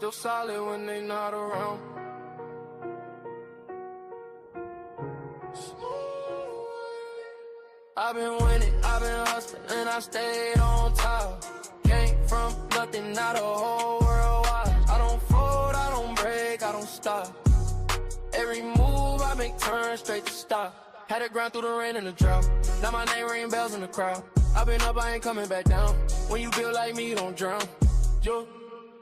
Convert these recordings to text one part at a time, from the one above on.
still solid when they not around. I've been winning, I've been hustling, and I stayed on top. Came from nothing, now the whole world wide. I don't fold, I don't break, I don't stop. Every move I make turn straight to stop. Had to grind through the rain and the drought. Now my name ring bells in the crowd. I've been up, I ain't coming back down. When you build like me, you don't drown. Yo,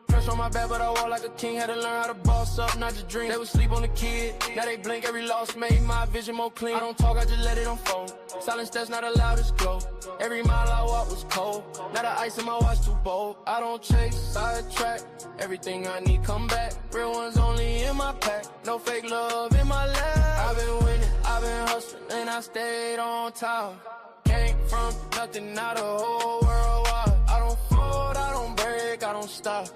pressure on my back, but I walk like a king. Had to learn how to boss up, not just dream. They would sleep on the kid, now they blink. Every loss made my vision more clean. I don't talk, I just let it unfold. Silence that's not allowed to glow. Every mile I walk was cold. Now the ice in my watch too bold. I don't chase, sidetrack. Everything I need come back. Real ones only in my pack. No fake love in my lap. I've been winning, I've been hustling, and I stayed on top. Came from nothing, now the whole world wide. I don't fold, I don't break, I don't stop.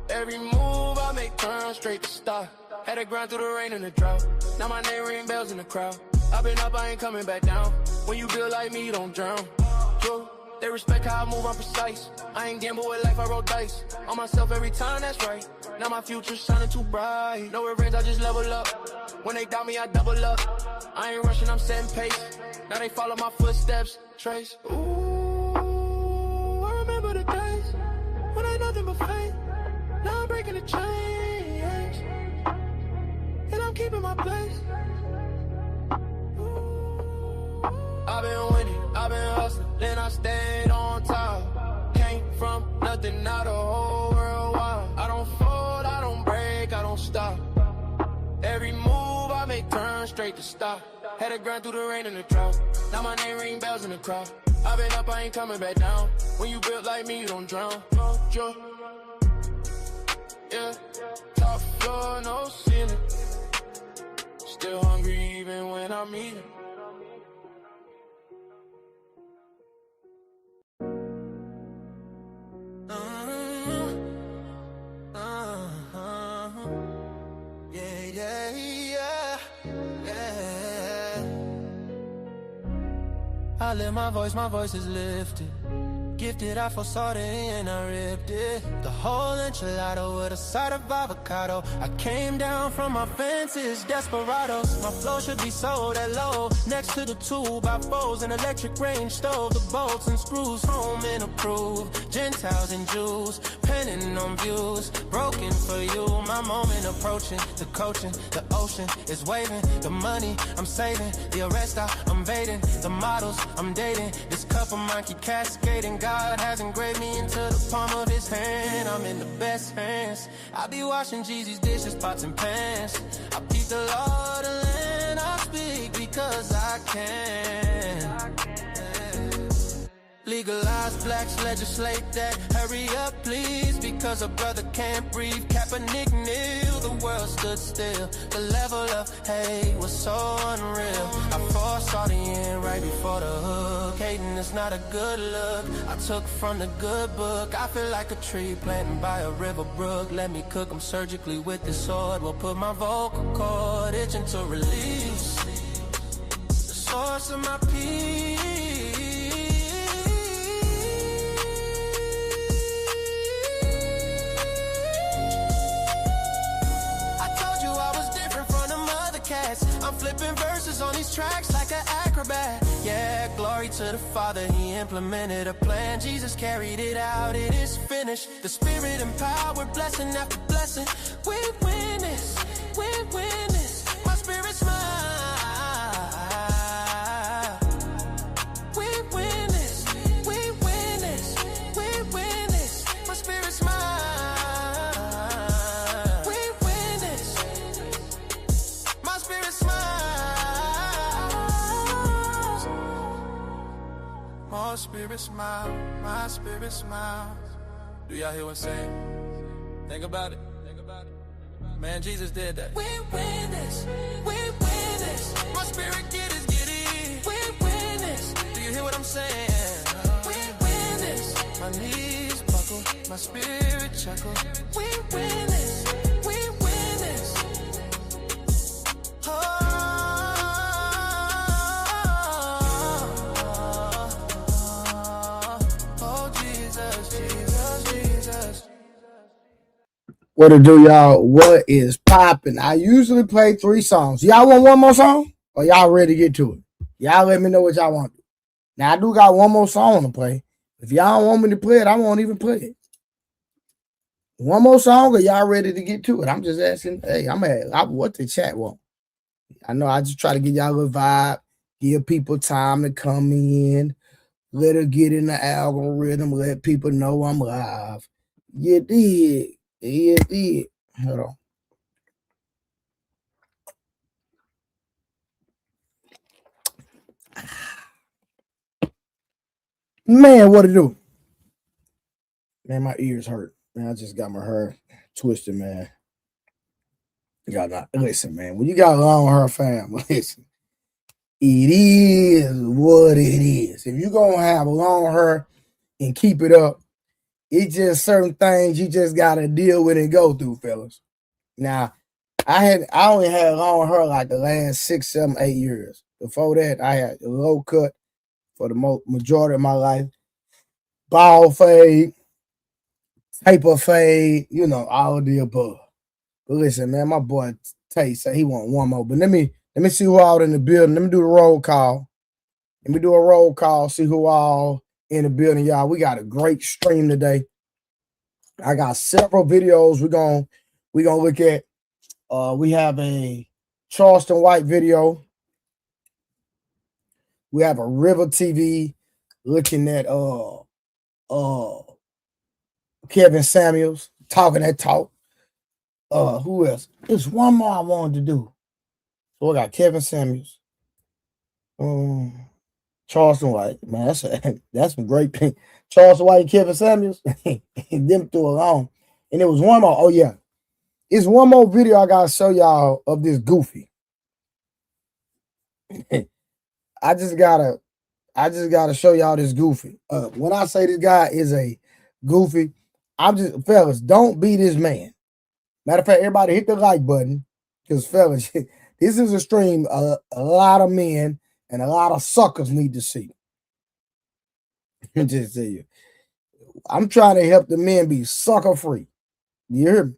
Every move I make turn straight to stop. Had to grind through the rain and the drought. Now my name ring bells in the crowd. I've been up, I ain't coming back down. When you build like me, you don't drown. Yo, they respect how I move, I'm precise. I ain't gamble with life, I roll dice. On myself every time, that's right. Now my future's shining too bright. No revenge, I just level up. When they doubt me, I double up. I ain't rushing, I'm setting pace. Now they follow my footsteps, trace. Ooh, I remember the days when I ain't nothing but faith. Now I'm breaking the chains, and I'm keeping my place. I've been winning, I've been hustling, then I stayed on top. Came from nothing, now the whole world wide. I don't fold, I don't break, I don't stop. Every move I make turn straight to stop. Had to grind through the rain and the drought. Now my name ring bells in the crowd. I've been up, I ain't coming back down. When you built like me, you don't drown. Yeah, top floor, no ceiling. Still hungry even when I'm eating. I let my voice is lifted. Gifted, I foresaw it and I ripped it. The whole enchilada with a side of avocado. I came down from my fences, desperados. My flow should be sold at low. Next to the 2x4s, an electric range stove. The bolts and screws, home and approved. Gentiles and Jews, penning on views. Broken for you, my moment approaching. The coaching, the ocean is waving. The money I'm saving, the arrest I'm evading. The models I'm dating, this cup of mine keep cascading. God has engraved me into the palm of his hand. I'm in the best hands. I be washing Jeezy's dishes, pots and pans. I peep the Lord of the land. I speak because I can. Legalize blacks, legislate that. Hurry up, please, because a brother can't breathe. Kaepernick kneel, the world stood still. The level of hate was so unreal. I foresaw the end right before the hook. Hating is not a good look. I took from the good book. I feel like a tree planted by a river brook. Let me cook them surgically with this sword. Will put my vocal cord itching to release the source of my peace. I'm flipping verses on these tracks like an acrobat. Yeah, glory to the Father, he implemented a plan. Jesus carried it out, it is finished. The Spirit empowered, blessing after blessing. We win this, we win this. My spirit's mine. We win this, we win this, we win this. My spirit's mine. My spirit smile, my spirit smiles. Do y'all hear what I'm saying? Think about it. Think about it. Man, Jesus did that. We win this. We win this. My spirit get it. We win this. Do you hear what I'm saying? We win this. My knees buckle, my spirit chuckle. We win this. We win this. Oh. What to do, y'all? What is popping? I usually play 3 songs. Y'all want one more song? Or y'all ready to get to it? Y'all let me know what y'all want. Now, I do got one more song to play. If y'all don't want me to play it, I won't even play it. One more song, or y'all ready to get to it? I'm just asking. Hey, what the chat want? I know I just try to get y'all a vibe, give people time to come in, let her get in the algorithm, let people know I'm live. You did. You did. Hold on. Man, what to do? Man, my ears hurt. Man, I just got my hair twisted, man. Listen, man, when you got long hair, fam, listen, it is what it is. If you're going to have long hair and keep it up, it's just certain things you just got to deal with and go through, fellas. Now, I only had long hair like the last 6, 7, 8 years. Before that, I had a low cut for the majority of my life. Bald fade, taper fade, all of the above. But listen, man, my boy Tay said he want one more. But let me see who all in the building. Let me do the roll call. Let me do a roll call, see who all in the building, y'all. We got a great stream today. I got several videos we're gonna look at. We have a Charleston White video. We have a River TV looking at Kevin Samuels talking that talk. Who else? There's one more I wanted to do. So I got Kevin Samuels. Charleston White. Man, that's some great thing. Charleston White and Kevin Samuels. Them two alone. And there was one more. Oh, yeah. It's one more video I gotta show y'all of this goofy. I just gotta show y'all this goofy. When I say this guy is a goofy, fellas, don't be this man. Matter of fact, everybody hit the like button, because fellas, this is a stream a lot of men and a lot of suckers need to see. Just tell you, I'm trying to help the men be sucker free. You hear me?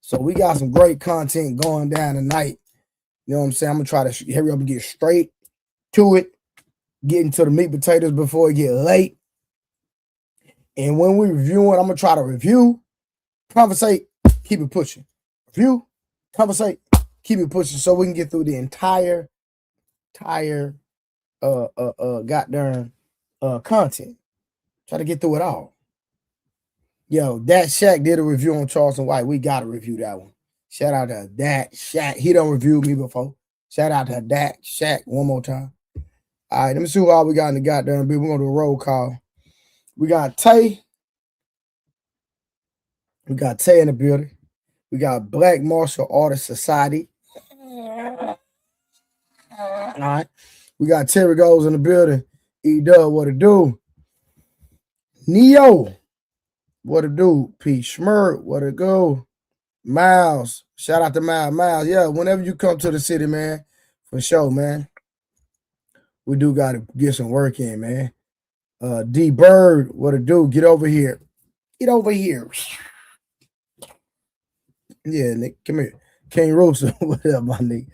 So we got some great content going down tonight. You know what I'm saying? I'm gonna try to hurry up and get straight to it, get into the meat potatoes before it get late. And when we reviewing, I'm gonna try to review, conversate, keep it pushing. Review, conversate, keep it pushing, so we can get through the entire goddamn content. Try to get through it all. Yo, that Shaq did a review on Charleston White. We gotta review that one. Shout out to that Shaq. He done reviewed me before. Shout out to that Shaq one more time. All right, let me see who all we got in the goddamn bit. We're gonna do a roll call. We got Tay. We got Tay in the building. We got Black Martial Artist Society. All right. We got Terry Goes in the building. E-Dub, what it do? Neo, what it do? P. Schmurd, what it go? Miles, shout out to Miles. Yeah, whenever you come to the city, man, for sure, man. We do got to get some work in, man. D. Bird, what it do? Get over here. Get over here. Yeah, Nick, come here. King Rooster, what up, my nigga?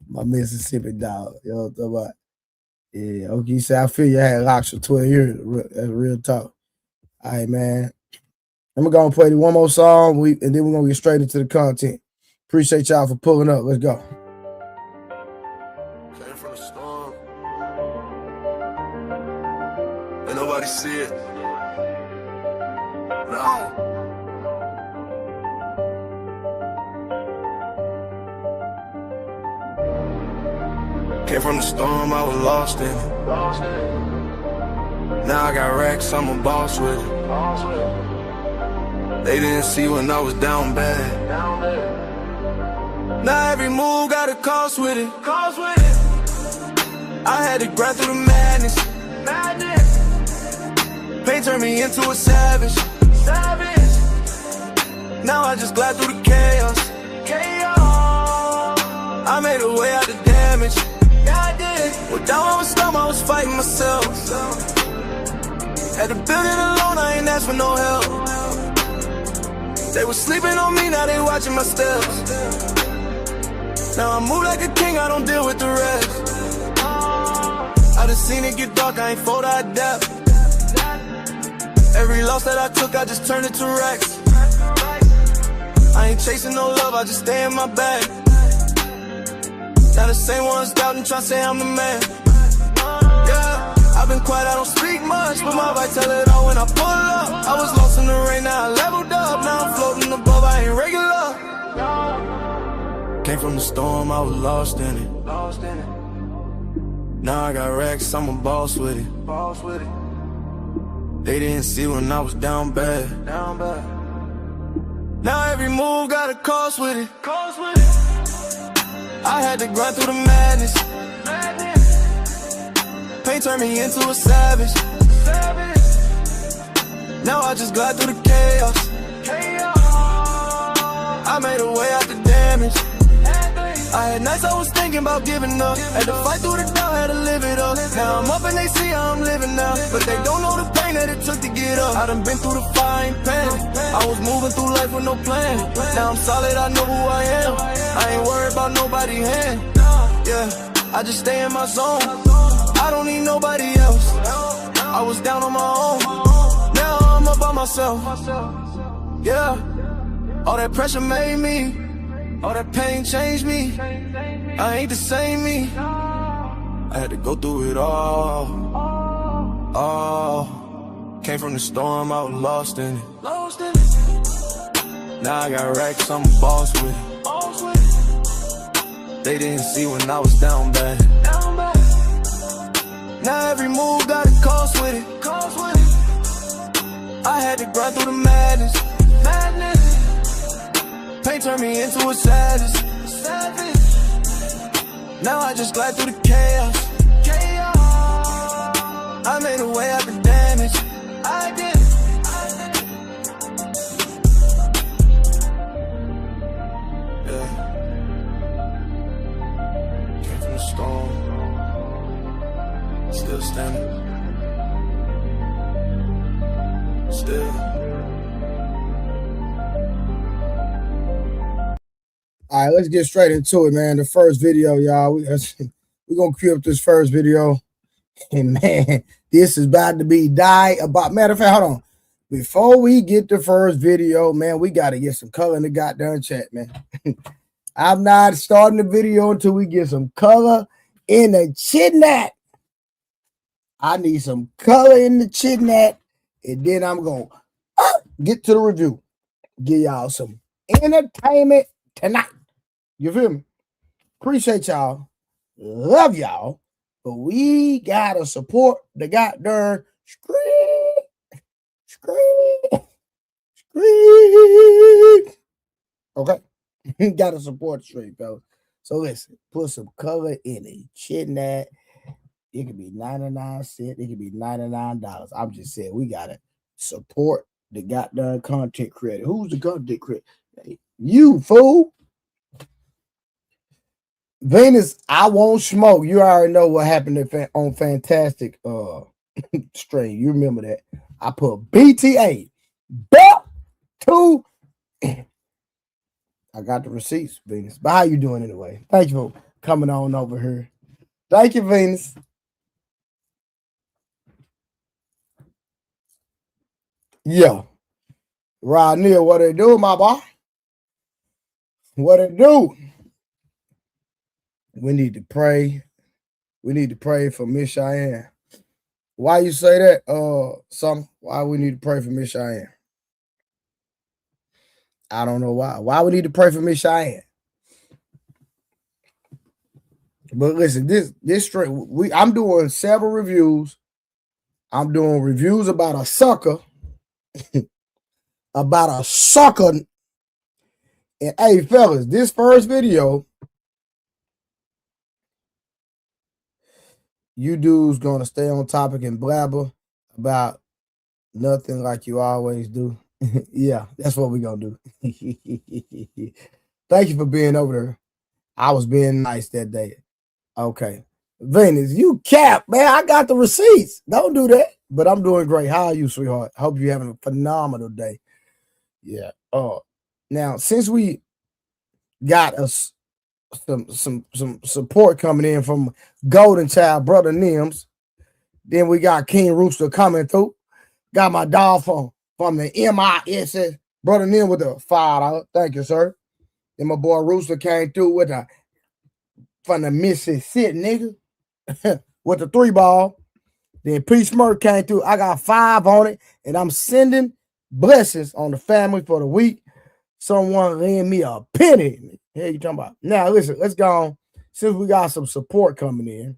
My Mississippi dog. You know what I'm talking about? Yeah, okay, you say I feel you had locks for 12 years. That's real talk. All right, man. I'm going to play one more song, and then we're going to get straight into the content. Appreciate y'all for pulling up. Let's go. Came from the storm. Ain't nobody see it. No. Came from the storm, I was lost in it. Now I got racks, I'm a boss with it. They didn't see when I was down bad. Now every move got a cost with it. I had to grind through the madness. Pain turned me into a savage. Now I just glide through the chaos. I made a way out the damage. Well, down on the storm, I was fighting myself. Had to build it alone, I ain't asked for no help. They was sleeping on me, now they watching my steps. Now I move like a king, I don't deal with the rest. I done seen it get dark, I ain't fold, I adapt. Every loss that I took, I just turned it to racks. I ain't chasing no love, I just stay in my bag. Now the same ones doubting, tryna say I'm the man. Yeah, I've been quiet, I don't speak much, but my vibe tell it all when I pull up. I was lost in the rain, now I leveled up. Now I'm floating above, I ain't regular. Came from the storm, I was lost in it. Now I got racks, I'm a boss with it. They didn't see when I was down bad. Now every move got a cost with it. I had to grind through the madness. Pain turned me into a savage. Now I just glide through the chaos. I made a way out the damage. I had nights I was thinking about giving up. Had to fight through the doubt, had to live it up. Now I'm up and they see how I'm living now, but they don't know the pain that it took to get up. I done been through the fire, ain't panic. I was moving through life with no plan. Now I'm solid, I know who I am. I ain't worried about nobody's hand. Yeah, I just stay in my zone. I don't need nobody else. I was down on my own. Now I'm up by myself. Yeah, all that pressure made me. All that pain changed me. I ain't the same me. I had to go through it all. Came from the storm, I was lost in it. Now I got racks, I'm a boss with it. They didn't see when I was down bad. Now every move got a cost with it. I had to grind through the madness. Pain turned me into a savage. Now I just glide through the chaos. I made a way out the damage. I did. Yeah. Came from the storm. Still standing. Still. All right, let's get straight into it, man. The first video, y'all. We're going to cue up this first video. And, man, this is about to be matter of fact, hold on. Before we get the first video, man, we got to get some color in the goddamn chat, man. I'm not starting the video until we get some color in the chat. I need some color in the chat. And then I'm going to get to the review. Give y'all some entertainment tonight. You feel me? Appreciate y'all. Love y'all. But we gotta support the goddamn screen. Okay. Gotta support the stream, fellas. So listen, put some color in it. Chinat. It could be 99 cents. It could be $99. I'm just saying we gotta support the goddamn content creator. Who's the content creator? Hey, you fool. Venus, I won't smoke. You already know what happened on Fantastic stream. You remember that. I put BTA. Back to I got the receipts, Venus. But how you doing anyway? Thank you for coming on over here. Thank you, Venus. Yeah. Rodney, what they do, my boy? What it do? We need to pray. We need to pray for Miss Cheyenne. Why you say that? Why we need to pray for Miss Cheyenne? I don't know why. Why we need to pray for Miss Cheyenne? But listen, this straight. I'm doing several reviews. I'm doing reviews about a sucker. About a sucker. And hey, fellas, this first video, you dudes gonna stay on topic and blabber about nothing like you always do. Yeah, that's what we're gonna do. Thank you for being over there. I was being nice that day. Okay. Venus, you cap, man. I got the receipts. Don't do that. But I'm doing great. How are you, sweetheart? Hope you're having a phenomenal day. Yeah. Now since we got us some support coming in from Golden Child, Brother Nims, then we got King Rooster coming through. Got my dog from the MISS, Brother Nim with the $5. Thank you, sir. Then my boy Rooster came through with from the Mississippi nigga with the 3-ball. Then Peace Smirk came through. I got 5 on it, and I'm sending blessings on the family for the week. Someone lend me a penny. Hey, you talking about? Now listen, let's go on. Since we got some support coming in.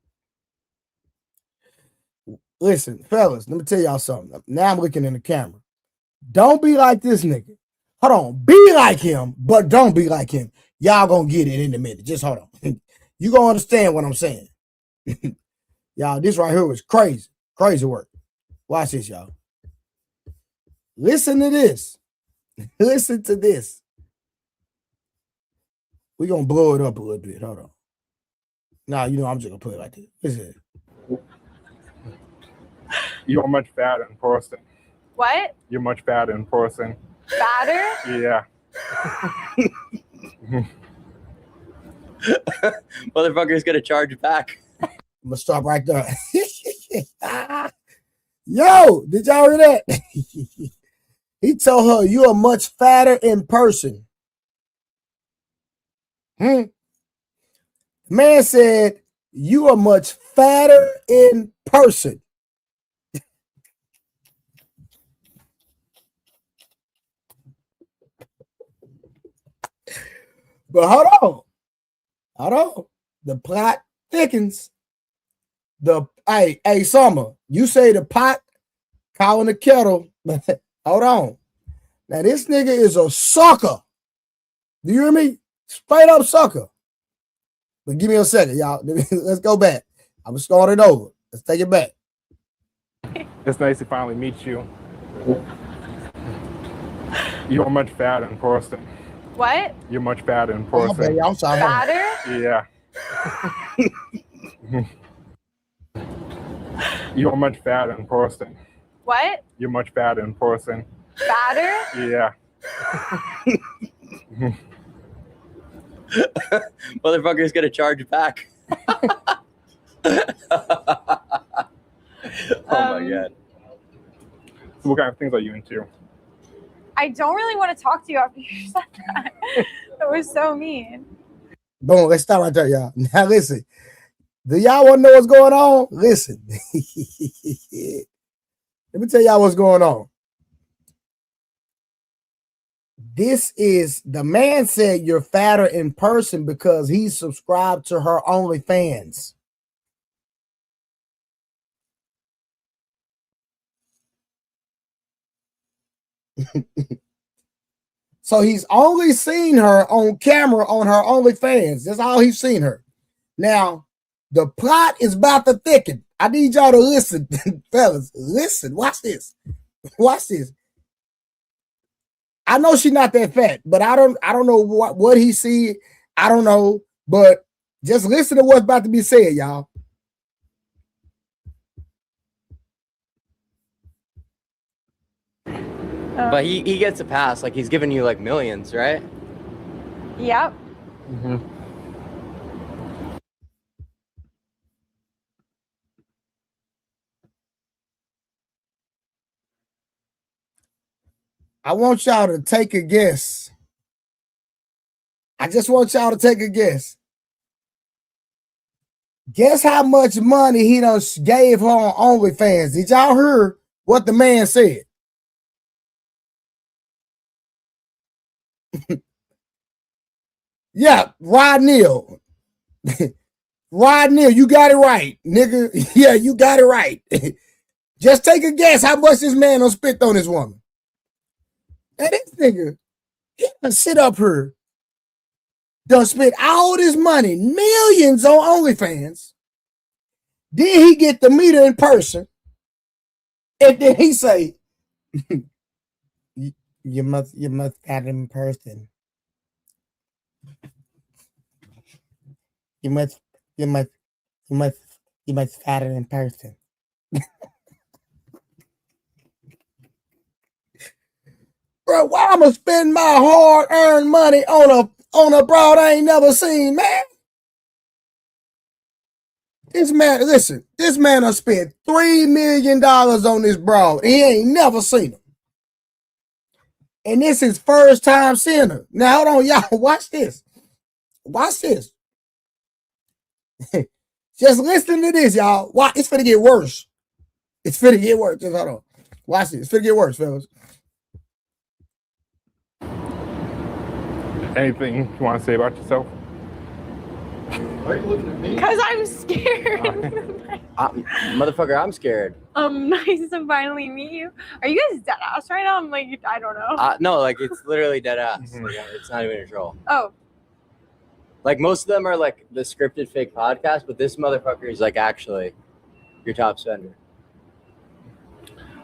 Listen, fellas, let me tell y'all something. Now I'm looking in the camera. Don't be like this nigga. Hold on. Be like him, but don't be like him. Y'all gonna get it in a minute. Just hold on. You gonna understand what I'm saying. Y'all, this right here was crazy. Crazy work. Watch this, y'all. Listen to this. Listen to this. We're gonna blow it up a little bit. Hold on. Nah, you know I'm just gonna put it like this. Listen. You're much fatter in person. What? You're much fatter in person. Fatter? Yeah. Motherfucker's gonna charge you back. I'm gonna stop right there. Yo, did y'all hear that? He told her you are much fatter in person. Man said you are much fatter in person. But hold on. The plot thickens. Hey, Summer, you say the pot calling the kettle. Hold on. Now this nigga is a sucker. Do you hear me? Straight up sucker. But give me a second, y'all. Let's go back. I'm gonna start it over. Let's take it back. It's nice to finally meet you. You're much fatter in person. What? You're much fatter in person. Okay, I'm sorry. Fatter? Yeah. You're much fatter in person. What? You're much fatter in person. Fatter? Yeah. Motherfucker's gonna charge you back. Oh my god. So what kind of things are you into? I don't really want to talk to you after you said that. That was so mean. Boom, let's stop right there, y'all. Now listen. Do y'all want to know what's going on? Listen. Let me tell y'all what's going on. This is the man said you're fatter in person because he subscribed to her OnlyFans. So he's only seen her on camera on her OnlyFans. That's all he's seen her. Now, the plot is about to thicken. I need y'all to listen, fellas. Listen, watch this. Watch this. I know she's not that fat, but I don't know what he see. I don't know, but just listen to what's about to be said, y'all. But he gets a pass. Like he's giving you like millions, right? Yep. Mm-hmm. I want y'all to take a guess. I just want y'all to take a guess. Guess how much money he done gave her on OnlyFans. Did y'all hear what the man said? Yeah, Rod Neal. Rod Neal, you got it right, nigga. Yeah, you got it right. Just take a guess how much this man done spent on this woman. And this nigga, he done sit up here, done spent all this money, millions on OnlyFans. Then he get to meet her in person. And then he say, you must have him in person. You must have him in person. Bro, why I'ma spend my hard-earned money on a broad I ain't never seen, man? This man, listen, this man done spent $3 million on this broad. He ain't never seen him. And this is first time seeing her. Now, hold on, y'all. Watch this. Watch this. Just listen to this, y'all. Watch. It's finna get worse. It's finna get worse. Just hold on. Watch this. It's finna get worse, fellas. Anything you want to say about yourself? Why are you looking at me? Because I'm scared. Motherfucker, I'm scared. Nice to finally meet you. Are you guys dead ass right now? I'm like, I don't know. No, like it's literally dead ass. Like, it's not even a troll. Oh. Like most of them are like the scripted fake podcast, but this motherfucker is like actually your top spender.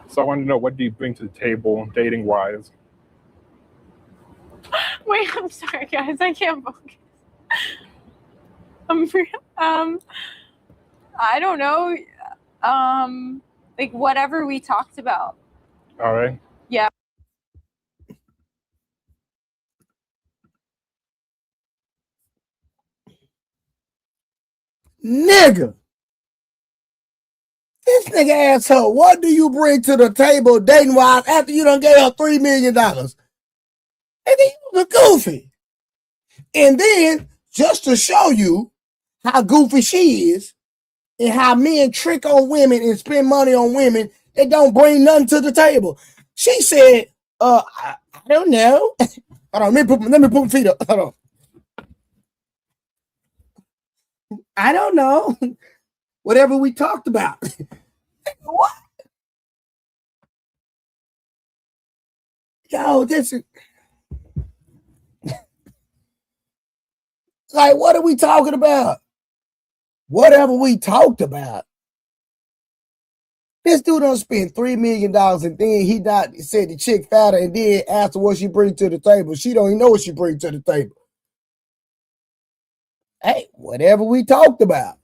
So I want to know, what do you bring to the table dating wise? Wait, I'm sorry, guys. I can't focus. I don't know. Like whatever we talked about. All right. Yeah. Nigga. This nigga asked her, what do you bring to the table dating wise after you done gave her $3 million? And then you was goofy. And then, just to show you how goofy she is and how men trick on women and spend money on women that don't bring nothing to the table, she said, I don't know. Hold on, let me put my feet up. Hold on. I don't know. Whatever we talked about. What? Yo, this is like, what are we talking about? Whatever we talked about. This dude done spend $3 million and then he said the chick fatter and then asked her what she bring to the table. She don't even know what she bring to the table. Hey, whatever we talked about.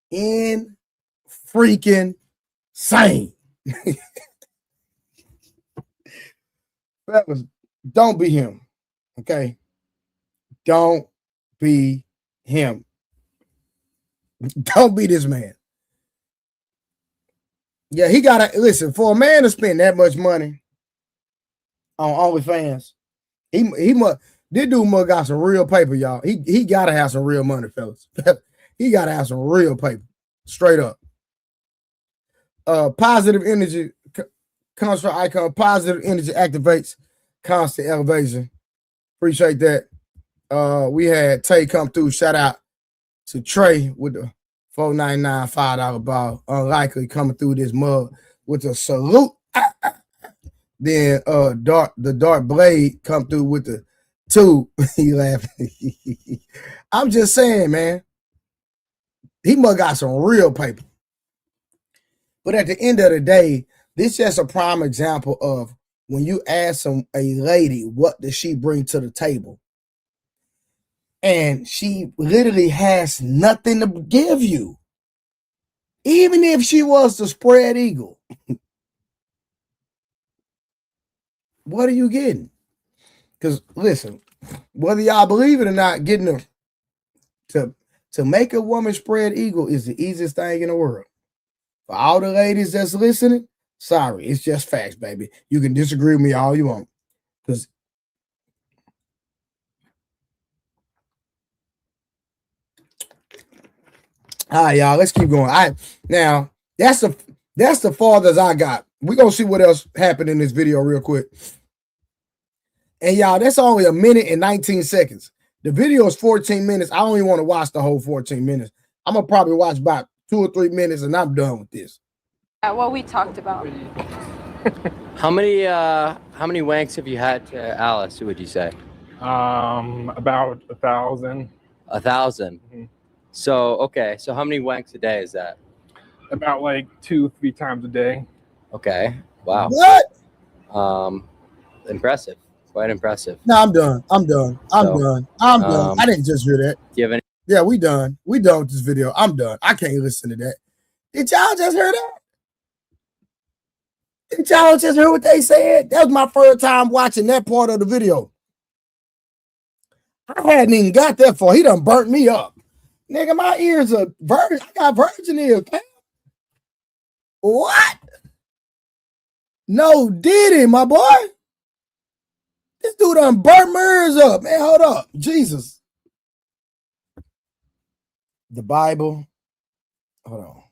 In freaking sane. Fellas, don't be him. Okay? Don't be him. Don't be this man. Yeah, he gotta listen, for a man to spend that much money on OnlyFans, he must, this dude must got some real paper, y'all. He gotta have some real money, fellas. He gotta have some real paper. Straight up. Positive energy comes from icon. Positive energy activates constant elevation. Appreciate that. We had Tay come through. Shout out to Trey with the $4.99 $5 ball. Unlikely coming through this mug with a salute. Then the Dark Blade come through with the 2. He laughing. I'm just saying, man. He must got some real paper. But at the end of the day, this is just a prime example of when you ask a lady, what does she bring to the table? And she literally has nothing to give you. Even if she was the spread eagle. What are you getting? Because listen, whether y'all believe it or not, getting her to make a woman spread eagle is the easiest thing in the world. For all the ladies that's listening, sorry, it's just facts, baby. You can disagree with me all you want. Because all right, y'all, let's keep going. Now that's the farthest I got. We're gonna see what else happened in this video real quick. And y'all, that's only 1 minute and 19 seconds. The video is 14 minutes. I don't even want to watch the whole 14 minutes. I'm gonna probably watch about 2 or 3 minutes and I'm done with this. What we talked about. How many wanks have you had to Alice, would you say? About 1,000. 1,000. Mm-hmm. So okay, so how many wanks a day is that? About like 2-3 times a day. Okay. Wow. What? Impressive. Quite impressive. No, I'm done. I'm done. I didn't just hear that. Do you have any? Yeah, we done. We done with this video. I'm done. I can't listen to that. Did y'all just hear that? Did y'all just hear what they said? That was my first time watching that part of the video. I hadn't even got that far. He done burnt me up. Nigga, my ears are virgin. I got virgin ears, man. What? No, did he, my boy? This dude done burnt my ears up. Man, hold up. Jesus. The Bible. Hold on.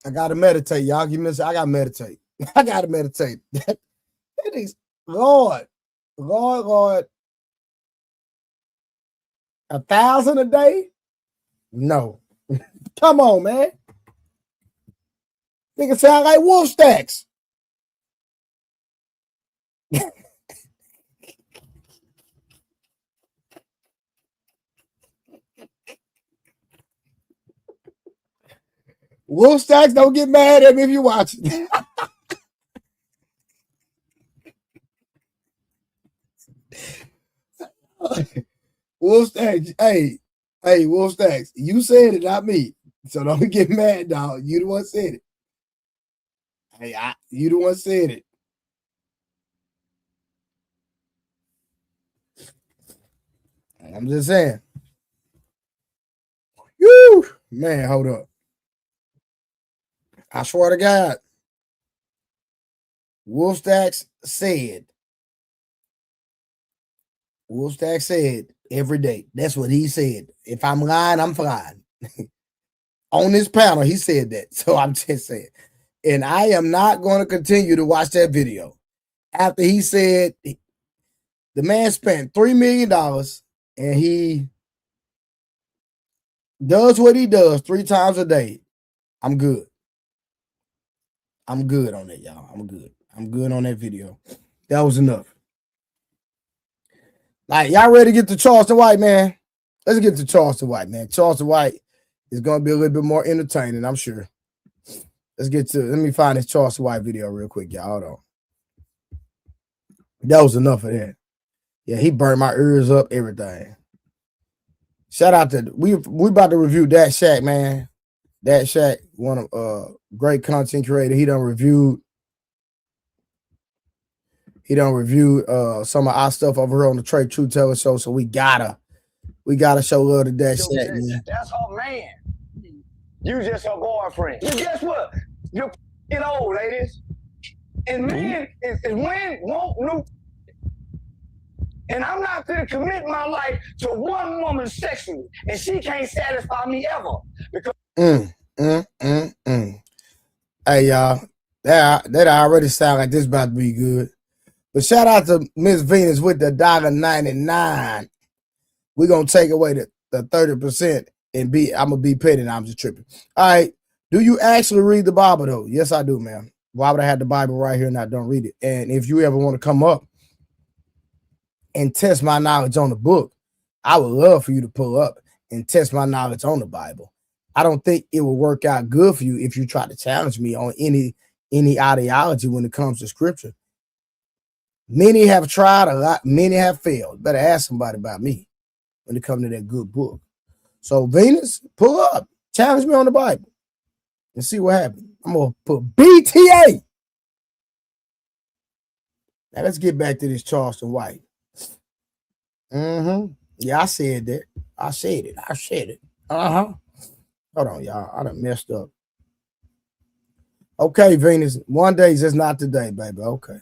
I gotta meditate, y'all. Give me this. I gotta meditate. I gotta meditate. That is Lord. 1,000 a day? No. Come on, man. Nigga sound like wolf stacks. Wolf stacks, don't get mad at me if you watch it. Wolf stacks, hey, Wolf stacks, you said it, not me. So don't get mad, dog. You the one said it. Hey, you the one said it. I'm just saying. Whew, man, hold up. I swear to God, Wolf Stacks said every day. That's what he said. If I'm lying, I'm flying. On this panel, he said that. So I'm just saying. And I am not going to continue to watch that video. After he said the man spent $3 million and he does what he does 3 times a day, I'm good. I'm good on that, y'all. I'm good. I'm good on that video. That was enough. Like, y'all ready to get to Charleston White, man? Let's get to Charleston White, man. Charleston White is going to be a little bit more entertaining, I'm sure. Let me find this Charleston White video real quick, y'all. Hold on. That was enough of that. Yeah, he burned my ears up, everything. Shout out to, we about to review Dat Shack, man. Dat Shack, one of great content creator. He done reviewed some of our stuff over here on the Trey True Teller show. So we gotta show love to Dat Shack, man. That's her man. You just her boyfriend. And guess what? You're getting old, ladies. And men is when won't new. And I'm not gonna commit my life to one woman sexually, and she can't satisfy me ever. Because Hey, y'all, that already sound like this about to be good. But shout out to Miss Venus with the $1.99. We're gonna take away the 30% and I'm gonna be petty. I'm just tripping. All right. Do you actually read the Bible though? Yes, I do, man. Why would I have the Bible right here and I don't read it? And if you ever want to come up and test my knowledge on the book, I would love for you to pull up and test my knowledge on the Bible. I don't think it will work out good for you if you try to challenge me on any ideology when it comes to scripture. Many have tried a lot, many have failed. Better ask somebody about me when it comes to that good book. So Venus, pull up, challenge me on the Bible and see what happens. I'm gonna put BTA. Now let's get back to this Charleston White. Yeah, I said that. I said it. Hold on, y'all. I done messed up. Okay, Venus. One day is just not today, baby. Okay.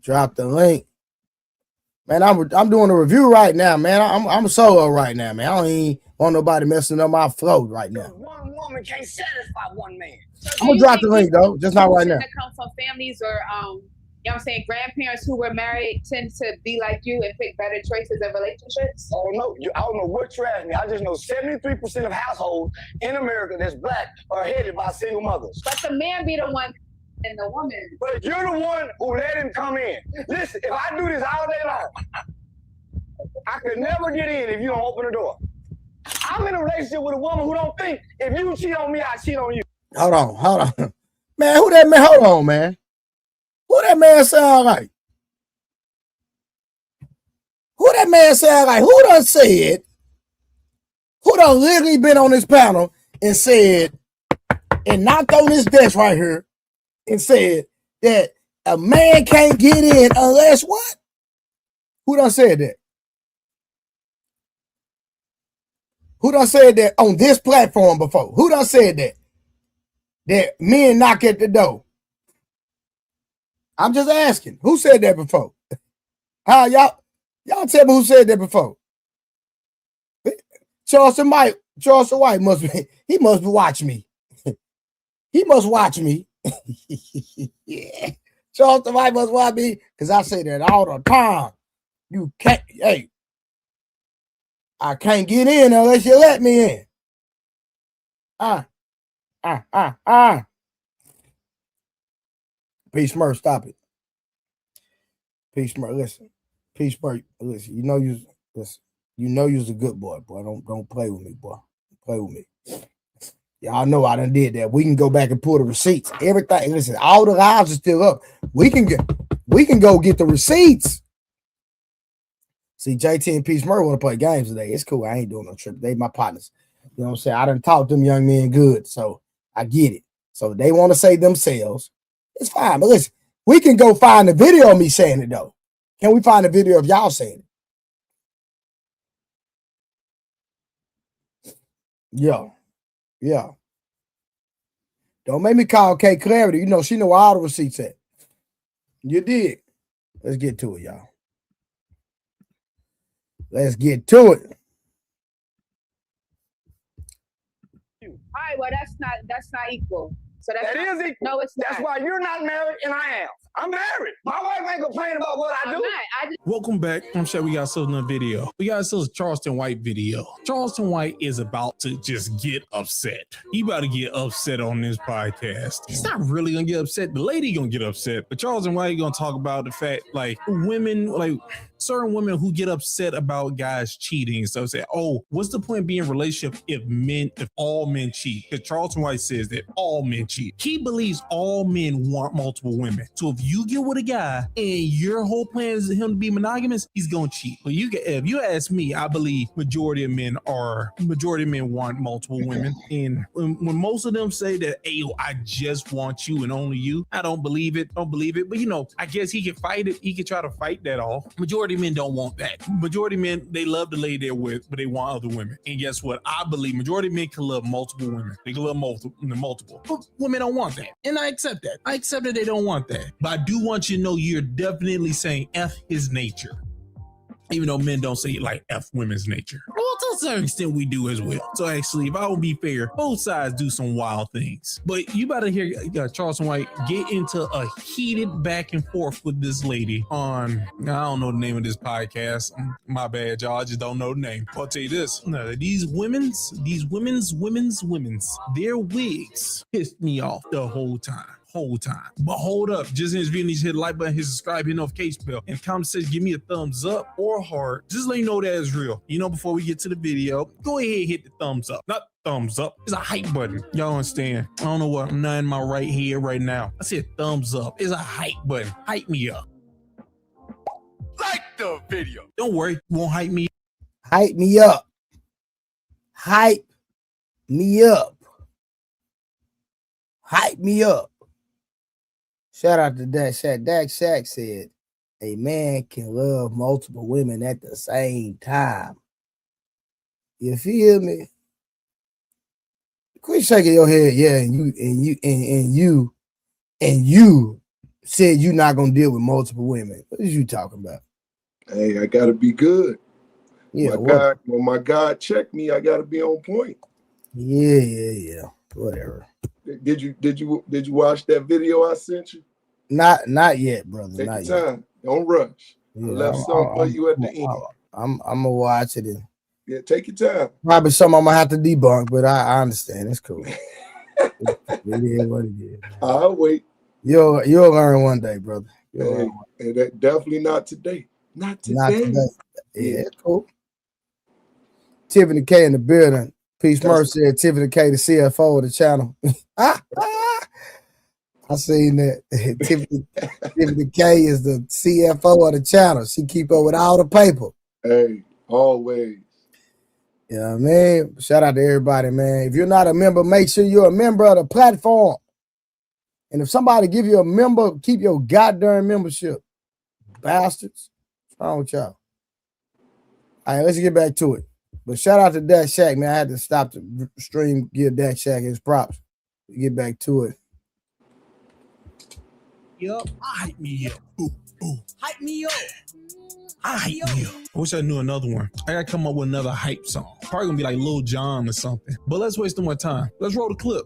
Drop the link. Man, I'm doing a review right now, man. I'm solo right now, man. I don't even want nobody messing up my flow right now. one woman can't satisfy one man. So I'm gonna drop the link though, just not right now. That come from families or you know what I'm saying, grandparents who were married tend to be like you and pick better choices in relationships? Oh no, I don't know what you asked me. I just know 73% of households in America that's black are headed by single mothers. But the man be the one and the woman. But you're the one who let him come in. Listen, if I do this all day long, I could never get in if you don't open the door. I'm in a relationship with a woman who don't think if you cheat on me, I cheat on you. Hold on. Man, who that man? Hold on, man. Who that man sound like? Who that man sound like? Who done said? Who done literally been on this panel and said, and knocked on this desk right here and said that a man can't get in unless what? Who done said that? Who done said that on this platform before? Who done said that? That men knock at the door. I'm just asking. Who said that before? How y'all tell me who said that before? Charleston White must be watching me. He must watch me. Yeah. Charleston White must watch me because I say that all the time. You can't, hey, I can't get in unless you let me in. Peace, Smurf, stop it. Peace, Smurf, listen. Peace, Smurf, listen. You know you's a good boy, boy. Don't play with me, boy. Don't play with me. Y'all know I done did that. We can go back and pull the receipts. Everything. Listen, all the lives are still up. We can go get the receipts. See, JT and Peace Smurf want to play games today. It's cool. I ain't doing no trip. They my partners. You know what I'm saying? I done taught them young men good, so I get it. So they want to say themselves. It's fine. But listen, we can go find the video of me saying it, though. Can we find a video of y'all saying it? Yeah. Don't make me call K Clarity. You know, she know where all the receipts at. You did. Let's get to it, y'all. Let's get to it. All right, well, that's not equal. So that's That is equal. No, it's not. That's why you're not married and I am. I'm married. My wife ain't complaining about what I do. Welcome back. I'm sure we got ourselves another video. We got ourselves a Charleston White video. Charleston White is about to just get upset. He about to get upset on this podcast. He's not really gonna get upset. The lady gonna get upset. But Charleston White gonna talk about the fact, like, women, like certain women who get upset about guys cheating. So say, oh, what's the point of being in a relationship if all men cheat? Because Charleston White says that all men cheat. He believes all men want multiple women. So if you get with a guy and your whole plan is him to be monogamous, he's gonna cheat. But if you ask me, I believe majority of men want multiple women. And when most of them say that, hey, I just want you and only you, I don't believe it. But you know, I guess he can fight it. He can try to fight that off. Majority of men don't want that. Majority of men, they love to lay there with, but they want other women. And guess what? I believe majority of men can love multiple women. They can love multiple. But women don't want that. And I accept that. I accept that they don't want that. But I do want you to know you're definitely saying F his nature. Even though men don't say it like F women's nature. Well, to a certain extent we do as well. So actually, if I would be fair, both sides do some wild things. But you better hear Charleston White get into a heated back and forth with this lady on, I don't know the name of this podcast. My bad, y'all. I just don't know the name. I'll tell you this. No, these women's, their wigs pissed me off the whole time. But hold up, just in this video, hit the like button, hit subscribe, hit notification bell, and comment says give me a thumbs up or heart. Just let you know that is real. You know, before we get to the video, go ahead and hit the thumbs up. Not thumbs up, it's a hype button. Y'all understand? I don't know what, I'm not in my right head right now. I said thumbs up. It's a hype button. Hype me up. Like the video. Don't worry, you won't hype me. Hype me up. Hype me up. Hype me up. Shout out to Dak Shack. Dak Shack said, a man can love multiple women at the same time. You feel me? Quit shaking your head, yeah, and you said you're not gonna deal with multiple women. What is you talking about? Hey, I gotta be good. Yeah, when my God checked me, I gotta be on point. Yeah. Whatever. Did you watch that video I sent you? Not yet, brother. Take not your yet. time. Don't rush. Yeah, I left something for you at the end. I'm gonna watch it. And yeah, take your time. probably something I'm gonna have to debunk, but I understand. It's cool. It is what it is. I'll wait. You'll learn one day, brother. Hey, that definitely not today. Not today. Yeah, it's cool. Tiffany K in the building. Peace Mercy said Tiffany K, the CFO of the channel. I seen that. Tiffany K is the CFO of the channel. She keep up with all the paper. Hey, always. Yeah, man. Shout out to everybody, man. If you're not a member, make sure you're a member of the platform. And if somebody give you a member, keep your goddamn membership. Bastards. What's wrong with y'all? All right, let's get back to it. But shout out to Dak Shack, man. I had to stop the stream, give Dak Shack his props. Get back to it. Yup. Hype me up. Ooh, ooh. Hype me up. Hype me up. I wish I knew another one. I gotta come up with another hype song. Probably gonna be like Lil Jon or something. But let's waste no more time. Let's roll the clip.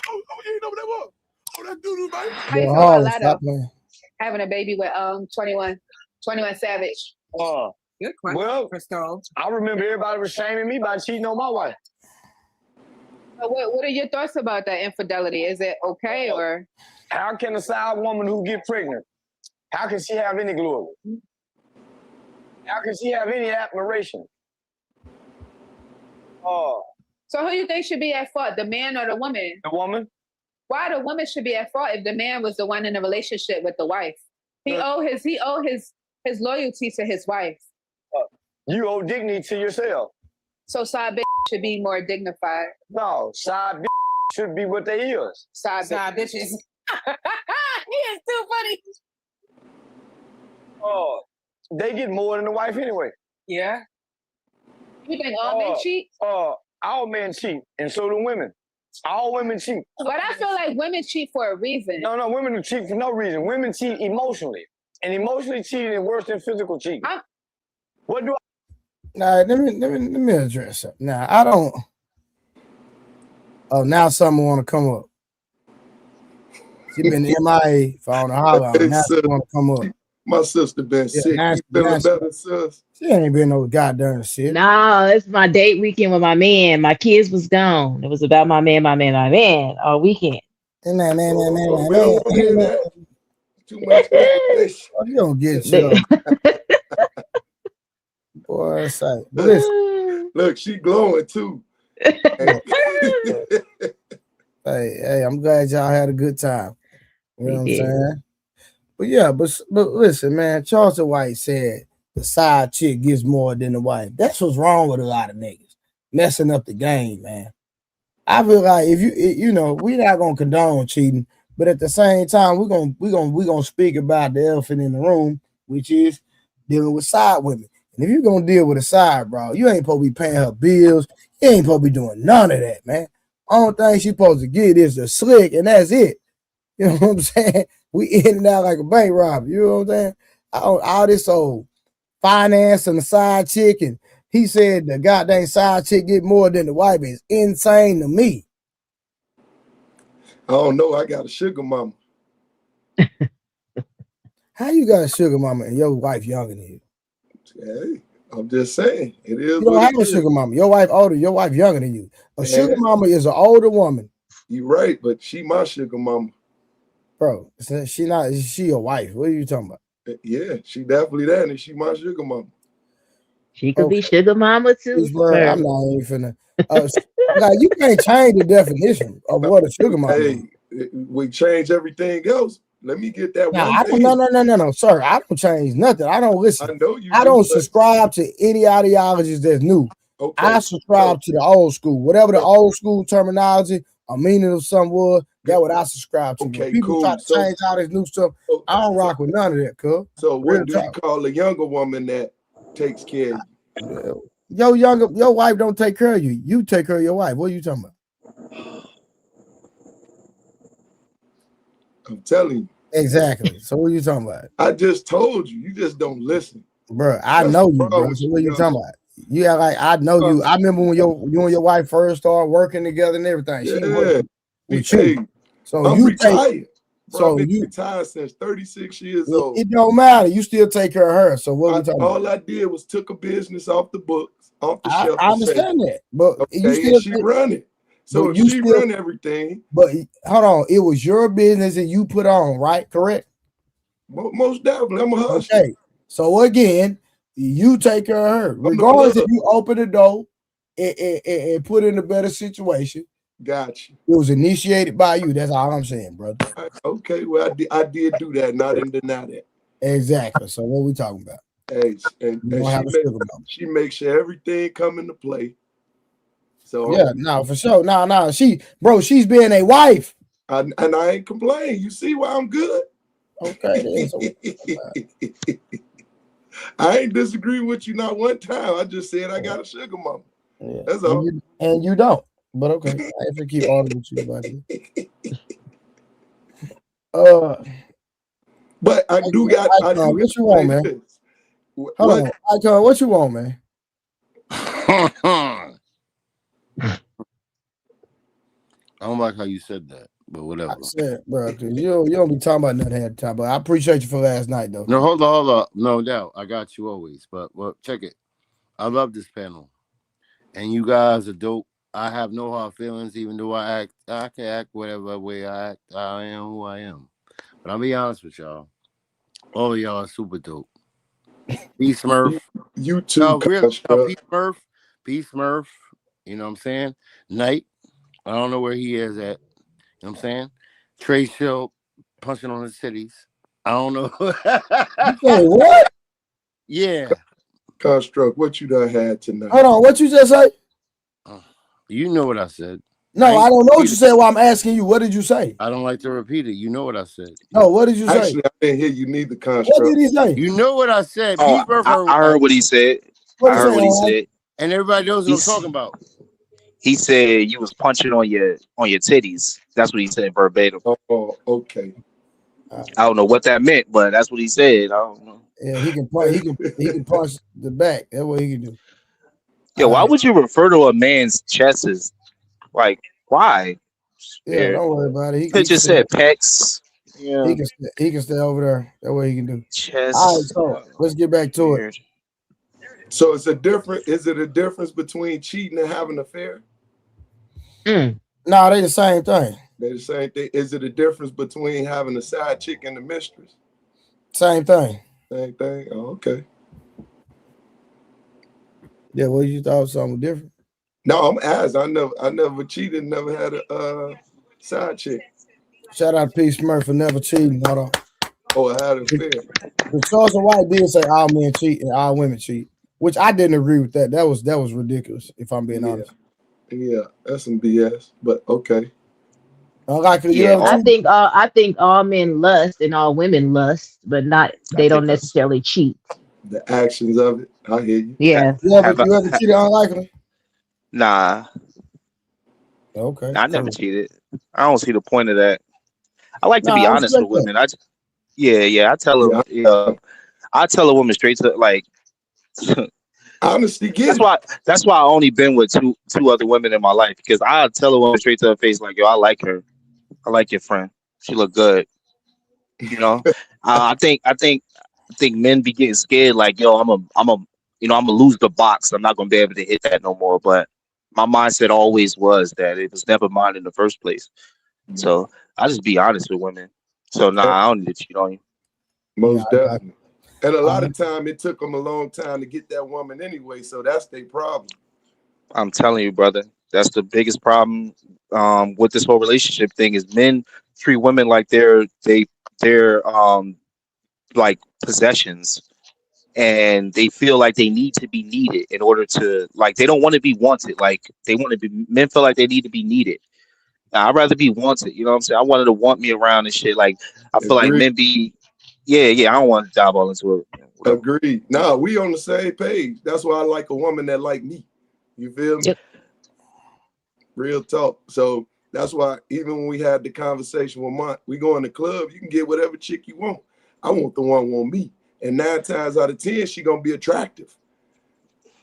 Oh, you ain't know what that was. Oh, that doo-doo, baby. How you feel about Latto having a baby with 21 Savage? Good question, well, Crystal. I remember everybody was shaming me by cheating on my wife. What are your thoughts about that infidelity? Is it okay or? How can a side woman who get pregnant, how can she have any glory? How can she have any admiration? So who you think should be at fault, the man or the woman? The woman. Why the woman should be at fault if the man was the one in a relationship with the wife? He owe his loyalty to his wife. You owe dignity to yourself. So side bitch should be more dignified. No, side bitch should be what they is. Side bitches. He is too funny. They get more than the wife anyway. Yeah. You think all men cheat? All men cheat, and so do women. All women cheat. But I feel like women cheat for a reason. No, women cheat for no reason. Women cheat emotionally. And emotionally cheating is worse than physical cheating. What do I... Nah, let me address it. Now, I don't... Oh, now someone want to come up. She been MIA for I don't know how long. Now she want to come up. My sister been sick. You feeling better, sis? She ain't been no goddamn shit. No, it's my date weekend with my man. My kids was gone. It was about my man all weekend. Too much fish. Oh, you don't get shit. Boy, it's like, listen. Look, she glowing too. Hey, I'm glad y'all had a good time. You know what I'm saying? But yeah, but listen, man, Charleston White said the side chick gets more than the wife. That's what's wrong with a lot of niggas. Messing up the game, man. I feel like if you know, we're not gonna condone cheating, but at the same time, we're gonna speak about the elephant in the room, which is dealing with side women. And if you're gonna deal with a side, bro, you ain't supposed to be paying her bills. You ain't supposed to be doing none of that, man. Only thing she's supposed to get is the slick, and that's it. You know what I'm saying? We in and out like a bank robber. You know what I'm saying? All this old finance and the side chick, and he said the goddamn side chick get more than the wife is insane to me. I don't know. I got a sugar mama. How you got a sugar mama and your wife younger than you? Hey, I'm just saying. It is. You don't have a sugar mama. Your wife older. Your wife younger than you. A sugar mama is an older woman. You're right, but she my sugar mama. Bro, she not. Is she your wife? What are you talking about? Yeah, she definitely that, and she my sugar mama. She could be sugar mama too. I'm not even finna. Like, you can't change the definition of what a sugar mama is. Hey, we change everything else. Let me get that one. No, sir. I don't change nothing. I don't listen. I know you. I don't subscribe to any ideologies that's new. Okay. I subscribe to the old school. Whatever the old school terminology or meaning of something was, that's what I subscribe to. Okay, people try to change all this new stuff. I don't rock with none of that, cuz. So what do you call a younger woman that takes care of you? Your wife don't take care of you. You take care of your wife. What are you talking about? I'm telling you. Exactly. So what are you talking about? I just told you. You just don't listen. Bro, I know you, bro. So what are you talking about? You act like I know you. I remember when you and your wife first started working together and everything. She worked with you. So I'm you retired. So I've been you retired since 36 years old. It don't matter. You still take care of her. So what are we talking about? All I did was took a business off the books, off the shelf. I understand that, but you still she run it. So if she run everything. But hold on, it was your business that you put on, right? Correct? Most definitely. I'm a hustler. Okay. So again, you take care of her. Regardless if you open the door and put in a better situation. Gotcha. It was initiated by you. That's all I'm saying, brother. Okay, well, I did do that, and I didn't deny that. Exactly. So what we talking about? Hey, and You don't have a sugar mama. she makes sure everything come into play. So Yeah, no, for sure. No, she's being a wife. and I ain't complaining. You see why I'm good? Okay, then. So, I ain't disagree with you not one time. I just said I got a sugar mama. yeah. That's all. And you don't. But okay, I have to keep arguing with you about it. But I do got. Icon, what you want, man? Hold on, Icon, what you want, man? I don't like how you said that, but whatever. I said, bro, because you don't be talking about nothing at the time. But I appreciate you for last night, though. No, hold on. No doubt. I got you always. But check it. I love this panel. And you guys are dope. I have no hard feelings, even though I can act whatever way I act. I am who I am. But I'll be honest with y'all. All of y'all are super dope. Peace Smurf. You too. Peace Smurf. You know what I'm saying? Knight. I don't know where he is at. You know what I'm saying? Trey Shield punching on his titties. I don't know. You say what? Yeah. Construct, what you done had tonight? Hold on, what you just say? You know what I said. No, I don't know what you said while I'm asking you. What did you say? I don't like to repeat it. You know what I said. No, what did you say? Actually, I didn't hear you neither, Construct. What did he say? You know what I said. Oh, I heard what he said. I heard what he said. And everybody knows what I'm talking about. He said you was punching on your titties. That's what he said verbatim. Oh, okay. I don't know what that meant, but that's what he said. I don't know. Yeah, he can punch the back. That's what he can do. Yeah, why would you refer to a man's chest as like why? Yeah, don't worry about it. He just said pecs. Yeah, he can stay over there. That's what he can do. Chest. All right, so let's get back to it. So is it a difference between cheating and having an affair? No, they the same thing. They're the same thing. Is it a difference between having a side chick and a mistress? Same thing. Same thing. Oh, okay. Yeah, well, you thought something different? No, I'm asking. I never cheated, never had a side chick. Shout out to P. Smurf for never cheating. Hold on. Oh, I had an affair. The Charles and White did say all men cheat and all women cheat, which I didn't agree with that. That was ridiculous, if I'm being honest. Yeah, that's some BS, but okay. I think all men lust and all women lust, but they don't necessarily cheat. The actions of it, I hear you. Yeah. You ever cheated unlikely? Nah. Okay. I never cheated. I don't see the point of that. I like to be honest with women. I tell her. I tell a woman straight to like. Honesty. That's why I only been with two other women in my life, because I tell a woman straight to her face like, yo, I like her. I like your friend. She look good. You know. I think men be getting scared like, yo, I'm gonna lose the box. I'm not gonna be able to hit that no more. But my mindset always was that it was never mine in the first place. So I just be honest with women. So I don't need to cheat on you. Most definitely. And a lot of time it took them a long time to get that woman anyway. So that's their problem. I'm telling you, brother, that's the biggest problem with this whole relationship thing is men treat women like they're like possessions, and they feel like they need to be needed in order to, like, they don't want to be wanted. Like men feel like they need to be needed. Now, I'd rather be wanted. You know what I'm saying? I wanted to want me around and shit. Like, I feel like men be, I don't want to dive all into it. Whatever. Agreed. No, we on the same page. That's why I like a woman that like me. You feel me? Yep. Real talk. So that's why even when we had the conversation with Mont, we go in the club, you can get whatever chick you want. I want the one who want me. And 9 times out of 10, she gonna be attractive.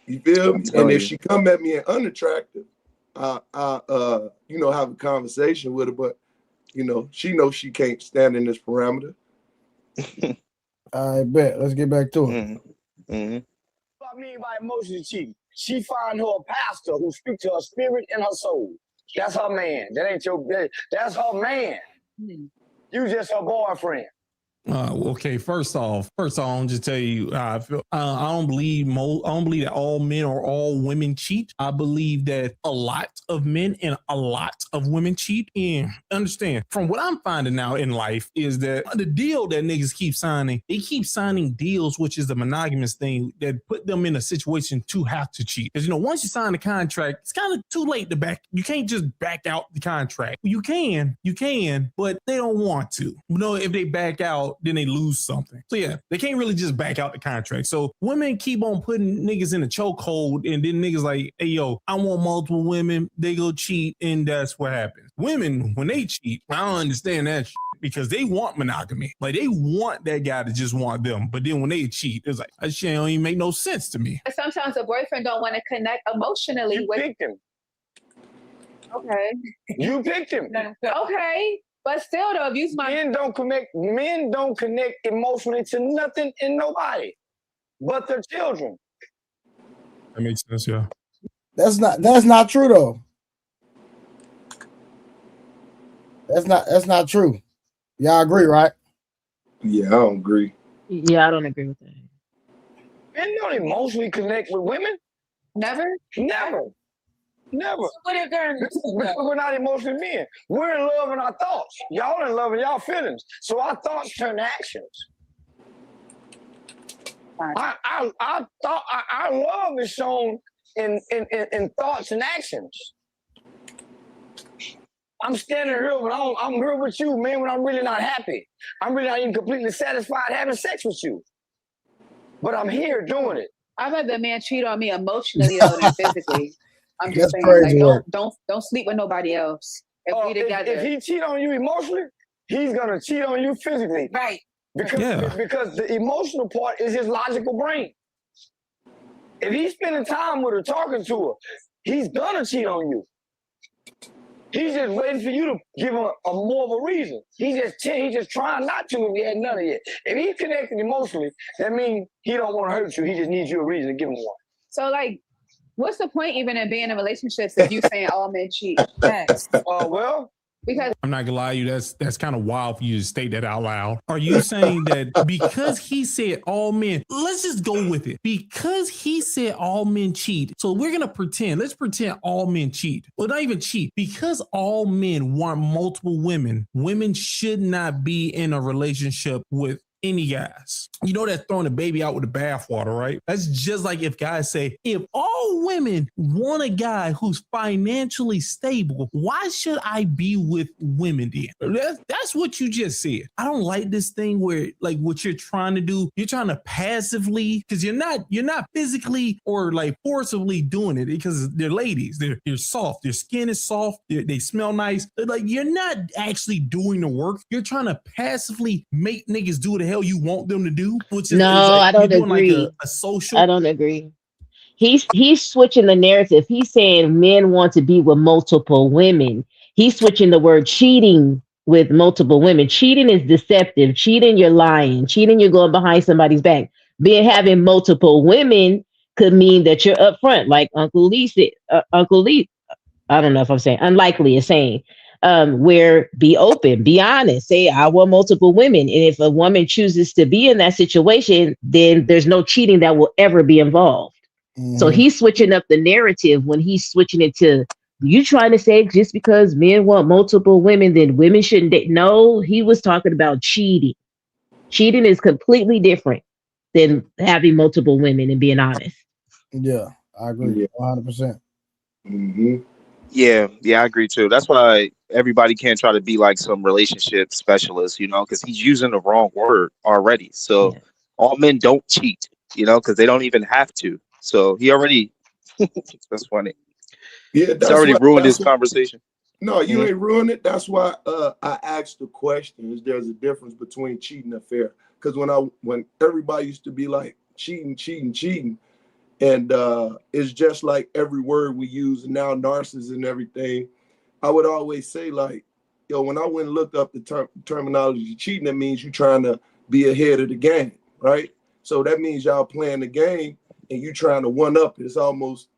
You feel me? And if she come at me and unattractive, I have a conversation with her, but she knows she can't stand in this parameter. I bet. Let's get back to it. What I mean by emotional cheating, she find her a pastor who speaks to her spirit and her soul. That's her man. That's her man. You just her boyfriend. Okay. First off, I'll just tell you, I feel I don't believe that all men or all women cheat. I believe that a lot of men and a lot of women cheat. And understand, from what I'm finding out in life is that the deal that niggas keep signing, they keep signing deals, which is the monogamous thing that put them in a situation to have to cheat. Because once you sign the contract, it's kind of too late to back. You can't just back out the contract. You can, but they don't want to. If they back out, then they lose something. So yeah, they can't really just back out the contract. So women keep on putting niggas in a chokehold, and then niggas like, hey yo, I want multiple women. They go cheat, and that's what happens. Women, when they cheat, I don't understand that shit, because they want monogamy. Like they want that guy to just want them. But then when they cheat, it's like, that shit don't even make no sense to me. Sometimes a boyfriend don't want to connect emotionally with him. Okay. You picked him. Okay. But still, though, if men don't connect emotionally to nothing and nobody but their children. That makes sense, yeah. That's not true though. That's not true. Y'all agree, right? Yeah, I don't agree. Yeah, I don't agree with that. Men don't emotionally connect with women. Never. Never. Because we're not emotional men. We're in love in our thoughts. Y'all in love in y'all feelings. So our thoughts turn to actions. Our love is shown in thoughts and actions. I'm standing here, but I'm here with you, man, when I'm really not happy. I'm really not even completely satisfied having sex with you. But I'm here doing it. I'd rather a man cheat on me emotionally though than physically. I'm just saying, crazy, like, don't sleep with nobody else. If he cheat on you emotionally, he's gonna cheat on you physically. Right. Because the emotional part is his logical brain. If he's spending time with her, talking to her, he's gonna cheat on you. He's just waiting for you to give him a more of a reason. He's just trying not to if he had none of it. If he's connected emotionally, that means he don't want to hurt you. He just needs you a reason to give him one. So, like, what's the point even in being in relationships if you saying all men cheat? Well, because I'm not gonna lie to you, that's kind of wild for you to state that out loud. Are you saying that because he said all men, let's just go with it, because he said all men cheat, so we're gonna let's pretend all men cheat. Well, not even cheat, because all men want multiple women should not be in a relationship with any guys. That's throwing the baby out with the bathwater, right? That's just like if guys say, if all women want a guy who's financially stable, why should I be with women then? That's what you just said. I don't like this thing where, like, what you're trying to do, you're trying to passively, because you're not physically or like forcibly doing it, because they're ladies. They're soft. Their skin is soft. They smell nice. Like, you're not actually doing the work. You're trying to passively make niggas do the hell you want them to do, which is like, I don't agree. Like a social. I don't agree. He's switching the narrative. He's saying men want to be with multiple women. He's switching the word cheating with multiple women. Cheating is deceptive. Cheating, you're lying. Cheating, you're going behind somebody's back. Having multiple women could mean that you're upfront, like Uncle Lee said. Uncle Lee, I don't know if I'm saying unlikely is saying. Where be open, be honest, say I want multiple women. And if a woman chooses to be in that situation, then there's no cheating that will ever be involved. Mm-hmm. So he's switching up the narrative when he's switching it to, you trying to say just because men want multiple women, then women shouldn't date. No, he was talking about cheating. Cheating is completely different than having multiple women and being honest. Yeah, I agree. 100%. Mm-hmm. Yeah, I agree too. That's why everybody can't try to be like some relationship specialist, because he's using the wrong word already. So all men don't cheat, because they don't even have to. So he already, that's funny. Yeah, it's already ruined this conversation. No, you ain't ruined it. That's why I asked the question: is there's a difference between cheating and fair? Because when everybody used to be like cheating. And it's just like every word we use now, narcissist and everything. I would always say, like, when I went and looked up the terminology cheating, that means you're trying to be ahead of the game, right? So that means y'all playing the game and you trying to one up. It's almost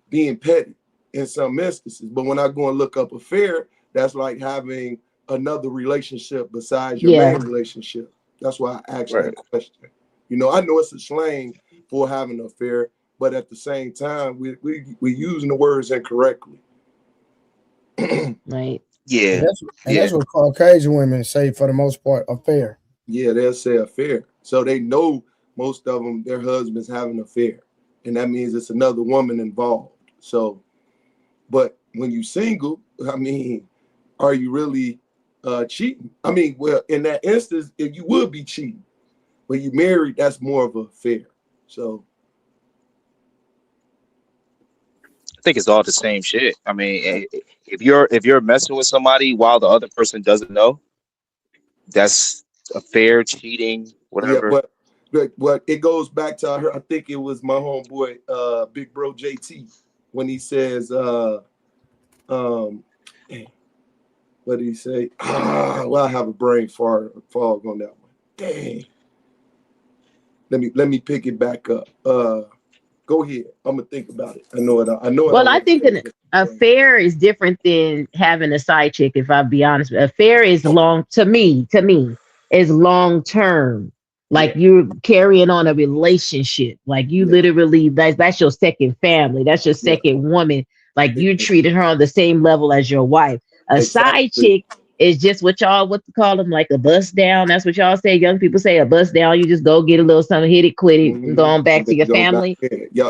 being petty in some instances. But when I go and look up affair, that's like having another relationship besides your Yeah. main relationship? That's why I asked Right. that question. You know, I know it's a slang for having an affair, but at the same time, we're using the words incorrectly. Right. Yeah, And yeah. that's what Caucasian women say for the most part, affair. Yeah, they'll say affair. So they know most of them, their husbands have an affair. And that means it's another woman involved. So, but when you single, I mean, are you really cheating? I mean, well, in that instance, if you would be cheating. When you married, that's more of an affair. So I think it's all the same shit. I mean, if you're messing with somebody while the other person doesn't know, that's affair, cheating, yeah, whatever. but it goes back to I think it was my homeboy, Big Bro JT, when he says, what did he say? Well, I have a brain fog on that one. Dang. Let me pick it back up. Go ahead. I'm gonna think about it. I know it. Well, I think an affair is different than having a side chick. If I'll be honest, affair is long to me is long term. Like you're carrying on a relationship. Like you literally that's your second family. That's your second woman. Like you treating her on the same level as your wife. A side chick is just what to call them, like a bust down. That's what y'all say. Young people say a bust down. You just go get a little something, hit it, quit it, and go on back to your family.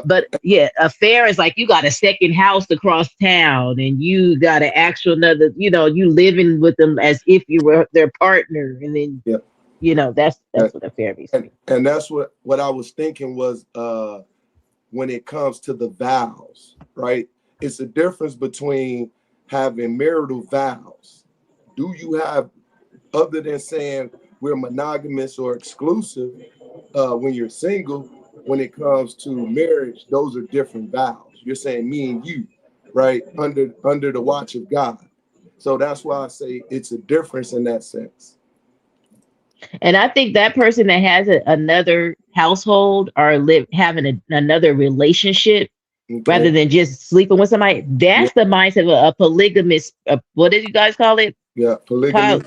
But yeah, affair is like you got a second house across town and you got an actual another, you living with them as if you were their partner. And then, that's what affair means. And that's what I was thinking was when it comes to the vows, right? It's a difference between having marital vows. Do you have, other than saying we're monogamous or exclusive, when you're single, when it comes to marriage, those are different vows. You're saying me and you, right? Under the watch of God. So that's why I say it's a difference in that sense. And I think that person that has another household or having another relationship, rather than just sleeping with somebody, that's the mindset of a polygamous. What did you guys call it? Yeah, polygamy.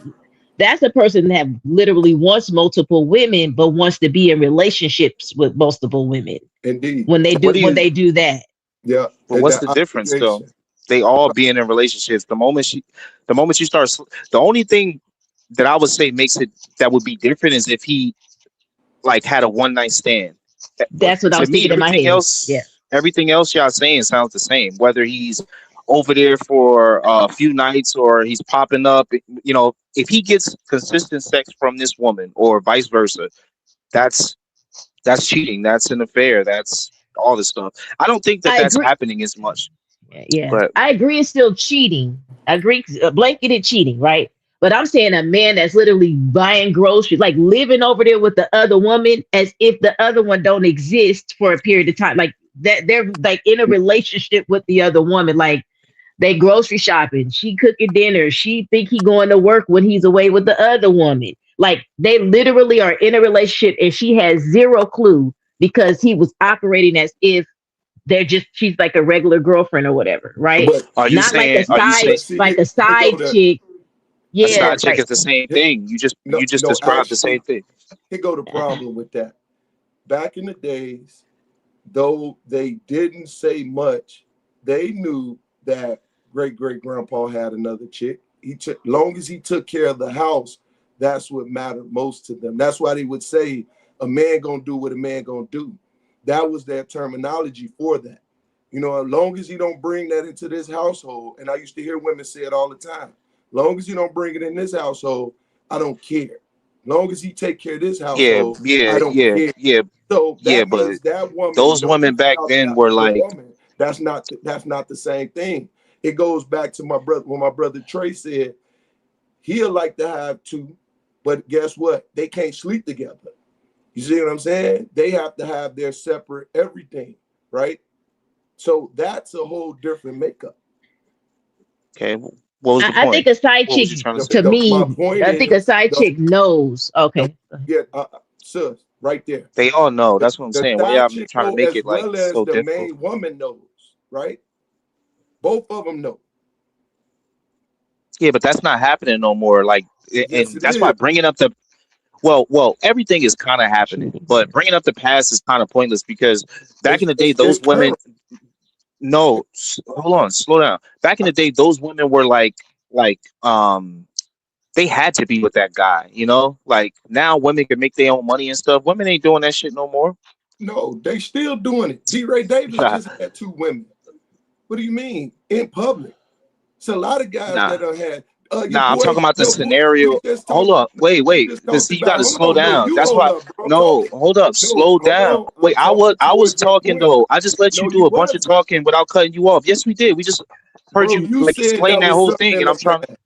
That's a person that literally wants multiple women, but wants to be in relationships with multiple women. Indeed. When they do that. Yeah. But what's the difference though? They all being in relationships. The moment you start, the only thing that I would say makes it that would be different is if he like had a one night stand. That's what I was thinking in my head. Everything else y'all saying sounds the same. Whether he's over there for a few nights or he's popping up, if he gets consistent sex from this woman or vice versa, that's cheating. That's an affair. That's all this stuff. I don't think that's happening as much. Yeah, but I agree. It's still cheating. I agree. Blanketed cheating, right? But I'm saying a man that's literally buying groceries, like living over there with the other woman as if the other one don't exist for a period of time. Like that they're like in a relationship with the other woman. Like they grocery shopping. She cooking dinner. She think he going to work when he's away with the other woman. Like they literally are in a relationship and she has zero clue because he was operating as if she's like a regular girlfriend or whatever, right? But are you not saying, like a side chick. Yeah, a side chick is the same thing. You just described the same thing. Here go the problem with that. Back in the days, though they didn't say much, they knew that great-great-grandpa had another chick. Long as he took care of the house, that's what mattered most to them. That's why they would say a man gonna do what a man gonna do. That was their terminology for that. As long as he don't bring that into this household, and I used to hear women say it all the time, long as you don't bring it in this household, I don't care. Long as he take care of this household, I don't care. So that means that woman, those women back then were like, that's not the same thing. It goes back to my brother when my brother Trey said he'll like to have two, but guess what? They can't sleep together. You see what I'm saying? They have to have their separate everything, right? So that's a whole different makeup. Okay. What was the point? I think a side chick, to me, I think a side chick knows. Okay. Yeah, sis, right there. They all know. That's what I'm saying. Why y'all trying to make it like so the difficult? main woman knows, right? Both of them know. Yeah, but that's not happening no more. Like, Yes, and it that's why is. bringing up the everything is kind of happening, but bringing up the past is kind of pointless because back in the day, It's those women. current. No, hold on, slow down. Back in the day, those women were like they had to be with that guy. You know, like now women can make their own money and stuff. Women ain't doing that shit no more. No, they still doing it. D. Ray Davis just had 2 women. What do you mean? In public. It's a lot of guys Nah. that have had Nah, I'm talking about the scenario. we just Hold talked up, wait, we wait. just Cause talked see, you about gotta hold slow on. No, down. you That's hold why. up, bro. I'm No, talking. hold up, No, slow hold down. on. I'm Wait, talking I was towards your talking point. though. I just let you No, do you a bunch of wasn't. talking without cutting you off. Yes, we did. We just heard Bro, you you like said explain that that was whole something thing, in and the I'm trying. past.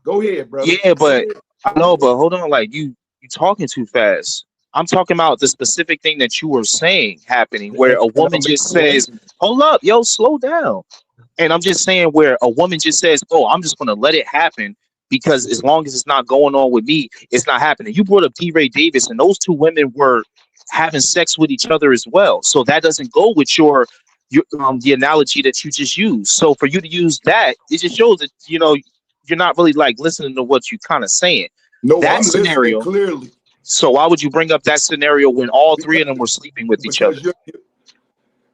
Go ahead, brother. Yeah, Go but ahead. I Go know, ahead. but hold on, like you talking too fast. I'm talking about the specific thing that you were saying happening, where a And woman I'm just says, explaining. "Hold up, yo, slow down." And I'm just saying where a woman just says, "Oh, I'm just gonna let it happen because as long as it's not going on with me, it's not happening." You brought up D. Ray Davis, and those 2 women were having sex with each other as well. So that doesn't go with your the analogy that you just used. So for you to use that, it just shows that you're not really like listening to what you kind of saying. No, That I'm listening scenario. clearly So why would you bring up that scenario when all 3 because of them were sleeping with each other?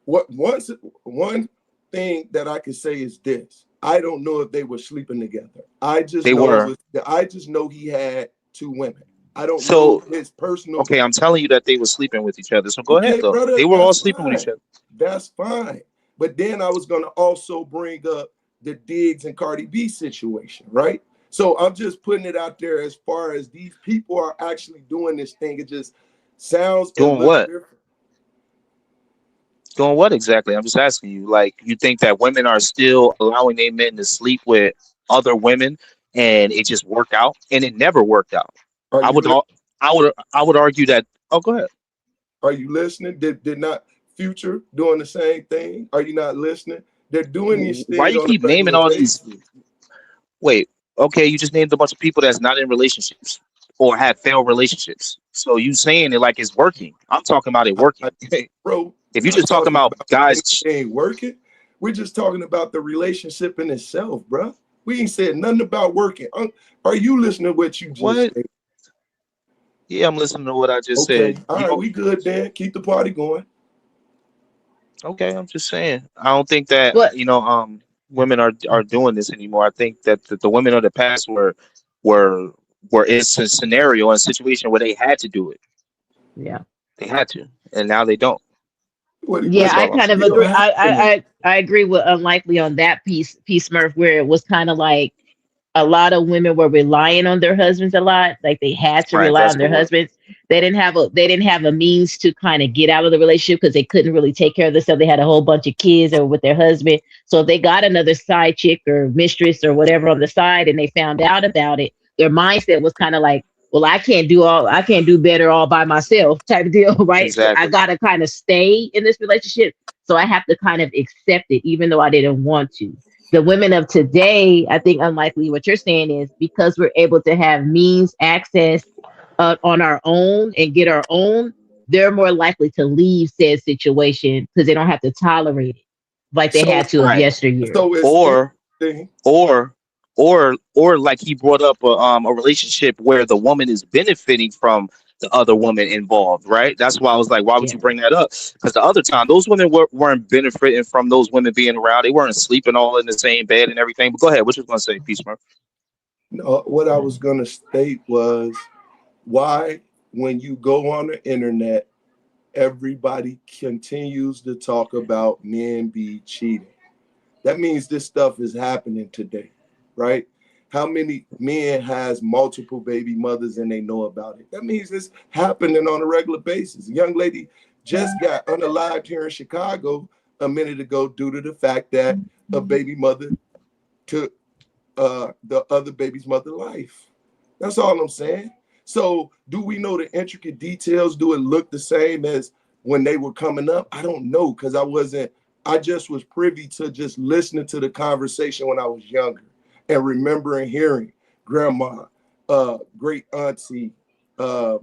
because one thing that I can say is this. I don't know if they were sleeping together. I just They know were. I just know he had 2 women. I don't know So his personal. okay, I'm telling you that they were sleeping with each other. So go ahead Okay, though. brother, They were all that's sleeping with each fine. other. That's fine. But then I was gonna also bring up the Diggs and Cardi B situation, right? So I'm just putting it out there as far as these people are actually doing this thing. It just sounds a Doing little what? different. Doing what exactly? I'm just asking you. Like, you think that women are still allowing their men to sleep with other women, and it just worked out, and it never worked out. Are I you would, li- al- I would argue that. Oh, go ahead. are you listening? Did not Future doing the same thing? Are you not listening? They're doing these Why things you on a keep naming regular all these? basis. Wait, okay, you just named a bunch of people that's not in relationships or have failed relationships. So you saying it like it's working? I'm talking about it working. Bro, If we're you not just talking talking about about guys, things that ain't working. We're just talking about the relationship in itself, bro. We ain't said nothing about working. Are you listening to what you just what? said? Yeah, I'm listening to what I just Okay, said. all You right, don't. we good then. Keep the party going. Okay, I'm just saying. I don't think that What? women are doing this anymore. I think that the women of the past were were in a scenario and a situation where they had to do it. Yeah. They had to, and now they don't. Yeah, That's I all I'm kind of saying. Still agree. happening. I agree with Unlikely on that piece, Murph, where it was kind of like a lot of women were relying on their husbands a lot, like they had to Right, rely that's on their correct. husbands. They didn't have a means to kind of get out of the relationship because they couldn't really take care of themselves. They had a whole bunch of kids or with their husband. So if they got another side chick or mistress or whatever on the side and they found out about it, their mindset was kind of like, well, I can't do better all by myself type of deal, right? So I Exactly. gotta kind of stay in this relationship. So I have to kind of accept it, even though I didn't want to. The women of today, I think, unlikely what you're saying is because we're able to have means access on our own and get our own, they're more likely to leave said situation because they don't have to tolerate it like they So had to of Right. yesteryear. so it's Or interesting. or or like he brought up a relationship where the woman is benefiting from the other woman involved, right? That's why I was like, why would Yeah. you bring that up? Because the other time those women weren't benefiting from those women being around. They weren't sleeping all in the same bed and everything. But go ahead, what you gonna say, Peace Murph? No, what I was gonna state was why when you go on the internet, everybody continues to talk about men be cheating. That means this stuff is happening today, right? How many men has multiple baby mothers and they know about it? That means it's happening on a regular basis. A young lady just got unalived here in Chicago a minute ago due to the fact that a baby mother took the other baby's mother life. That's all I'm saying. So, do we know the intricate details? Do it look the same as when they were coming up? I don't know because I just was privy to just listening to the conversation when I was younger and remembering hearing grandma, great auntie, uh,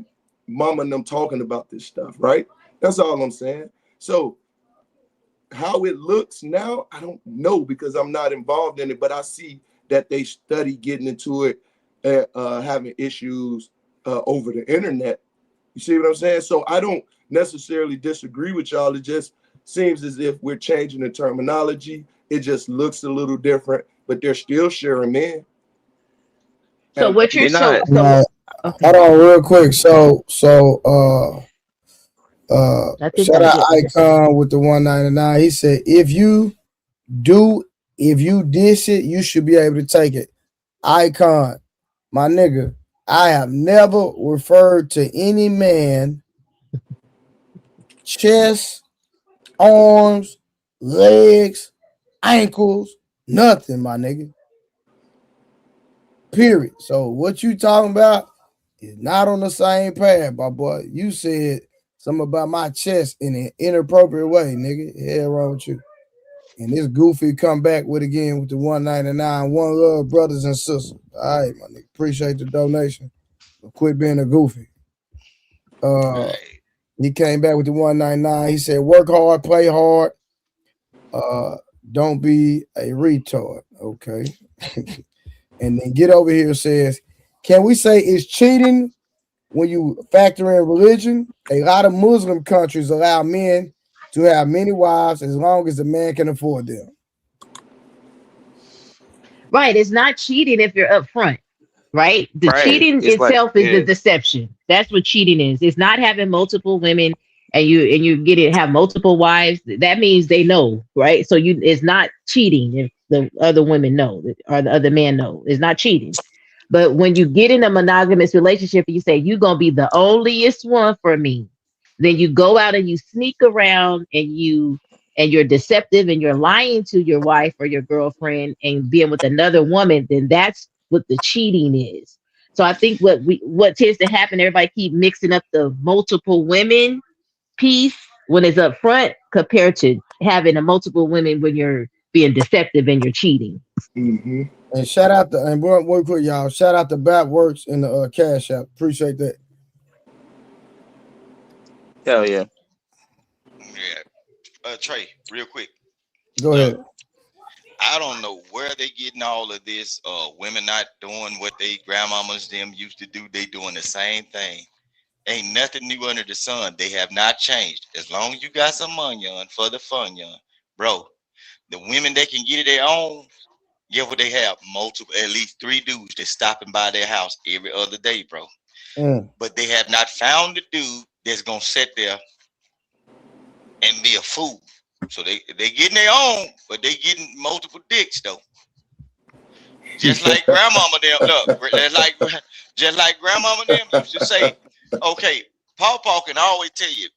mama and them talking about this stuff, right? That's all I'm saying. So, how it looks now, I don't know because I'm not involved in it, but I see that they study getting into it and having issues over the internet. You see what I'm saying? So I don't necessarily disagree with y'all. It just seems as if we're changing the terminology. It just looks a little different, but they're still sharing men. So what you're They're so not. okay. Hold on real quick. So I think shout I'm out getting it. Icon with the 199. He said, if you dish it, you should be able to take it. Icon, my nigga, I have never referred to any man chest, arms, legs, ankles, nothing, my nigga. Period. So what you talking about is not on the same path, my boy. You said something about my chest in an inappropriate way, nigga. Hell wrong with you. And this goofy come back with again with the 199. One love, brothers and sisters. All right, my nigga. Appreciate the donation. But quit being a goofy. He came back with the 199. He said, work hard, play hard. Don't be a retard. Okay. And then Get Over Here says, can we say it's cheating when you factor in religion? A lot of Muslim countries allow men to have many wives as long as the man can afford them. Right. It's not cheating if you're upfront. Right. The Right. cheating It's like, itself is the yeah. deception. That's what cheating is. It's not having multiple women and you have multiple wives. That means they know, right? So it's not cheating if the other women know or the other man know. It's not cheating. But when you get in a monogamous relationship and you say you're gonna be the onlyest one for me, then you go out and you sneak around and you're deceptive and you're lying to your wife or your girlfriend and being with another woman, then that's what the cheating is. So I think what tends to happen, everybody keep mixing up the multiple women piece when it's up front compared to having a multiple women when you're being deceptive and you're cheating. Mm-hmm. And shout out to, and one quick, y'all, shout out to Batworks in the Cash App. Appreciate that. Hell yeah. Yeah. Trey, real quick. Go ahead. I don't know where they getting all of this. Women not doing what they grandmamas them used to do. They doing the same thing. Ain't nothing new under the sun. They have not changed. As long as you got some money on for the fun, young bro. The women that can get it their own, get what they have. Multiple, at least 3 dudes that's stopping by their house every other day, bro. But they have not found the dude that's gonna sit there and be a fool. So they getting their own, but they getting multiple dicks though. Just like grandmama them, look, just like grandmama them used to say, okay, Paw can always tell you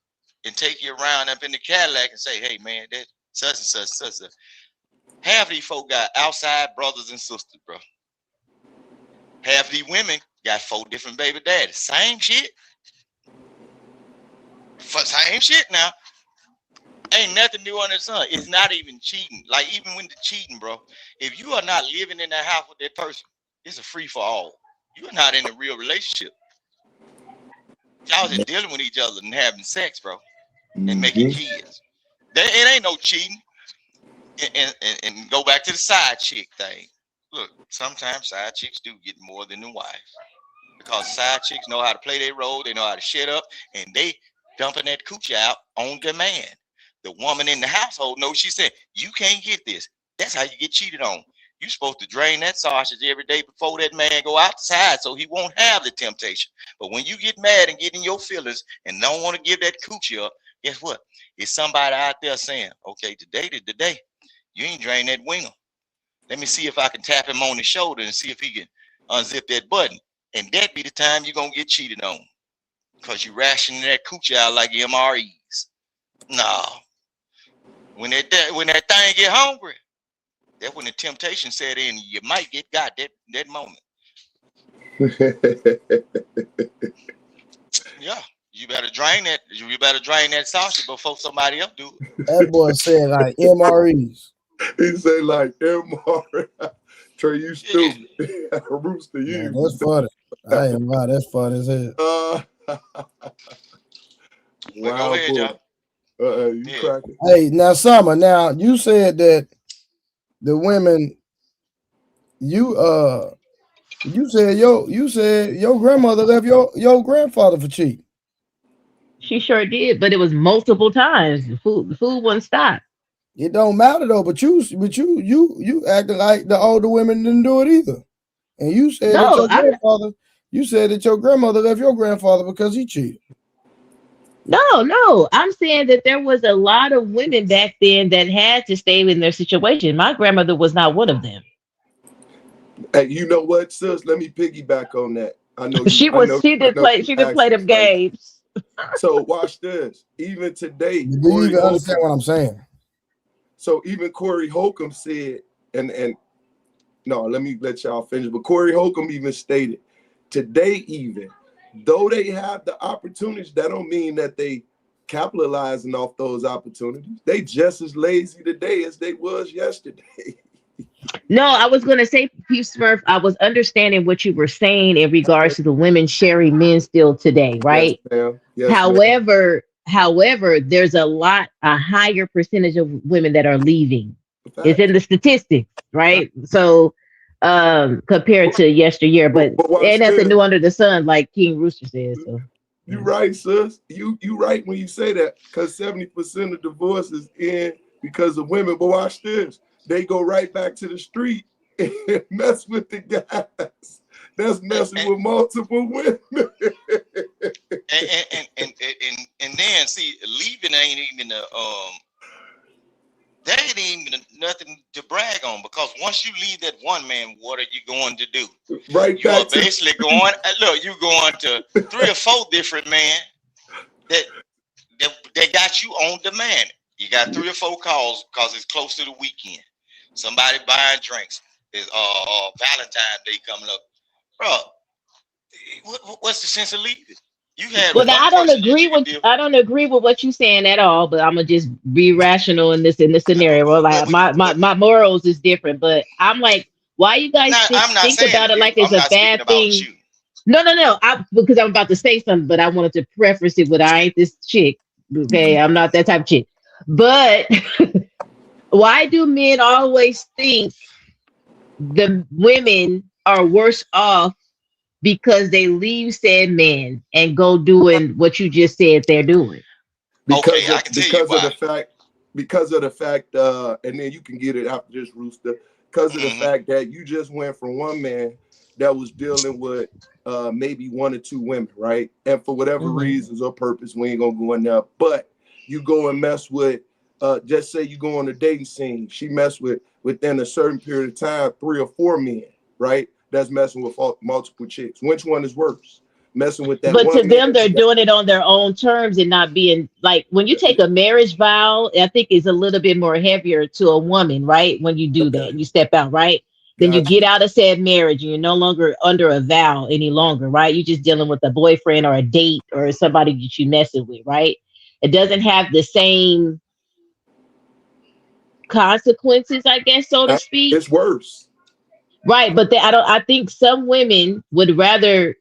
and take you around up in the Cadillac and say, hey man, that such and such. Half of these folk got outside brothers and sisters, bro. Half of these women got 4 different baby daddies. Same shit. Same shit now. Ain't nothing new under the sun. It's not even cheating. Like even when the cheating, bro, if you are not living in that house with that person, it's a free for all. You're not in a real relationship. Y'all just dealing with each other and having sex, bro, and making kids. It ain't no cheating. And go back to the side chick thing. Look, sometimes side chicks do get more than the wife because side chicks know how to play their role. They know how to shut up, and they dumping that coochie out on demand. The woman in the household knows. She said, you can't get this. That's how you get cheated on. You're supposed to drain that sausage every day before that man go outside so he won't have the temptation. But when you get mad and get in your feelings and don't want to give that coochie up, guess what? It's somebody out there saying, okay, today is the day. You ain't drain that winger. Let me see if I can tap him on the shoulder and see if he can unzip that button. And that be the time you're going to get cheated on. Because you rationing that coochie out like MREs. No. When that thing get hungry, that's when the temptation set in. You might get got that moment. Yeah. You better drain that. You better drain that sausage before somebody else do it. That boy said like MREs. He say like MRE. Trey, you stupid. Rooster, you. Man, that's funny. I ain't lie. That's funny as hell. Wow, boy. You cracking. Hey, now Summer. Now you said that the women You said your grandmother left your grandfather for cheating. She sure did, but it was multiple times. The food wouldn't stop. It don't matter though, but you acting like the older women didn't do it either. And you said that No, your grandmother left your grandfather because he cheated. No. I'm saying that there was a lot of women back then that had to stay in their situation. My grandmother was not one of them. Hey, you know what, sis? Let me piggyback on that. I know She didn't play them games. So watch this. Even today, Do you even understand what I'm saying? So even Corey Holcomb said, and no, let me let y'all finish. But Corey Holcomb even stated today, even though they have the opportunities, that don't mean that they capitalizing off those opportunities. They just as lazy today as they was yesterday. No, I was going to say, P. Smurf, I was understanding what you were saying in regards to the women sharing men still today, right? Yes, ma'am. Yes, However, there's a higher percentage of women that are leaving. It's in the statistics, right? So compared to yesteryear, but ain't nothing new under the sun, like King Rooster says. So you're right, sis. You right when you say that, because 70% of divorces end because of women. But watch this. They go right back to the street and mess with the guys. That's messing with multiple women. and then see, leaving ain't even that ain't even nothing to brag on, because once you leave that one man, what are you going to do? Right, you are basically going. Look, you going to 3 or 4 different men that got you on demand. You got 3 or 4 calls because it's close to the weekend. Somebody buying drinks. It's Valentine's Day coming up, bro. What's the sense of leaving? You had I don't agree with what you're saying at all. But I'm gonna just be rational in this scenario. Well, like my morals is different, but I'm like, why you guys think about it like it's a bad thing? No. Because I'm about to say something, but I wanted to preface it with I ain't this chick. Okay, I'm not that type of chick. But why do men always think the women are worse off because they leave said men and go doing what you just said they're doing? Because of the fact, and then you can get it after this, Rooster. Because of the fact that you just went from one man that was dealing with maybe 1 or 2 women, right? And for whatever reasons or purpose, we ain't gonna go in there. But you go and mess with, just say you go on the dating scene. She messed with within a certain period of time 3 or 4 men, right? That's messing with multiple chicks. Which one is worse? Messing with that. But to them, they're doing it on their own terms and not being like, when you take a marriage vow, I think is a little bit more heavier to a woman, right? When you do that, you step out, right? Then you get out of said marriage and you're no longer under a vow any longer, right? You're just dealing with a boyfriend or a date or somebody that you messing with, right? It doesn't have the same consequences, I guess, so to speak. It's worse. Right, but I think some women would rather,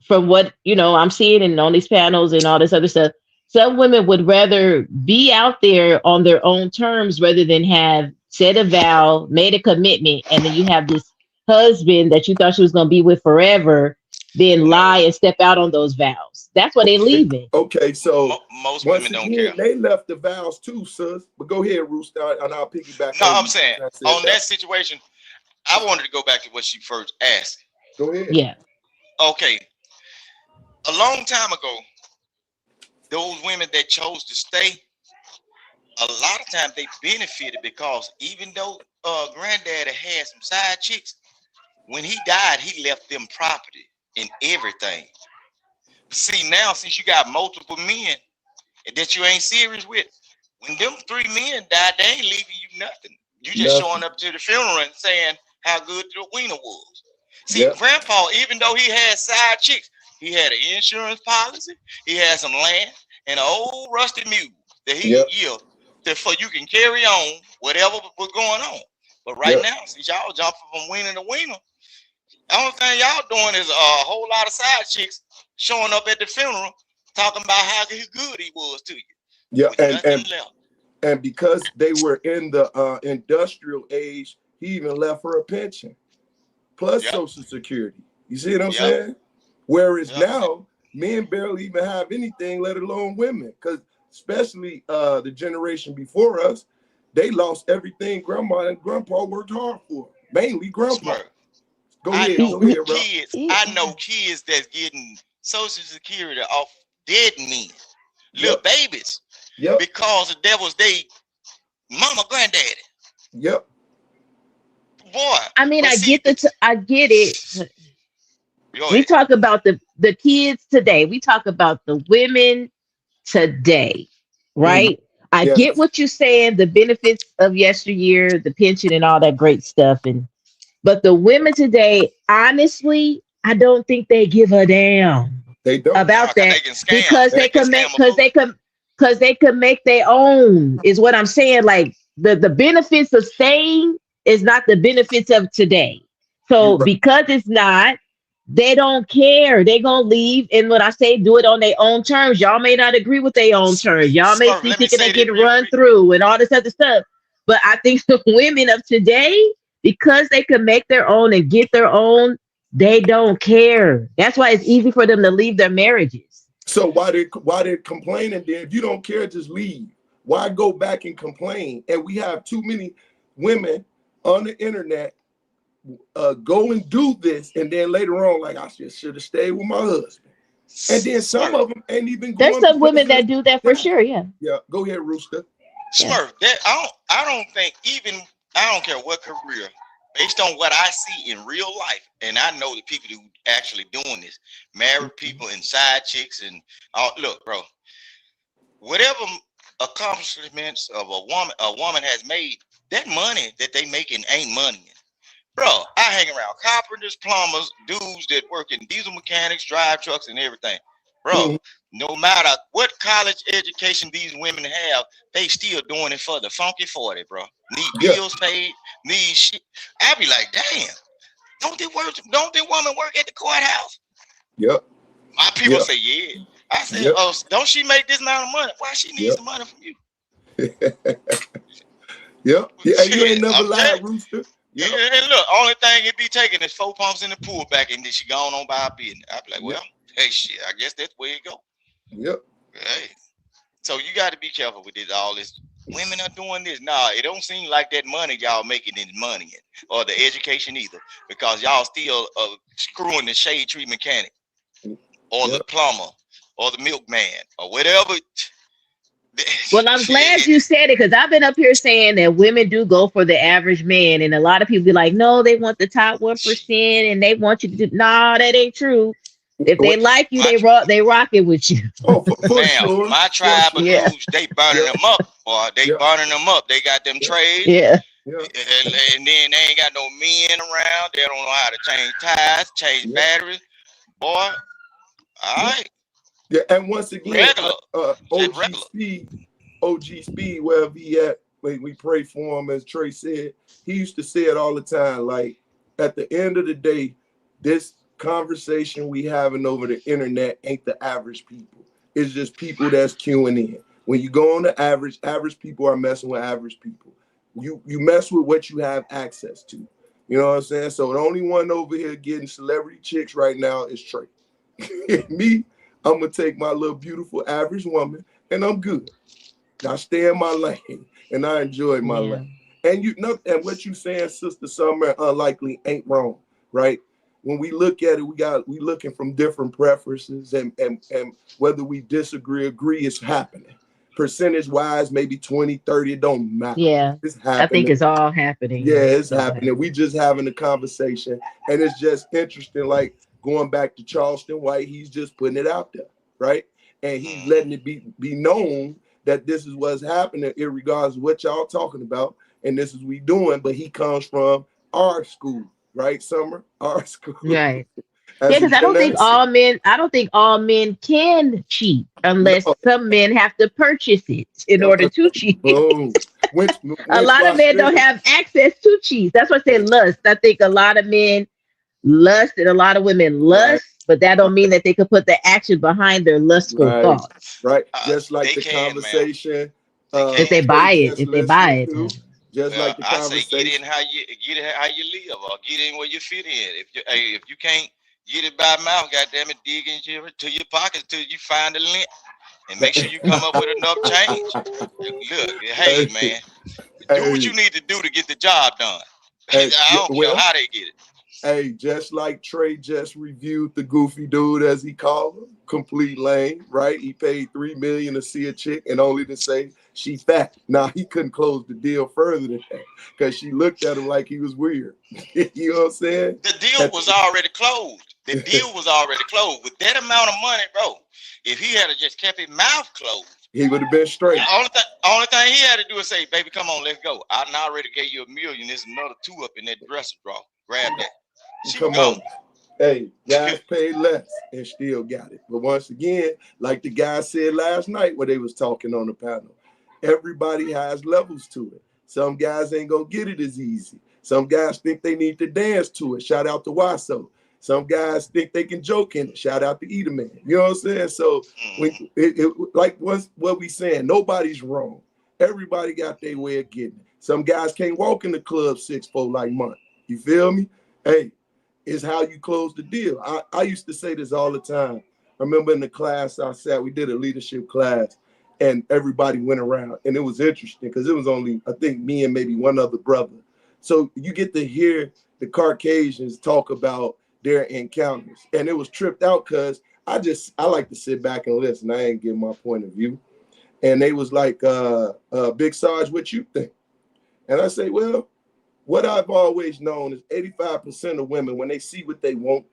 from what I'm seeing in all these panels and all this other stuff, some women would rather be out there on their own terms rather than have said a vow, made a commitment, and then you have this husband that you thought she was going to be with forever, then lie and step out on those vows. That's why they're leaving. Okay, so most women don't care. They left the vows too, sis. But go ahead, Rooster, and I'll piggyback. No, I'm saying on that situation, I wanted to go back to what she first asked. Go ahead. Yeah. Okay. A long time ago, those women that chose to stay, a lot of times they benefited because even though granddaddy had some side chicks, when he died, he left them property and everything. See, now since you got multiple men that you ain't serious with, when them 3 men died, they ain't leaving you nothing. You just showing up to the funeral and saying how good the wiener was. See, Grandpa, even though he had side chicks, he had an insurance policy, he had some land, and an old rusty mule that he could give for you can carry on whatever was going on. But right now, since y'all jumping from wiener to wiener, the only thing y'all doing is a whole lot of side chicks showing up at the funeral talking about how good he was to you. Yeah, and because they were in the industrial age, he even left her a pension. plus Social Security. You see what I'm saying? Whereas now, men barely even have anything, let alone women. Because especially the generation before us, they lost everything grandma and grandpa worked hard for. Mainly grandpa. Go ahead, kids. I know kids that's getting Social Security off dead men, little babies, because that was they mama, granddaddy. Yep. Boy. I mean, I get it. We talk about the kids today. We talk about the women today, right? I get what you're saying, the benefits of yesteryear, the pension and all that great stuff. But the women today, honestly, I don't think they give a damn about that because they can make their own is what I'm saying. Like the benefits of staying is not the benefits of today. So because it's not, they don't care. They gonna leave, and when I say do it on their own terms, y'all may not agree with their own terms. Y'all may see thinking they get run through and all this other stuff. But I think the women of today, because they can make their own and get their own, they don't care. That's why it's easy for them to leave their marriages. So why they're complaining then? If you don't care, just leave. Why go back and complain? And we have too many women on the internet go and do this, and then later on, like, I just should have stayed with my husband. And then some of them ain't even going. There's some women that do that for sure. Yeah. Yeah. Go ahead, Rooster. Smurf, that I don't think even I don't care what career, based on what I see in real life, and I know the people who actually doing this, married people and side chicks and look, bro, whatever accomplishments of a woman has made, that money that they making ain't money. Bro, I hang around carpenters, plumbers, dudes that work in diesel mechanics, drive trucks, and everything. Bro, no matter what college education these women have, they still doing it for the funky 40, bro. Need bills paid, need shit. I be like, damn, don't they woman work at the courthouse? Yep. My people say, yeah. I said, oh, don't she make this amount of money? Why she needs the money from you? Yeah, you ain't never lied, Rooster. Yeah, and look, only thing it be taking is 4 pumps in the pool back, and then she gone on by her business. I be like, well, hey, shit, I guess that's where it go. Yep. Hey, so you got to be careful with this. All this, women are doing this. Nah, it don't seem like that money y'all making any money in, or the education either, because y'all still screwing the shade tree mechanic, or the plumber, or the milkman, or whatever. Well, I'm glad you said it because I've been up here saying that women do go for the average man, and a lot of people be like, "No, they want the top 1%, and they want you to do." Nah, that ain't true. If they like you, they rock it with you. Ma'am, my tribe of dudes, they burning them up, or they burning them up. They got them trades, and then they ain't got no men around. They don't know how to change tires, change batteries. Boy, all right. Yeah, and once again, OG Speed, wherever he at, we pray for him, as Trey said. He used to say it all the time, like, at the end of the day, this conversation we having over the internet ain't the average people. It's just people that's queuing in. When you go on the average people are messing with average people. You mess with what you have access to. You know what I'm saying? So the only one over here getting celebrity chicks right now is Trey. Me, I'm gonna take my little beautiful average woman, and I'm good. I stay in my lane, and I enjoy my lane. And and what you saying, Sister Summer, unlikely ain't wrong, right? When we look at it, we looking from different preferences, and whether we disagree, agree, it's happening. Percentage wise, maybe 20, 30, it don't matter. Yeah, it's happening. I think it's all happening. Yeah, it's happening. We just having a conversation, and it's just interesting, like, going back to Charleston White, he's just putting it out there, right? And he's letting it be known that this is what's happening, irregardless of what y'all talking about, and this is what we doing. But he comes from our school, right, Summer? Our school. Right. Yeah, because I don't think all men can cheat unless some men have to purchase it in order to cheat. A lot of men don't have access to cheat. That's what I say lust. I think a lot of men lust and a lot of women lust, but that don't mean that they could put the action behind their lustful thoughts. Right. Just like the conversation. If they buy it. Just Well, like the I say get conversation. in how you live, or get in where you fit in. If you can't get it by mouth, goddamn it, dig into your pockets till you find the lint, and make sure you come up with enough change. Look, hey man, do what Hey, you need to do to get the job done. hey, I don't care well, how they get it. hey, just like Trey just reviewed the goofy dude, as he called him, complete lame, right? He paid $3 million to see a chick and only to say she fat. Now he couldn't close the deal further than that because she looked at him like he was weird. You know what I'm saying? The deal was already closed. The deal was already closed. With that amount of money, bro, if he had just kept his mouth closed, he would have been straight. The only thing he had to do is say, baby, come on, let's go. I already gave you $1 million. There's another 2 up in that dresser drawer. Grab that. She Come gone. on. Hey, guys paid less and still got it. But once again, like the guy said last night when they was talking on the panel, everybody has levels to it. Some guys ain't gonna get it as easy. Some guys think they need to dance to it. Shout out to Waso. Some guys think they can joke in it. Shout out to Eater Man. You know what I'm saying? So when like what we saying, nobody's wrong. Everybody got their way of getting it. Some guys can't walk in the club 6'4" like Monk. You feel me? Hey, it's how you close the deal. I used to say this all the time. I remember in the class I sat, we did a leadership class, and everybody went around, and it was interesting because it was only, I think, me and maybe one other brother. So you get to hear the Caucasians talk about their encounters, and it was tripped out because I like to sit back and listen. I ain't give my point of view. And they was like, Big Sarge, what you think? And I say, well, what I've always known is 85% of women, when they see what they want,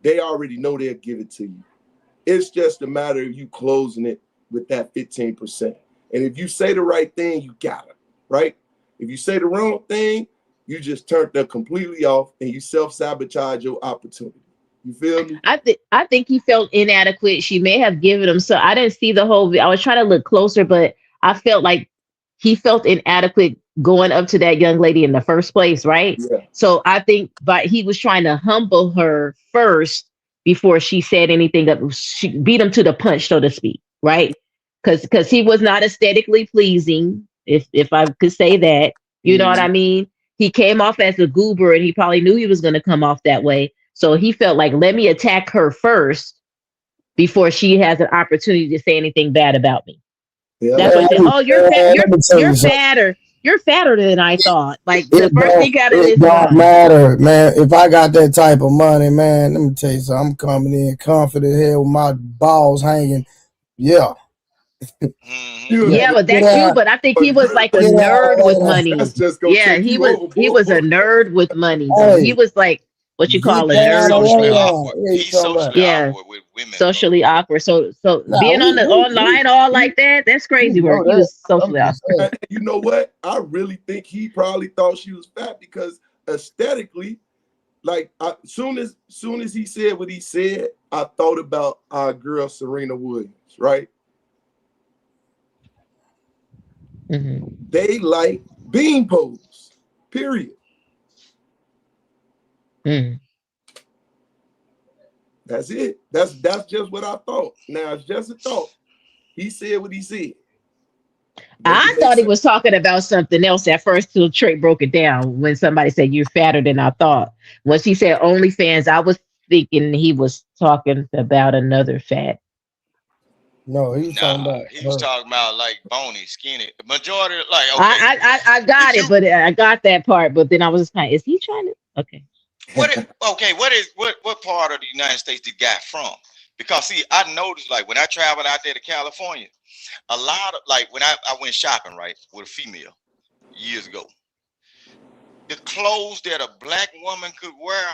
they already know they'll give it to you. It's just a matter of you closing it with that 15%. And if you say the right thing, you got it, right? If you say the wrong thing, you just turned them completely off and you self-sabotage your opportunity. You feel me? I think he felt inadequate. She may have given him, so I didn't see the whole. I was trying to look closer, but I felt like he felt inadequate going up to that young lady in the first place, right? Yeah. So I think, but he was trying to humble her first before she said anything. She beat him to the punch, so to speak, right? Because he was not aesthetically pleasing, if I could say that. You know what I mean? He came off as a goober, and he probably knew he was going to come off that way. So he felt like, let me attack her first before she has an opportunity to say anything bad about me. Yeah. That's what he said. Oh, you're fat. You're fatter. You're fatter than I thought. Like the first thing out of his don't mind. matter, man. If I got that type of money, man, let me tell you something. I'm coming in confident here with my balls hanging. Yeah. Yeah, but that's you. But I think he was like a nerd with money. Yeah, he was a nerd with money. Though. He was like what you call a nerd. Socially awkward. So being on the online all like that, that's crazy work. He was socially awkward. You know what? I really think he probably thought she was fat because aesthetically, like soon as he said what he said, I thought about our girl Serena Williams, right? Mm-hmm. They like bean pose, period. Mm. That's it. That's just what I thought. Now it's just a thought. He said what he said. I thought he was talking about something else at first till Trey broke it down when somebody said you're fatter than I thought. Once he said OnlyFans, I was thinking he was talking about another fat. No, he was talking about. He was talking about like bony, skinny. The majority, like I got it, but I got that part. But then I was just kind of, is he trying to? Okay. What part of the United States the guy from? Because see, I noticed like when I traveled out there to California, a lot of like when I went shopping right with a female years ago, the clothes that a black woman could wear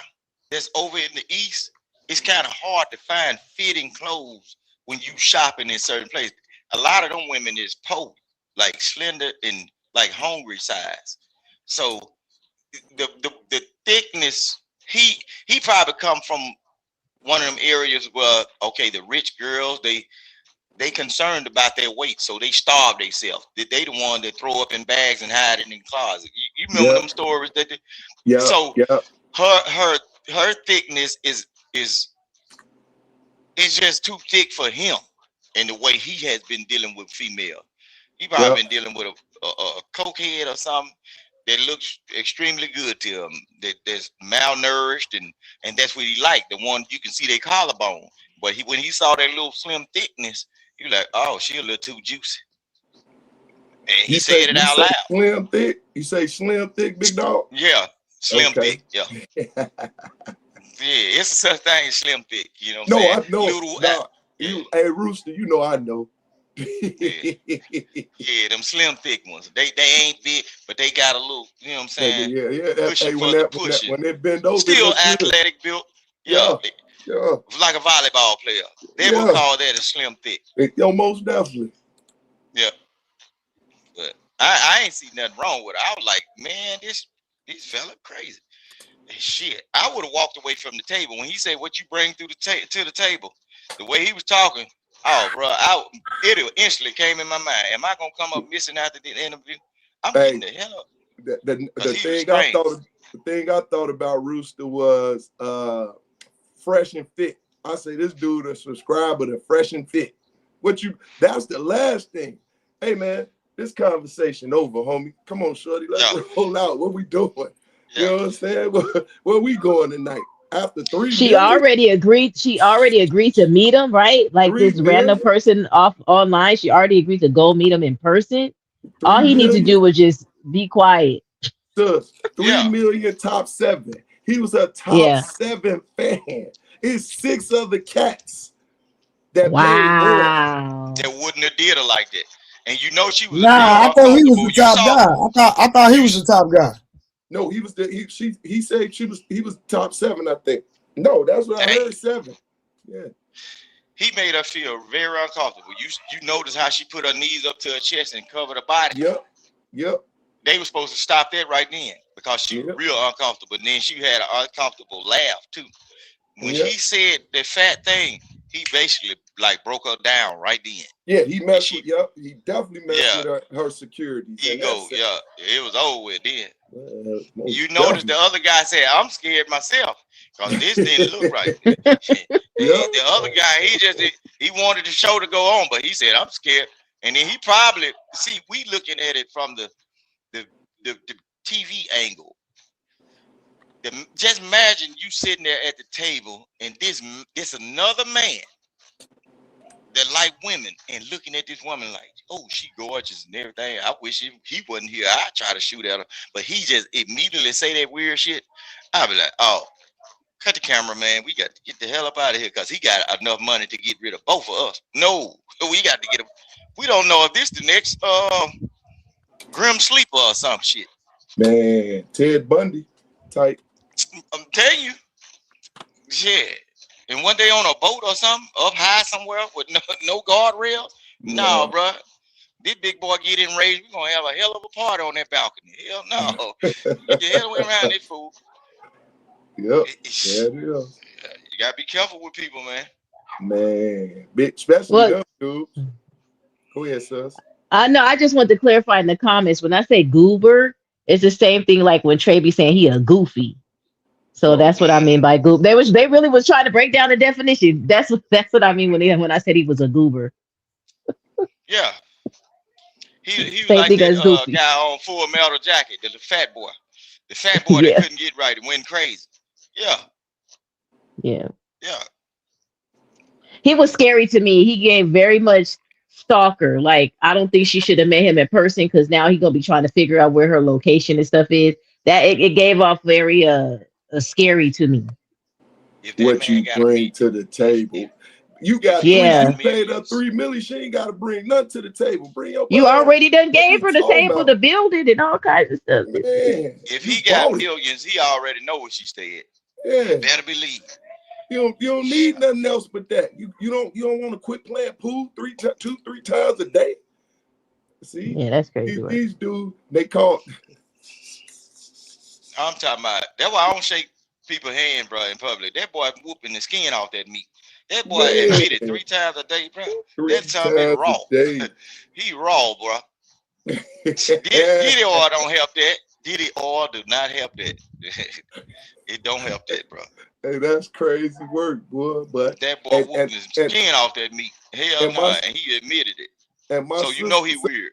that's over in the East, it's kind of hard to find fitting clothes when you shopping in certain places. A lot of them women is poor, like slender and like hungry size. So the thickness, he probably come from one of them areas where the rich girls they concerned about their weight, so they starve themselves. They the one that throw up in bags and hide it in the closet. You remember them stories that her thickness is just too thick for him, and the way he has been dealing with female. He probably been dealing with a cokehead or something. that looks extremely good to him, that's malnourished, and that's what he liked. The one you can see their collarbone. But when he saw that little slim thickness, he was like, oh, she a little too juicy. And he said it out loud. Slim thick? You say slim thick, big dog? Yeah, slim thick. Yeah. Yeah, it's a such thing as slim thick. You know what I'm saying? I know. Hey, Rooster, you know I know. Yeah, them slim thick ones. They ain't big, but they got a little, you know what I'm saying? Yeah. When they bend over, still athletic built. Yeah. Like a volleyball player. They would call that a slim thick. Yo, most definitely. Yeah. But I ain't see nothing wrong with it. I was like, man, this fella crazy. Shit. I would have walked away from the table when he said what you bring to the table. The way he was talking, oh, bro, it instantly came in my mind. Am I gonna come up missing after the interview? I'm getting the hell up. The thing I thought about Rooster was fresh and fit. I say this dude a subscriber to Fresh and Fit. That's the last thing. Hey man, this conversation over, homie. Come on, shorty, let's roll out. What we doing? You know what I'm saying? Where we going tonight? After 3 She already agreed to meet him, right? Like this random person off online. She already agreed to go meet him in person. All he needs to do was just be quiet. 3 million top 7. He was a top 7 fan. It's 6 other cats that that wouldn't have did her like that. And you know she was. I thought he was the top guy. I thought he was the top guy. No, he was he said he was top 7, I think. No, that's what I heard, 7. Yeah. He made her feel very uncomfortable. You notice how she put her knees up to her chest and covered her body. Yep. They were supposed to stop that right then because she was real uncomfortable. And then she had an uncomfortable laugh too. When he said the fat thing, he basically like broke her down right then. Yeah, he messed with he definitely messed with her security. Ego, it was over with then. You notice the other guy said, I'm scared myself because this didn't look right. The other guy, he wanted the show to go on, but he said, I'm scared. And then he probably, we looking at it from the TV angle. Just imagine you sitting there at the table and this another man that like women and looking at this woman like, oh, she gorgeous and everything. I wish he wasn't here. I'd try to shoot at her. But he just immediately say that weird shit. I'd be like, oh, cut the camera, man. We got to get the hell up out of here because he got enough money to get rid of both of us. No, we got to get him. We don't know if this the next Grim Sleeper or some shit. Man, Ted Bundy type. I'm telling you. Yeah. And one day on a boat or something, up high somewhere with no guardrail. No, bro. This big boy get in rage. We're going to have a hell of a party on that balcony. Hell no. Get the hell away around this fool. Yep. You got to be careful with people, man. Man. Especially them dudes. Go ahead, sis. No, I just want to clarify in the comments. When I say goober, it's the same thing like when Trey be saying he a goofy. So that's what I mean by goober. They really was trying to break down the definition. That's what I mean when I said he was a goober. Yeah. He was like that guy on Full Metal Jacket, the fat boy. The fat boy that couldn't get right and went crazy. Yeah. He was scary to me. He gave very much stalker. Like, I don't think she should have met him in person because now he's gonna be trying to figure out where her location and stuff is. That it gave off very scary to me. What you bring to the table. You got you paid her $3 million. She ain't got to bring nothing to the table. Bring your. You already done gave her the table, the building, and all kinds of stuff. Man, if he got millions, he already know what she said. Yeah, better believe. You don't need nothing else but that. You don't want to quit playing pool 3 times a day. See, that's crazy. These dudes, they call. I'm talking about. That's why I don't shake people's hand, bro, in public. That boy whooping the skin off that meat. That boy admitted 3 times a day, bro. That time is raw. He raw, bro. Diddy oil don't help that. Diddy oil do not help that. It don't help that, bro. Hey, that's crazy work, boy. But that boy whooping his skin off that meat. Hell no, and he admitted it. And so you know he weird.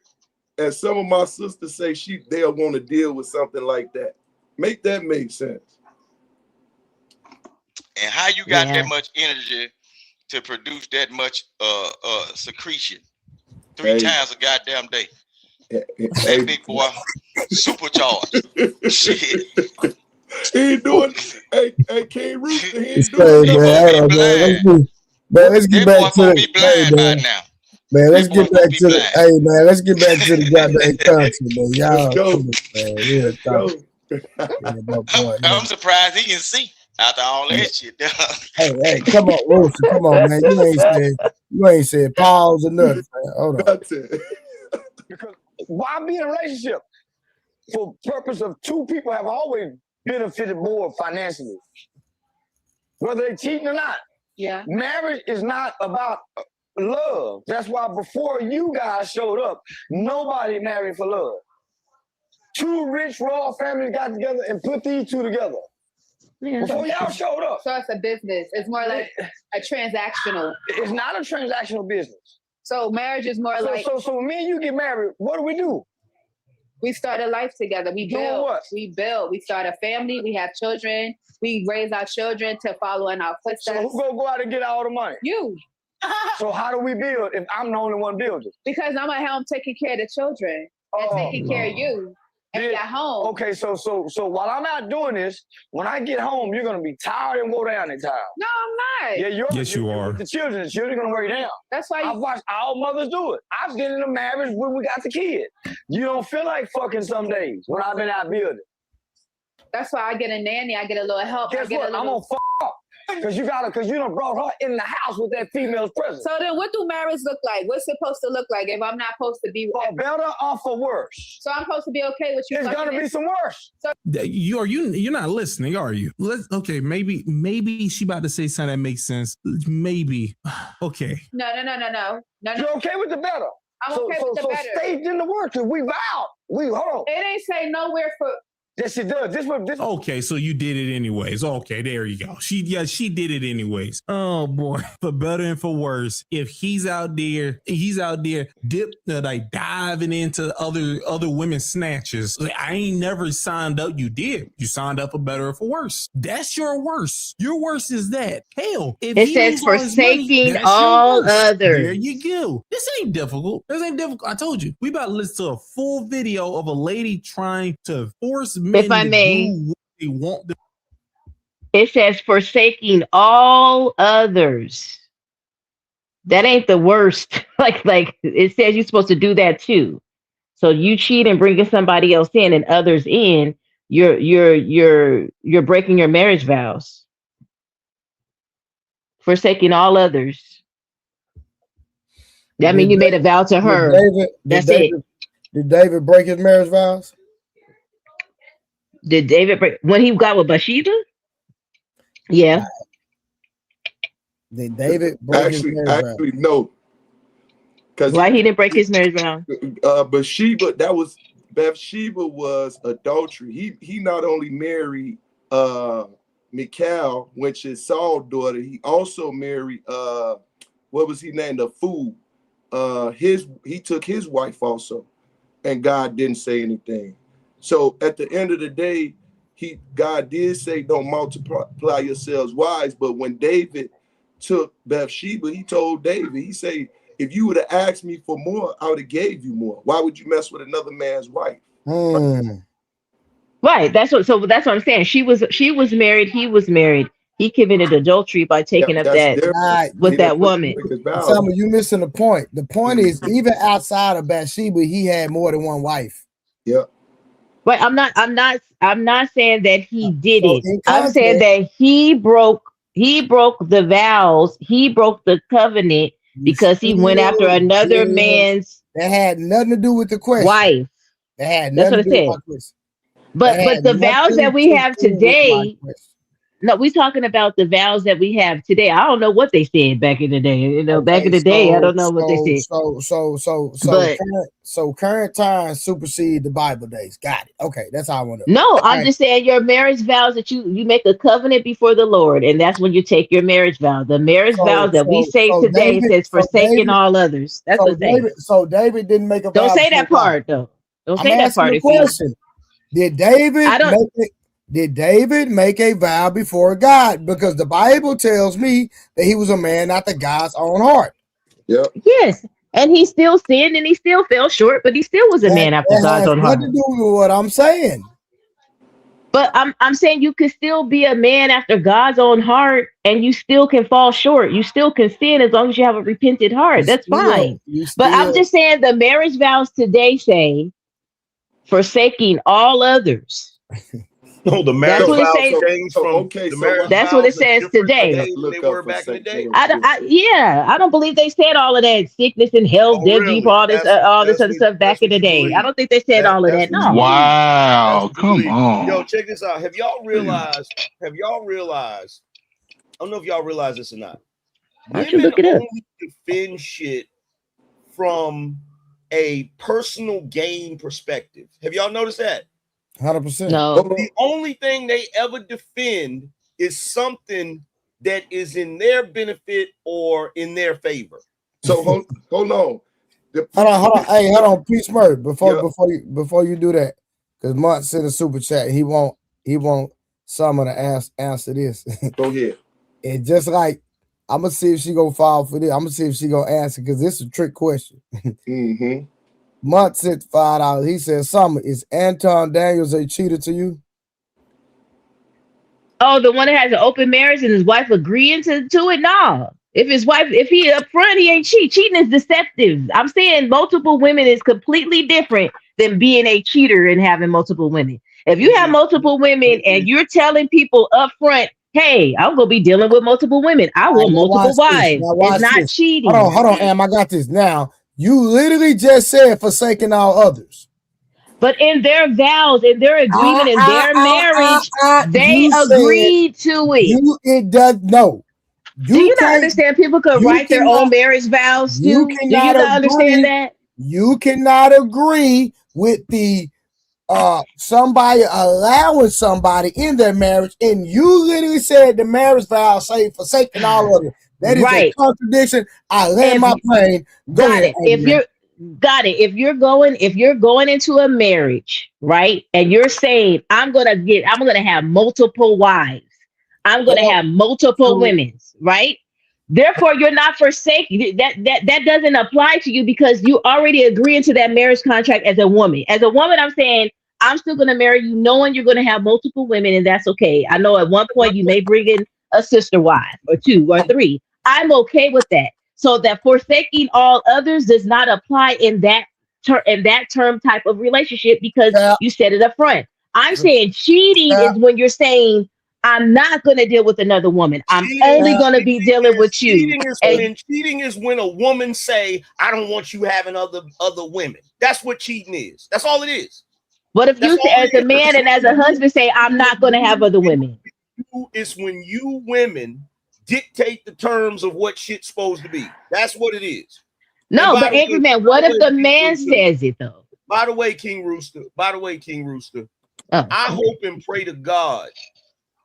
And some of my sisters say they'll want to deal with something like that. Make that make sense. And how you got that much energy to produce that much secretion 3 times a goddamn day? That big boy supercharged. Shit. He ain't doing. Hey, King Rooster, he ain't doing nothing. Man, let's get back to the man, let's get back to the let's get back to the goddamn content, man. Y'all, man. I'm surprised he can see after all that shit. Hey, come on, Rooster, come on, man. You ain't said pause or nothing, man. Hold on. Because why be in a relationship? For purpose of 2 people have always benefited more financially, whether they're cheating or not. Yeah. Marriage is not about love. That's why before you guys showed up, nobody married for love. 2 rich royal families got together and put these 2 together. Yeah. Before y'all showed up. So it's a business. It's more like a transactional. It's not a transactional business. So marriage is more like. So me and you get married. What do? We start a life together. We build. What? We build. We start a family. We have children. We raise our children to follow in our footsteps. So who gonna go out and get all the money? You. So how do we build if I'm the only one building? Because I'm at home taking care of the children and taking care of you and at home. Okay, so while I'm out doing this, when I get home, you're gonna be tired and go down in time. No, I'm not. Yeah, Yes, you are. The children are gonna wear you down. That's why I've watched all mothers do it. I've been in a marriage when we got the kid. You don't feel like fucking some days when I've been out building. That's why I get a nanny. I get a little help. Guess what? I'm gonna fuck up. Because you done brought her in the house with that female's presence. So then what do marriage look like? What's it supposed to look like if I'm not supposed to be for better or for worse? So I'm supposed to be okay with you. It's gonna be some worse. So You're not listening, are you? Maybe she about to say something that makes sense. Maybe. Okay. No. You're okay with the better. I'm okay with the better. So stay in the work. We vowed. Hold on. It ain't say nowhere for. Yes, it does. This. Okay, so you did it anyways. Okay, there you go. She did it anyways. Oh boy, for better and for worse. If he's out there diving into other women's snatches. Like, I ain't never signed up. You did. You signed up for better or for worse. That's your worst. Your worst is that. Hell, if it says forsaking all others. There you go. This ain't difficult. I told you. We about to listen to a full video of a lady trying to force if I may, they want. It says forsaking all others. That ain't the worst. like it says you're supposed to do that too. So you cheat and bringing somebody else in and others in, you're breaking your marriage vows. Forsaking all others. That means you made a vow to her. Did David break his marriage vows? Did David break when he got with Bathsheba? Yeah. Did David break his marriage vows? Actually, no. Why he didn't break his marriage vow? Bathsheba was adultery. He not only married Michal, which is Saul's daughter, he also married what was he named? A fool. He took his wife also, and God didn't say anything. So at the end of the day, God did say, don't multiply yourselves wives. But when David took Bathsheba, he told David, he said, if you would have asked me for more, I would have gave you more. Why would you mess with another man's wife? Right. That's what I'm saying. She was married. He was married. He committed adultery by taking up that with that woman. Some of you missing the point. The point is, even outside of Bathsheba, he had more than one wife. Yeah. But I'm not saying that he did it. I'm saying that he broke the vows. He broke the covenant because he went after another man's. That had nothing to do with the question. Wife. That had nothing to do with my question. But the vows that we have today, No, we talking about the vows that we have today. I don't know what they said back in the day. You know, back in Okay, the day, I don't know what they said. But current times supersede the Bible days. Got it. Okay, that's how I want to. no, I'm Right. just saying your marriage vows that you make a covenant before the Lord, and that's when you take your marriage vow. The marriage vows that we say today says forsaking all others. That's what it says. So David didn't make a vow. Don't say that before God. part though. Don't I'm say that asking part. the If you question. Did David I don't- make it? Did David make a vow before God? Because the Bible tells me that he was a man after God's own heart. Yep. Yes. And he still sinned and he still fell short, but he still was a man after God's own heart. Nothing to do with what I'm saying. But I'm saying you could still be a man after God's own heart and you still can fall short. You still can sin as long as you have a repentant heart. That's fine. But I'm just saying the marriage vows today say forsaking all others. No, the marriage That's what it vows says. changed from the marriage That's what it vows are says different today. than they were back in the day. I don't believe they said all of that sickness and health, dead really? people, all this other stuff back in the day. I don't think they said all of that. No. Wow, come on. Yo, check this out. Have y'all realized? I don't know if y'all realize this or not. Why don't you look it up? Only defend shit from a personal gain perspective. Have y'all noticed that? 100%. No. The only thing they ever defend is something that is in their benefit or in their favor. So hold on. Hold on. Hey, hold on, Peace Murray. Before you do that, because Munt sent a super chat. He want Summer to answer this. Go ahead. And just like I'm gonna see if she gonna fall for this. I'm gonna see if she gonna answer because this is a trick question. Mm-hmm. Munt sent $5. He said, "Summer, is Anton Daniels a cheater to you?" Oh, the one that has an open marriage and his wife agreeing to it? No. If he up front, he ain't cheat. Cheating is deceptive. I'm saying multiple women is completely different than being a cheater and having multiple women. If you have multiple women and you're telling people up front, hey, I'm gonna be dealing with multiple women. I want multiple wives. It's not cheating. Hold on, Am. I got this. Now, you literally just said forsaking all others. But in their vows, in their agreement, in their marriage, they agreed to it. It does no. Do you not understand? People could write their own marriage vows too. Do you not understand that? You cannot agree with the somebody allowing somebody in their marriage, and you literally said the marriage vow say forsaking all of it. That is a contradiction. I land my plane. Go ahead. If you're going into a marriage, right, and you're saying I'm gonna have multiple wives, I'm gonna have multiple women, right? Therefore, you're not forsaking that doesn't apply to you because you already agree into that marriage contract as a woman. As a woman, I'm saying I'm still gonna marry you, knowing you're gonna have multiple women, and that's okay. I know at one point you may bring in a sister wife or two or three. I'm okay with that. So that forsaking all others does not apply in that term type of relationship because you said it up front. I'm saying cheating is when you're saying I'm not going to deal with another woman. I'm only going to be dealing with you. Cheating is when a woman say, "I don't want you having other women." That's what cheating is. That's all it is. But if you as a man and as a husband say, "I'm not going to have other women," it's when you women dictate the terms of what shit's supposed to be. That's what it is. No, but Angry Man, what if the man says it though? By the way, King Rooster, I hope and pray to God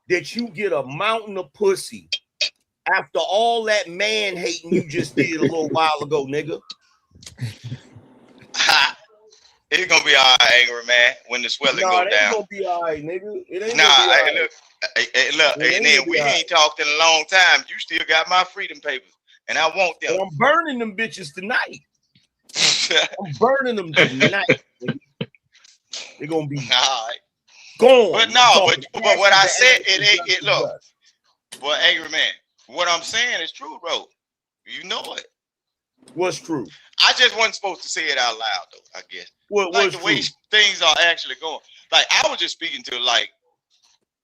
that you get a mountain of pussy after all that man hating you just did a little while ago, nigga. It's gonna be all right, Angry Man, when the swelling go down. It's gonna be all right, nigga. It ain't look, and then we ain't talked in a long time. You still got my freedom papers, and I want them. I'm burning them bitches tonight. I'm burning them tonight. They're gonna be all right. Gone. But no, but what I said, it look. Well, Angry Man, what I'm saying is true, bro. You know it. What's true? I just wasn't supposed to say it out loud, though. I guess. Like the way things are actually going. Like I was just speaking to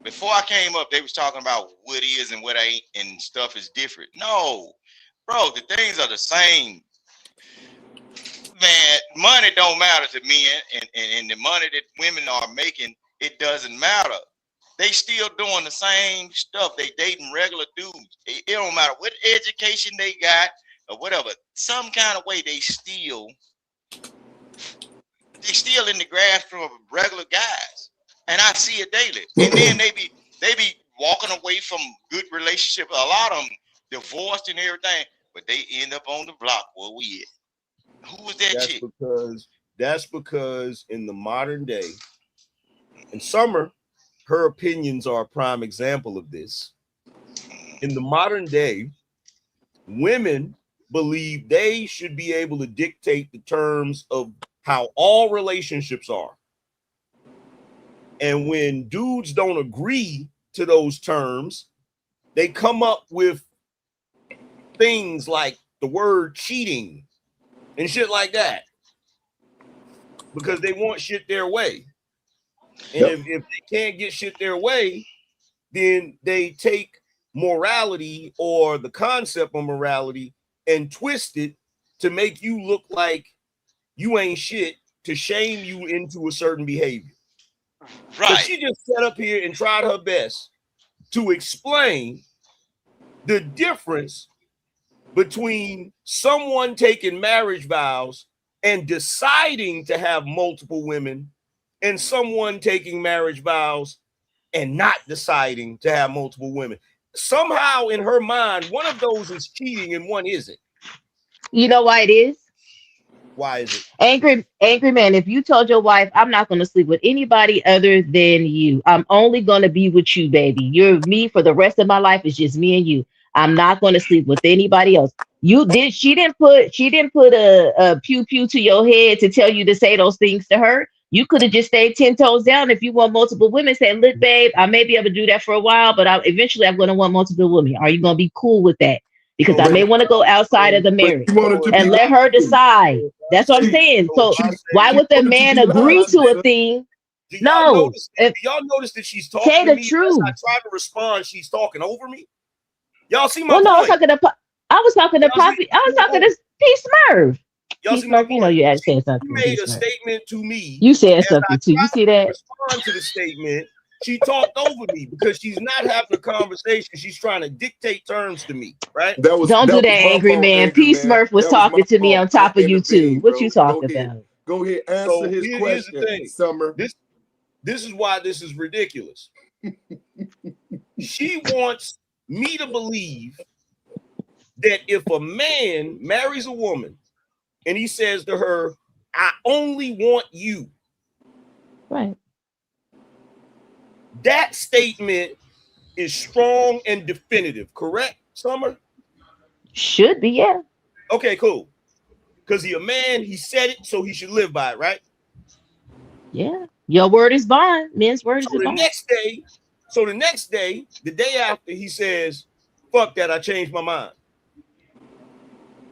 before I came up, they was talking about what is and what ain't and stuff is different. No, bro, the things are the same. Man, money don't matter to men, and the money that women are making, it doesn't matter. they still doing the same stuff. They dating regular dudes. It don't matter what education they got or whatever. Some kind of way they still in the grasp of regular guys. And I see it daily. And then they be walking away from good relationships. A lot of them divorced and everything, but they end up on the block where we at. Who was that chick? That's because in the modern day, in Summer, her opinions are a prime example of this. In the modern day, women believe they should be able to dictate the terms of how all relationships are. And when dudes don't agree to those terms, they come up with things like the word cheating and shit like that because they want shit their way. And if they can't get shit their way, then they take morality or the concept of morality and twist it to make you look like you ain't shit, to shame you into a certain behavior. Right. But she just sat up here and tried her best to explain the difference between someone taking marriage vows and deciding to have multiple women and someone taking marriage vows and not deciding to have multiple women. Somehow in her mind, one of those is cheating and one isn't. You know why it is? Why is it? Angry man, if you told your wife, I'm not going to sleep with anybody other than you. I'm only going to be with you, baby. You're me for the rest of my life. It's just me and you. I'm not going to sleep with anybody else. She didn't put a pew pew to your head to tell you to say those things to her. You could have just stayed 10 toes down if you want multiple women. Say, look, babe, I may be able to do that for a while, but eventually I'm going to want multiple women. Are you going to be cool with that? Because I may want to go outside of the marriage and let her decide. That's what I'm saying. So why would the man agree to a thing? No. Do y'all notice that she's talking say to the me? truth. As I try to respond, she's talking over me. Y'all see my well, no, point? I was talking to Poppy. I was talking to P Smurf. Y'all P see my Smurf, you know you had to say something. She made a statement to me. You said something too. You see that? Respond to the statement. She talked over me because she's not having a conversation. She's trying to dictate terms to me, right? Don't do that, angry man. P Smurf was talking to me on top of you too. What you talking about? Go ahead, answer his question, Summer. This is why this is ridiculous. She wants me to believe that if a man marries a woman and he says to her, I only want you. Right. That statement is strong and definitive, correct, Summer? Should be, yeah. Okay, cool. Because he a man, he said it, so he should live by it, right? Yeah. Your word is bond. Men's word is bond. So the next day, the day after, he says, fuck that, I changed my mind.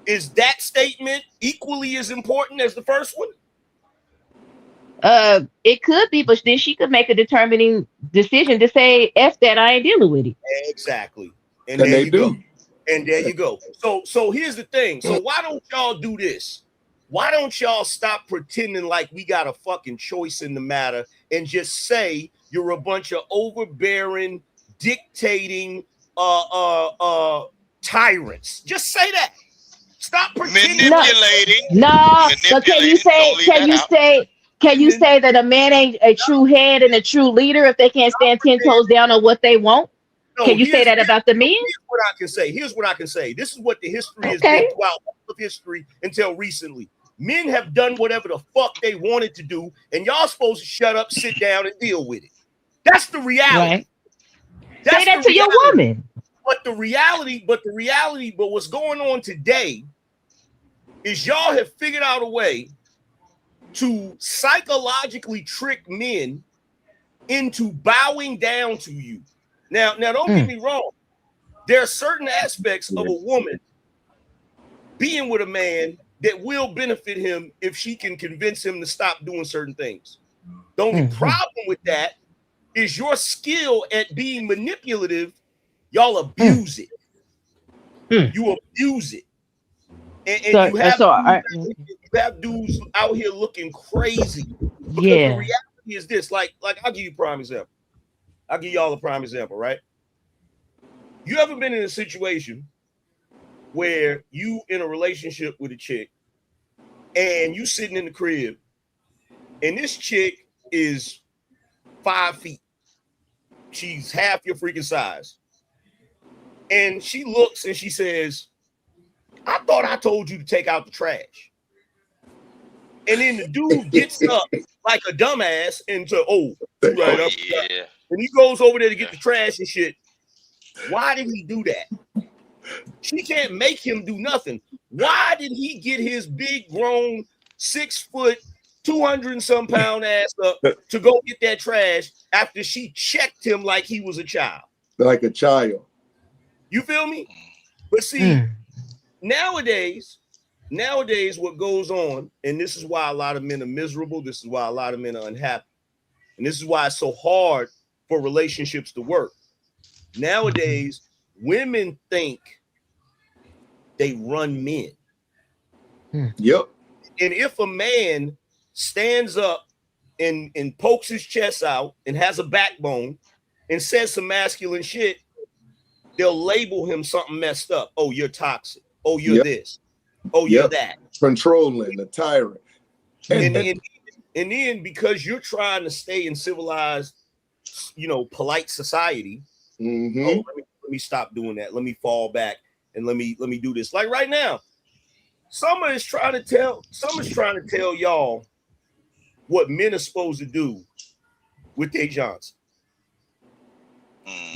Is that statement equally as important as the first one? It could be, but then she could make a determining decision to say, F that, I ain't dealing with it. Exactly. And there you go. And there you go. So here's the thing. So why don't y'all do this? Why don't y'all stop pretending like we got a fucking choice in the matter and just say you're a bunch of overbearing, dictating tyrants? Just say that. Stop pretending. Manipulating. No. So can you say that a man ain't a true head and a true leader if they can't stand 10 toes down on what they want? No, can you say that about the men? Here's what I can say. Here's what I can say. This is what the history has been throughout all of history until recently. Men have done whatever the fuck they wanted to do, and y'all supposed to shut up, sit down, and deal with it. That's the reality. Right. Say that to your woman. But what's going on today is y'all have figured out a way to psychologically trick men into bowing down to you. Now don't get me wrong. There are certain aspects of a woman being with a man that will benefit him if she can convince him to stop doing certain things. The only problem with that is your skill at being manipulative. Y'all abuse it. You abuse it. And you have dudes out here looking crazy. Because the reality is this, like I'll give you a prime example. I'll give y'all a prime example, right? You ever been in a situation where you in a relationship with a chick and you sitting in the crib and this chick is 5 feet. She's half your freaking size. And she looks and she says, I thought I told you to take out the trash. And then the dude gets up like a dumbass and says, right up. Yeah. And he goes over there to get the trash and shit. Why did he do that? She can't make him do nothing. Why did he get his big grown 6 foot, 200 and some pound ass up to go get that trash after she checked him like he was a child? Like a child. You feel me? But see, nowadays, what goes on, and this is why a lot of men are miserable. This is why a lot of men are unhappy. And this is why it's so hard for relationships to work. Nowadays, women think they run men. Yep. And if a man stands up and pokes his chest out and has a backbone and says some masculine shit, they'll label him something messed up. Oh, you're toxic. Oh, you're this. Oh, you're that. Controlling, the tyrant. And then because you're trying to stay in civilized, polite society, let me stop doing that. Let me fall back and let me do this. Like right now, someone's trying to tell y'all what men are supposed to do with their Johnson.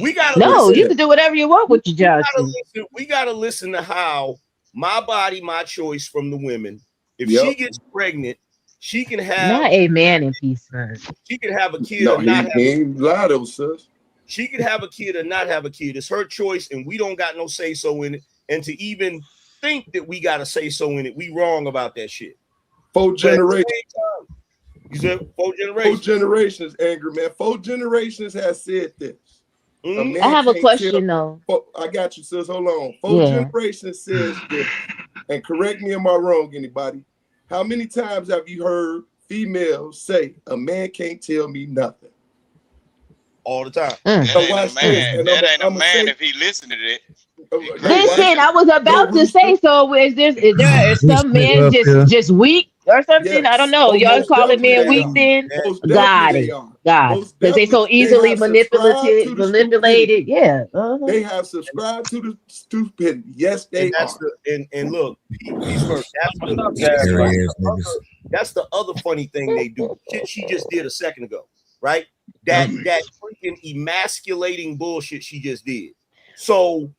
We gotta you can do whatever you want with your Johnson. We gotta listen to how my body, my choice from the women. If she gets pregnant, she can have not a man in peace, man. She can have a kid No, or not have he ain't lied, sis. She can have a kid or not have a kid. It's her choice, and we don't got no say so in it. And to even think that we got to say so in it, we wrong about that shit. 4 generations. You said 4 generations. 4 generations, angry man. 4 generations has said this. I have a question though. I got you, sis. Hold on. 4 generations says this. And correct me if I'm wrong, anybody. How many times have you heard females say a man can't tell me nothing? All the time. That ain't a man if he listened to that. Listen, I was about to say so. Is there some men just weak or something? I don't know. Y'all calling men weak then? Got it. Because they so easily manipulated. Yeah. They have subscribed to the stupid. Yes, they are. And look, that's the other funny thing they do. Shit she just did a second ago, right? That freaking emasculating bullshit she just did. So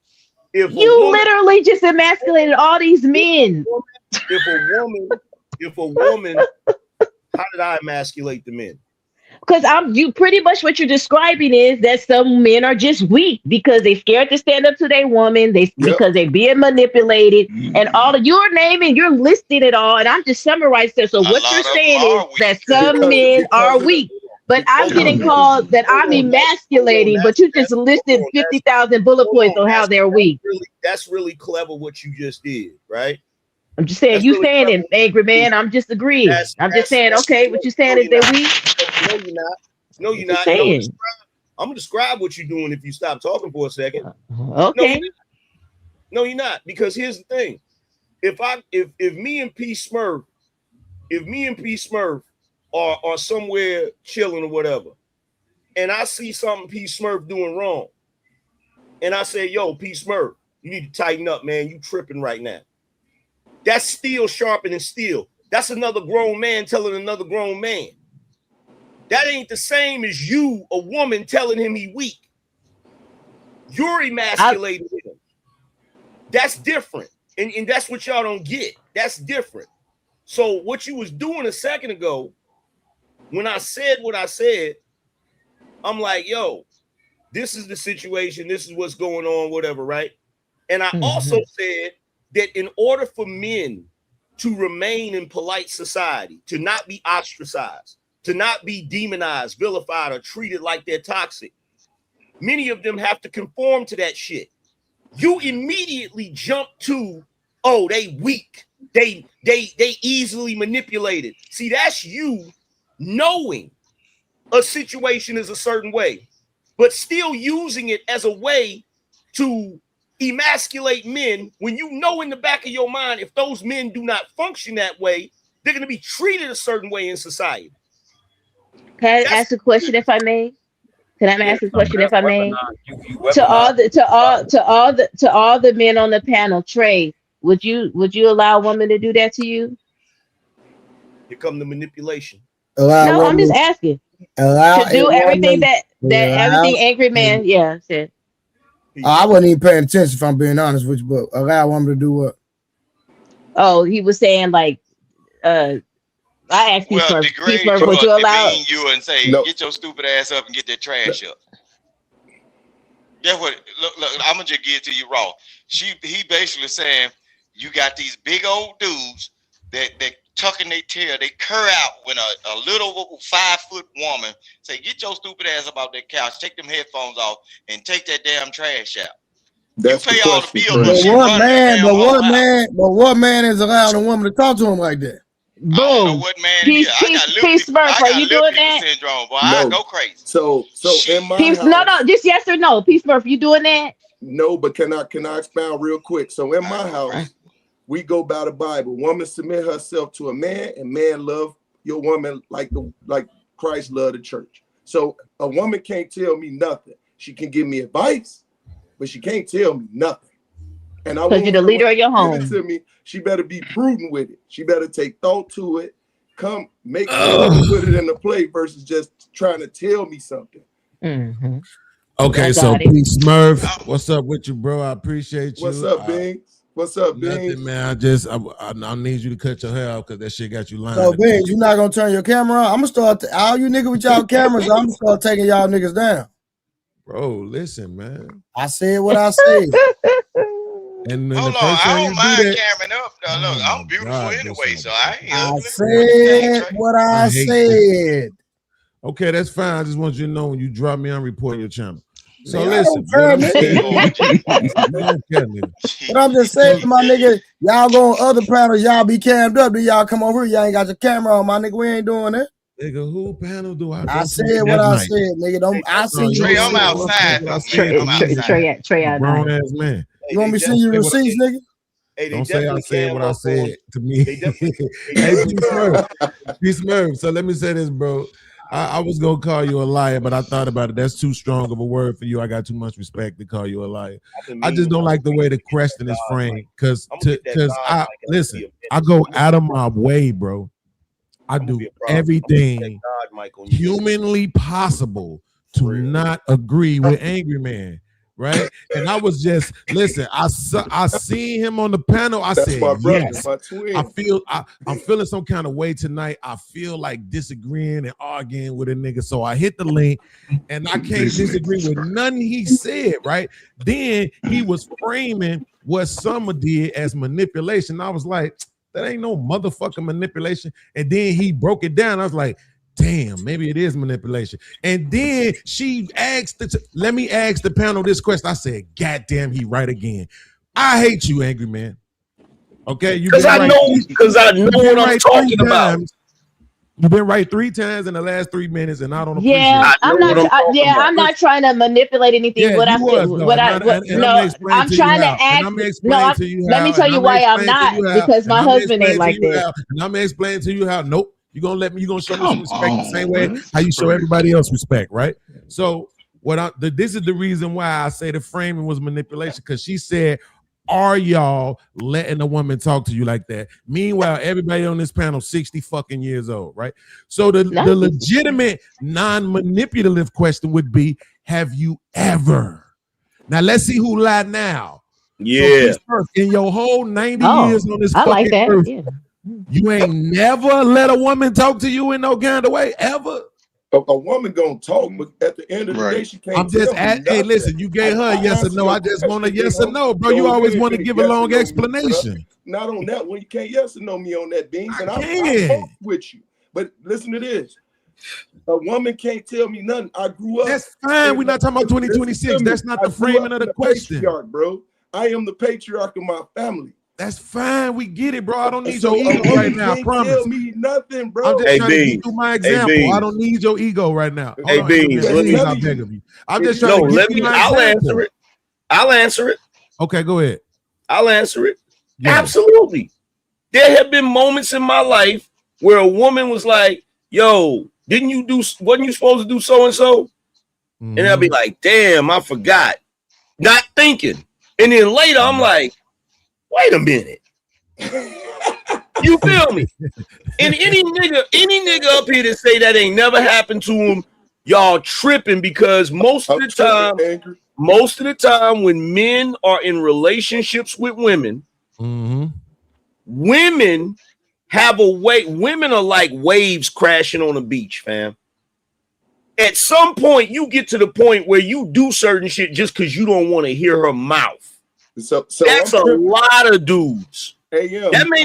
if you literally just emasculated all these men. If a woman, how did I emasculate the men? Because you pretty much what you're describing is that some men are just weak because they scared to stand up to their woman. Because they're being manipulated, and all of you're listing it all, and I'm just summarizing. So what you're saying is that some men are weak. But I'm getting called that I'm emasculating, but you just listed 50,000 bullet points on how they're weak. That's really clever what you just did, right? I'm just saying, you saying it, angry man. I'm just agreeing. I'm just saying, okay, what you saying is they're weak? No, you're not. No, you're not. I'm going to describe what you're doing if you stop talking for a second. Okay. No, you're not. Because here's the thing. If me and P Smurf are somewhere chilling or whatever, and I see something P Smurf doing wrong, and I say, yo, P Smurf, you need to tighten up, man. You tripping right now. That's steel sharpening steel. That's another grown man telling another grown man. That ain't the same as you, a woman, telling him he weak. You're emasculating him. That's different. And that's what y'all don't get. That's different. So what you was doing a second ago, when I said what I said, I'm like, yo, this is the situation. This is what's going on, whatever, right? And I also said that in order for men to remain in polite society, to not be ostracized, to not be demonized, vilified, or treated like they're toxic, many of them have to conform to that shit. You immediately jump to, oh, they weak. They easily manipulated. See, that's you knowing a situation is a certain way. but still using it as a way to emasculate men when you know in the back of your mind, if those men do not function that way, they're going to be treated a certain way in society. Can I ask a question if I may? Can I ask a question if I may? To all the men on the panel, Trey, would you allow a woman to do that to you? Here come the manipulation. No, I'm just asking. To do everything that everything angry man, said. I wasn't even paying attention if I'm being honest with you, but allow a woman to do what? Oh, he was saying like I asked Peace Smurf, would you allow you and say, get your stupid ass up and get that trash up. That's what look, I'm gonna just give it to you raw. He basically saying you got these big old dudes that tucking their tail, they curl out when a little 5-foot woman say, get your stupid ass up out that couch, take them headphones off, and take that damn trash out. That's you pay all the bills, but what man is allowing a woman to talk to him like that? Boom. Peace Smurf, are you doing that? Syndrome, boy. I go crazy. So in my house, no, just yes or no. Peace Smurf, you doing that? No, but can I expound real quick? So in my house, we go by the Bible. Woman submit herself to a man, and man love your woman like Christ loved the church. So a woman can't tell me nothing. She can give me advice, but she can't tell me nothing. And I want you're the leader of your home. Give it to me. She better be prudent with it. She better take thought to it. Come make sure to put it in the plate versus just trying to tell me something. Mm-hmm. Okay, so Peace Smurf, what's up with you, bro? I appreciate you. What's up, Bings? What's up, Bings? Nothing, man. I need you to cut your hair off because that shit got you lying. So, Bings, you not gonna turn your camera on? I'm gonna start all you niggas with y'all cameras. I'm gonna start taking y'all niggas down. Bro, listen, man. I said what I said. And hold on, I don't mind cammering up. Look, I'm beautiful anyway, so I said what I said. Okay, that's fine. I just want you to know when you drop me, I'm reporting your channel. So Man, listen, but I'm just saying, my nigga, y'all go on other panels, y'all be cammed up. Then y'all come over here, y'all ain't got your camera on, my nigga. We ain't doing that. Nigga, who panel do I? I said what I said, nigga. Don't I see you? Trey, I'm outside. Trey, out. Grown ass man. You want me to see your receipts, nigga? Don't say I said what I said to me. Hey, Peace Smurf. So let me say this, bro. I was gonna call you a liar, but I thought about it. That's too strong of a word for you. I got too much respect to call you a liar. I just don't like the way the question is framed. Cause I go out of my way, bro. I do everything humanly possible to not agree with Angry Man. Right, and I was just listen. I seen him on the panel. I said, my brother, yes. my twin. I'm feeling some kind of way tonight. I feel like disagreeing and arguing with a nigga. So I hit the link, and I can't disagree with nothing he said. Right, then he was framing what Summer did as manipulation. I was like, that ain't no motherfucking manipulation. And then he broke it down. I was like, damn, maybe it is manipulation. And then she asked, let me ask the panel this question. I said, God damn, he right again. I hate you, Angry Man. Okay, because I know what I'm talking about. You've been right 3 times in the last 3 minutes, and I don't appreciate it. I'm not trying to manipulate anything. Yeah, I'm trying to ask. Let me tell you why I'm not, because my husband ain't like that. And I'm gonna explain to you how. Nope. You're gonna show me some respect the same way how you show everybody else respect, right? So this is the reason why I say the framing was manipulation, because she said, are y'all letting a woman talk to you like that? Meanwhile, everybody on this panel 60 fucking years old, right? So the legitimate non-manipulative question would be, have you ever? Now let's see who lied now. Yeah. So in your whole 90 years on this fucking earth, you ain't never let a woman talk to you in no kind of way, ever? A woman gonna talk, but at the end of the day, she can't. I'm just hey, listen, you gave her a yes or no. I just want a yes or no, bro. You always want to give a long explanation. Not on that one. You can't yes or no me on that, Beans. And I'm with you. But listen to this. A woman can't tell me nothing. I grew up. That's fine. We're not talking about 2026. That's not the framing of the question. Bro. I am the patriarch of my family. That's fine. We get it, bro. I don't need So your ego right now. I can't promise. tell me nothing, bro. I'm just Hey, trying to Beans. give you my Hey, example. Beans. I don't need your ego right now. Hey, Hold on, Beans, Adrian, let me- please, I beg of you. I'm just trying No, to give let you me. my I'll example. answer it. I'll answer it. Okay, go ahead. I'll answer it. Yeah. Absolutely. There have been moments in my life where a woman was like, "Yo, wasn't you supposed to do so and so?" And I'll be like, "Damn, I forgot." Not thinking. And then later I'm like, "Wait a minute." You feel me? And any nigga up here that say that ain't never happened to him, y'all tripping, because most of the time when men are in relationships with women, women have a way. Women are like waves crashing on a beach, fam. At some point, you get to the point where you do certain shit just because you don't want to hear her mouth. So that's a lot of dudes. Hey, yo, that may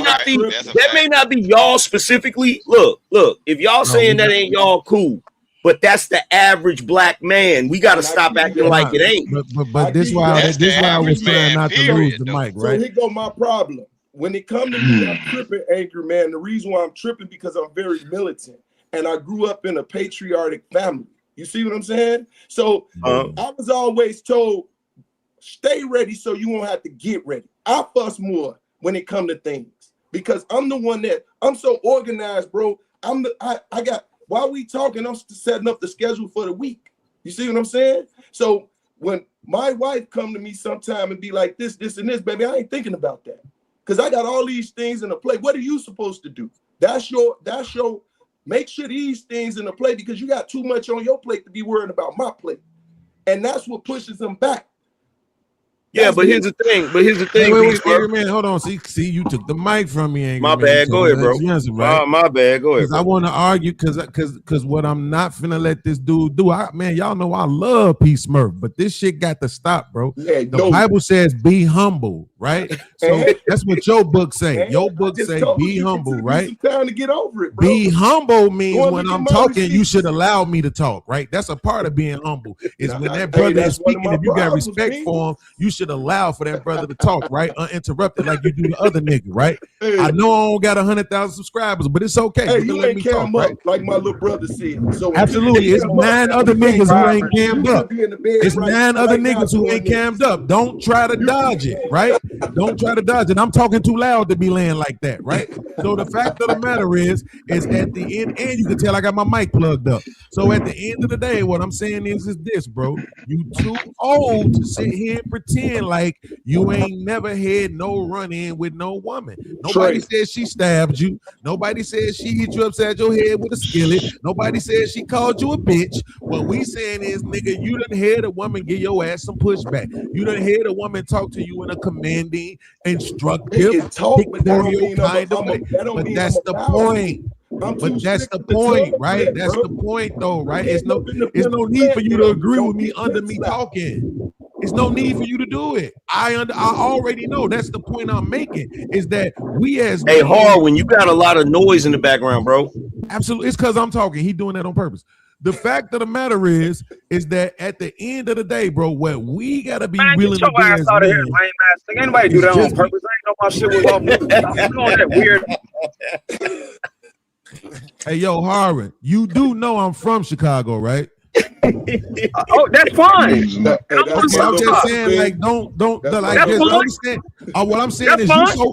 not be y'all specifically. Look, if y'all saying that ain't y'all, cool. But that's the average black man. We got to stop acting like it ain't. But this why I was trying not to lose the mic, right? So here go my problem. When it comes to me, I'm tripping, Anchor Man. The reason why I'm tripping because I'm very militant, and I grew up in a patriotic family. You see what I'm saying? So I was always told, stay ready so you won't have to get ready. I fuss more when it comes to things because I'm the one that I'm so organized, bro. I got. While we talking, I'm setting up the schedule for the week. You see what I'm saying? So when my wife come to me sometime and be like this, and this, baby, I ain't thinking about that. Because I got all these things in the plate. What are you supposed to do? That's your, make sure these things in the plate because you got too much on your plate to be worrying about my plate. And that's what pushes them back. Yeah, but here's the thing. Wait, Angry Man, hold on. See, you took the mic from me, Angry My Man. bad. Go ahead, bro. Right? My bad. Go ahead. I want to argue because what I'm not finna let this dude do. Y'all know I love P Smurf, but this shit got to stop, bro. Yeah, the Bible says be humble, right? So that's what your book say. Your book say be humble, right? Some time to get over it, bro. Be humble means when I'm talking, you should allow me to talk, right? That's a part of being humble. Is when that brother is speaking, if you got respect for him, you should allow for that brother to talk, right? Uninterrupted, like you do the other nigga, right? I know I don't got 100,000 subscribers, but it's okay. Hey, you ain't cammed up, like my little brother said. So absolutely, it's 9 other niggas who ain't cammed up. It's 9 other niggas who ain't cammed up. Don't try to dodge it, right? Don't try to dodge it. I'm talking too loud to be laying like that, right? So the fact of the matter is at the end, and you can tell I got my mic plugged up. So at the end of the day, what I'm saying is this, bro. You too old to sit here and pretend like you ain't never had no run-in with no woman. Nobody says she stabbed you. Nobody says she hit you upside your head with a skillet. Nobody says she called you a bitch. What we saying is, nigga, you done heard a woman give your ass some pushback. You done heard a woman talk to you in a commanding, instructive, dictatorial kind of way. But that's the point. But that's the point, right? That's the point, though, right? It's no need for you to agree with me under me talking. It's no need for you to do it. I already know. That's the point I'm making. Is that we as Harwin, you got a lot of noise in the background, bro. Absolutely, it's because I'm talking. He doing that on purpose. The fact of the matter is that at the end of the day, bro, what we gotta be willing to do as men. Ain't anybody do that on purpose. I ain't know my shit was off. Doing that weird. Hey, yo, Harvard, you do know I'm from Chicago, right? Oh, that's fine. I'm just saying, like, don't like just understand. What I'm saying is,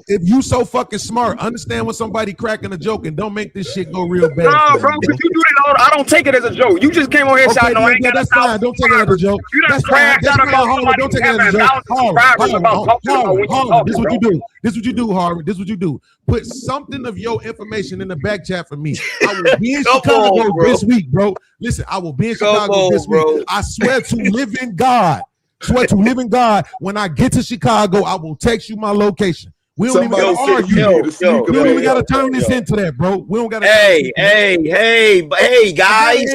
if you so fucking smart, understand when somebody cracking a joke and don't make this shit go real bad. No, bro, because you do that. I don't take it as a joke. You just came on here shouting. Okay, yeah, that's fine. Don't take it as a joke. That's fine. Don't take it as a joke. Harvard, this is what you do. This is what you do, Harvard. This is what you do. Put something of your information in the back chat for me. I will be in Chicago this week, bro. Listen, I will be in Chicago this week. I swear to living God. When I get to Chicago, I will text you my location. We don't even gotta argue. We don't even gotta turn this into that, bro. We don't gotta. Hey, guys.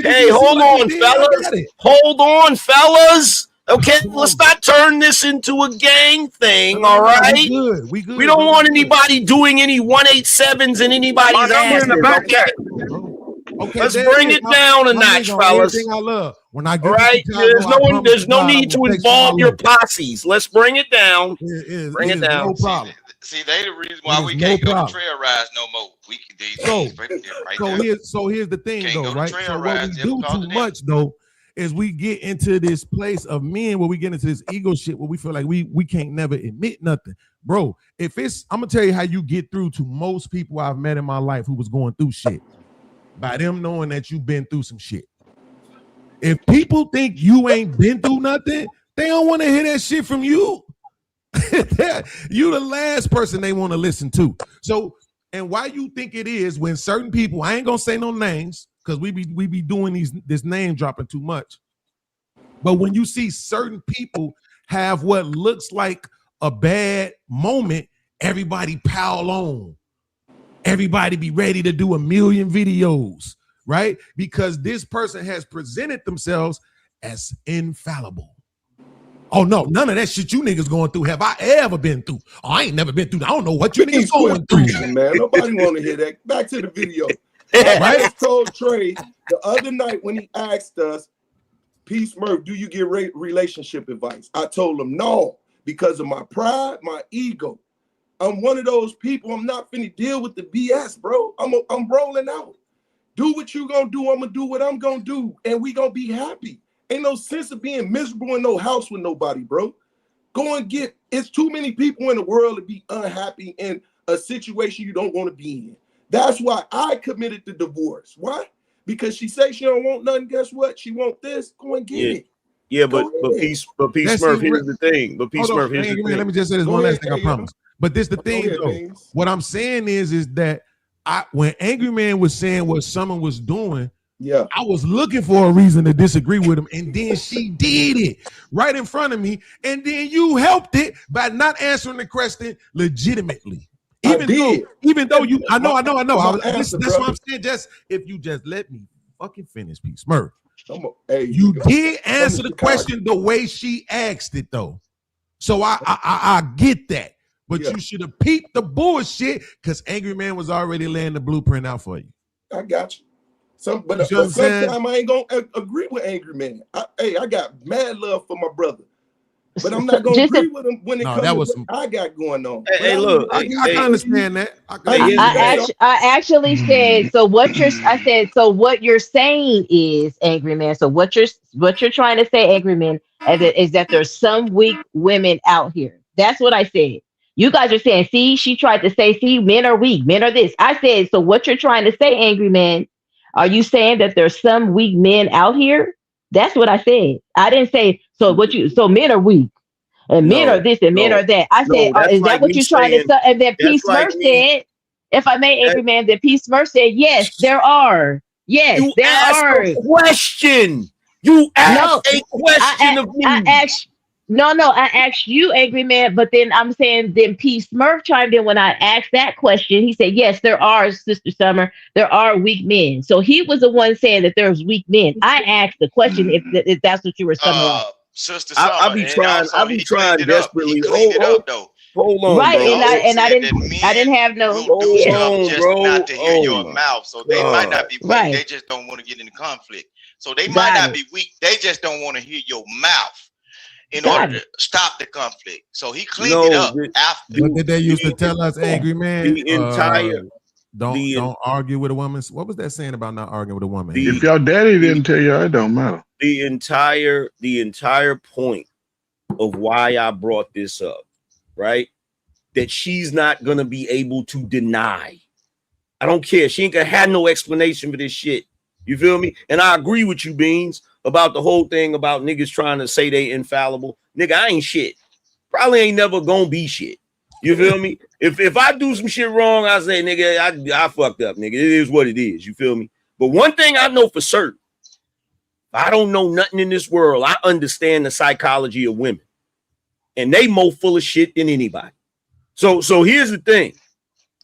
Hey, hold on, fellas. Okay, let's not turn this into a gang thing, all right? We good. We don't want anybody doing any 187s in anybody's ass. Okay, let's bring it down a notch, fellas. Everything I love. When I get right, there's no need to involve your posses. Let's bring it down. Bring it down. No problem. See, they the reason why we can't go to trail rides no more. We Here's the thing though, right? So what we do too much though is we get into this place of men where we get into this ego shit where we feel like we can't never admit nothing. Bro, I'm gonna tell you how you get through to most people I've met in my life who was going through shit. By them knowing that you've been through some shit. If people think you ain't been through nothing, they don't want to hear that shit from you. You the last person they want to listen to. So, and why you think it is when certain people, I ain't gonna say no names because we be doing this name dropping too much. But when you see certain people have what looks like a bad moment, everybody pile on. Everybody be ready to do 1 million videos, right? Because this person has presented themselves as infallible. Oh no, none of that shit you niggas going through have I ever been through. Oh, I ain't never been through that. I don't know what you niggas going through. Man, nobody want to hear that. Back to the video. Right? I told Trey the other night when he asked us, Peace Murph, do you get relationship advice? I told him no, because of my pride, my ego. I'm one of those people. I'm not finna deal with the BS, bro. I'm rolling out. Do what you gonna do. I'm gonna do what I'm gonna do, and we gonna be happy. Ain't no sense of being miserable in no house with nobody, bro. Go and get. It's too many people in the world to be unhappy in a situation you don't want to be in. That's why I committed the divorce. Why? Because she say she don't want nothing. Guess what? She want this. Go and get it. Yeah, but Peace Murph, here's the thing. But Peace Murph, here's the thing. Let me just say this one last thing, I promise. But this the thing, though. What I'm saying is that when Angry Man was saying what Summer was doing, I was looking for a reason to disagree with him, and then she did it right in front of me, and then you helped it by not answering the question legitimately. Even though you, I know. That's what I'm saying. Just if you just let me fucking finish, Peace Murph. You did answer the question the way she asked it, though. So I get that. But you should have peeped the bullshit because Angry Man was already laying the blueprint out for you. I got you. But sometimes I ain't gonna agree with Angry Man. I got mad love for my brother, but I'm not gonna agree with him when it comes to what I got going on. Hey, look, I can understand that. I actually said so. What you're saying is, Angry Man. So what you're trying to say, Angry Man, is that there's some weak women out here. That's what I said. You guys are saying, see, she tried to say, see, men are weak, men are this. I said, so what you're trying to say, Angry Man, are you saying that there's some weak men out here? That's what I said. I didn't say, so men are weak, and men are this, and men are that. I said, is that what you're trying to say? And then Peace Murph said, if I may, Angry Man, then Peace Murph said, yes, there are. Yes, there are. A question. You asked a question of me. I asked you, Angry Man, but then I'm saying then Peace Murph chimed in when I asked that question. He said, yes, there are, Sister Summer, there are weak men. So he was the one saying that there's weak men. I asked the question if that's what you were summarizing. Sister Summer, I'll be trying desperately. Hold on, right, bro. and I didn't have no. Not to hear your mouth, so they might not be weak. Right. They just don't want to get in conflict. So they might not be weak. They just don't want to hear your mouth in order to stop the conflict. So he cleaned it up after. What did they used to tell us, Angry Man? The entire don't argue with a woman. What was that saying about not arguing with a woman? If your daddy didn't tell you, it don't matter. The entire point of why I brought this up, right? That she's not gonna be able to deny. I don't care. She ain't gonna have no explanation for this shit. You feel me? And I agree with you, Beans, about the whole thing about niggas trying to say they infallible. Nigga, I ain't shit. Probably ain't never gonna be shit. You feel me? If I do some shit wrong, I say, nigga, I fucked up, nigga. It is what it is. You feel me? But one thing I know for certain, I don't know nothing in this world. I understand the psychology of women. And they more full of shit than anybody. So here's the thing.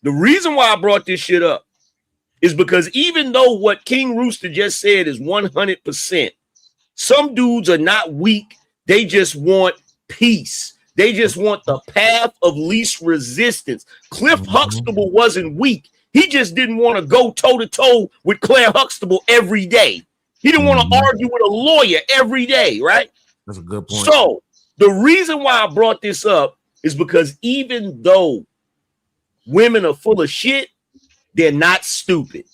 The reason why I brought this shit up is because even though what King Rooster just said is 100%, some dudes are not weak. They just want peace. They just want the path of least resistance. Cliff Huxtable wasn't weak. He just didn't want to go toe to toe with Claire Huxtable every day. He didn't want to argue with a lawyer every day, right? That's a good point. So the reason why I brought this up is because even though women are full of shit, they're not stupid.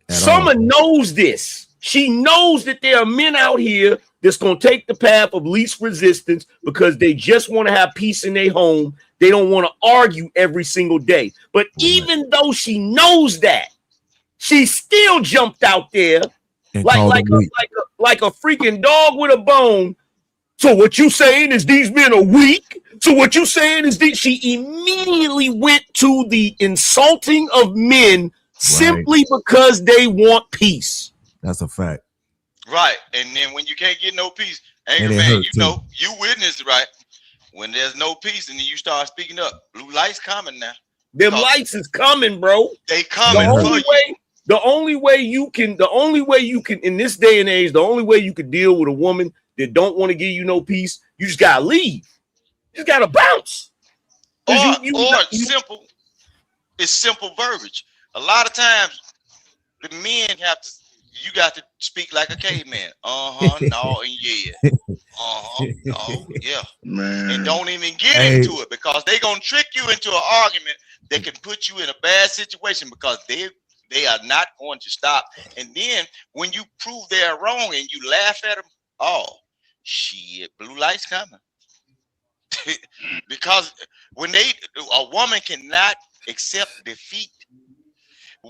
Summer knows this. She knows that there are men out here that's going to take the path of least resistance because they just want to have peace in their home. They don't want to argue every single day. But even though she knows that, she still jumped out there like a freaking dog with a bone. So what you saying is these men are weak? So what you saying is that she immediately went to the insulting of men simply because they want peace. That's a fact. Right. And then when you can't get no peace, anger man, you know, you witness it, right? When there's no peace and then you start speaking up, blue lights coming now. Them lights is coming, bro. They coming. The only way you can in this day and age, the only way you can deal with a woman that don't want to give you no peace, you just gotta leave. You just gotta bounce. Simple. It's simple verbiage. A lot of times the men have to. You got to speak like a caveman. No, and yeah. No, yeah. Man. And don't even get into it because they're gonna trick you into an argument that can put you in a bad situation because they are not going to stop. And then when you prove they're wrong and you laugh at them, oh shit, blue lights coming. Because when a woman cannot accept defeat,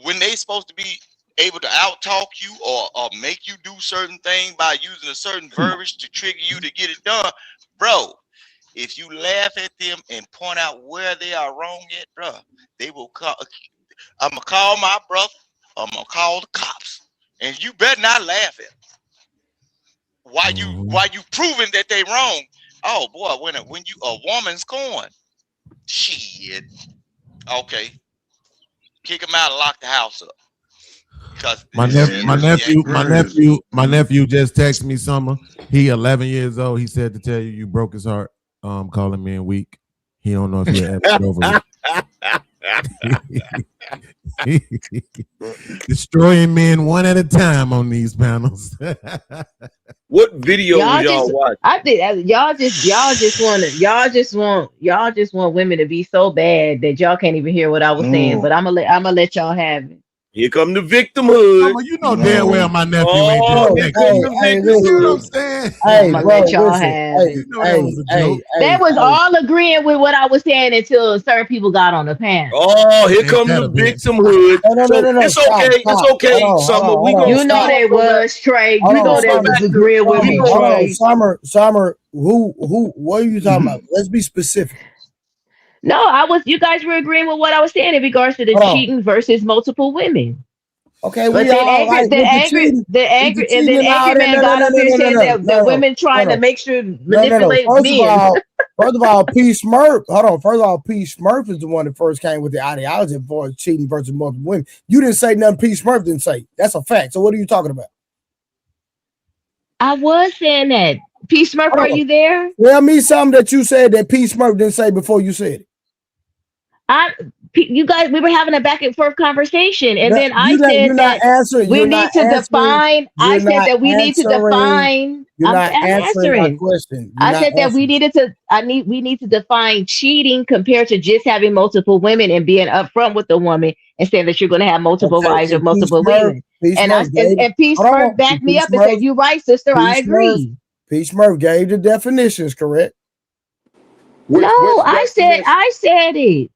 when they supposed to be able to out-talk you or make you do certain things by using a certain verbiage to trigger you to get it done, bro, if you laugh at them and point out where they are wrong at, bro, they will call. I'm gonna call my brother. I'm gonna call the cops, and you better not laugh at them. Why you proving that they wrong? Oh boy, when you a woman's corn, shit. Okay, kick them out and lock the house up. My nephew just texted me Summer. He 11 years old. He said to tell you broke his heart. Calling men weak. He don't know if you're ever over it. Destroying men one at a time on these panels. What video y'all watch? I think y'all just want women to be so bad that y'all can't even hear what I was saying. But I'm gonna let y'all have it. Here come the victimhood. You know damn well my nephew ain't just They was all agreeing with what I was saying until certain people got on the panel. Oh, here come the victimhood. No, it's okay. It's okay. Summer, we gonna know they was Trey. You know they was agreeing with me. Summer, who? What are you talking about? Let's be specific. No, you guys were agreeing with what I was saying in regards to the cheating versus multiple women. Okay, but the angry man got up here and said that women trying to make sure manipulate men. First of all, P. Smurf. Hold on. First of all, P. Smurf is the one that first came with the ideology for cheating versus multiple women. You didn't say nothing. P. Smurf didn't say. That's a fact. So what are you talking about? I was saying that. P. Smurf, are you there? Tell me something that you said that P. Smurf didn't say before you said it. You guys, we were having a back and forth conversation, and then I said that we need to define. I said that we need to define. You're not answering my question. I said that we needed to. We need to define cheating compared to just having multiple women and being upfront with the woman and saying that you're going to have multiple wives or multiple women. And P. Smurf backed me up and said, "You're right, sister. I agree." P. Smurf gave the definitions, correct? No, I said it.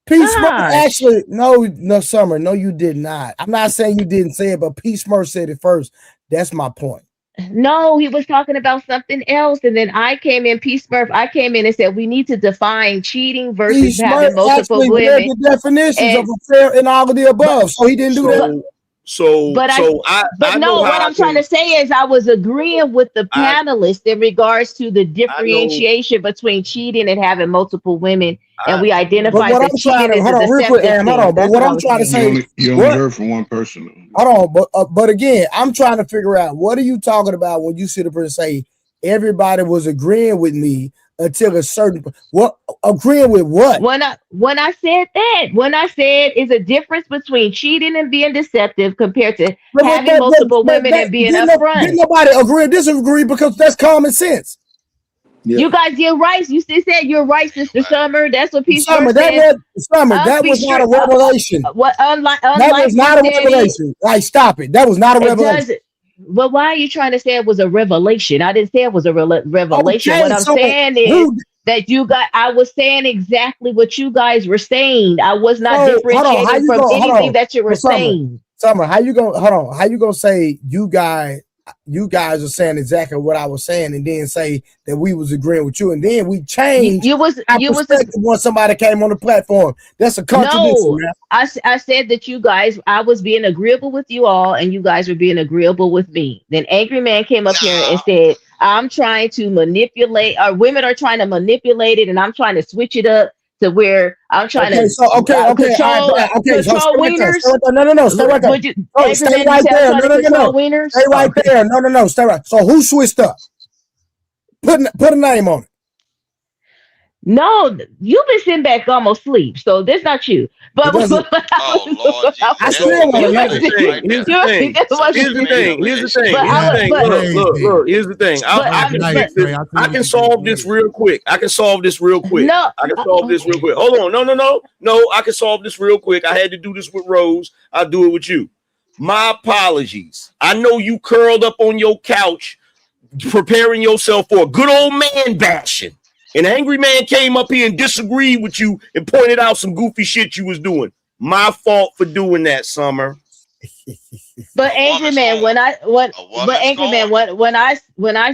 P. Smurf actually, no, Summer, no, you did not. I'm not saying you didn't say it, but P. Smurf said it first. That's my point. No, he was talking about something else, and then I came in. P. Smurf, I came in and said we need to define cheating versus having multiple women. Read the definitions of affair and all of the above, so he didn't do that. What I'm trying to say is I was agreeing with the panelists in regards to the differentiation between cheating and having multiple women, and we identified that cheating is a deceptive thing. But what I'm trying to say, you only heard from one person. Hold on, but again, I'm trying to figure out what are you talking about when you sit up and say everybody was agreeing with me until a certain what agreeing with what? When I said that, when I said is a difference between cheating and being deceptive compared to having multiple women and being upfront. Didn't nobody agree or disagree because that's common sense. Yeah. You guys, you're right. You still said you're right, Sister Summer. That's what people Summer, said. That was not a revelation. Unlike that was not a revelation. Like, stop it. That was not a revelation. Well, why are you trying to say it was a revelation? I didn't say it was a revelation. Okay, what I'm saying is that I was saying exactly what you guys were saying. I was not differentiating from anything that you were saying. Summer, how you gonna say you guys are saying exactly what I was saying, and then say that we was agreeing with you, and then we changed. Once somebody came on the platform. That's a contradiction. No, I said that I was being agreeable with you all, and you guys were being agreeable with me. Then Angry Man came up here and said, "I'm trying to manipulate, or women are trying to manipulate it, and I'm trying to switch it up to where I'm trying to control wieners." No, stay right there. Stay right there. No. Stay right there. No. Stay right. So who switched up? Put a name on it. No, you've been sitting back almost asleep, so that's not you. But Here's the thing. I can solve this real quick. No, I can solve this real quick. Hold on. No, I can solve this real quick. I had to do this with Rose. I'll do it with you. My apologies. I know you curled up on your couch preparing yourself for a good old man bashing. An Angry Man came up here and disagreed with you and pointed out some goofy shit you was doing. My fault for doing that, Summer. But Angry Man, when I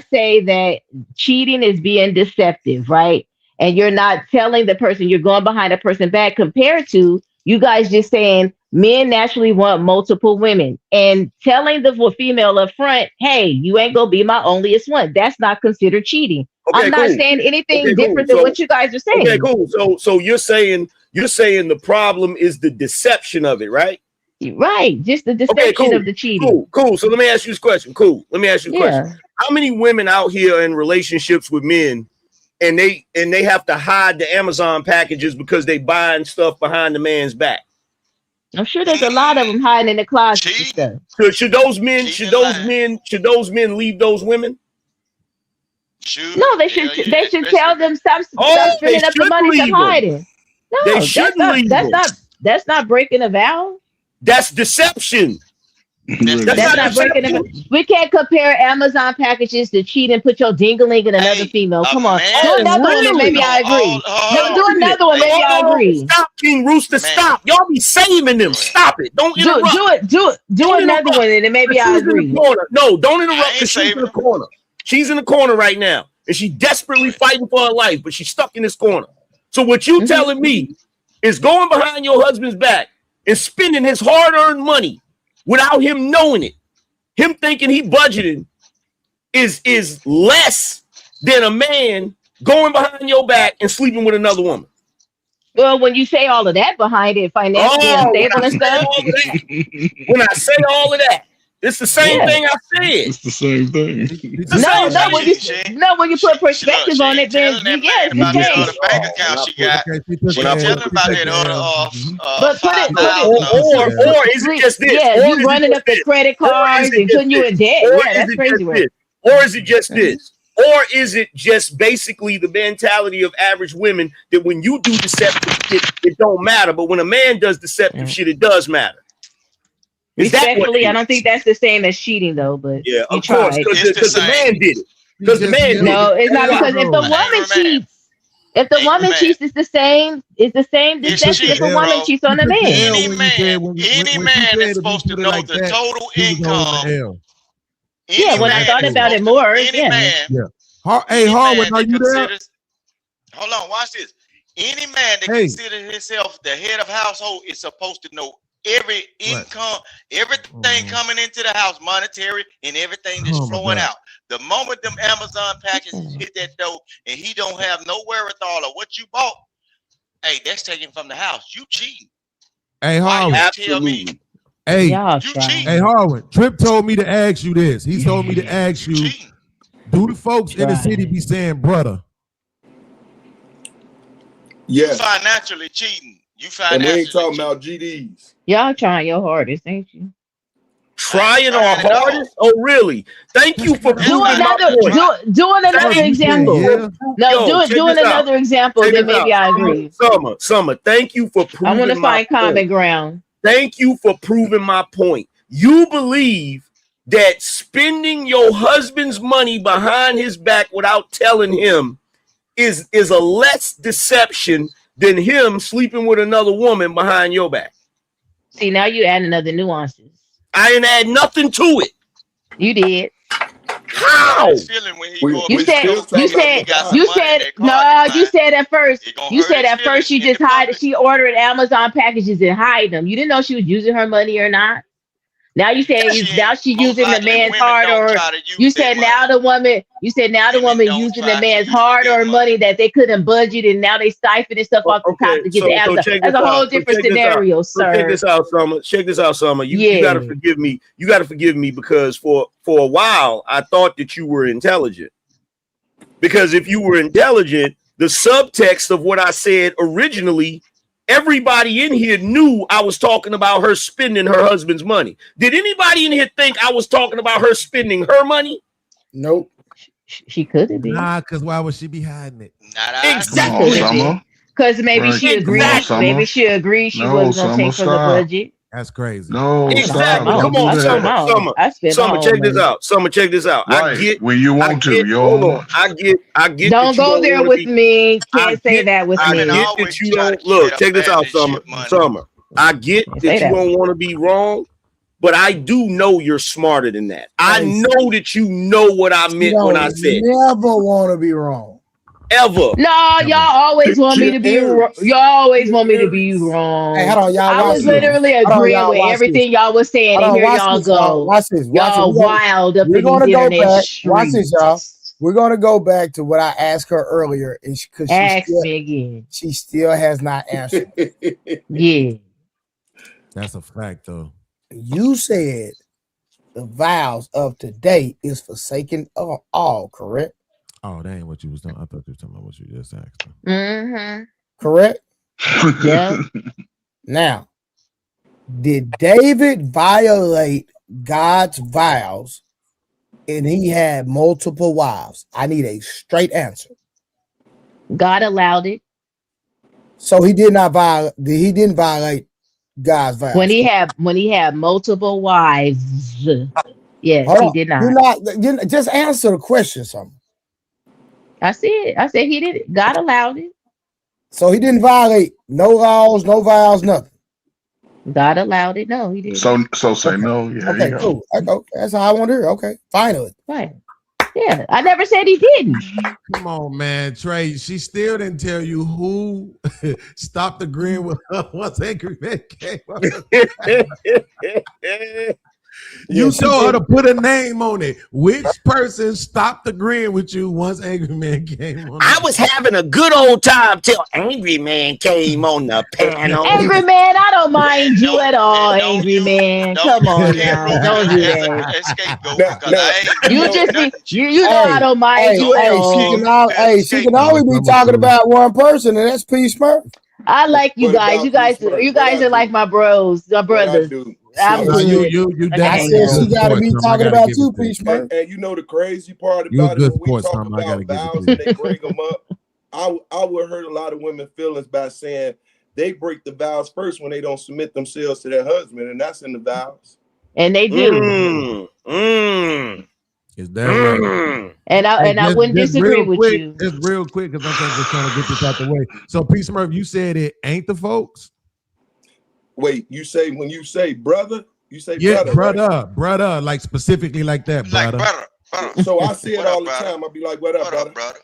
say that cheating is being deceptive, right? And you're not telling the person, you're going behind a person back, compared to you guys just saying men naturally want multiple women and telling the female up front, hey, you ain't gonna be my onlyest one. That's not considered cheating. Okay, I'm not saying anything different than what you guys are saying. Okay, cool. So you're saying the problem is the deception of it, right? Right, just the deception of the cheating. Cool. So let me ask you this question. Question. How many women out here are in relationships with men and they have to hide the Amazon packages because they buying stuff behind the man's back? I'm sure there's a lot of them hiding in the closet and stuff. So should those men leave those women? No, they should tell them stop spending up the money to hiding. No, they shouldn't leave them. That's not breaking a vow. That's deception. That's not breaking a vow. We can't compare Amazon packages to cheat and put your dingling in another female. Come on. Do another one and maybe I agree. Do another one, maybe I agree. Stop, King Rooster, stop. Y'all be saving them. Stop it. Don't interrupt. Do another one and maybe I agree. No, don't interrupt because she's in the corner. She's in the corner right now, and she's desperately fighting for her life, but she's stuck in this corner. So what you telling me is going behind your husband's back and spending his hard-earned money without him knowing it, him thinking he budgeting is less than a man going behind your back and sleeping with another woman. Well, when you say all of that behind it, financially unstable and stuff. When I say all of that, it's the same thing I said. It's the same thing. When you put perspective on it, then yes, about that other bank account she got. She telling about that other or is it just this? Yeah, you running up the credit cards and putting you in debt. Yeah, that's crazy work. Or is it just this? Or is it just basically the mentality of average women that when you do deceptive shit, it don't matter, but when a man does deceptive shit, it does matter? Respectfully, I don't think that's the same as cheating, though. But yeah, of course, because the man did it. Because the man did it. No, it's not because if the woman cheats, if the woman cheats, it's the same. It's the same deception if a woman cheats on a man. Any man is supposed to know the total income. Yeah, when I thought about it more, Hey, Harwood, are you there? Hold on, watch this. Any man that considers himself the head of household is supposed to know every income, everything coming into the house, monetary, and everything that's flowing out. The moment them Amazon packages hit that door and he don't have no wherewithal of what you bought, hey, that's taken from the house. You cheating. Hey, Harwood. Absolutely. Hey, Harwood. Trip told me to ask you this. He told me to ask you, Do the folks in the city be saying brother? Yes. You financially cheating. You And we ain't financially talking about GDs. Y'all trying your hardest, ain't you? Trying our hardest? Oh, really? Thank you for proving my point. Doing another example. No, doing another example, then maybe I agree. Summer, thank you for proving I want to my find common point. ground. Thank you for proving my point. You believe that spending your husband's money behind his back without telling him is a less deception than him sleeping with another woman behind your back. See, now you add another nuances. I didn't add nothing to it. You did. How? You said at first. You said at first she just hide. She ordered Amazon packages and hide them. You didn't know she was using her money or not. Now you said now she using the man's hard or you said now the woman using the man's hard or money that they couldn't budget and now they siphoning stuff off the top to get the Amazon. That's a whole different scenario, sir. Check this out, Summer. Check this out, Summer. You gotta forgive me. You gotta forgive me because for a while I thought that you were intelligent. Because if you were intelligent, the subtext of what I said originally, everybody in here knew I was talking about her spending her husband's money. Did anybody in here think I was talking about her spending her money? Nope. She could have been. Nah, because why would she be hiding it? Exactly. Because maybe she agreed. Maybe she agreed she wasn't going to take from the budget. That's crazy. No, exactly. Come on, Summer, check this out. Summer, check this out. Right. I get when you want to. Hold on. I get. Don't go there with me. Can't say that with me. I get that you don't look. Check this out, Summer. I get that you don't want to be wrong, but I do know you're smarter than that. I know that you know what I meant when I said. Never want to be wrong. Ever. No, y'all always want me to be wrong. Y'all always want me to be wrong. Hey, hold on, y'all. I was literally agreeing with everything y'all was saying, and here y'all go. Watch this. Y'all wild up in these internet streets. Watch this, y'all. We're gonna go back to what I asked her earlier, because she still has not answered. Yeah, that's a fact, though. You said the vows of today is forsaken of all, correct? Oh, that ain't what you was talking. I thought you were talking about what you just asked. Mm-hmm. Correct? Yeah. Now, did David violate God's vows and he had multiple wives? I need a straight answer. God allowed it. So he did not violate. He didn't violate God's vows. When he had multiple wives, yes, he did not. You're not. Just answer the question, something. I said he did it. God allowed it. So he didn't violate no laws, no vows, nothing. God allowed it. No, he didn't. So say no. Yeah, okay, cool. Okay, that's how I want to hear. Okay, finally. Right. Yeah, I never said he didn't. Come on, man, Trey. She still didn't tell you who stopped agreeing with her once Angry Man came up. You told her to put a name on it. Which person stopped agreeing with you once Angry Man came on? I was having a good old time till Angry Man came on the panel. Angry Man, I don't mind you at all, Angry Man. Come on now. Don't do that. You just you know I don't mind you at all. She can always be talking about one person, and that's P. Smurf. I like you guys. You guys are like my bros, my brothers. I'm good. I said she got to be talking about you, P. Smurf. And you know the crazy part about it, when we talk about vows and they bring them up, I would hurt a lot of women's feelings by saying they break the vows first when they don't submit themselves to their husband, and that's in the vows. And they do. Is that right? And I wouldn't disagree with you. Just real quick, because I'm just trying to get this out the way. So, P. Smurf, you said it ain't the folks? Wait, you say when you say brother, you say brother, like specifically like that, brother. Like brother. So I say it all the time. I'll be like, what up, brother?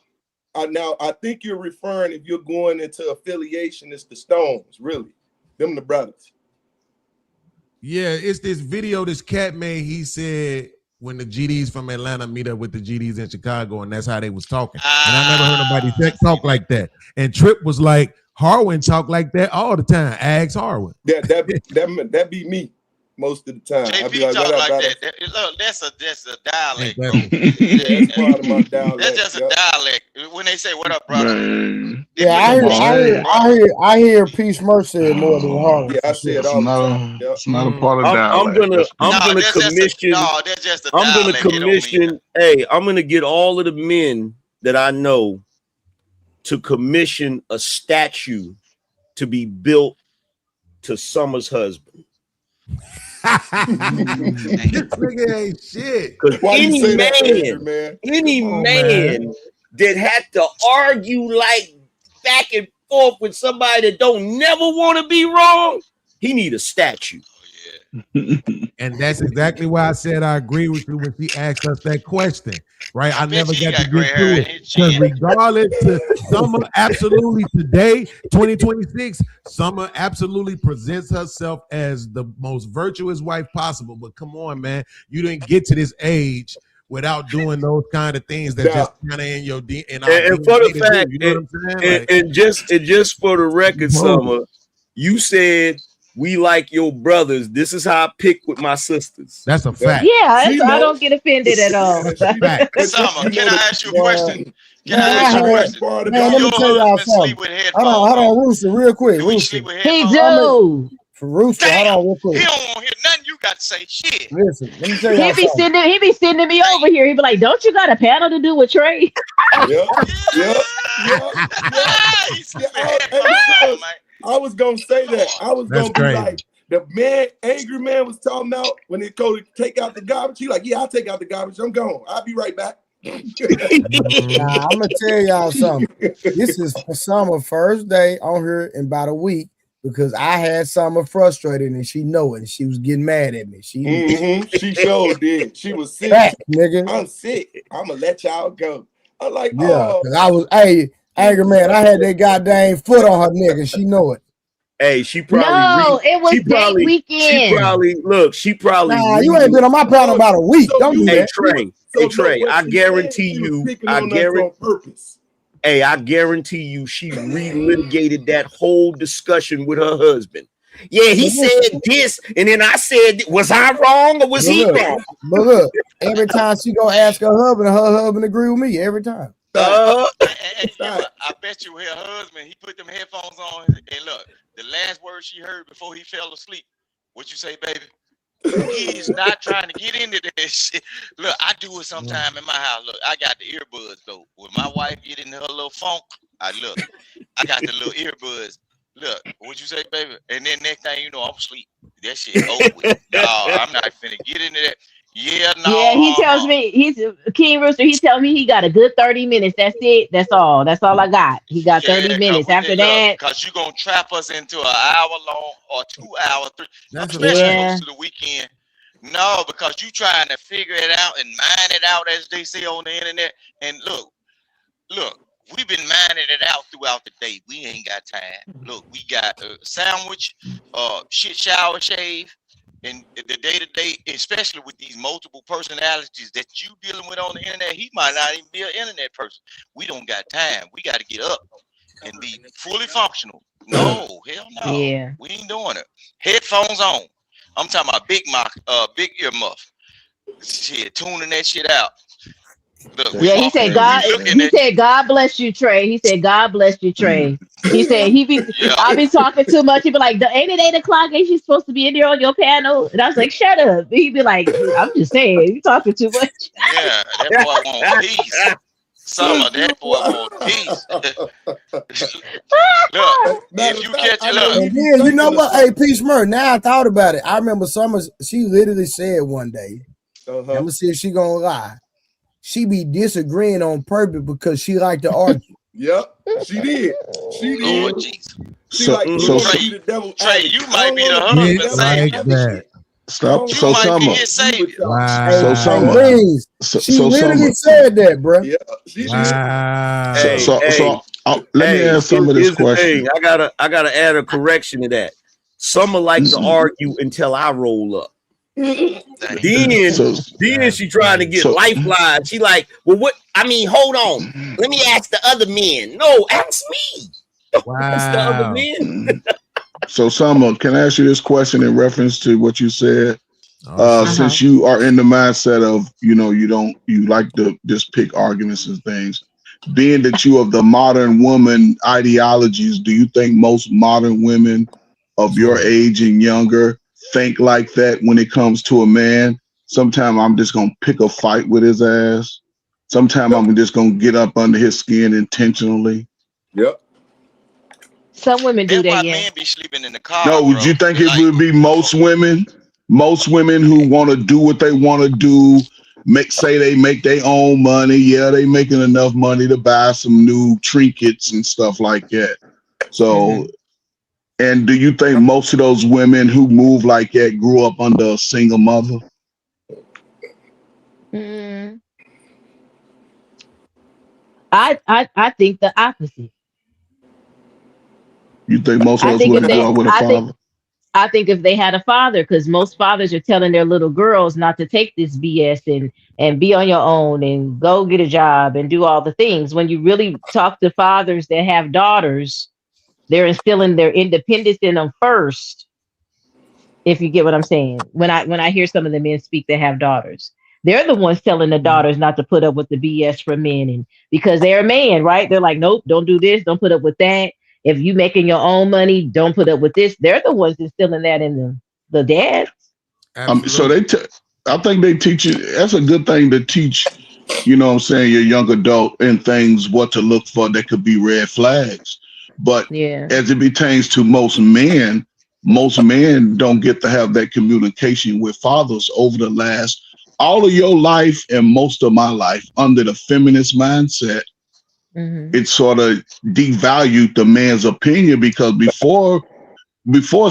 Now I think you're referring, if you're going into affiliation, it's the Stones, really. Them the brothers. Yeah, it's this video this cat made. He said when the GDs from Atlanta meet up with the GDs in Chicago, and that's how they was talking. And I never heard nobody talk like that. And Tripp was like, Harwin talk like that all the time. Ask Harwin. That be me. most of the time. I be JP like, talk what up, like brother? Look, that's a dialect, bro. Yeah, that's part of my dialect. That's just a dialect. When they say "What up, brother?" Man, Yeah, I hear Peace Mercy more than Harlem. Yeah, I say it all the time. Yep. it's not a part of I'm dialect. gonna that's commission. that's just a I'm gonna dialect. It don't mean commission. Hey, I'm gonna get all of the men that I know to commission a statue to be built to Summer's husband. This nigga ain't shit. Because Why you any say that, man, Andrew, man? any Come on, man that had to argue like back and forth with somebody that don't never want to be wrong, he need a statue. And that's exactly why I said I agree with you when she asked us that question, right? I never got to get to it. Because regardless to Summer, absolutely today, 2026, Summer absolutely presents herself as the most virtuous wife possible. But come on, man, you didn't get to this age without doing those kind of things that just kind of in your and for the fact, you know what I'm saying? And just for the record, Summer, you said we like your brothers. This is how I pick with my sisters. That's a fact. Yeah, I don't get offended at all. Summer, can I ask you a question? Can I ask you a question? Man, let me tell y'all something. Hold on, Rooster, real quick. Rooster. He do. For Rooster, hold on, real quick. He don't want to hear nothing you got to say. Shit. Listen, let me tell y'all something. He be sending me over here. He be like, "Don't you got a panel to do with Trey?" I was gonna say that. I was gonna be like, the man, angry man was talking about when they go to take out the garbage. He like, yeah, I'll take out the garbage. I'm gone. I'll be right back. Nah, I'm gonna tell y'all something. This is Summer first day on here in about a week because I had Summer frustrated and she know it. And she was getting mad at me. She sure did. She was sick. Back, nigga. I'm sick. I'm gonna let y'all go. I'm like, yeah, because I was, angry man. I had that goddamn foot on her nigga. She know it. Hey, she probably it was date weekend. She probably Nah, you ain't been on my panel about a week. Don't do that. Trey, I guarantee you, I guarantee you she relitigated that whole discussion with her husband. Yeah, he said this, and then I said, was I wrong or was he wrong? But look, every time she gonna ask her husband agree with me every time. I bet you her husband, he put them headphones on, and look, the last word she heard before he fell asleep, what you say, baby? He's not trying to get into this shit. Look, I do it sometime in my house. Look, I got the earbuds though. When my wife get into her little funk, I got the little earbuds. Look, what you say, baby? And then next thing you know, I'm asleep. That shit over with. No, I'm not finna get into that. Yeah, no. Yeah, he tells me he's King Rooster. He tells me he got a good 30 minutes. That's it. That's all. That's all I got. He got 30 minutes. After that, because you're gonna trap us into an hour long or 2 hours, especially close to the weekend. No, because you trying to figure it out and mine it out, as they say on the internet. And look, we've been mining it out throughout the day. We ain't got time. Look, we got a sandwich, shit, shower, shave. And the day-to-day, especially with these multiple personalities that you dealing with on the internet, he might not even be an internet person. We don't got time. We got to get up and be fully functional. No, hell no. Yeah. We ain't doing it. Headphones on. I'm talking about big ear muff. Shit, tuning that shit out. Look, he said God bless you, Trey. He said God bless you, Trey. He said I be talking too much. He be like, ain't it 8 o'clock? Ain't you supposed to be in there on your panel? And I was like, shut up. He'd be like, I'm just saying, you talking too much. Yeah, that boy want peace. Summer, that boy want peace. Look, if you catch it, look. And then you know what? Hey, Peace Murray. Now I thought about it. I remember Summer. She literally said one day, "I'm gonna see if she gonna lie." She be disagreeing on purpose because she like to argue. Yep, she did. She did. Oh, Jesus. She like Trey, the devil. Trey, you might be the husband. Like that. Stop. You So might Summer. be his savior. Wow. So Summer. She literally said that, bro. Yeah, she did. Wow. Let me ask some of this question. I gotta add a correction to that. Summer like to argue until I roll up. Then she trying to get lifeline. She like, well, what? I mean, hold on. Let me ask the other men. No, ask me. Wow. Ask the other men. So, Summer, can I ask you this question in reference to what you said? Oh, Since you are in the mindset of, you like to just pick arguments and things, being that you of the modern woman ideologies, do you think most modern women of your age and younger think like that when it comes to a man? Sometimes I'm just going to pick a fight with his ass. Sometimes I'm just going to get up under his skin intentionally. Yep. Some women do That's that, why yeah. men be sleeping in the car. No, would you think it would be most women? Most women who want to do what they want to do, say they make their own money. Yeah, they making enough money to buy some new trinkets and stuff like that. So, and do you think most of those women who move like that grew up under a single mother? I think the opposite. You think most of those women grew up with a father? I think if they had a father, because most fathers are telling their little girls not to take this BS and be on your own and go get a job and do all the things. When you really talk to fathers that have daughters, they're instilling their independence in them first. If you get what I'm saying, when I hear some of the men speak that have daughters, they're the ones telling the daughters not to put up with the BS from men, and because they're a man, right? They're like, nope, don't do this, don't put up with that. If you making your own money, don't put up with this. They're the ones instilling that in the dads. So I think they teach you. That's a good thing to teach. You know what I'm saying? Your young adult and things, what to look for that could be red flags. But as it pertains to most men don't get to have that communication with fathers over the last all of your life and most of my life under the feminist mindset. It sort of devalued the man's opinion, because before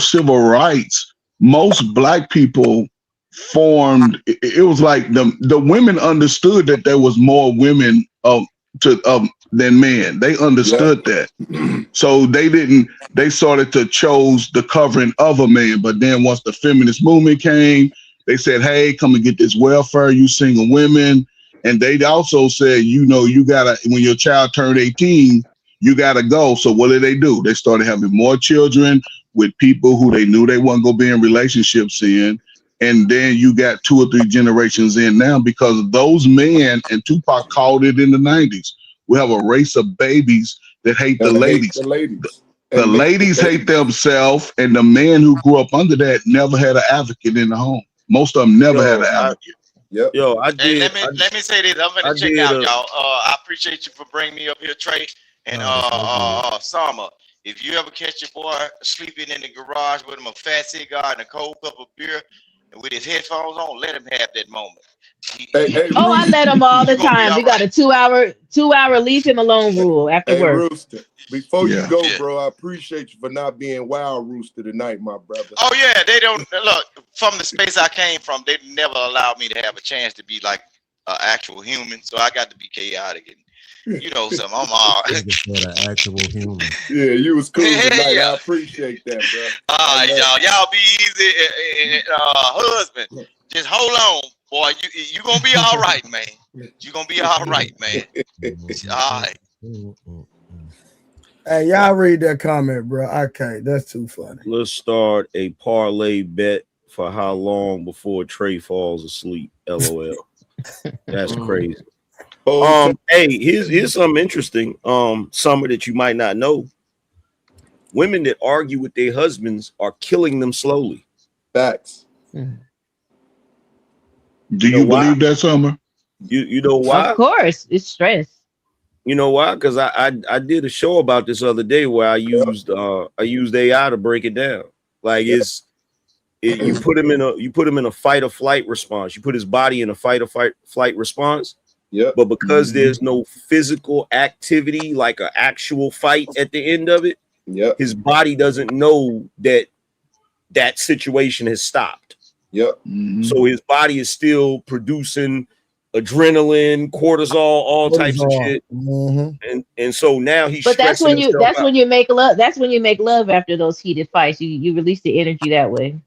civil rights, most Black people formed. It was like the women understood that there was more women than men. They understood that, so they started to chose the covering of a man. But then once the feminist movement came, they said, "Hey, come and get this welfare, you single women." And they also said, you gotta, when your child turned 18, you gotta go. So what did they do? They started having more children with people who they knew they weren't gonna be in relationships in. And then you got 2 or 3 generations in now, because of those men, and Tupac called it in the 90s. We have a race of babies that hate the ladies. The ladies hate themselves, and the men who grew up under that never had an advocate in the home. Most of them never had an advocate. Yep. Yo, Hey, let me say this. I'm gonna check out, y'all. I appreciate you for bringing me up here, Trey, and Sama. If you ever catch your boy sleeping in the garage with him a fat cigar and a cold cup of beer, and with his headphones on, let him have that moment. I let him all the time. We got a 2-hour leave him alone rule after work. Rooster, before you go, bro, I appreciate you for not being wild, Rooster, tonight, my brother. Oh yeah, they don't look from the space I came from. They never allowed me to have a chance to be like an actual human, so I got to be chaotic and something. I'm all right. The actual human. Yeah, you was cool tonight. I appreciate that, bro. All right, y'all be easy, husband. Just hold on. Boy, you gonna be all right, man. You gonna be all right, man. All right. Hey, y'all read that comment, bro. Okay, that's too funny. Let's start a parlay bet for how long before Trey falls asleep. LOL. That's crazy. Hey, here's something interesting. Something that you might not know. Women that argue with their husbands are killing them slowly. Facts. Do you believe that, Summer? You know why? Of course, it's stress. You know why? Because I did a show about this other day where I used AI to break it down. Like you put him in a fight or flight response. You put his body in a fight or flight response. Yeah. But because there's no physical activity, like an actual fight at the end of it, his body doesn't know that situation has stopped. Yep. So his body is still producing adrenaline, cortisol, all types of shit. And so now he's. But that's when you make love. That's when you make love after those heated fights. You release the energy that way.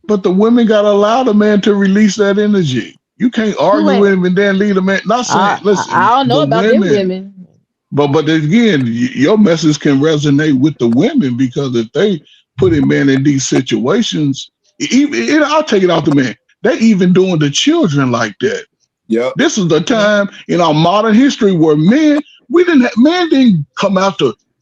But the women gotta allow the man to release that energy. You can't argue with him and then leave the man. Not saying, listen. I don't know about them women. But again, your message can resonate with the women, because if they putting men in these situations. Even I'll take it off the man. They even doing the children like that. Yeah. This is the time in our modern history where men didn't come out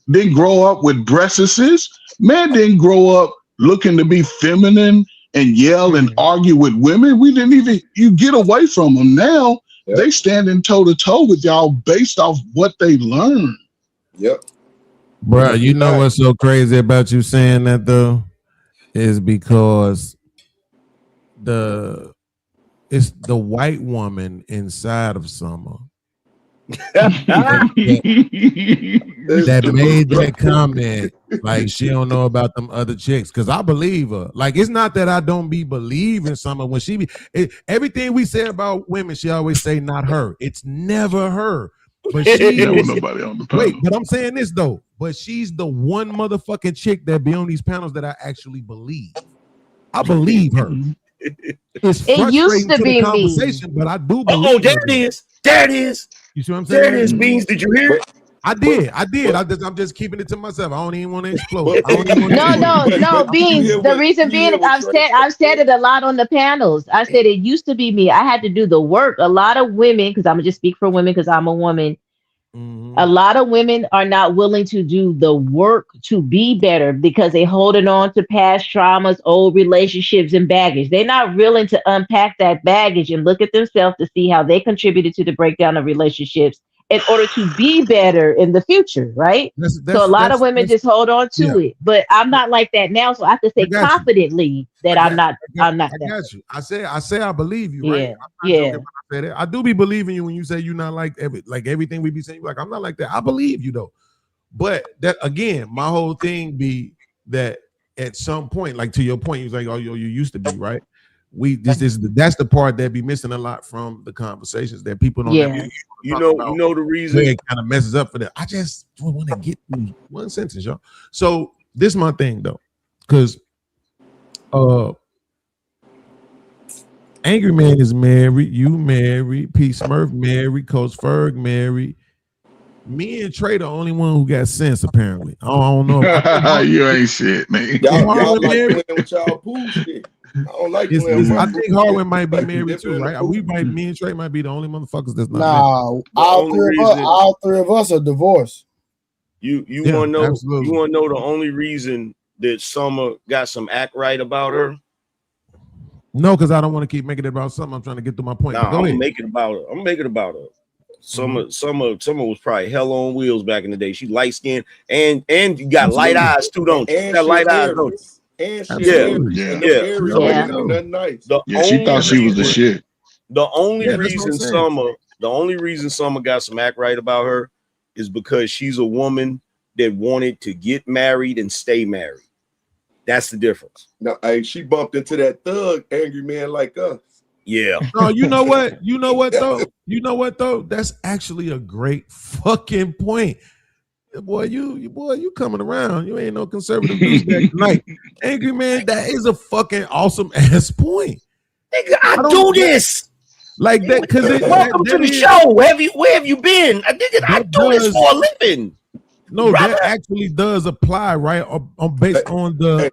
didn't grow up with breasts. Men didn't grow up looking to be feminine and yell and argue with women. We didn't even, you get away from them. Now they standing toe to toe with y'all based off what they learned. Yep. Bro, you know what's so crazy about you saying that though? Is because it's the white woman inside of Summer that made that comment, like she don't know about them other chicks. Because I believe her. Like, it's not that I don't be believing Summer when she be everything we say about women, she always say not her. It's never her. But she there was nobody on the panel. Wait, but I'm saying this though. But she's the one motherfucking chick that be on these panels that I actually believe. I believe her. It's It used to frustrating be the conversation, but I do believe. Oh, there it is. There it is. You see what I'm saying? There it is, Beans. Did you hear it? I did. I'm just keeping it to myself. I don't even want to explode. No, Beans. The reason being, I've said it a lot on the panels. I said it used to be me. I had to do the work. A lot of women, because I'm gonna just speak for women because I'm a woman. A lot of women are not willing to do the work to be better because they holding on to past traumas, old relationships, and baggage. They're not willing to unpack that baggage and look at themselves to see how they contributed to the breakdown of relationships in order to be better in the future, right? So a lot of women just hold on to it, but I'm not like that now. So I have to say confidently that I'm not. I got you. I say I believe you, right? Yeah. I do be believing you when you say you're not like everything we be saying. Like, I'm not like that. I believe you though. But that again, my whole thing be that at some point, like to your point, you was like, oh, you used to be, right? That's the part that be missing a lot from the conversations that people don't. You know the reason it kind of messes up for that. I just want to get through one sentence, y'all. So this is my thing though, because Angry Man is married, you married, P Smurf married, Coach Ferg married. Me and Trey the only one who got sense, apparently. I don't know. You ain't shit, man. Y'all like playing with y'all pool shit. I don't like playing. I think Harwin might be married too, right? Me and Trey might be the only motherfuckers that's not married. All three of us are divorced. You want to know? Absolutely. You want to know the only reason that Summer got some act right about her? No, because I don't want to keep making it about something. I'm trying to get to my point. Nah, I'm making it about her. Summer was probably hell on wheels back in the day. She light skinned and you got light eyes too, don't you? You got light eyes, don't you? And she nice. She thought she was the shit. The only reason Summer got some act right about her is because she's a woman that wanted to get married and stay married. That's the difference. No, she bumped into that thug angry man like us. Yeah. No, you know what though? That's actually a great fucking point. Boy, you coming around. You ain't no conservative douchebag tonight. Angry Man, that is a fucking awesome ass point. Nigga, I do this. Like that, because welcome to the show. Where have you been? I do this for a living. No, brother. That actually does apply, right? Based on the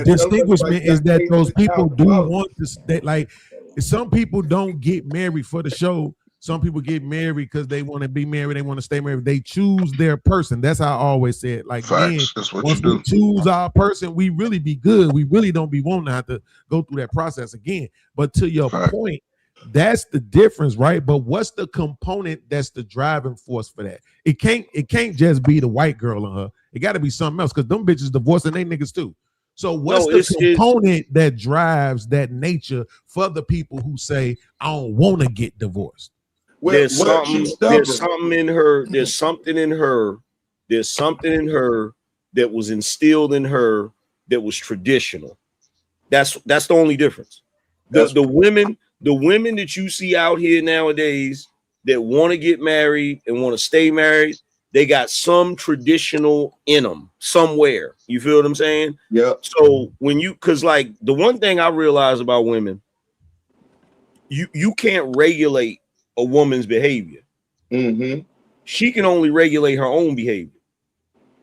distinguishment is that those people do want to stay. Like, some people don't get married for the show. Some people get married because they want to be married. They want to stay married. They choose their person. That's how I always say it. Like, man, once we choose our person, we really be good. We really don't be wanting to have to go through that process again. But to your point, that's the difference, right? But what's the component that's the driving force for that? It can't just be the white girl in her. It got to be something else because them bitches divorcing they niggas too. So what's the component that drives that nature for the people who say, I don't want to get divorced? There's something in her that was instilled in her that was traditional. That's the only difference. The women that you see out here nowadays that want to get married and want to stay married, they got some traditional in them somewhere. You feel what I'm saying? Yeah. So because like the one thing I realize about women, you can't regulate a woman's behavior. Mm-hmm. She can only regulate her own behavior.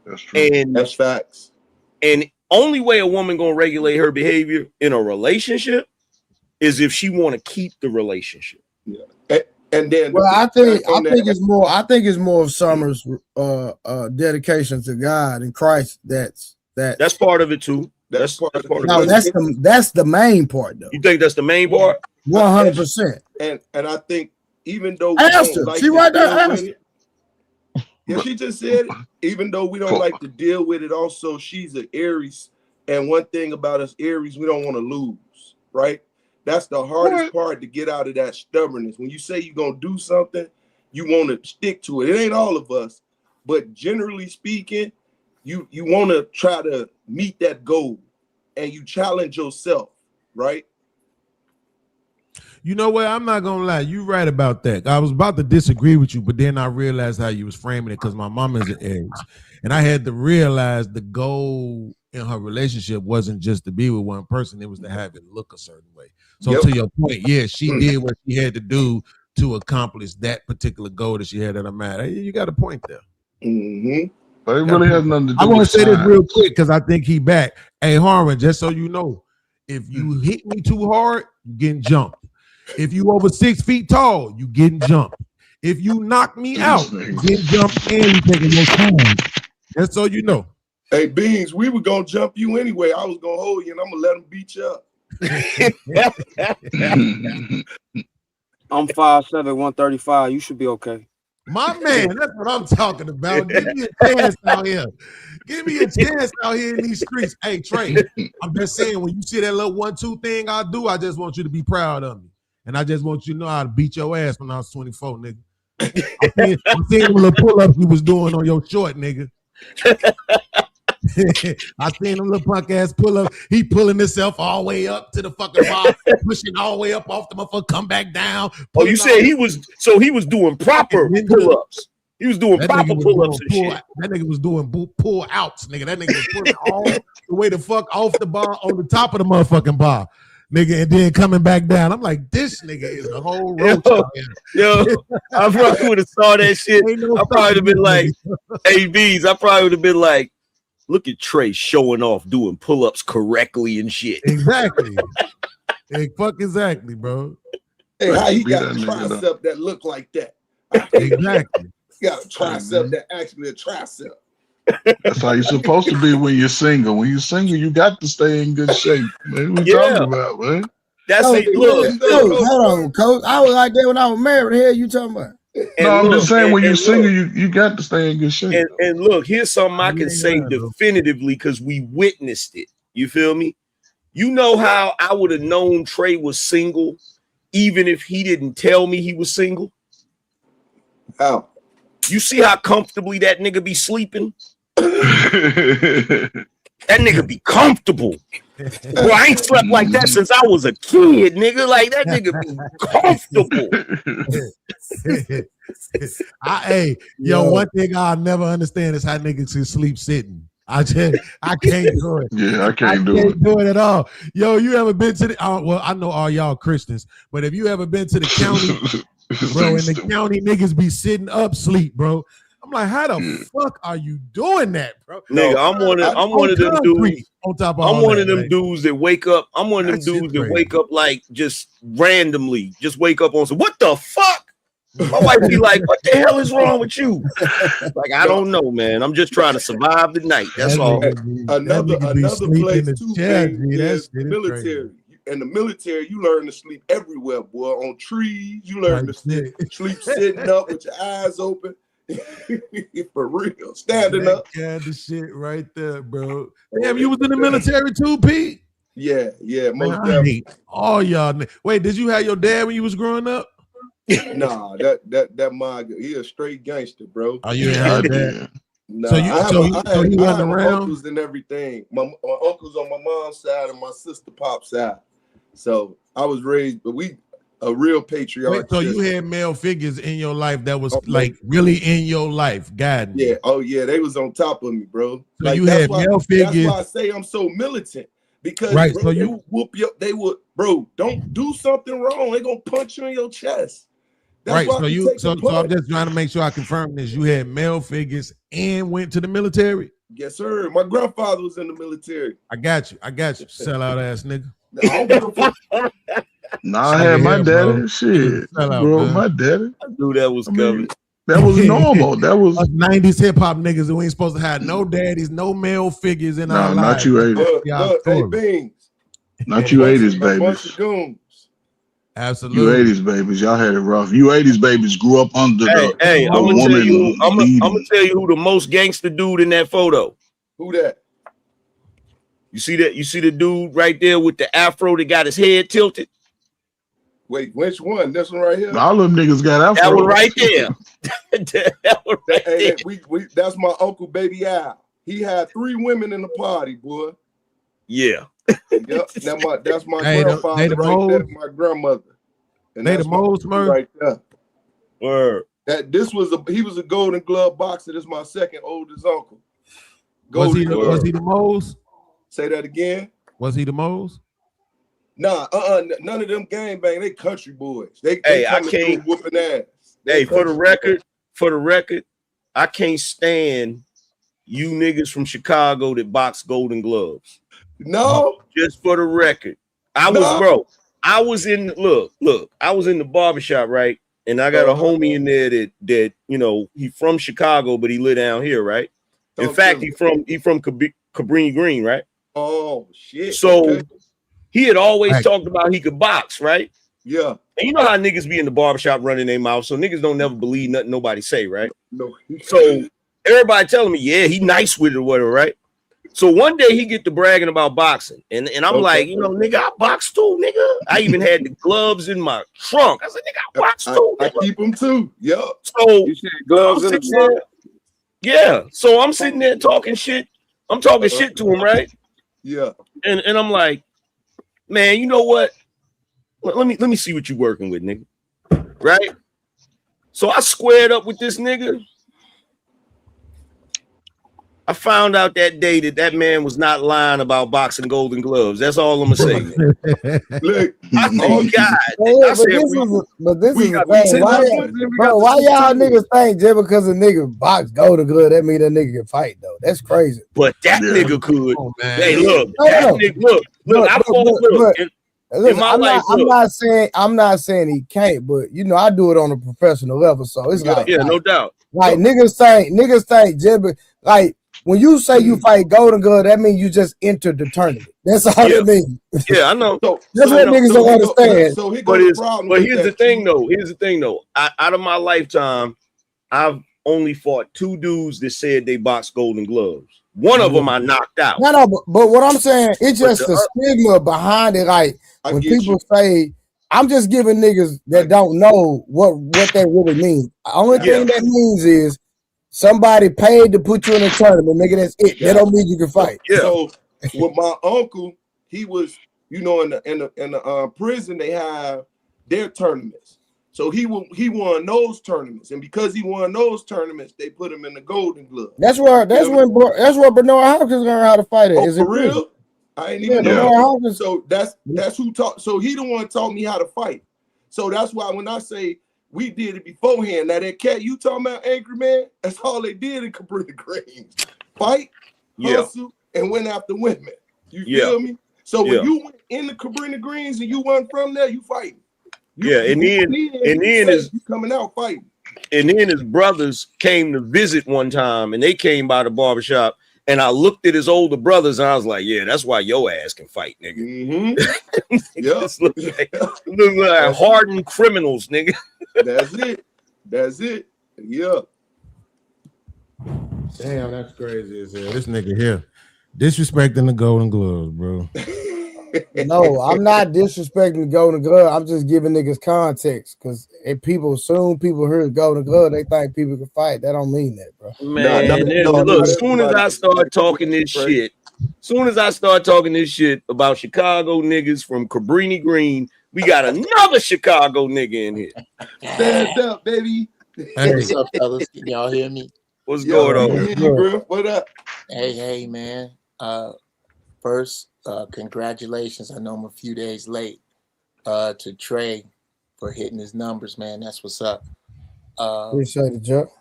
That's true. And that's facts. And Only way a woman gonna regulate her behavior in a relationship is if she want to keep the relationship. Yeah. And then, well, I think it's more of Summer's dedication to God and Christ. That's part of it too. That's part of it. No, that's the main part though. You think that's the main part? 100%. And I think even though she right there. Yeah, she just said it. Even though we don't like to deal with it, also she's an Aries, and one thing about us Aries, we don't want to lose, right? That's the hardest part, to get out of that stubbornness. When you say you're gonna do something, you want to stick to it. It ain't all of us, but generally speaking, you want to try to meet that goal, and you challenge yourself, right? You know what? I'm not gonna lie. You right about that. I was about to disagree with you, but then I realized how you was framing it, because my mom is an Aries, and I had to realize the goal in her relationship wasn't just to be with one person; it was to have it look a certain way. So to your point, yeah, she did what she had to do to accomplish that particular goal that she had at her mind. Hey, you got a point there. Mm-hmm. But it really has nothing to do. I want to say this real quick because I think he back. Hey, Harmon, just so you know, if you hit me too hard, you getting jumped. If you over 6 feet tall, you getting jumped. If you knock me out, you getting jumped and you taking your time. Just so you know. Hey, Beans, we were gonna jump you anyway. I was gonna hold you, and I'm gonna let him beat you up. I'm 5'7", 135. You should be okay. My man, that's what I'm talking about. Give me a chance out here. Give me a chance out here in these streets. Hey, Trey, I'm just saying, when you see that little 1-2 thing I do, I just want you to be proud of me. And I just want you to know how to beat your ass when I was 24, nigga. I'm seeing them little pull-ups you was doing on your short, nigga. I seen him little punk ass pull up. He pulling himself all the way up to the fucking bar, pushing all the way up off the motherfucker, come back down. Oh, you said he was doing proper pull-ups. He was doing proper pull-ups and shit. That nigga was doing pull outs, nigga. That nigga was pulling all the way the fuck off the bar on the top of the motherfucking bar. Nigga, and then coming back down. I'm like, this nigga is a whole roach. Yo, I probably would have saw that shit. I probably would have been like, hey, B's, I probably would have been like, look at Trey showing off doing pull-ups correctly and shit. Exactly. Exactly, bro. Hey, how he got a tricep that look like that? Exactly. He got a tricep that actually a tricep. That's how you're supposed to be when you're single. When you're single, you got to stay in good shape. Man, what you talking about, man? That's it. Look, hold on, Coach. I was like that when I was married. The hell you talking about? No, I'm just saying, when you're single, you got to stay in good shape. And look, here's something I can say definitively because we witnessed it. You feel me? You know how I would have known Trey was single even if he didn't tell me he was single? How? You see how comfortably that nigga be sleeping? That nigga be comfortable. Bro, I ain't slept like that since I was a kid, nigga. Like, that nigga be comfortable. One thing I'll never understand is how niggas can sleep sitting. I can't do it. Yeah, I can't do it at all. Yo, you ever been to the well, I know all y'all Christians, but if you ever been to the county, bro, and the county niggas be sitting up sleep, bro. I'm like, how the fuck are you doing that, bro? Nigga, I'm one of them dudes. I'm one of them dudes that wake up. I'm one of them dudes that wake up like just randomly, just wake up on some. What the fuck? My wife be like, "What the hell is wrong with you?" Like, I don't know, man. I'm just trying to survive the night. That's all. Another place too is the military. In the military, you learn to sleep everywhere, boy. On trees, you learn to sleep sitting up with your eyes open. For real, standing up. Yeah, the shit right there, bro. Damn, you was in the military too, Pete? Yeah, most definitely. All y'all. Wait, did you have your dad when you was growing up? Nah, that my he a straight gangster, bro. Oh, you ain't had that? Nah, so I have around? uncles and everything. My uncles on my mom's side and my sister pop's side. So I was raised, but we a real patriarch. So you had male figures in your life that was like really in your life, guiding. Yeah, oh yeah, they was on top of me, bro. So you had male figures. That's why I say I'm so militant. Because right, bro, so they would whoop you. They would, bro. Don't do something wrong. They gonna punch you in your chest. That's right. So I'm just trying to make sure I confirm this. You had male figures and went to the military. Yes, sir. My grandfather was in the military. I got you. Sellout ass nigga. I don't give a fuck. Nah, I had my daddy. Shit, bro, my daddy. I knew that was coming. That was normal. That was us 90s hip hop niggas who ain't supposed to have no daddies, no male figures in our lives. Not you 80s. Hey, Beans. Not you 80s A bunch babies. of goons. Absolutely. You 80s babies, y'all had it rough. You 80s babies grew up under Hey, the I'm gonna tell you. I'm leading. gonna tell you who the most gangster dude in that photo. Who that? You see that? You see the dude right there with the afro that got his head tilted? Wait, which one? This one right here? All them niggas got afro. That one right there. That one right Hey, there. that's my uncle Baby Al. He had 3 women in the party, boy. Yeah. Yep. That's my Hey, grandfather they the right moles? there, and my grandmother. And They that's the my moles, uncle man? right there. Word. He was a Golden Glove boxer. This is my second oldest uncle. Was he Golden the moles? Say that again. Was he the moles? Nah, none of them gangbang. They country boys. They Hey, I coming through can't. whooping ass. Hey, for the record, I can't stand you niggas from Chicago that box Golden Gloves. No, just for the record, I was in the barbershop, right? And I got a homie in there that you know, he from Chicago, but he live down here, right? In fact, he from Cabrini Green, right? Oh shit. So okay. he had always talked about he could box, right? Yeah. And you know how niggas be in the barbershop running their mouth, so niggas don't never believe nothing nobody say, right? No. So everybody telling me, yeah, he nice with it or whatever, right? So one day he get to bragging about boxing, and I'm like, you know, nigga, I box too, nigga. I even had the gloves in my trunk. I said, nigga, I box too. I keep them too. Yeah. So You said gloves in the trunk? yeah. So I'm sitting there talking shit. I'm talking shit to him, right? Yeah. And I'm like, man, you know what? Let me see what you working with, nigga. Right? So I squared up with this nigga. I found out that day that man was not lying about boxing Golden Gloves. That's all I'm gonna say. Look, I said, God, But this is the thing. Why y'all niggas think just because a nigga box Golden Glove, that mean that nigga can fight though? That's crazy. But that nigga could. Oh, man. Hey, look, look, I fought. Listen, I'm not saying he can't, but you know I do it on a professional level, so it's like no doubt. Like niggas think just like when you say you fight Golden Glove, that means you just entered the tournament. That's all it means. Yeah, I know. That's what niggas don't understand. But here's the thing, though. Out of my lifetime, I've only fought 2 dudes that said they boxed Golden Gloves. One of them I knocked out. No, but what I'm saying, it's just the stigma behind it. Like when people say, I'm just giving niggas that don't know what that really means. The only thing that means is somebody paid to put you in a tournament, nigga. That's it. That don't mean you can fight. Yeah. So with my uncle, he was, you know, in the prison they have their tournaments. So he won those tournaments, and because he won those tournaments, they put him in the Golden Glove. That's where Bernard Hopkins learned how to fight it. Is it for real? I ain't even know. So that's who taught. So he the one taught me how to fight. So that's why when I say we did it beforehand, now that cat you talking about, Angry Man, that's all they did in Cabrini Greens. Fight, hustle, and went after women. You feel me? So when you went in the Cabrini Greens and you went from there, you fighting. And then his coming out fighting. And then his brothers came to visit one time, and they came by the barbershop. And I looked at his older brothers, and I was like, "Yeah, that's why your ass can fight, nigga." Look like hardened criminals, nigga. That's it. Yeah. Damn, that's crazy as hell. This nigga here disrespecting the Golden Gloves, bro. No, I'm not disrespecting the Golden Glove. I'm just giving niggas context because if people hear Golden Glove, they think people can fight. That don't mean that, bro. Man, look, as soon as I start talking this shit about Chicago niggas from Cabrini Green, we got another Chicago nigga in here. Stand up, baby. Hey, what's up, fellas? Can y'all hear me? What's going on? What up? Hey, man. First, congratulations. I know I'm a few days late to Trey for hitting his numbers, man. That's what's up. Appreciate it, Joe.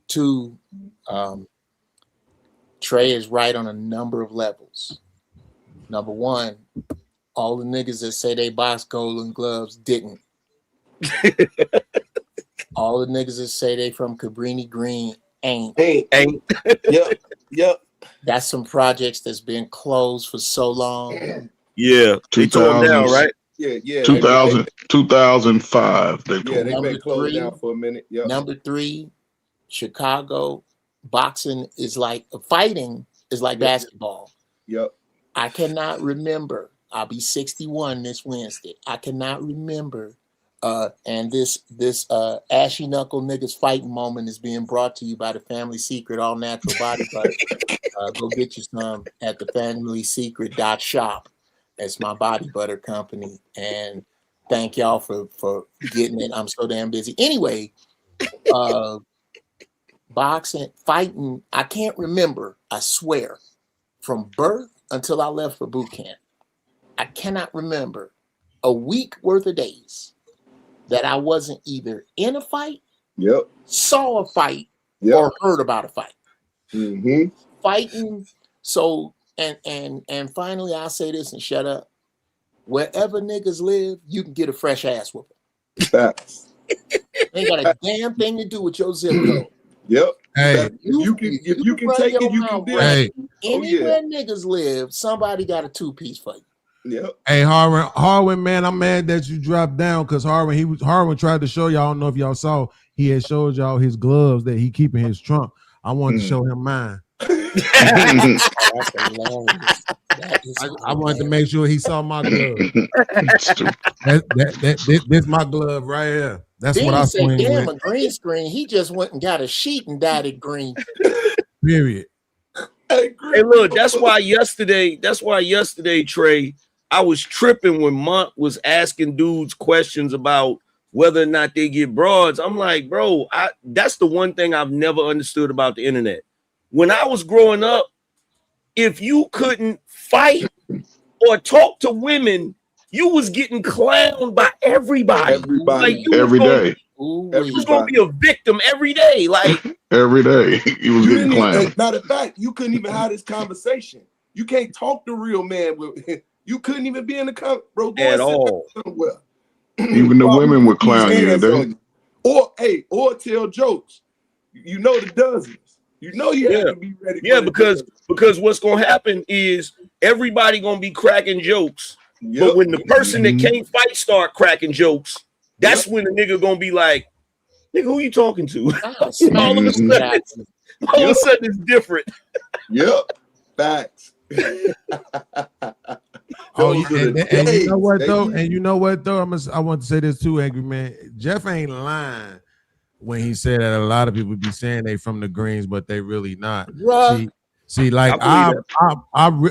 2, Trey is right on a number of levels. Number one, all the niggas that say they boxed Golden Gloves didn't. All the niggas that say they from Cabrini Green ain't. Yep. That's some projects that's been closed for so long. Yeah, they tore them down, right? Yeah. 2005. They've been closed down for a minute. Yep. Number 3, Chicago boxing is like fighting is like basketball. Yep. I cannot remember. I'll be 61 this Wednesday. I cannot remember. And this ashy knuckle niggas fighting moment is being brought to you by the Family Secret All Natural Body Butter. Go get you some at the familysecret.shop. It's my body butter company. And thank y'all for getting it. I'm so damn busy. Anyway, boxing, fighting, I can't remember, I swear, from birth until I left for boot camp. I cannot remember a week worth of days that I wasn't either in a fight, saw a fight, or heard about a fight. Fighting. So, and finally I'll say this and shut up. Wherever niggas live, you can get a fresh ass whooping. Ain't got a damn thing to do with your zip code. Hey, if you can take it, you can do it. Anywhere niggas live, somebody got a 2-piece for you. Hey, Harwin, man, I'm mad that you dropped down because Harwin tried to show y'all. I don't know if y'all saw. He had showed y'all his gloves that he keep in his trunk. I wanted to show him mine. I wanted to make sure he saw my glove. This my glove right here. That's then what I said, swing damn, with. a green screen. He just went and got a sheet and dyed it green. Period. Hey, look, that's why yesterday, Trey, I was tripping when Mont was asking dudes questions about whether or not they get broads. I'm like, bro, that's the one thing I've never understood about the internet. When I was growing up, if you couldn't fight or talk to women, you was getting clowned by everybody. Like you every day. You was gonna be a victim every day. Like every day. He was getting clowned. Matter of fact, you couldn't even have this conversation. You can't talk to real man with you couldn't even be in the bro. Go at all. Somewhere. Even the women would clown you today. Or tell jokes. You know the dozens. You know you have to be ready. Because what's gonna happen is everybody gonna be cracking jokes. But when the person that can't fight start cracking jokes, that's when the nigga gonna be like, nigga, who you talking to? All of a sudden it's different. Facts. And you know what though? And you know what though? I want to say this too, Angry Man. Jeff ain't lying when he said that a lot of people be saying they from the Greens, but they really not. See, like I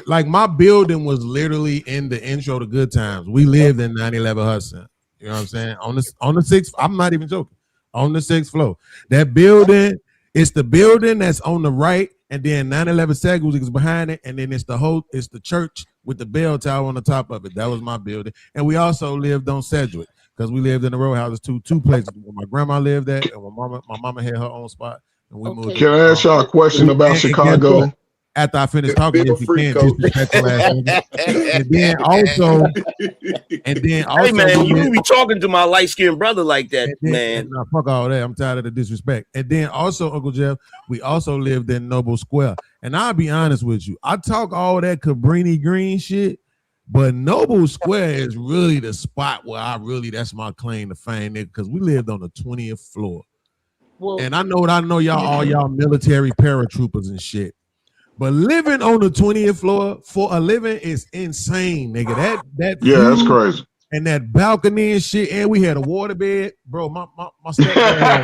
like my building was literally in the intro to Good Times. We lived in 911 Hudson. You know what I'm saying? On the 6th, I'm not even joking. On the 6th floor. That building, it's the building that's on the right, and then 911 Sagoozie is behind it, and then it's the church with the bell tower on the top of it. That was my building. And we also lived on Sedgwick because we lived in the row houses two places. Where my grandma lived at, and my mama had her own spot. And we moved. Can I ask y'all a question about Chicago? After I finish talking, if you can, disrespectful ass nigga. And then also, hey man, you be talking to my light-skinned brother like that, man. Nah, fuck all that. I'm tired of the disrespect. And then also, Uncle Jeff, we also lived in Noble Square. And I'll be honest with you, I talk all that Cabrini Green shit, but Noble Square is really the spot where that's my claim to fame, nigga, because we lived on the 20th floor. Well, and I know y'all, all y'all military paratroopers and shit. But living on the 20th floor for a living is insane, nigga. That that's crazy. And that balcony and shit, and we had a waterbed, bro. My stepdad,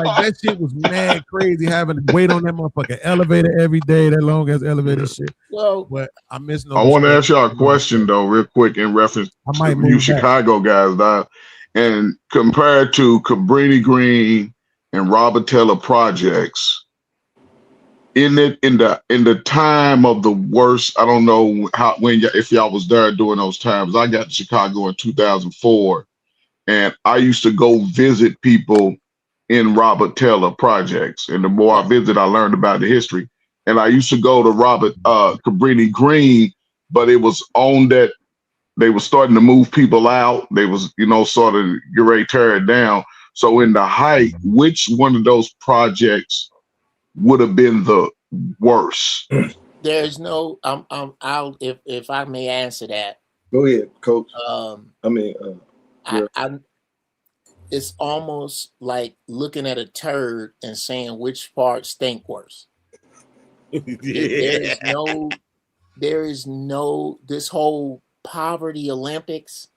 like that shit was mad crazy having to wait on that motherfucking elevator every day, that long ass elevator shit. Well, but I miss no. I want to ask y'all a question though, real quick, in reference to you Chicago guys, dog. And compared to Cabrini Green and Robert Taylor projects. In the time of the worst, I don't know if y'all was there during those times. I got to Chicago in 2004, and I used to go visit people in Robert Taylor projects. And the more I visited, I learned about the history. And I used to go to Robert Cabrini Green, but it was on that they were starting to move people out. They was, sort of get ready to tear it down. So in the height, which one of those projects would have been the worst? There's no. I'll if I may answer that. Go ahead, Coach. It's almost like looking at a turd and saying which part stink worse. There is no this whole poverty Olympics.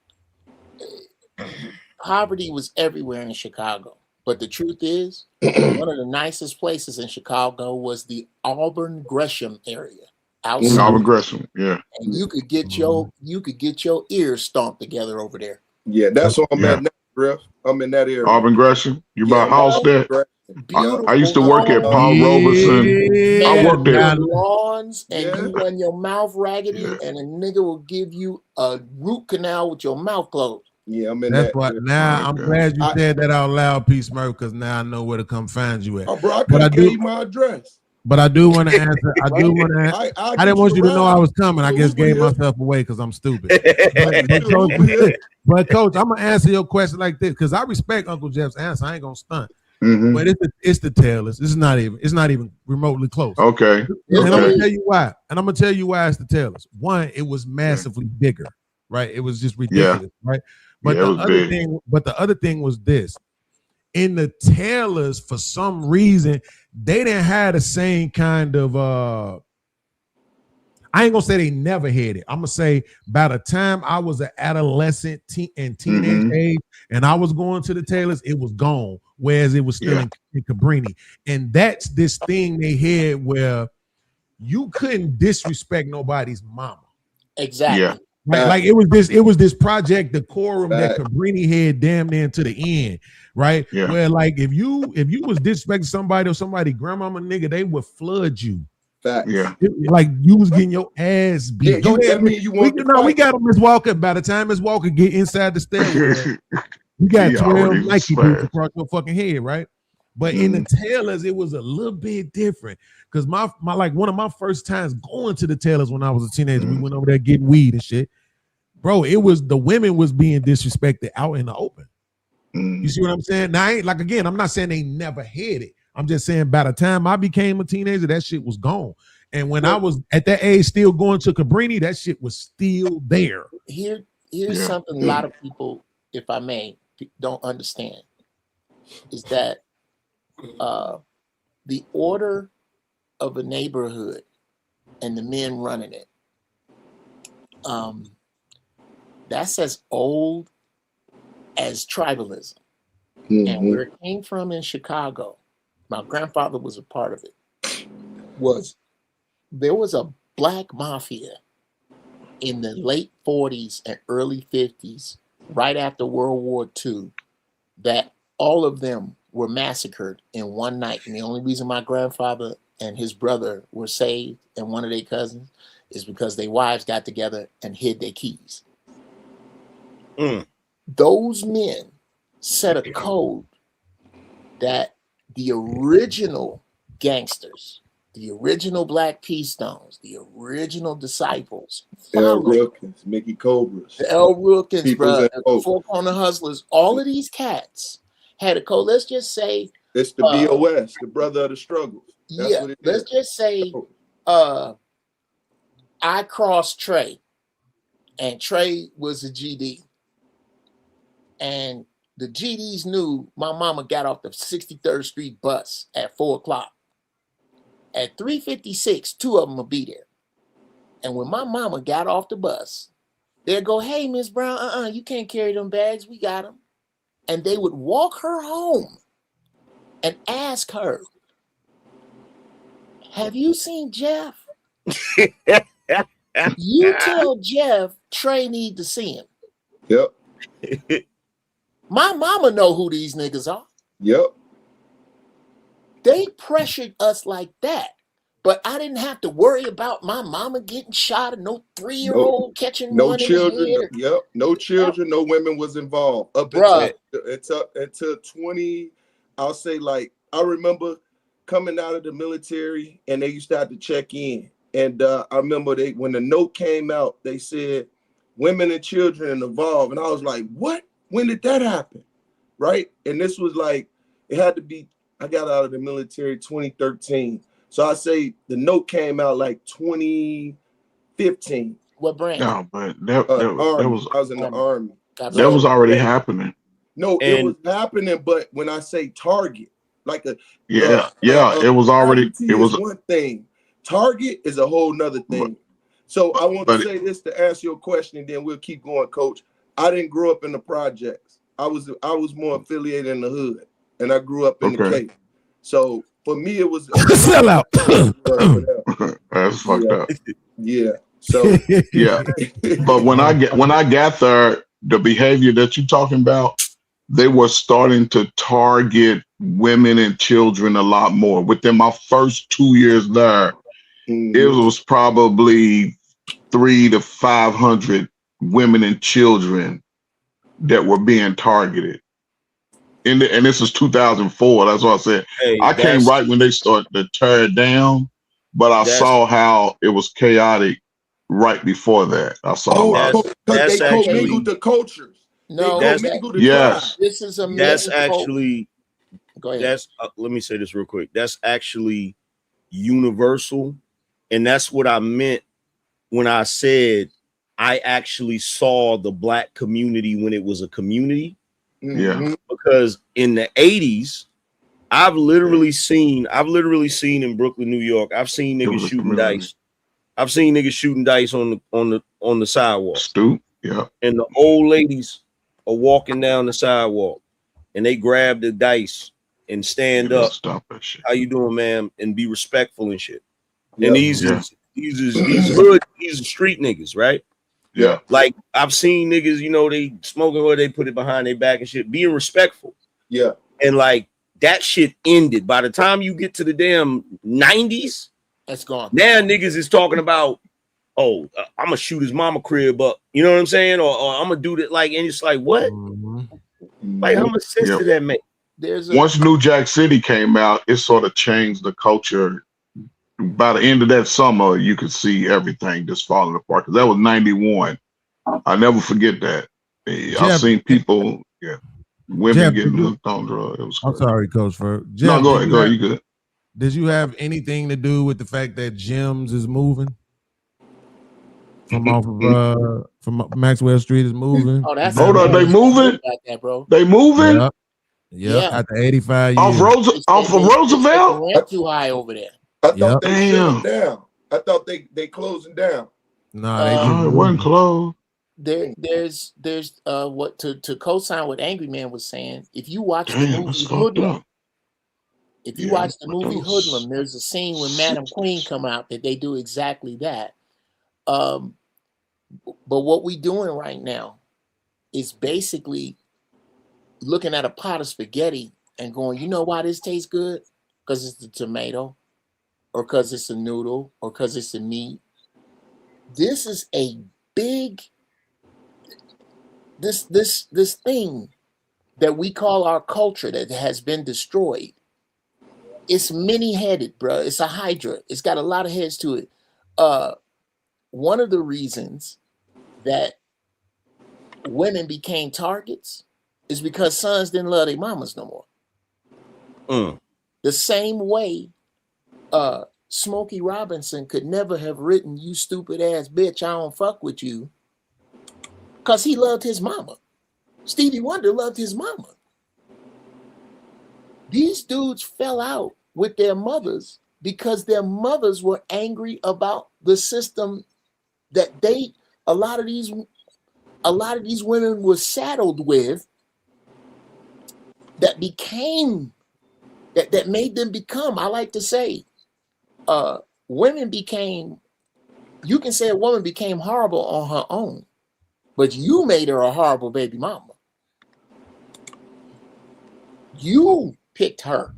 Poverty was everywhere in Chicago, but the truth is, one of the nicest places in Chicago was the Auburn Gresham area. Outside. Auburn Gresham, yeah. And you could get your ears stomped together over there. Yeah, that's what I'm at now, Griff. I'm in that area. Auburn Gresham. You buy a house there? I used to work at Paul Robeson. I worked there. Lawns and you run your mouth raggedy, and a nigga will give you a root canal with your mouth closed. Yeah, I'm in That's what. Now I'm glad you said that out loud, P. Smurf, because now I know where to come find you at. Oh, bro, I couldn't give you my address. But I do want to answer. I didn't want you to know I was coming. I just gave myself away because I'm stupid. But Coach, I'm gonna answer your question like this because I respect Uncle Jeff's answer. I ain't gonna stunt. Mm-hmm. But it's the Taylors. It's not even remotely close. Okay. And I'm gonna tell you why. And I'm gonna tell you why it's the Taylors. One, it was massively bigger, right? It was just ridiculous, right? But the other thing was this. In the Taylors, for some reason, they didn't have the same kind of I ain't gonna say they never had it. I'm gonna say by the time I was an adolescent and teenage age and I was going to the Taylors, it was gone. Whereas it was still in Cabrini. And that's this thing they had where you couldn't disrespect nobody's mama. Exactly. Yeah. Like it was this project decorum that Cabrini had damn near to the end, right? Yeah. Where like if you was disrespecting somebody or somebody grandmama nigga, they would flood you. Yeah. Like you was getting your ass beat. Yeah, Go ahead. we got him, Miss Walker. By the time Miss Walker get inside the stairwell, you got 12 Nike boots across your fucking head, right? But in the Taylors, it was a little bit different. Because my like one of my first times going to the Taylors when I was a teenager, we went over there getting weed and shit. Bro, it was the women was being disrespected out in the open. You see what I'm saying? Now, I ain't like again, I'm not saying they never had it. I'm just saying by the time I became a teenager, that shit was gone. And when I was at that age still going to Cabrini, that shit was still there. Here's something a lot of people, if I may, don't understand. Is that the order of a neighborhood and the men running it. That's as old as tribalism. And where it came from in Chicago, my grandfather was a part of it, there was a black mafia in the late 40s and early 50s, right after World War II, that all of them were massacred in one night. And the only reason my grandfather and his brother were saved and one of their cousins is because their wives got together and hid their keys. Those men set a code that the original gangsters, the original Black P-Stones, the original disciples, L. Wilkins, Mickey Cobras, L. Wilkins, bro, Four Corner Hustlers, all of these cats had a code. Let's just say it's the BOS, the brother of the struggles. That's what it let's is. just say I crossed Trey, and Trey was a GD. And the GDs knew my mama got off the 63rd Street bus at 4 o'clock. At 3:56, 2 of them will be there. And when my mama got off the bus, they'd go, "Hey, Miss Brown, you can't carry them bags. We got them." And they would walk her home and ask her, "Have you seen Jeff?" You tell Jeff Trey need to see him. Yep. My mama know who these niggas are. Yep. They pressured us like that. But I didn't have to worry about my mama getting shot or no 3-year-old catching no one children. in the head. Yep. No children, no women was involved. Up until 20, I'll say like I remember coming out of the military and they used to have to check in. And I remember when the note came out, they said women and children involved. And I was like, what? When did that happen? Right? And this was like, it had to be, I got out of the military 2013. So I say the note came out like 2015. What branch? No, but that was I was in the Army. That was already happening. No, it was happening, but when I say target, like it was already. It was one thing. Target is a whole nother thing. So I want to say this to answer your question, and then we'll keep going, Coach. I didn't grow up in the projects. I was more affiliated in the hood, and I grew up in the Cape. So for me, it was sell out. That's fucked up. Yeah. So yeah, but when I got there, the behavior that you're talking about, they were starting to target women and children a lot more. Within my first 2 years there, it was probably 300 to 500 women and children that were being targeted. And this was 2004. That's what I said. I came right when they started to tear it down, but I saw how it was chaotic right before that. I saw because they commingled the cultures. No, yes. This is a that's actually. Go ahead. That's let me say this real quick. That's actually universal, and that's what I meant when I said I actually saw the Black community when it was a community. Yeah. Because in the 80s, I've literally seen in Brooklyn, New York, I've seen niggas shooting dice. I've seen niggas shooting dice on the sidewalk. Stoop. Yeah. And the old ladies are walking down the sidewalk and they grab the dice and stand up. Stop that shit. How you doing, ma'am? And be respectful and shit. Yeah. And these are street niggas, right? Yeah. Like I've seen niggas, they smoking or they put it behind their back and shit, being respectful. Yeah. And like that shit ended. By the time you get to the damn 90s, that's gone. Now niggas is talking about, I'm gonna shoot his mama crib up. You know what I'm saying? Or I'm gonna do that. Like, and it's like, what? Like, how much sense did that make? Once New Jack City came out, it sort of changed the culture. By the end of that summer, you could see everything just falling apart. Because that was 91. I'll never forget that. I've seen people, women getting hooked on drugs. It was crazy. I'm sorry, Coach Ferg. No, go ahead. You good. Did you have anything to do with the fact that Jim's is moving? From off of from Maxwell Street is moving. Oh, that's hold on, they moving? That, bro. They moving? Yeah. After 85 years. Off of Roosevelt? Rent too high over there. I thought they shut them down. I thought they closing down. No, it wasn't closed. There's what to co-sign what Angry Man was saying. If you watch the movie Hoodlum, Hoodlum, there's a scene when Madam Queen come out that they do exactly that. But what we doing right now is basically looking at a pot of spaghetti and going, you know why this tastes good? Because it's the tomato, or because it's a noodle, or because it's the meat. This is a big this thing that we call our culture that has been destroyed. It's many-headed, bro. It's a hydra. It's got a lot of heads to it. One of the reasons that women became targets is because sons didn't love their mamas no more. The same way Smokey Robinson could never have written "You stupid ass bitch, I don't fuck with you," because he loved his mama. Stevie Wonder loved his mama. These dudes fell out with their mothers because their mothers were angry about the system that a lot of these women were saddled with, that made them become, I like to say, women became, you can say a woman became horrible on her own, but you made her a horrible baby mama. You picked her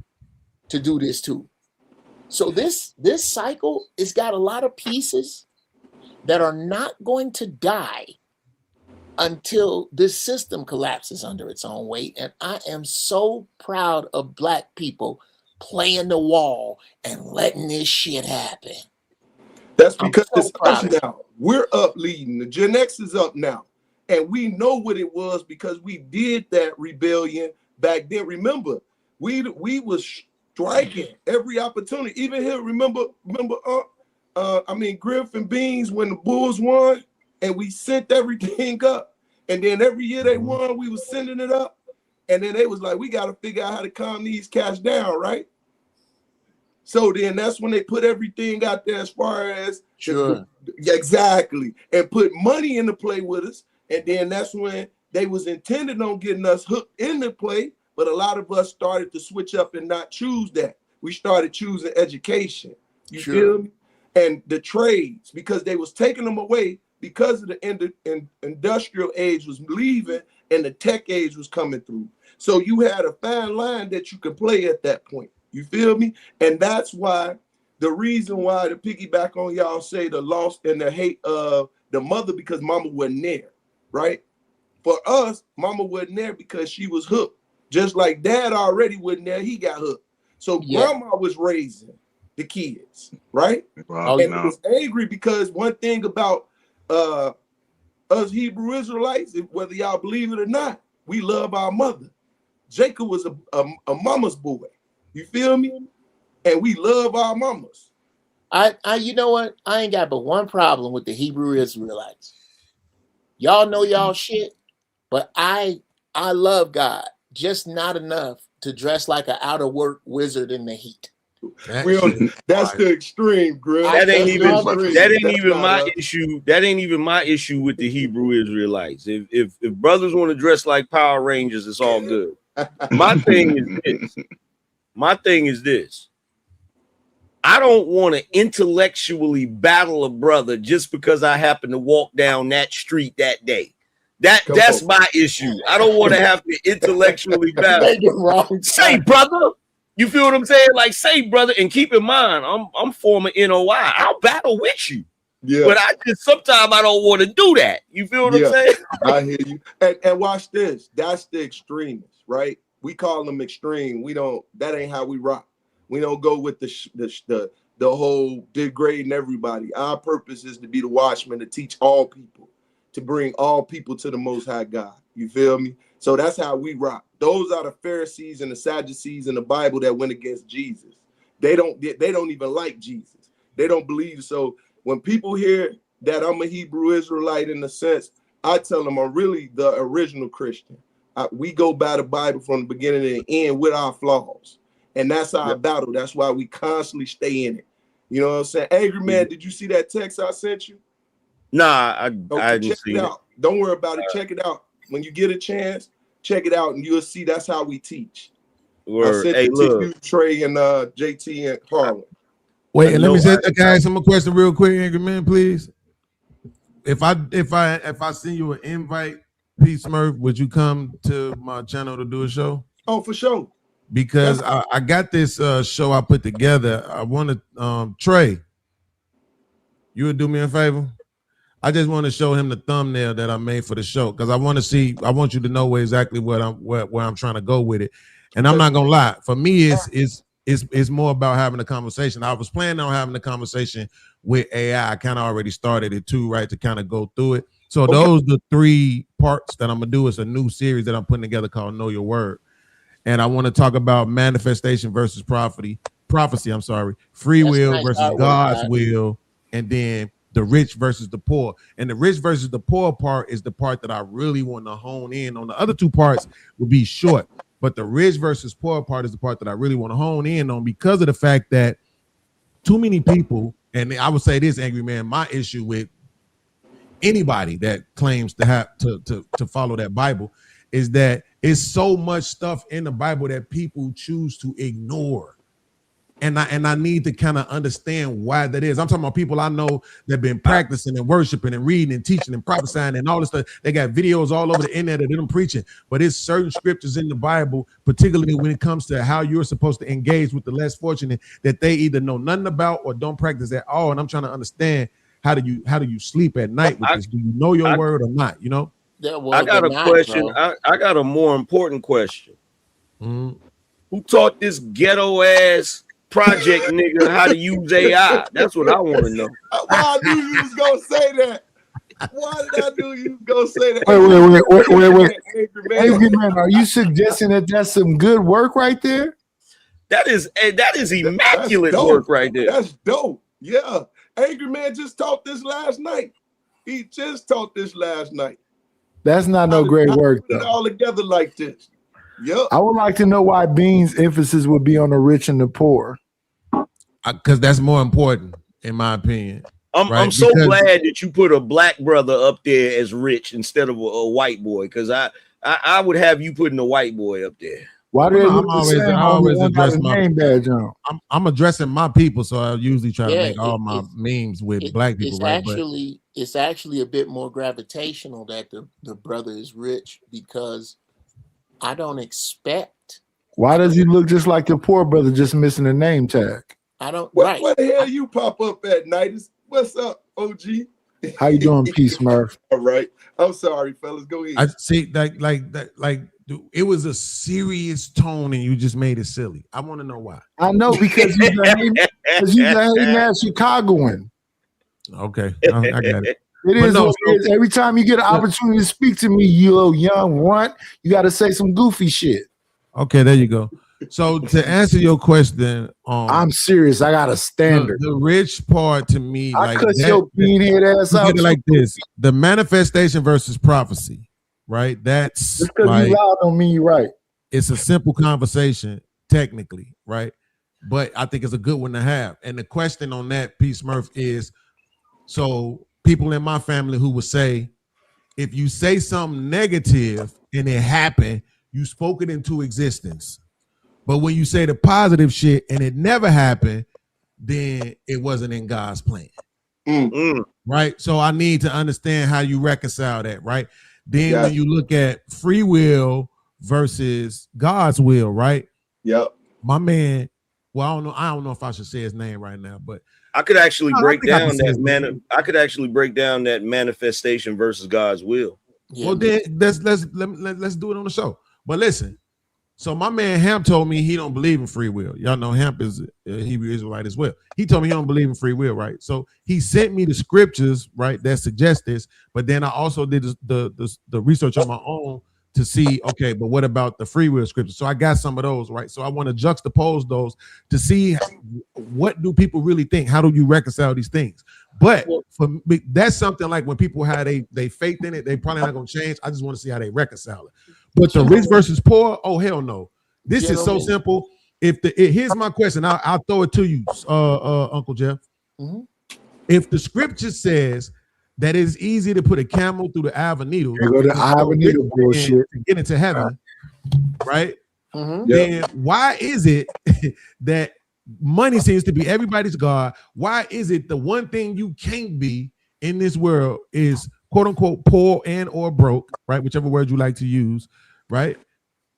to do this too. So this cycle has got a lot of pieces that are not going to die until this system collapses under its own weight. And I am so proud of Black people playing the wall and letting this shit happen. That's because it's us now. We're up leading. The Gen X is up now. And we know what it was because we did that rebellion back then. Remember, we was striking every opportunity. Even here, remember, Griff and Beans when the Bulls won, and we sent everything up. And then every year they won, we was sending it up. And then they was like, we got to figure out how to calm these cats down, right? So then that's when they put everything out there as far as exactly, and put money into play with us. And then that's when they was intended on getting us hooked into play, but a lot of us started to switch up and not choose that. We started choosing education. You feel me? And the trades, because they was taking them away because of the industrial age was leaving and the tech age was coming through. So you had a fine line that you could play at that point. You feel me? And that's why the reason why to piggyback on y'all say the loss and the hate of the mother, because mama wasn't there, right? For us, mama wasn't there because she was hooked. Just like dad already wasn't there, he got hooked. So grandma was raising the kids, right? And he was angry because one thing about us Hebrew Israelites, whether y'all believe it or not, we love our mother. Jacob was a mama's boy. You feel me? And we love our mamas. I you know what? I ain't got but one problem with the Hebrew Israelites. Y'all know y'all shit, but I love God, just not enough to dress like an out of work wizard in the heat. That's the extreme, Grill. That ain't even my issue. That ain't even my issue with the Hebrew Israelites. If brothers want to dress like Power Rangers, it's all good. My thing is this. I don't want to intellectually battle a brother just because I happen to walk down that street that day. That's my issue. I don't want to have to intellectually battle. Say, brother. You feel what I'm saying? Like, say, brother, and keep in mind, I'm former NOI. I'll battle with you. Yeah. But sometimes I don't want to do that. You feel what I'm saying? I hear you. And watch this. That's the extremists, right? We call them extreme. That ain't how we rock. We don't go with the whole degrading everybody. Our purpose is to be the watchman, to teach all people, to bring all people to the Most High God. You feel me? So that's how we rock. Those are the Pharisees and the Sadducees in the Bible that went against Jesus. They don't even like Jesus. They don't believe. So when people hear that I'm a Hebrew Israelite in a sense, I tell them I'm really the original Christian. We go by the Bible from the beginning to the end with our flaws. And that's our battle. That's why we constantly stay in it. You know what I'm saying? Angry Man, did you see that text I sent you? Nah, I didn't see it. Don't worry about it. Check it out. When you get a chance, check it out and you'll see that's how we teach. I sent it to you, Trey, and JT and Harlan. Wait, and let me say, can I ask him a question real quick, Angry Man, please? If I send you an invite, Pete Smurf, would you come to my channel to do a show? Oh, for sure. Because I got this show I put together. I want to Trey, you would do me a favor? I just want to show him the thumbnail that I made for the show because I want you to know exactly where I'm trying to go with it. And I'm not gonna lie, for me, it's more about having a conversation. I was planning on having a conversation with AI. I kind of already started it too, right? To kind of go through it. So those are the 3 parts that I'm gonna do. It's a new series that I'm putting together called Know Your Word. And I want to talk about manifestation versus prophecy, free will versus God's will, and then the rich versus the poor. And the rich versus the poor part is the part that I really want to hone in on. The other 2 parts will be short, but the rich versus poor part is the part that I really want to hone in on because of the fact that too many people, and I would say this, Angry Man, my issue with anybody that claims to have to follow that Bible is that it's so much stuff in the Bible that people choose to ignore. And I need to kind of understand why that is. I'm talking about people I know that have been practicing and worshiping and reading and teaching and prophesying and all this stuff. They got videos all over the internet of them preaching. But it's certain scriptures in the Bible, particularly when it comes to how you're supposed to engage with the less fortunate, that they either know nothing about or don't practice at all. And I'm trying to understand how do you sleep at night with this? Do you know your word or not? You know? I got a question. I got a more important question. Who taught this ghetto ass project nigga how to use AI? That's what I want to know. Why I knew you was gonna say that? Why did I knew you was gonna say that? Wait. Angry man, are you suggesting that that's some good work right there? That is immaculate work right there. That's dope. Yeah. Angry Man just taught this last night. He just taught this last night. That's not no great work Put it though. all together like this. Yep. I would like to know why Bean's emphasis would be on the rich and the poor. Because that's more important, in my opinion. I'm so glad that you put a black brother up there as rich instead of a white boy, because I would have you putting a white boy up there. Why do they I'm look the same? I always One got address a my name badge on. I'm addressing my people, so I usually try to Yeah, make all my memes with black people, It's right? But actually it's actually a bit more gravitational that the brother is rich, because I don't expect. Why does he look just like the poor brother, just missing a name tag? I don't. What the hell you pop up at night? What's up, OG? How you doing, Peace Murph? All right. I'm sorry, fellas. Go ahead. I see like it was a serious tone and you just made it silly. I want to know why. I know, because you're a hating ass Chicagoan. Okay, I got it. It is what it is. Every time you get an opportunity to speak to me, you little young runt, you got to say some goofy shit. Okay, there you go. So to answer your question, I'm serious. I got a standard. The rich part to me, I like cuss that, your bean head ass look out. at it like this: the manifestation versus prophecy, right? That's Just because like, you loud don't mean you right. it's a simple conversation, technically, right? But I think it's a good one to have. And the question on that piece, Murph, is so people in my family who would say, if you say something negative and it happened, you spoke it into existence. But when you say the positive shit and it never happened, then it wasn't in God's plan. Right? So I need to understand how you reconcile that, right? Then when you look at free will versus God's will, right? Yep. My man, well, I don't know if I should say his name right now, but I could actually break down that I could actually break down that manifestation versus God's will. Well, then let's do it on the show. But listen, so my man Hamp told me he don't believe in free will. Y'all know Hamp is a Hebrew Israelite as well. He told me he don't believe in free will, right? So he sent me the scriptures, right, that suggest this. But then I also did the research on my own to see, okay, but what about the free will scriptures? So I got some of those, right? So I want to juxtapose those to see what do people really think? How do you reconcile these things? But for me, that's something like when people have they faith in it, they probably not gonna change. I just want to see how they reconcile it. But the rich versus poor, oh hell no. This is so simple. Here's my question, I'll throw it to you, Uncle Jeff. If the scripture says that it's easy to put a camel through the eye of a needle, There go the eye of a needle bullshit. to get into heaven, right? Then why is it that money seems to be everybody's God? Why is it the one thing you can't be in this world is quote unquote poor and or broke, right? Whichever word you like to use, right?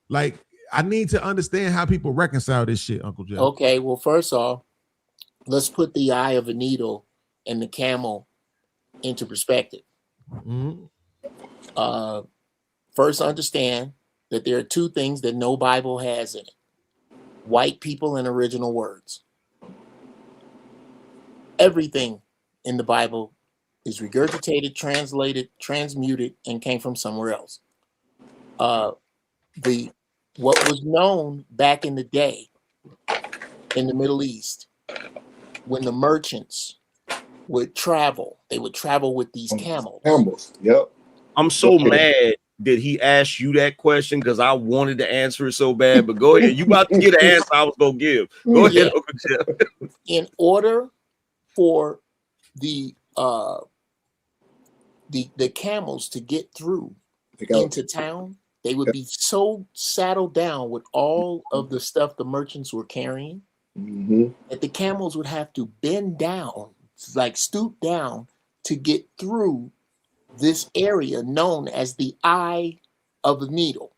Like, I need to understand how people reconcile this shit, Uncle Jeff. Okay, well, first off, let's put the eye of a needle and the camel into perspective. First, understand that there are two things that no Bible has in it: white people and original words. Everything in the Bible is regurgitated, translated, transmuted, and came from somewhere else. What was known back in the day in the Middle East, when the merchants would travel, they would travel with these camels. Yep. I'm so mad that he asked you that question because I wanted to answer it so bad. But go ahead. You about to get an answer I was gonna give. Go ahead, Uncle Jeff. In order for the camels to get through into town, they would be so saddled down with all of the stuff the merchants were carrying that the camels would have to bend down, like stoop down, to get through this area known as the eye of the needle.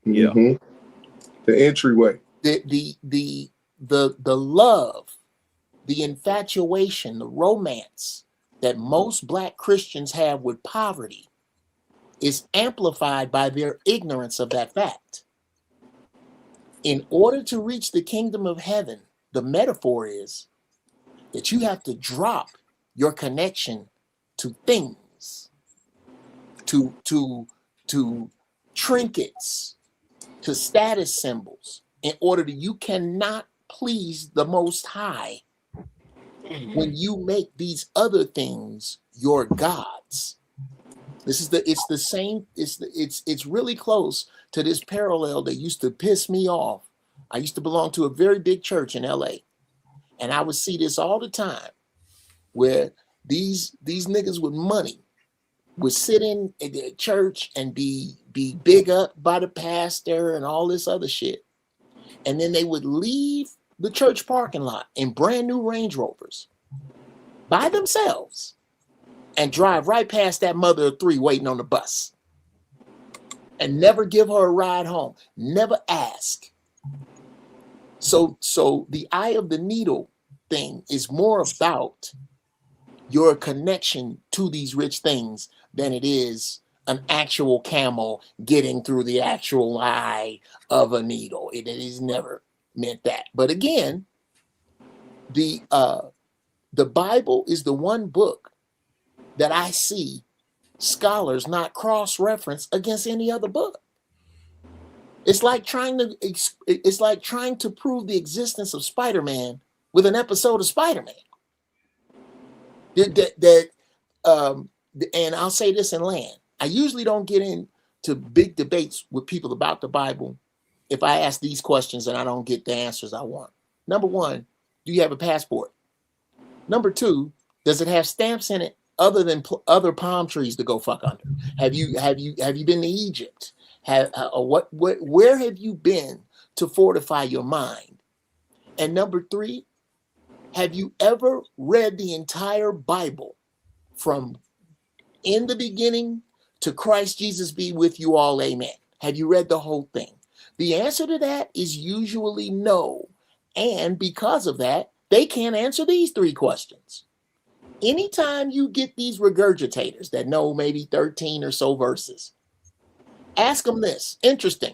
The entryway. The love, the infatuation, the romance that most Black Christians have with poverty is amplified by their ignorance of that fact. In order to reach the kingdom of heaven, the metaphor is that you have to drop your connection to things, to trinkets, to status symbols, in order that you cannot please the Most High when you make these other things your gods. It's really close to this parallel that used to piss me off. I used to belong to a very big church in LA, and I would see this all the time, where these niggas with money would sit in the church and be big up by the pastor and all this other shit, and then they would leave the church parking lot in brand new Range Rovers by themselves and drive right past that mother of three waiting on the bus and never give her a ride home, never ask. So the eye of the needle thing is more about your connection to these rich things than it is an actual camel getting through the actual eye of a needle. It is never meant that. But again, the Bible is the one book that I see scholars not cross-reference against any other book. It's like trying to prove the existence of Spider-Man with an episode of Spider-Man. And I'll say this in land. I usually don't get into big debates with people about the Bible if I ask these questions and I don't get the answers I want. Number one, do you have a passport? Number two, does it have stamps in it other than other palm trees to go fuck under? Have you been to Egypt? Where have you been to fortify your mind? And number three, have you ever read the entire Bible from in the beginning to Christ Jesus be with you all, amen? Have you read the whole thing? The answer to that is usually no. And because of that, they can't answer these three questions. Anytime you get these regurgitators that know maybe 13 or so verses, ask them this. Interesting.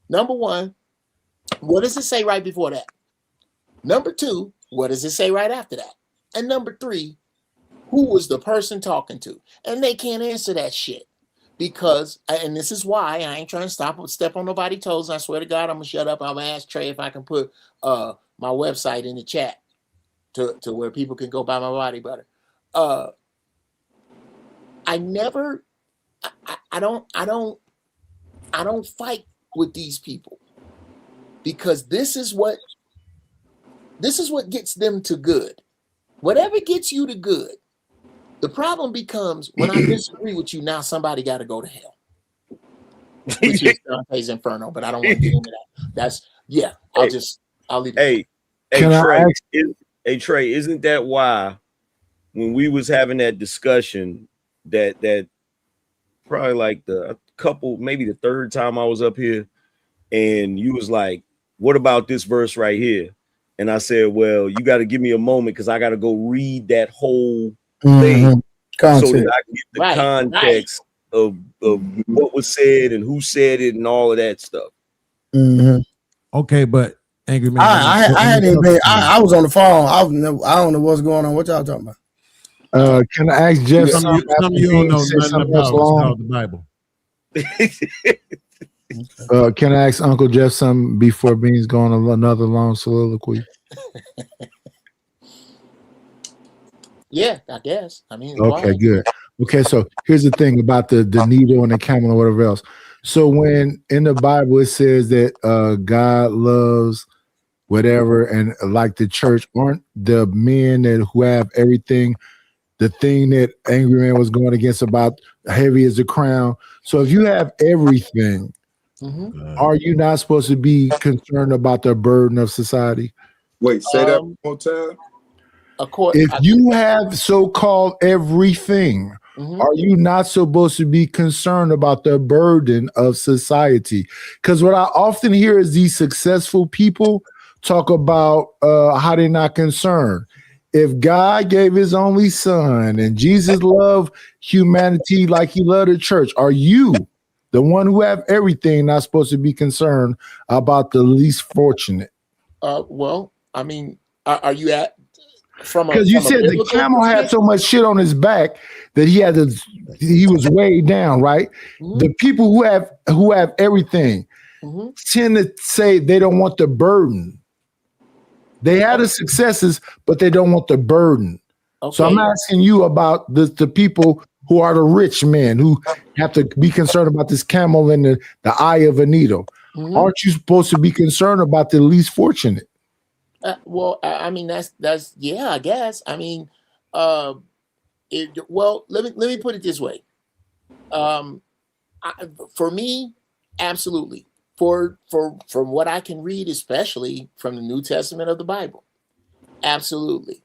Number one, what does it say right before that? Number two, what does it say right after that? And number three, who was the person talking to? And they can't answer that shit. Because, and this is why I ain't trying to step on nobody's toes. I swear to God, I'm going to shut up. I'm going to ask Trey if I can put my website in the chat to where people can go buy my body butter. I don't fight with these people because this is what gets them to good. Whatever gets you to good. The problem becomes when I disagree with you, now somebody got to go to hell. Which is Dante's Inferno, but I don't want to get into that. I'll leave it. Hey, Trey, isn't that why when we was having that discussion that probably like maybe the third time I was up here, and you was like, what about this verse right here? And I said, well, you got to give me a moment because I got to go read that whole thing so that I can get the context of what was said and who said it and all of that stuff. Okay, but Angry Man, I was on the phone. I don't know what's going on. What y'all talking about? Can I ask Jeff something? Some of you don't know nothing about the Bible. Can I ask Uncle Jeff something before Beans going on another long soliloquy? Yeah, I guess. I mean, okay, good. Okay, so here's the thing about the needle and the camel or whatever else. So when in the Bible it says that God loves whatever, and like the church, aren't the men who have everything the thing that Angry Man was going against about heavy as a crown? So if you have everything, are you not supposed to be concerned about the burden of society? Wait, say that one more time. If you have so-called everything, are you not supposed to be concerned about the burden of society? Because what I often hear is these successful people talk about how they're not concerned. if God gave his only son and Jesus loved humanity like he loved the church, are you, the one who have everything, not supposed to be concerned about the least fortunate? Well, I mean, are you at because you said the camel had so much shit on his back that he was weighed down, right? Mm-hmm. The people who have everything tend to say they don't want the burden. They have the successes, but they don't want the burden. Okay. So I'm asking you about the people who are the rich men who have to be concerned about this camel in the eye of a needle. Mm-hmm. Aren't you supposed to be concerned about the least fortunate? Well, I mean, that's yeah, I guess. I mean, well, let me put it this way. For me, absolutely. From what I can read, especially from the New Testament of the Bible, absolutely.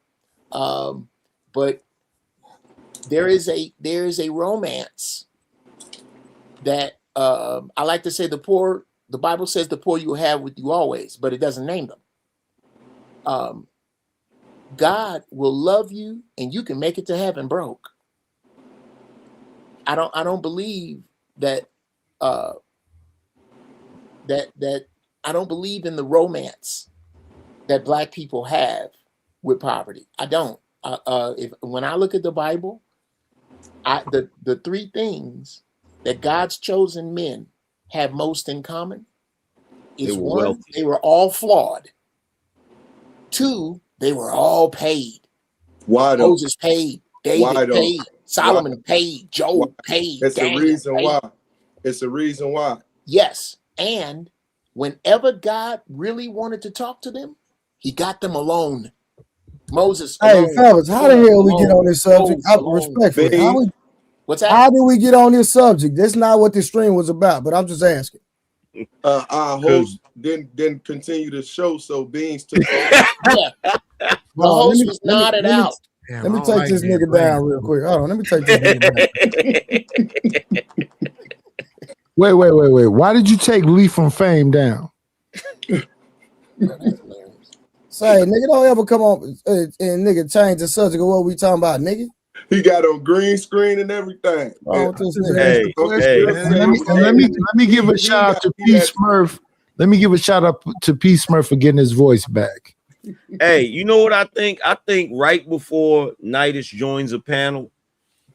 But there is a romance that I like to say the poor. The Bible says the poor you will have with you always, but it doesn't name them. God will love you, and you can make it to heaven broke. I don't believe that. That I don't believe in the romance that Black people have with poverty. I don't. When I look at the Bible, the three things that God's chosen men have most in common is one, they were all flawed. Two, they were all paid. Why don't Moses paid, David paid, Solomon paid, Job paid. It's the reason why. It's the reason why. Yes. And whenever God really wanted to talk to them, he got them alone. Moses. Hey, fellas, how the hell we get on this subject? Respectfully. What's that? How do we get on this subject? That's not what this stream was about, but I'm just asking. Our host didn't continue the show, so Beans took over. Yeah. The host was nodded out. Let me take this nigga down real quick. Hold on, let me take this nigga down. Wait. Why did you take Lee from Fame down? Say, nigga, don't ever come on and nigga change the subject of what we talking about, nigga. He got on green screen and everything. Let me give a shout out to P. Smurf. Let me give a shout out to P. Smurf for getting his voice back. Hey, you know what I think? I think right before Nidus joins a panel,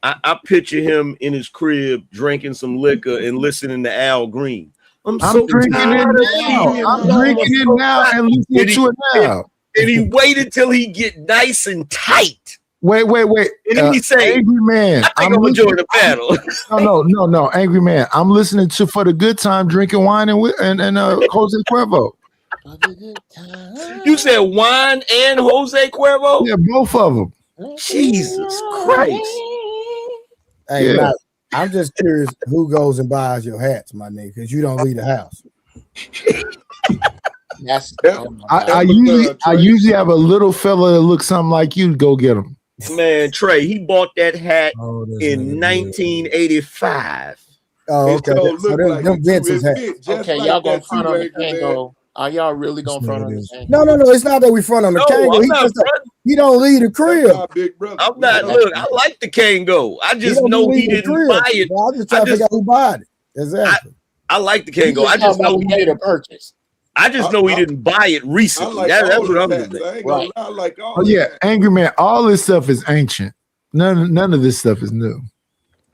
I picture him in his crib drinking some liquor and listening to Al Green. I'm so drinking it now. I'm drinking it now and listening to it now. And he waited till he get nice and tight. Wait. And then he say, Angry Man. I think I'm gonna join the panel. No, Angry Man. I'm listening to For the Good Time, drinking wine and Jose Cuervo. You said wine and Jose Cuervo? Yeah, both of them. Jesus Christ. Hey, yeah. I'm just curious who goes and buys your hats, my nigga, because you don't leave the house. Yes. I usually have a little fella that looks something like you to go get him. Man, Trey, he bought that hat in 1985. Oh, okay. So them Vince's hats. Okay, like y'all gonna front on the Kango. Are y'all really gonna front on the Kango? No. It's not that we front on the Kango. He don't leave the crib. I'm not. Look, I like the Kango. I just know he didn't buy it. Well, I'm just trying to figure out who bought it. Exactly. I like the Kango. I just know he made a purchase. I just know he didn't buy it recently. That's what I'm saying. Right. Angry Man, all this stuff is ancient. None of this stuff is new.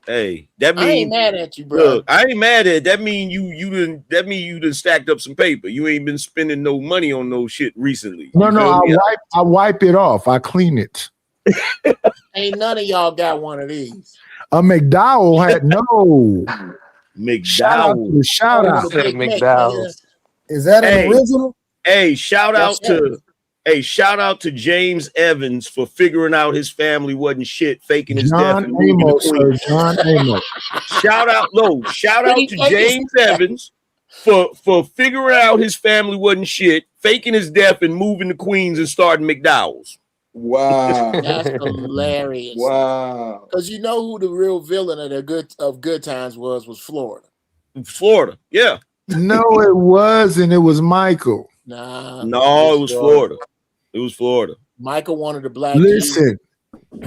Hey, that means I ain't mad at you, bro. Look, I ain't mad at it. That mean you done stacked up some paper. You ain't been spending no money on no shit recently. No, I wipe it off. I clean it. Ain't none of y'all got one of these. A McDowell had no. McDowell. Shout out to McDowell. Is that an original? Hey, shout out to James Evans for figuring out his family wasn't shit, faking his death. John Amos. Shout out to James Evans for figuring out his family wasn't shit, faking his death, and moving to Queens and starting McDowell's. Wow, that's hilarious. Wow, because you know who the real villain of Good Times was Florida. Florida, yeah. No, it wasn't. It was Michael. Nah. No, it was Florida. It was Florida. Michael wanted a black Listen,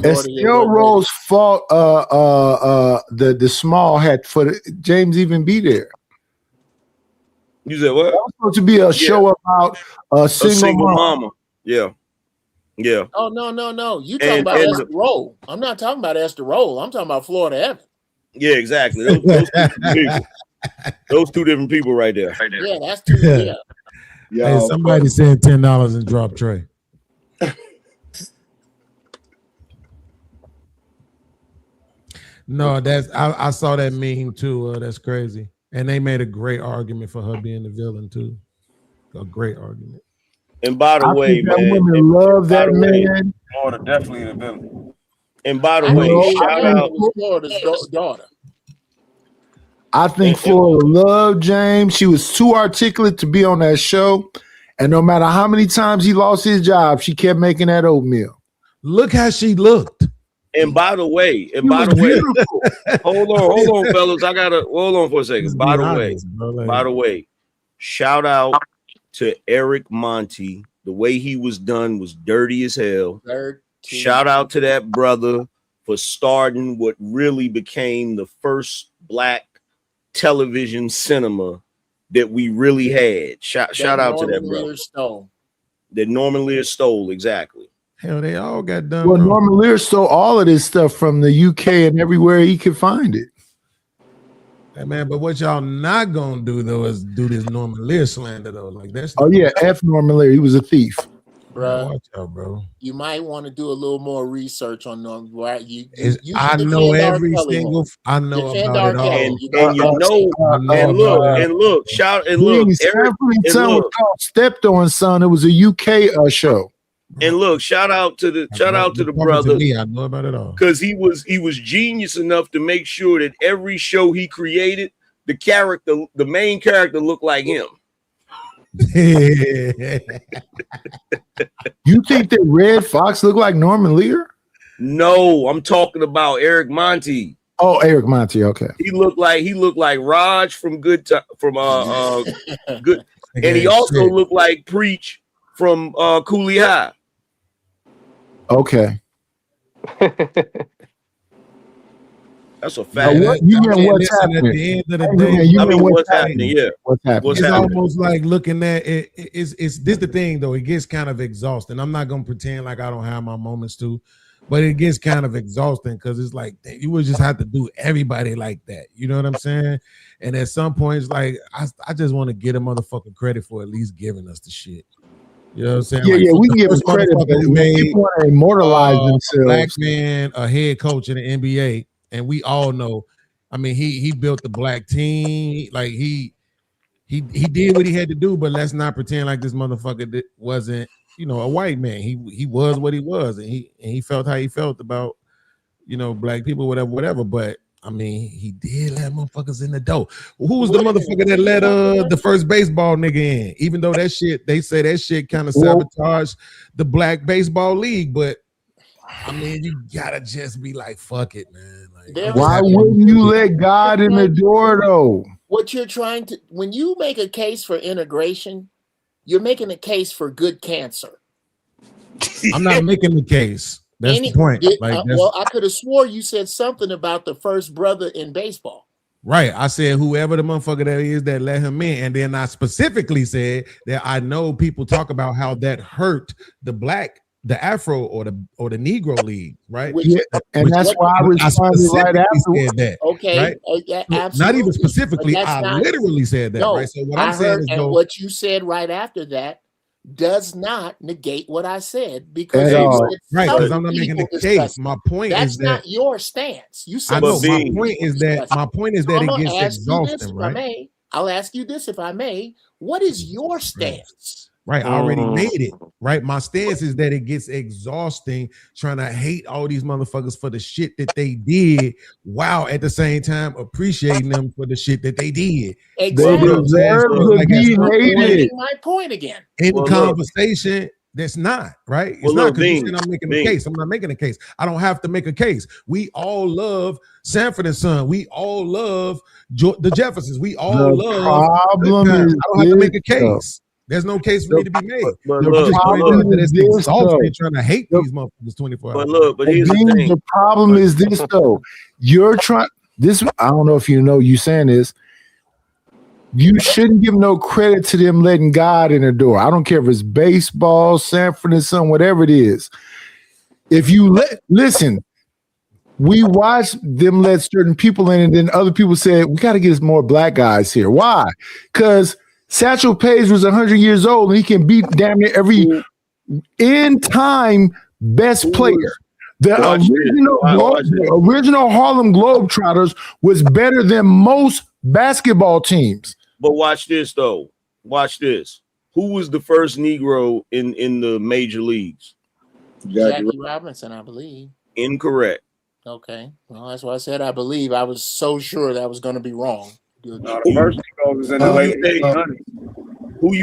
Estelle Rose fought the small hat for James even be there. You said what? That was supposed to be a show about a single mama. Yeah. Yeah. Oh, no. You talking about Esther Roll. I'm not talking about Esther Roll. I'm talking about Florida Evan. Yeah, exactly. Those two different people right there. Yeah, that's two. Yeah. Hey, somebody said $10 and drop Trey. No, I saw that meme too. That's crazy. And they made a great argument for her being the villain too. A great argument. And by the way, man, women love that man. Florida definitely the villain. And by the way, shout out Florida's daughter. I think Florida loved James. She was too articulate to be on that show. And no matter how many times he lost his job, she kept making that oatmeal. Look how she looked. And by the way, hold on, fellas. I gotta hold on for a second. By the way, shout out to Eric Monty. The way he was done was dirty as hell. Shout out to that brother for starting what really became the first black television cinema that we really had. Shout out to that brother. That Norman Lear stole, exactly. Hell, they all got done. Well, Norman Lear stole all of this stuff from the UK and everywhere he could find it. Hey, man, but what y'all not gonna do though is do this Norman Lear slander though. Like that's F Norman Lear. He was a thief. Bro, watch out, bro. You might want to do a little more research on Norman. Right? I know every single. I know about it all. And look, stepped on, son. It was a UK show. And look, shout out to the brother. I know about it all because he was genius enough to make sure that every show he created, the main character looked like him. You think that Red Fox looked like Norman Lear? No, I'm talking about Eric Monty. Oh, Eric Monty. Okay. He looked like Raj from Good, and he also looked like Preach from Cooley High. Okay. That's a fact. You mean what's happening? At the end of the day, what's happening? Yeah. What's happening? It's almost like looking at it. It's this the thing though. It gets kind of exhausting. I'm not gonna pretend like I don't have my moments too, but it gets kind of exhausting because it's like you would just have to do everybody like that. You know what I'm saying? And at some point, it's like I just want to get a motherfucker credit for at least giving us the shit. You know what I'm saying? Yeah, we can give him credit, but people want to immortalize themselves. A black man, a head coach in the NBA, and we all know. I mean, he built the black team. Like he did what he had to do, but let's not pretend like this motherfucker wasn't, a white man. He was what he was, and he felt how he felt about, black people, whatever. But I mean, he did let motherfuckers in the door. Who was the motherfucker that let the first baseball nigga in? Even though they say that shit kind of sabotaged the black baseball league, but I mean, you gotta just be like, fuck it, man. Like, why wouldn't you let God in the door though? What you're trying to, when you make a case for integration, you're making a case for good cancer. I'm not making the case. That's the point. Well, I could have swore you said something about the first brother in baseball. Right. I said whoever the motherfucker that is that let him in. And then I specifically said that I know people talk about how that hurt the Afro or the Negro League, right? That's why I responded right after that. Okay. Right? Yeah, absolutely. Not even specifically. I literally said that. Right. So what I'm saying is what you said right after that does not negate what I said because because I'm not making the case. My point is that not your stance. You said my point is that it gets exhausting, right? I'll ask you this if I may. What is your stance? Right, I already made it. Right, my stance is that it gets exhausting trying to hate all these motherfuckers for the shit that they did, while at the same time appreciating them for the shit that they did. Exactly. They deserve to be hated. My point again. In conversation, that's not right. It's not because I'm making a case. I'm not making a case. I don't have to make a case. We all love Sanford and Son. We all love the Jeffersons. We all love. Problem I don't have to make a case. There's no case for me to be made. But The look, problem is this, exhausted trying to hate these motherfuckers 24 hours. But look, but here's the thing. The problem is this though. You're trying this. I don't know if you know you saying this. You shouldn't give no credit to them letting God in the door. I don't care if it's baseball, Sanford and Son, whatever it is. If you listen, we watched them let certain people in, and then other people said, we got to get more black guys here. Why? Because Satchel Paige was 100 years old, and he can beat damn near every in-time best player. The original Harlem Globetrotters was better than most basketball teams. But watch this though. Watch this. Who was the first Negro in the major leagues? Jackie Robinson, I believe. Incorrect. Okay. Well, that's why I said I believe. I was so sure that was going to be wrong. No, the first Negro was in the late 1800s. Who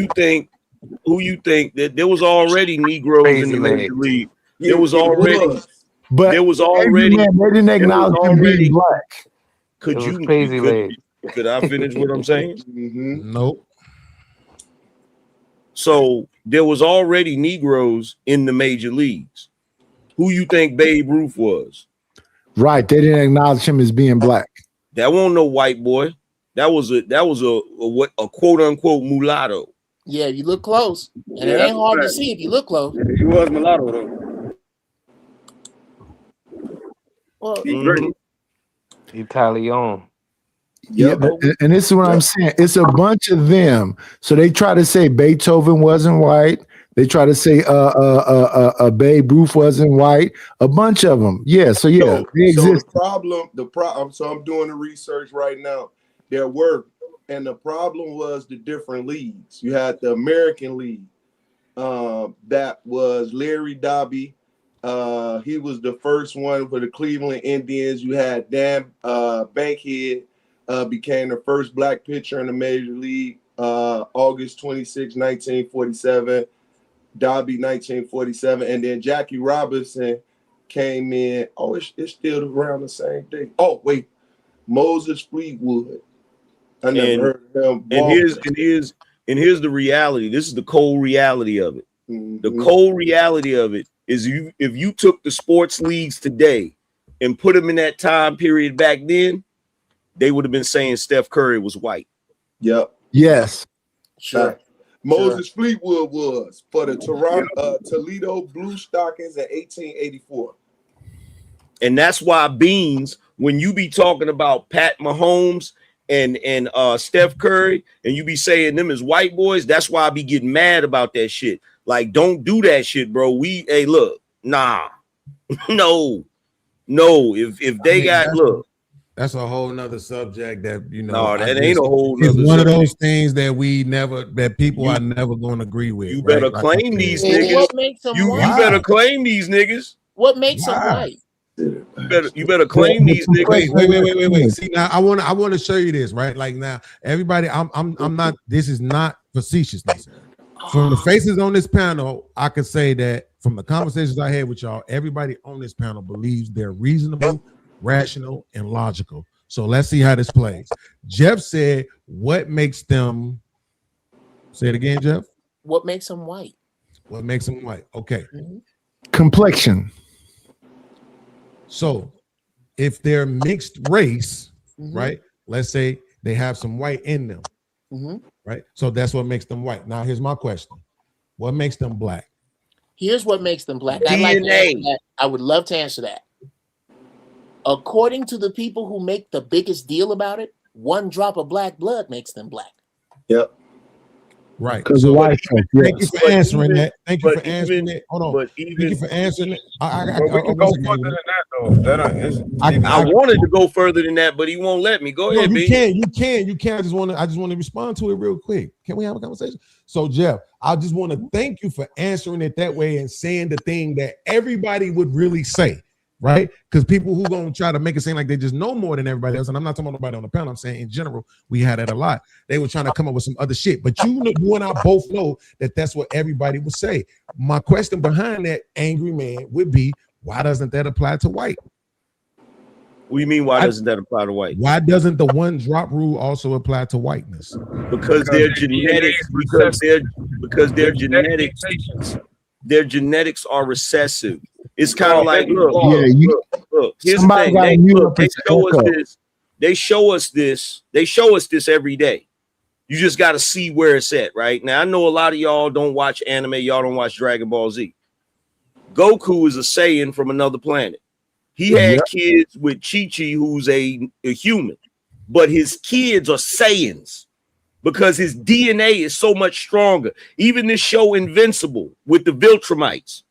you think that there was already Negroes in the major league? There was already. But there was already. They didn't acknowledge him being black. Could I finish what I'm saying? Nope. So there was already Negroes in the major leagues. Who you think Babe Ruth was? Right. They didn't acknowledge him as being black. That wasn't no white boy. That was a quote unquote mulatto. Yeah, you look close. And it ain't hard to see if you look close. He was mulatto though. Well, Italian. Yeah, and this is what I'm saying. It's a bunch of them. So they try to say Beethoven wasn't white. They try to say Babe Ruth wasn't white. A bunch of them. Yeah. So yeah, they exist. The problem. So I'm doing the research right now. There were, and the problem was the different leagues. You had the American League. That was Larry Doby. He was the first one for the Cleveland Indians. You had Dan Bankhead. Became the first black pitcher in the major league, August 26, 1947, Dobby 1947, and then Jackie Robinson came in. Oh, it's still around the same day. Oh, wait, Moses Fleetwood. I never heard of him. And here's the reality. This is the cold reality of it. The cold reality of it is if you took the sports leagues today and put them in that time period back then, they would have been saying Steph Curry was white. Yep. Yes. Sure. Moses Fleetwood was for the Toledo Blue Stockings in 1884. And that's why Beans, when you be talking about Pat Mahomes and Steph Curry, and you be saying them as white boys, that's why I be getting mad about that shit. Like, don't do that shit, bro. Look, nah. No. If they look. That's a whole nother subject that No, that ain't a whole nother it's one subject. of those things that people are never going to agree with. You better claim these niggas. What makes them you white? better claim these niggas. What makes them white? You better claim these niggas. Wait. See, now I want to show you this, right? Like now, everybody, I'm not. This is not facetiousness. From the faces on this panel, I could say that from the conversations I had with y'all, everybody on this panel believes they're reasonable, rational, and logical. So let's see how this plays. Jeff said, what makes them, say it again, Jeff? What makes them white? What makes them white? Okay. Complexion. So if they're mixed race, right? Let's say they have some white in them, right? So that's what makes them white. Now here's my question. What makes them black? Here's what makes them black. I'd like to answer that. I would love to answer that. According to the people who make the biggest deal about it, 1 drop of black blood makes them black. Yep. Right. Because So white folk, thank you yes. for answering that. Thank you but for answering even- it. Hold on. but Thank even- you for answering it. We can go further than that though. I wanted to go further than that, but he won't let me. Go ahead, you B. can. I just want to respond to it real quick. Can we have a conversation? So, Jeff, I just want to thank you for answering it that way and saying the thing that everybody would really say, right? Because people who gonna try to make it seem like they just know more than everybody else, and I'm not talking about nobody on the panel. I'm saying in general, we had that a lot. They were trying to come up with some other shit, but you and I both know that that's what everybody would say. My question behind that, angry man, would be, why doesn't that apply to white? What do you mean? Why doesn't that apply to white? Why doesn't the one drop rule also apply to whiteness? Because their genetics, because their genetics, their genetics are recessive. It's kind of like, look. Here's the thing. They show us this every day. You just got to see where it's at, right? Now, I know a lot of y'all don't watch anime. Y'all don't watch Dragon Ball Z. Goku is a Saiyan from another planet. He had kids with Chi-Chi, who's a human, but his kids are Saiyans because his DNA is so much stronger. Even this show Invincible with the Viltrumites.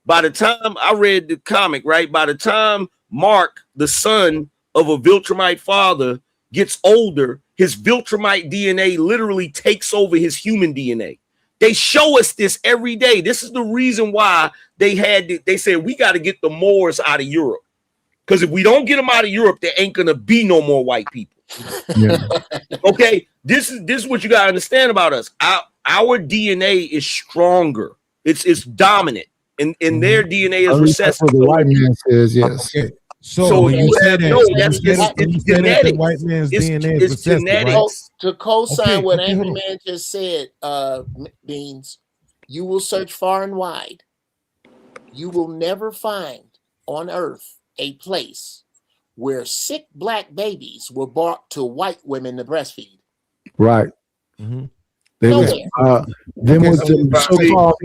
By the time I read the comic, right, by the time Mark, the son of a Viltrumite father, gets older, his Viltrumite DNA literally takes over his human DNA. They show us this every day. This is the reason why they said we got to get the Moors out of Europe. Because if we don't get them out of Europe, there ain't gonna be no more white people. Yeah. Okay, this is what you gotta understand about us. Our DNA is stronger. It's dominant, and their DNA is recessive. That's what the white man says. Yes. Okay. So when you say that, it's genetics. White man's DNA is recessive, genetics. right? To co-sign what Angry Man just said, Beans, you will search far and wide. You will never find on Earth a place where sick black babies were brought to white women to breastfeed. Right. Mm-hmm. Them was the so-called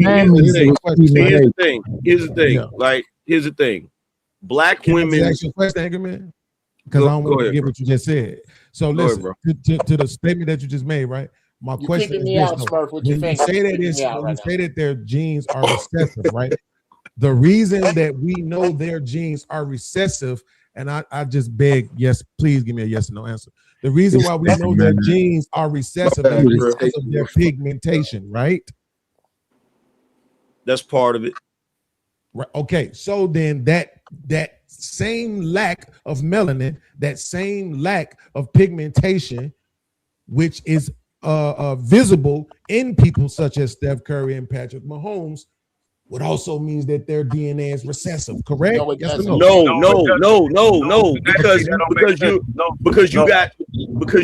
Here's the thing. Like, here's the thing. Black women. Ask you a question, Angry Man? Because I don't want to forget what you just said. So listen to the statement that you just made, right? My question is this: when you say that their genes are recessive, right? The reason that we know their genes are recessive, and I just beg, yes, please give me a yes or no answer. The reason why we know their genes are recessive is because of their pigmentation, right? That's part of it. Right. Okay. So then that same lack of melanin, that same lack of pigmentation, which is visible in people such as Steph Curry and Patrick Mahomes, would also means that their DNA is recessive, correct? No. Because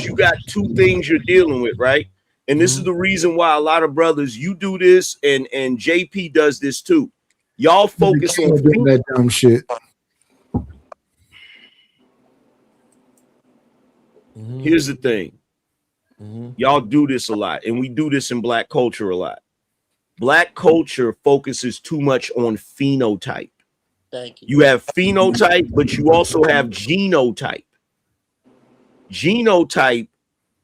you got two things you're dealing with, right? And this is the reason why a lot of brothers, you do this, and JP does this too. Y'all focus on that dumb shit. Here's the thing. Y'all do this a lot, and we do this in black culture a lot. Black culture focuses too much on phenotype. Thank you. You have phenotype, but you also have genotype. Genotype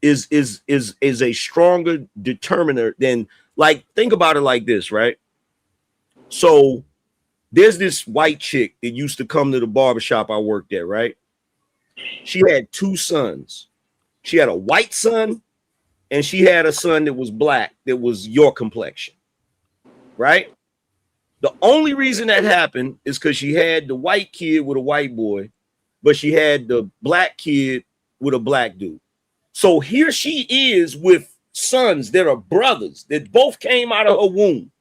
is a stronger determiner than, like, think about it like this, right? So there's this white chick that used to come to the barbershop I worked at, right? She had two sons. She had a white son, and she had a son that was black, that was your complexion. Right? The only reason that happened is because she had the white kid with a white boy, but she had the black kid with a black dude. So here she is with sons that are brothers that both came out of her womb.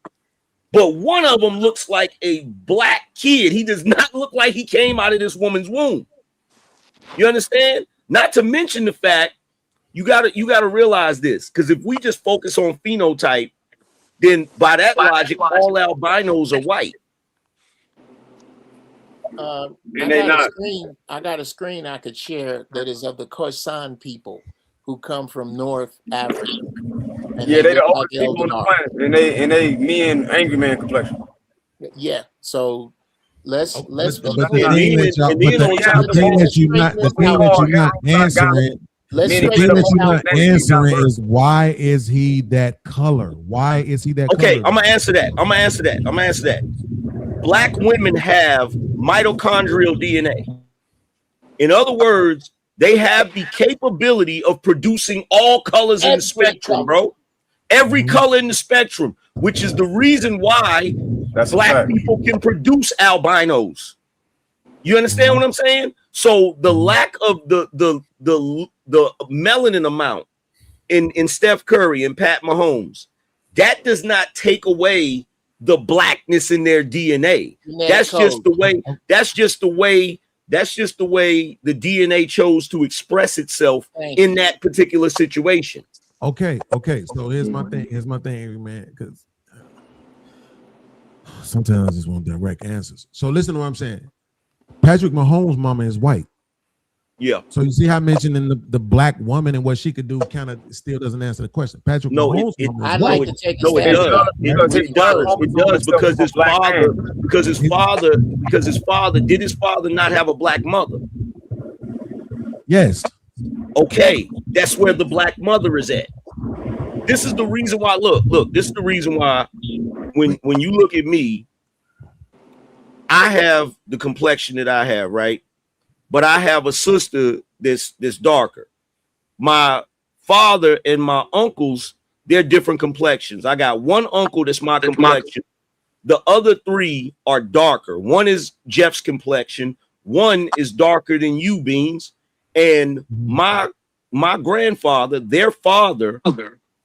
But one of them looks like a black kid. He does not look like he came out of this woman's womb. You understand? Not to mention the fact you gotta realize this, because if we just focus on phenotype, then by that logic, all albinos are white. I got a screen I could share that is of the Khoisan people who come from North Africa. Yeah, they the oldest people on the planet, and they me and Angry Man complexion. Yeah, so let's. The thing that you're not answering. The thing that you're not answering is, why is he that color? Why is he that color? Okay, I'm gonna answer that. Black women have mitochondrial DNA. In other words, they have the capability of producing all colors in the spectrum, bro. Every color in the spectrum, which is the reason why black people can produce albinos. You understand what I'm saying? So the lack of the melanin amount in Steph Curry and Pat Mahomes, that does not take away the blackness in their DNA. That's just the way That's just the way the DNA chose to express itself in that particular situation. Okay. So here's my thing. Angry man, because sometimes I just want direct answers. So listen to what I'm saying. Patrick Mahomes' mama is white. Yeah. So you see how mentioning the black woman and what she could do kind of still doesn't answer the question. Patrick Mahomes' mama is I'd white. like to take a No, it stab. does. It does because his father did his father not have a black mother? Yes. Okay, that's where the black mother is at. This is the reason why. Look. This is the reason why when you look at me, I have the complexion that I have, right? But I have a sister that's darker. My father and my uncles, they're different complexions. I got one uncle that's my complexion. The other three are darker. One is Jeff's complexion. One is darker than you, Beans. And my grandfather, their father,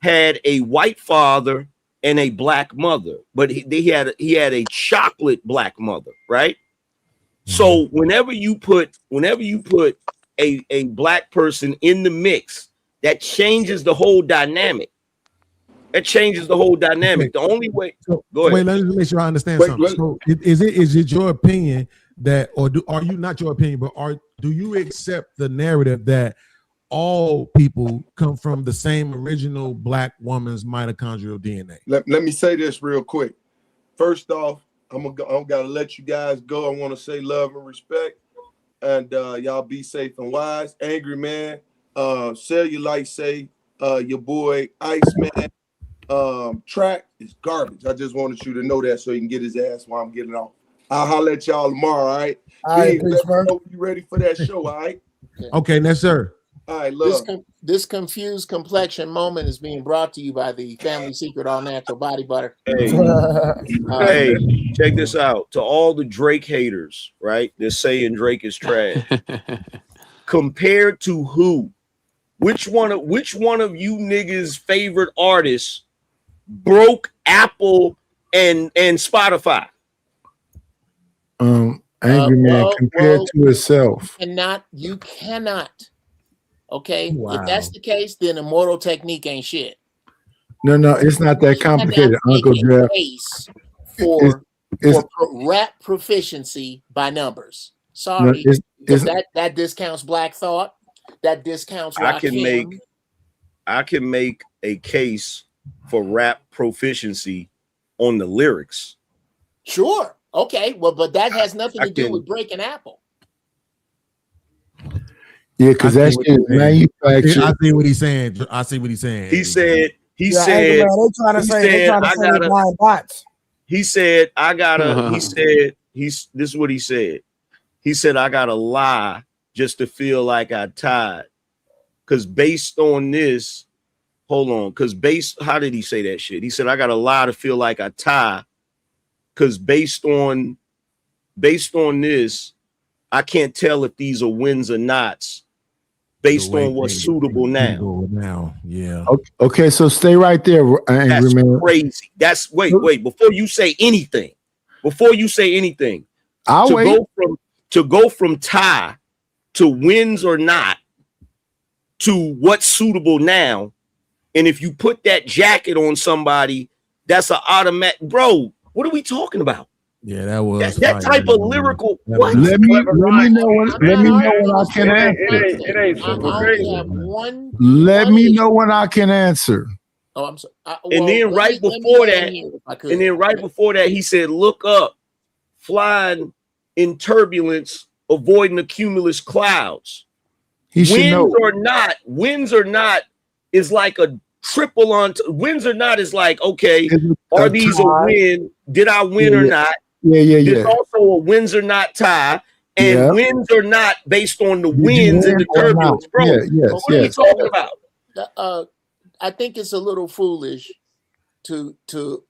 had a white father and a black mother, but he had a chocolate black mother, right? So whenever you put a black person in the mix, that changes the whole dynamic. The only way. Go ahead. Wait, let me make sure I understand something. So is it your are you not your opinion, but do you accept the narrative that all people come from the same original black woman's mitochondrial DNA? Let me say this real quick. First off, I'm gotta let you guys go. I want to say love and respect, and y'all be safe and wise. Angry man, Cellulite say your boy Iceman track is garbage. I just wanted you to know that so he can get his ass while I'm getting off. I'll holler at y'all tomorrow. All right. All right, You ready for that show? All right. Okay, yes, sir. All right, love. This confused complexion moment is being brought to you by the Family Secret All Natural Body Butter. Hey, check this out. To all the Drake haters, right? They're saying Drake is trash. Compared to who? Which one of you niggas' favorite artists broke Apple and Spotify? Angry man compared to itself. You cannot. Okay. Wow. If that's the case, then Immortal Technique ain't shit. No, it's not that complicated, Uncle Jeff. Case for rap proficiency by numbers. Sorry, that discounts Black Thought. That discounts Rakim. I can make a case for rap proficiency on the lyrics. Sure. Okay. Well, but that has nothing to do with breaking Apple. Yeah, because that shit manufactured. I see what he's saying. He said, this is what he said. He said, I gotta lie just to feel like I tied. Because based on this, how did he say that shit? He said, I gotta lie to feel like I tie. Because based on this, I can't tell if these are wins or nots based on what's suitable now. Yeah. Okay, so stay right there, Angry man. Crazy. That's wait. Before you say anything, to go from tie to wins or not to what's suitable now, and if you put that jacket on somebody, that's an automatic. Bro, what are we talking about? Yeah, that was that type of lyrical. What? Let me know when I can answer. Let me know when I can answer. Oh, I'm sorry. And then right before that, he said, "Look up, flying in turbulence, avoiding the cumulus clouds." Wins or not is like a triple on. Wins or not is like, okay, are these a win? Did I win or not? Yeah. There's also a wins or not tie, and wins or not based on the wins and the turbulence, bro. What are we talking about? I think it's a little foolish to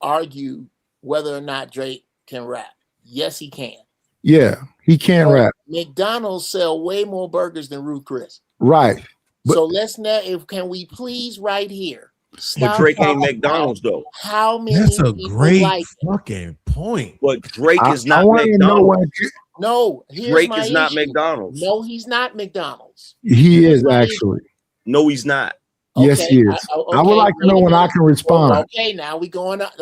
argue whether or not Drake can rap. Yes, he can. Yeah, he can rap. McDonald's sell way more burgers than Ruth Chris. Right. So let's can we please right here But Drake ain't McDonald's though. How many That's a people great like it? fucking point. But Drake is I not want to know what McDonald's. No, here's Drake my is not issue. McDonald's. No, he's not McDonald's. he Here's is my actually. No, he's not. Yes, he is. I would like to know when I can respond. Okay, now we going up.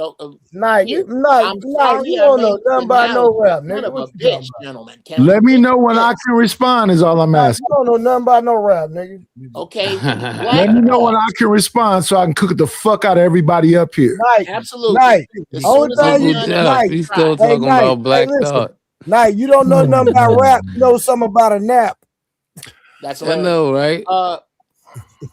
Night, Here. night, I'm night. sorry You I don't know made the nothing about no analogy. rap, Son nigga. of What a you talking bitch, about? gentlemen. Can Let we me get know when this? I can respond. Is all I'm Night, asking. you don't know nothing about no rap, nigga. Okay. Let me know when I can respond so I can cook the fuck out of everybody up here. Night, Absolutely. night. As Only soon as thing I'm you, done, Jeff, night. he's still Hey, talking night. about Black listen. Thought. Night, you don't know nothing about rap. You know something about a nap. That's I hilarious. know, right?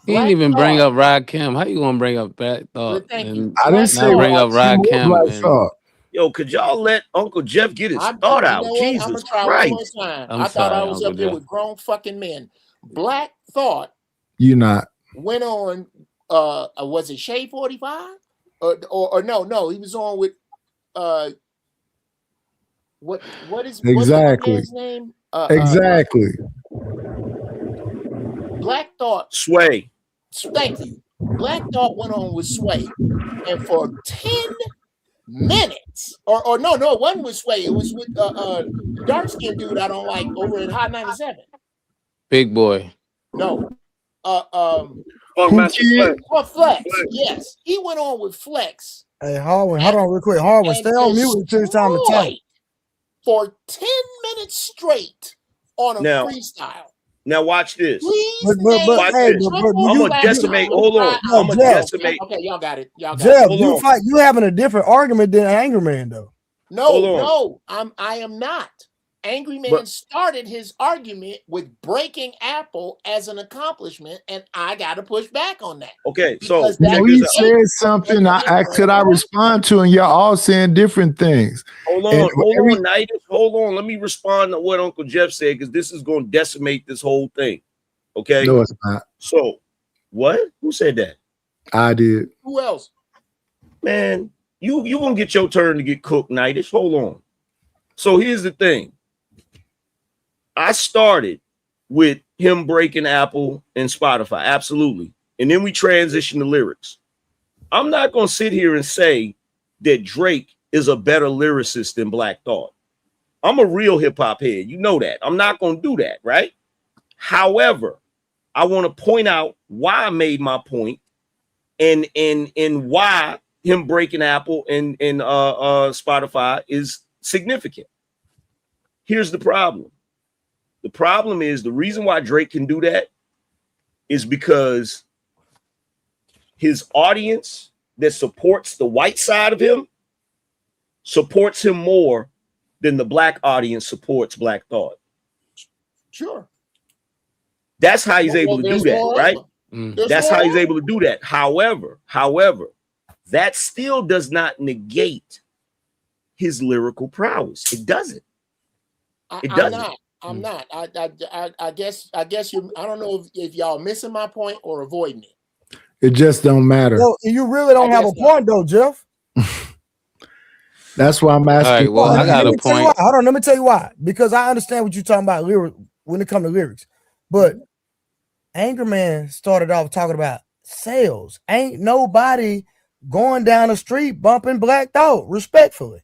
He didn't Black even bring Thought. up Rakim. How you gonna bring up Black Thought Thank you. and I didn't say not bring up Rakim or Rakim? Black And Thought. Yo, could y'all let Uncle Jeff get his You thought out? know what? I'm gonna Jesus try one more Christ. time. I'm I thought I sorry, was Uncle up here Jeff. with grown fucking men. Black Thought You not. went on. Was it Shade 45? Or no? He was on with what is what's the one Exactly. man's name? Exactly. Black Thought. Sway. Thank you. Black Thought went on with Sway, and for 10 minutes, or no, it wasn't with Sway. It was with the dark skinned dude I don't like over at Hot 97. Big Boy. No. Master Flex. Flex. Yes. He went on with Flex. Hey, Harwin, hold on real quick. Harwin, stay on mute until it's time to talk. destroyed for 10 minutes straight on a Now- freestyle. Now watch this. Please Watch name this. triple I'm gonna black decimate. people. Hold on. No, I'm gonna Jeff. decimate. Okay, y'all got it. Y'all got Jeff, it. Hold you on. you having a different argument than Angry Man though. Hold on. No, I am not. Angry Man But- started his argument with breaking Apple as an accomplishment, and I got to push back on that. Okay, so Because check He this out. said something I asked, could I respond to, and y'all all saying different things. Hold on, And hold on, Nidus. Hold on. Let me respond to what Uncle Jeff said because this is going to decimate this whole thing. Okay. No, it's not. So, what? Who said that? I did. Who else? Man, you gonna get your turn to get cooked, Nidus. Hold on. So here's the thing. I started with him breaking Apple and Spotify, absolutely, and then we transitioned to lyrics. I'm not gonna sit here and say that Drake is a better lyricist than Black Thought. I'm a real hip hop head. You know that. I'm not gonna do that, right? However, I want to point out why I made my point and why him breaking Apple and Spotify is significant. Here's the problem. The problem is the reason why Drake can do that is because his audience that supports the white side of him supports him more than the black audience supports Black Thought. Sure. That's how he's able to do there's that, more right? of them. There's That's more how of he's able to do that. However, that still does not negate his lyrical prowess. It doesn't. It doesn't. I'm not. I guess you. I don't know if y'all missing my point or avoiding it. It just don't matter. Yo, you really don't have a point though, Jeff. That's why I'm asking. All right, well, I got a Let me tell you point. why. Hold on, let me tell you why. Because I understand what you're talking about when it comes to lyrics. But Angry Man started off talking about sales. Ain't nobody going down the street bumping Black Thought, respectfully.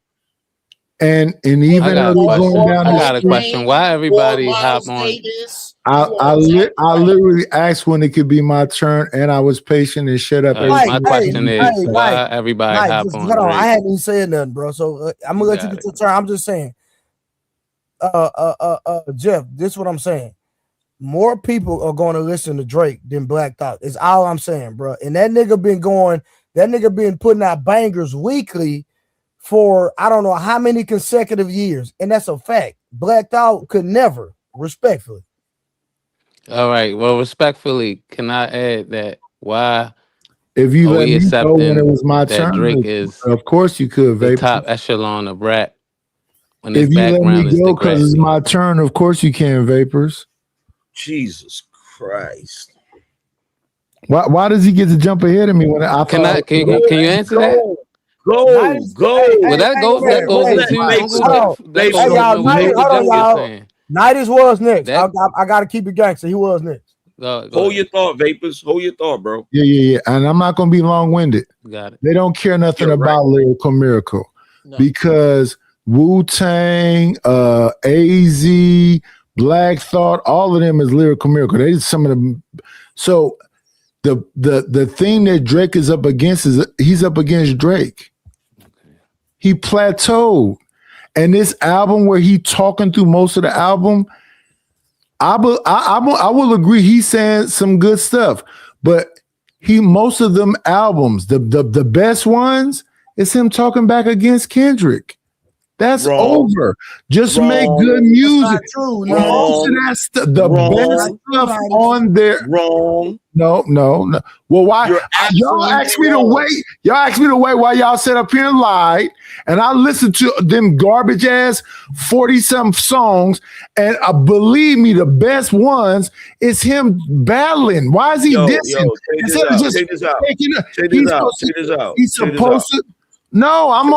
And even though they're going down I the got a street, question. Why everybody hop on? I literally asked when it could be my turn, and I was patient and shut up. My question is why everybody hop on Hold on, Drake? I hadn't even said nothing, bro. So I'm gonna let you get your turn. I'm just saying, Jeff, this is what I'm saying. More people are going to listen to Drake than Black Thought. Is all I'm saying, bro. And that nigga been putting out bangers weekly for I don't know how many consecutive years, and that's a fact. Black Thought could never, respectfully. All right. Well, respectfully, can I add that why If you are let we me know when it was accepting my that turn, Drake is of course you could, the Vapor. top echelon of rap when his If you let background me is the go because it's Grammy? my turn, of course you can, Vapors. Jesus Christ. Why does he get to jump ahead of me when I Can you answer that? Go. Well, that goes into Night is was next. I got to keep it gangster. He was next. Go Hold ahead. your thought, Vapors. Hold your thought, bro. Yeah. And I'm not gonna be long-winded. Got it. They don't care nothing You're about Lyrical Miracle because Wu-Tang, AZ, Black Thought, all of them is Lyrical Miracle. They just some of them. So the thing that Drake is up against is he's up against Drake. He plateaued. And this album where he talking through most of the album, I will agree he's saying some good stuff, but most of them albums, the best ones, is him talking back against Kendrick. That's over. Just make good music. True, Most of that stuff, the best stuff on there. Wrong. No. Well, why y'all asked me to wait? Y'all asked me to wait while y'all sat up here and lied, and I listened to them garbage ass 40-something songs, and believe me, the best ones is him battling. Why is he dissing? Check this out. He's supposed to. No, I'm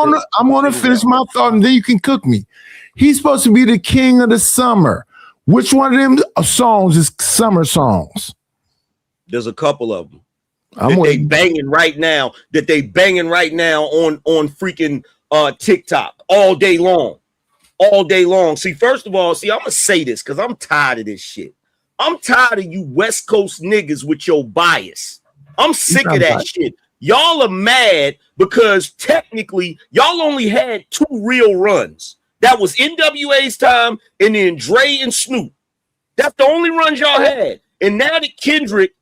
gonna finish my thought, and then you can cook me. He's supposed to be the king of the summer. Which one of them songs is summer songs? There's a couple of them that they banging right now. On freaking TikTok all day long. See, first of all, I'm gonna say this because I'm tired of this shit. I'm tired of you West Coast niggas with your bias. I'm sick of that shit. Y'all are mad because technically y'all only had 2 real runs. That was NWA's time and then Dre and Snoop. That's the only runs y'all had. And now that Kendrick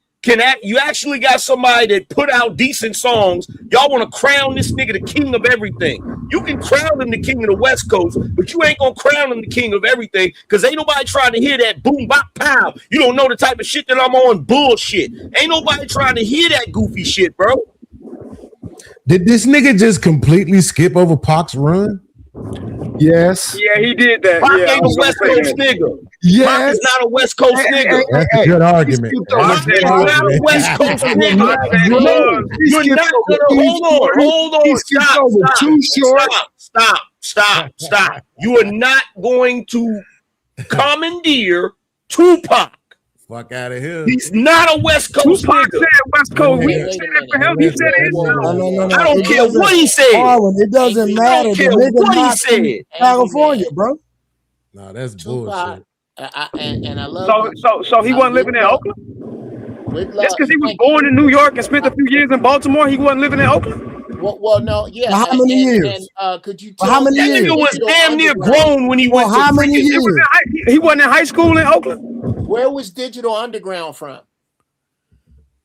you actually got somebody that put out decent songs. Y'all want to crown this nigga the king of everything. You can crown him the king of the West Coast, but you ain't gonna crown him the king of everything because ain't nobody trying to hear that boom bop pow. You don't know the type of shit that I'm on. Bullshit. Ain't nobody trying to hear that goofy shit, bro. Did this nigga just completely skip over Pac's run? Yes. Yeah, he did that. Pac Yeah, ain't a West Coast nigga. Yes. Pac is not a West Coast nigga. That's a good argument. Pac is not a West Coast nigga. You're not gonna hold on. Stop. You are not going to commandeer Tupac. Fuck out of here. He's not a West Coast Tupac nigga. said West Coast. We said it for him. He said it himself. No. I don't care what he said. Marlon, it doesn't matter. I don't care The nigga what he not said. in California, bro. No, that's bullshit. And I love So he wasn't living in Oakland? Just because he was born in New York and spent a few years in Baltimore, he wasn't living in Oakland? Well, no, yeah. For how many years? Could you For how many that years? nigga was damn near grown when he went For how to many years? He wasn't in high school in Oakland? Where was Digital Underground from?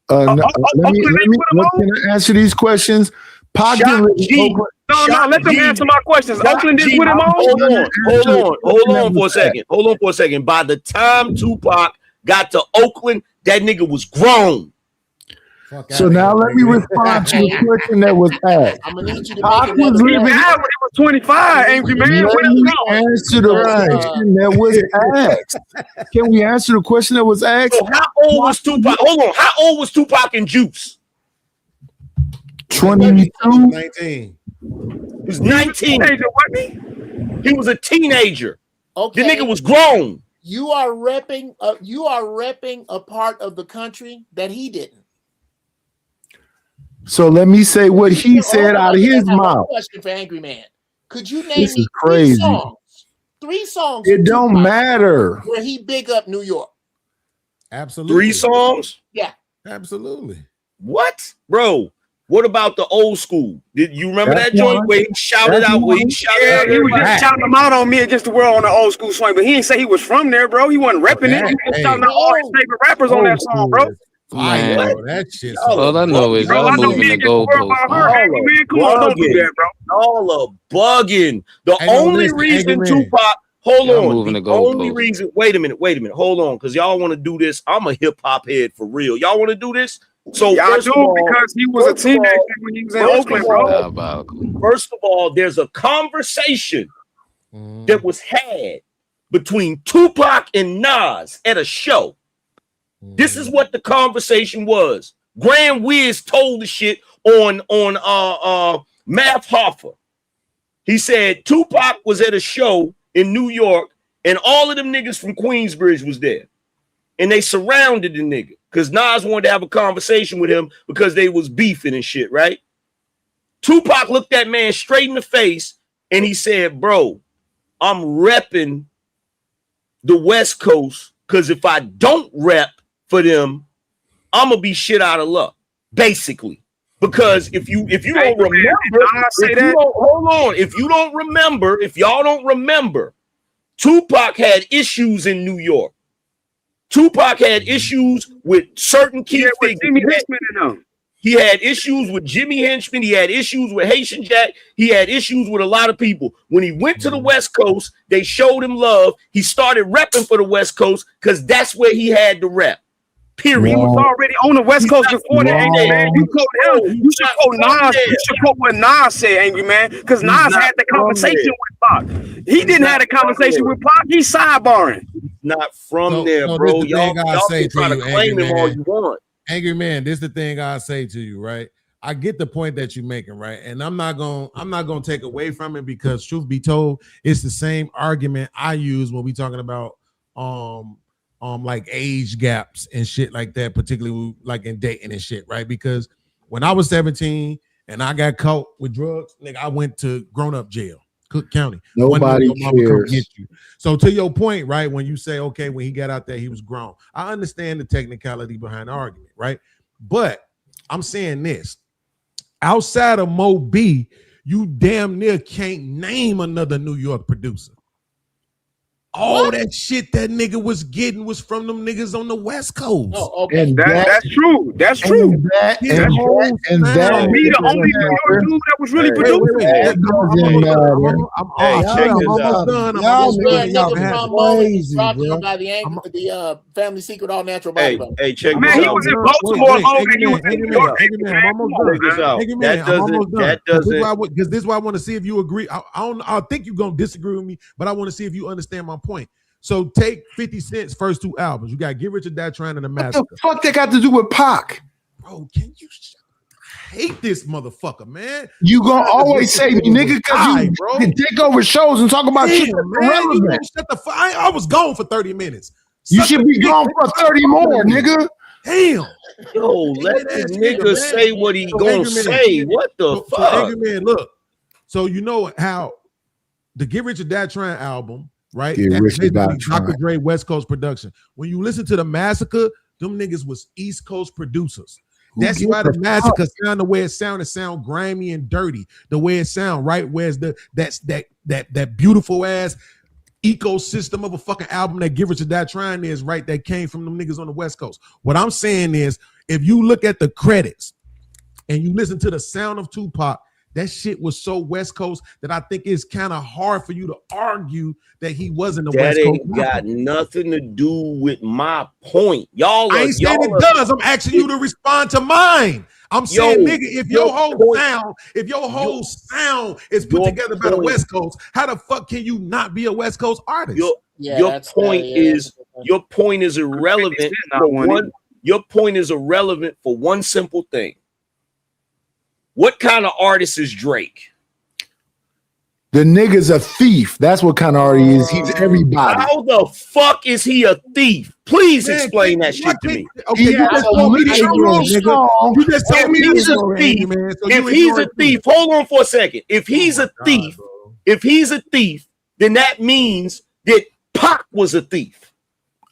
Let me can I answer these questions? Pac didn't live in Oakland. No, let them answer my questions. Oakland didn't put him on? Hold on for a second. By the time Tupac got to Oakland, that nigga was grown. So now let me respond to the question that was asked. I'm gonna need you to Pac make was another living. He died when he was 25, angry man. Let What me else? answer the question that was asked. Can we answer the question that was asked? So how old was Tupac? Hold on. How old was Tupac and Juice? 22. 19. He was 19. He was a teenager. Okay. The nigga was grown. You are repping a part of the country that he didn't. So let me say what he said out of his I have mouth. a question for Angry Man. Could you name This me is crazy. three songs It don't matter. where he big up New York? Absolutely. 3 songs? Yeah. Absolutely. What? Bro, what about the old school? Did you remember That's that joint one. where he shouted That's out? Where he one. shouted Yeah, out he was everybody? just shouting them out on me against the world on the old school swing, but he didn't say he was from there, bro. He wasn't repping it. He was just shouting out all his favorite rappers on that song, bro. Fire, Man. bro. That shit. All I know is Bro, I y'all know moving me the against the world by her. goalposts. Angry man, come on, don't do that, bro. All are bugging. The Hey, no, only listen, reason Angry Man. Tupac, hold Y'all on. moving The the only goalposts. reason, wait a minute, hold on, because y'all want to do this. I'm a hip hop head for real. Y'all want to do this? So Y'all first do of all, because he was a teenager when he was in Oakland, bro. Diabolical. First of all, there's a conversation that was had between Tupac and Nas at a show. This is what the conversation was. Grand Wiz told the shit on Math Hoffa. He said Tupac was at a show in New York and all of them niggas from Queensbridge was there. and they surrounded the nigga because Nas wanted to have a conversation with him because they was beefing and shit, right? Tupac looked that man straight in the face and he said, bro, I'm repping the West Coast because if I don't rep for them, I'm gonna be shit out of luck, basically. Because if you don't remember, if y'all don't remember, Tupac had issues in New York. Tupac had issues with certain key figures. He had issues with Jimmy Henchman. He had issues with Haitian Jack. He had issues with a lot of people. When he went to the West Coast, they showed him love. He started repping for the West Coast because that's where he had to rep. Period. He was already on the West Coast before that, Angry Man. You quote him. You should quote Nas. You should quote what Nas said, Angry Man, because Nas had the conversation with Pac. He didn't have a conversation with Pac. He's sidebarring. Not from there, bro. Y'all can try to claim him all you want. Angry Man, this is the thing I say to you, right? I get the point that you're making, right? And I'm not gonna take away from it because truth be told, it's the same argument I use when we talking about like age gaps and shit like that, particularly like in dating and shit, right? Because when I was 17 and I got caught with drugs, nigga, I went to grown-up jail, Cook County. Nobody cares. So to your point, right, when you say, okay, when he got out there, he was grown. I understand the technicality behind the argument, right? But I'm saying this. Outside of Mo B, you damn near can't name another New York producer. All that shit that nigga was getting was from them niggas on the West Coast. Oh, okay. And that's true. That's true. And that me, the only New York dude that was really producing. Talking about the Family Secret All Natural Body Butter. Hey, check this out. Man, he was in Baltimore longer than he was in New York. Because this is why I want to see if you agree. I think you're gonna disagree with me, but I want to see if you understand my point. So take 50 Cent's first two albums. You got Get Rich or Die Trying and The Massacre. What the fuck that got to do with Pac? Bro, can you hate this motherfucker, man? You gonna always say me, nigga, because you can take over shows and talk about shit that's irrelevant. Shut the fuck. I was gone for 30 minutes. You should be gone for 30 more, nigga. Damn. Yo, let the nigga say what he gonna say. What the fuck? Angry Man, look. So you know how the Get Rich or Die Trying album, right? Dr. Dre West Coast production. When you listen to The Massacre, them niggas was East Coast producers. That's why The Massacre sound the way it sound. It sound grimy and dirty. The way it sound, right? Where's that beautiful ass ecosystem of a fucking album that Get Rich or Die Trying is, right? That came from them niggas on the West Coast. What I'm saying is, if you look at the credits and you listen to the sound of Tupac, that shit was so West Coast that I think it's kind of hard for you to argue that he wasn't the West Coast. That ain't got nothing to do with my point. Y'all I ain't saying it does. I'm asking you to respond to mine. I'm saying, nigga, if your whole sound is put together by the West Coast, how the fuck can you not be a West Coast artist? Your point is irrelevant your point is irrelevant for one simple thing. What kind of artist is Drake? The nigga's a thief. That's what kind of artist he is. He's everybody. How the fuck is he a thief? Please explain that shit to me. Okay, If he's a thief, hold on for a second. If he's a thief, then that means that Pac was a thief.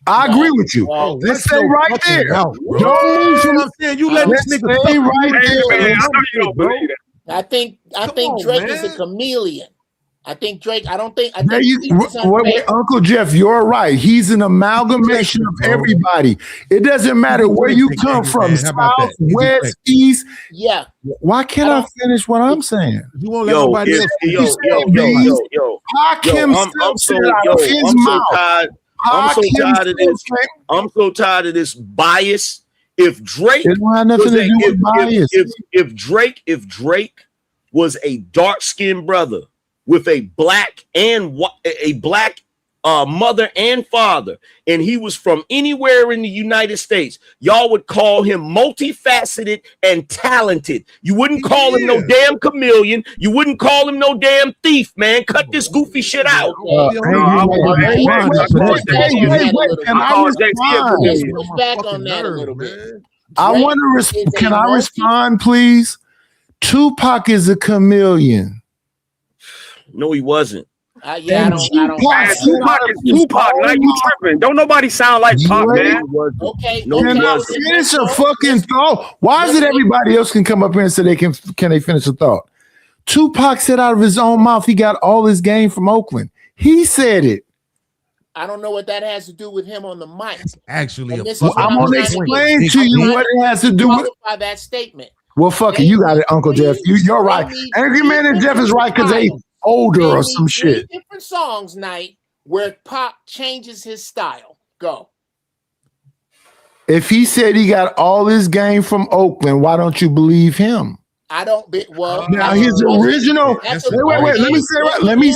I agree with you. Let's stay right there. Don't lose from I'm saying. You let this nigga stay right there. I think Drake is a chameleon. I think Drake. Uncle Jeff, you're right. He's an amalgamation of everybody. It doesn't matter where you come from, south, west, east. Yeah. Why can't I finish what I'm saying? You won't let nobody else. Pac himself said out of his mouth. I'm so tired of this. I'm so tired of this bias. If Drake if Drake was a dark-skinned brother with a black mother and father, and he was from anywhere in the United States, y'all would call him multifaceted and talented. You wouldn't call him no damn chameleon. You wouldn't call him no damn thief, man. Cut this goofy shit out. I want to can I respond, please? Tupac is a chameleon. No, he wasn't. Yeah, I don't. Tupac is Tupac. Now you tripping? Don't nobody sound like Pac, man. Okay. Can I finish a fucking thought? Why is it everybody else can come up here and say can they finish a thought? Tupac said out of his own mouth he got all his game from Oakland. He said it. I don't know what that has to do with him on the mic. Actually, I'm going to explain to you what it has to do with that statement. Well, fuck it, you got it, Uncle Jeff. You're right. Angry Man and Jeff is right because they older or some shit. Different songs, Night, where Pac changes his style. Go. If he said he got all his game from Oakland, why don't you believe him? I don't be well. Now his original. Wait. Let me say right. Let me.